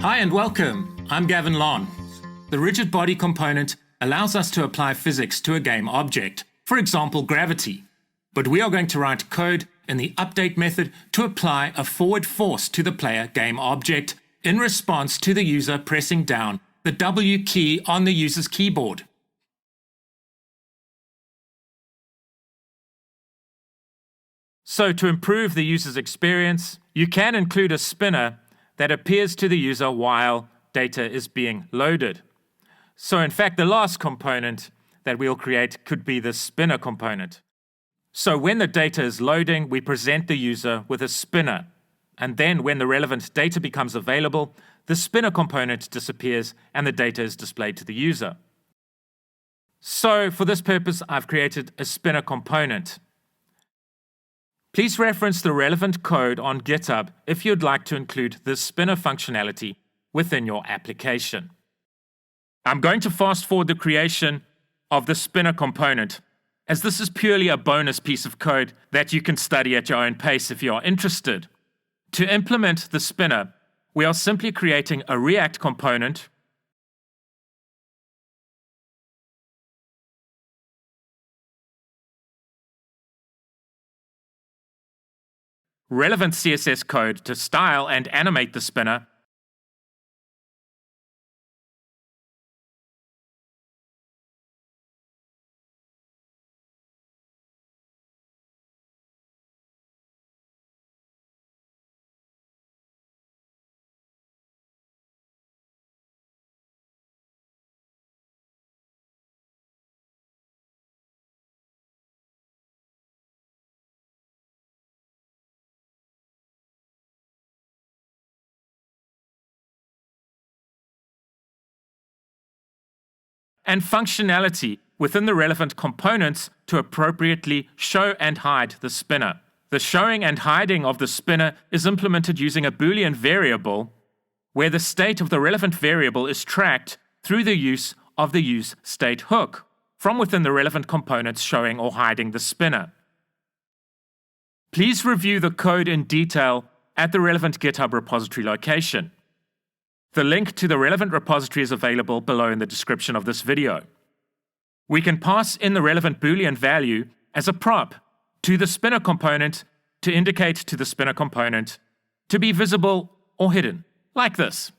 Hi and welcome. I'm Gavin. The rigid body component allows us to apply physics to a game object, for example, gravity. But we are going to write code in the update method to apply a forward force to the player game object in response to the user pressing down the W key on the user's keyboard. So to improve the user's experience, you can include a spinner that appears to the user while data is being loaded. So in fact, the last component that we'll create could be the spinner component. So when the data is loading, we present the user with a spinner. And then when the relevant data becomes available, the spinner component disappears and the data is displayed to the user. So for this purpose, I've created a spinner component. Please reference the relevant code on GitHub if you'd like to include this spinner functionality within your application. I'm going to fast forward the creation of the spinner component, as this is purely a bonus piece of code that you can study at your own pace if you are interested. To implement the spinner, we are simply creating a React component relevant CSS code to style and animate the spinner, and functionality within the relevant components to appropriately show and hide the spinner. The showing and hiding of the spinner is implemented using a Boolean variable where the state of the relevant variable is tracked through the use of the useState hook from within the relevant components showing or hiding the spinner. Please review the code in detail at the relevant GitHub repository location. The link to the relevant repository is available below in the description of this video. We can pass in the relevant Boolean value as a prop to the spinner component to indicate to the spinner component to be visible or hidden, like this.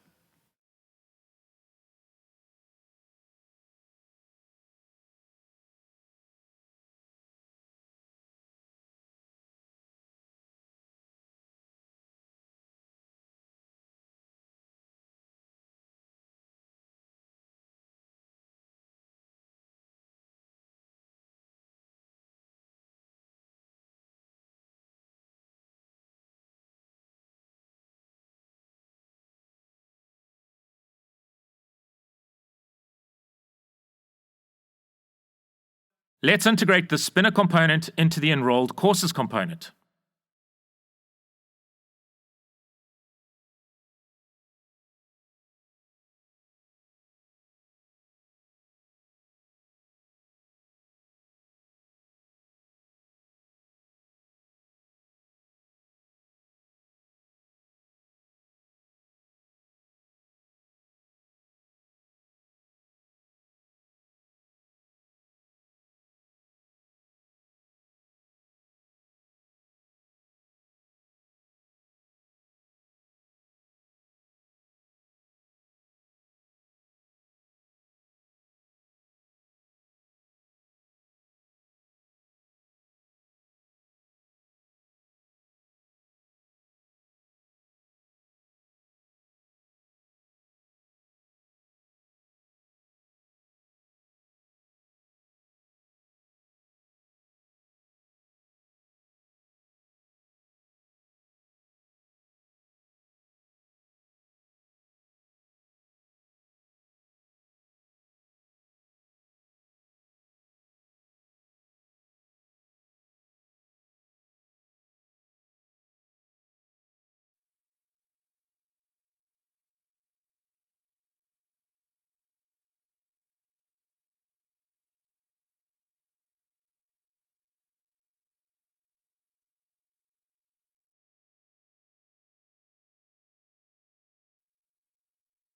Let's integrate the spinner component into the enrolled courses component.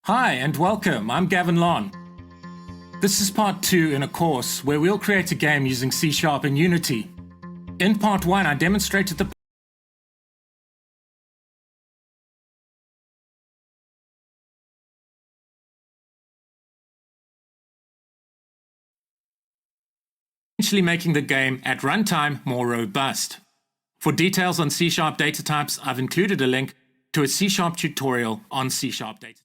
Hi and welcome, I'm Gavin Lon. This is part 2 in a course where we'll create a game using C# and Unity. In part 1 I demonstrated the potentially making the game at runtime more robust. For details on C# data types, I've included a link to a C# tutorial on C# data.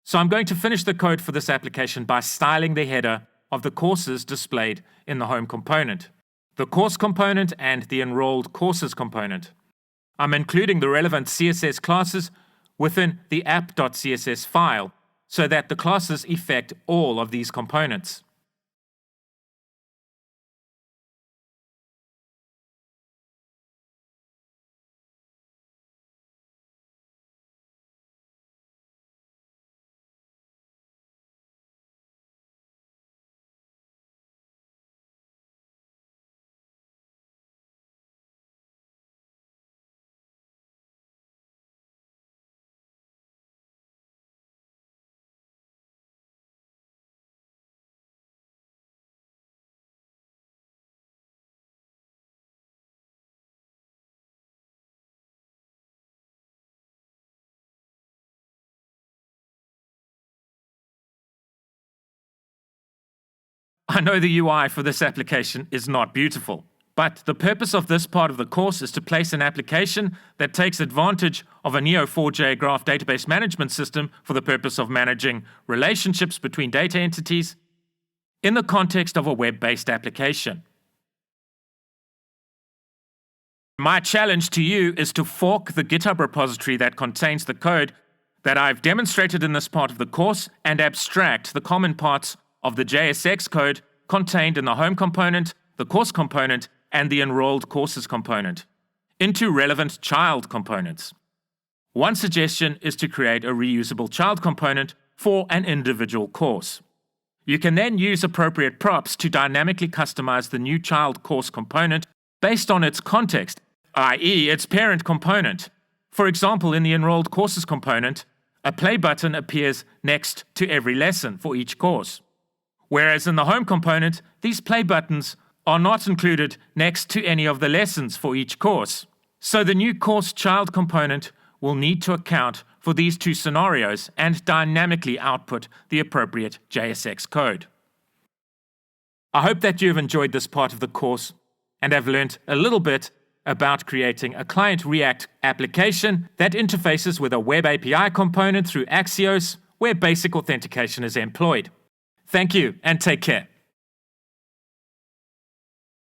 So I'm going to finish the code for this application by styling the header of the courses displayed in the home component, the course component and the enrolled courses component. I'm including the relevant CSS classes within the App.css file so that the classes affect all of these components. I know the UI for this application is not beautiful, but the purpose of this part of the course is to place an application that takes advantage of a Neo4j graph database management system for the purpose of managing relationships between data entities in the context of a web-based application. My challenge to you is to fork the GitHub repository that contains the code that I've demonstrated in this part of the course and abstract the common parts of the JSX code contained in the home component, the course component, and the enrolled courses component into relevant child components. One suggestion is to create a reusable child component for an individual course. You can then use appropriate props to dynamically customize the new child course component based on its context, i.e. its parent component. For example, in the enrolled courses component, a play button appears next to every lesson for each course. Whereas in the home component, these play buttons are not included next to any of the lessons for each course. So the new course child component will need to account for these two scenarios and dynamically output the appropriate JSX code. I hope that you've enjoyed this part of the course and have learned a little bit about creating a client React application that interfaces with a web API component through Axios, where basic authentication is employed. Thank you and take care.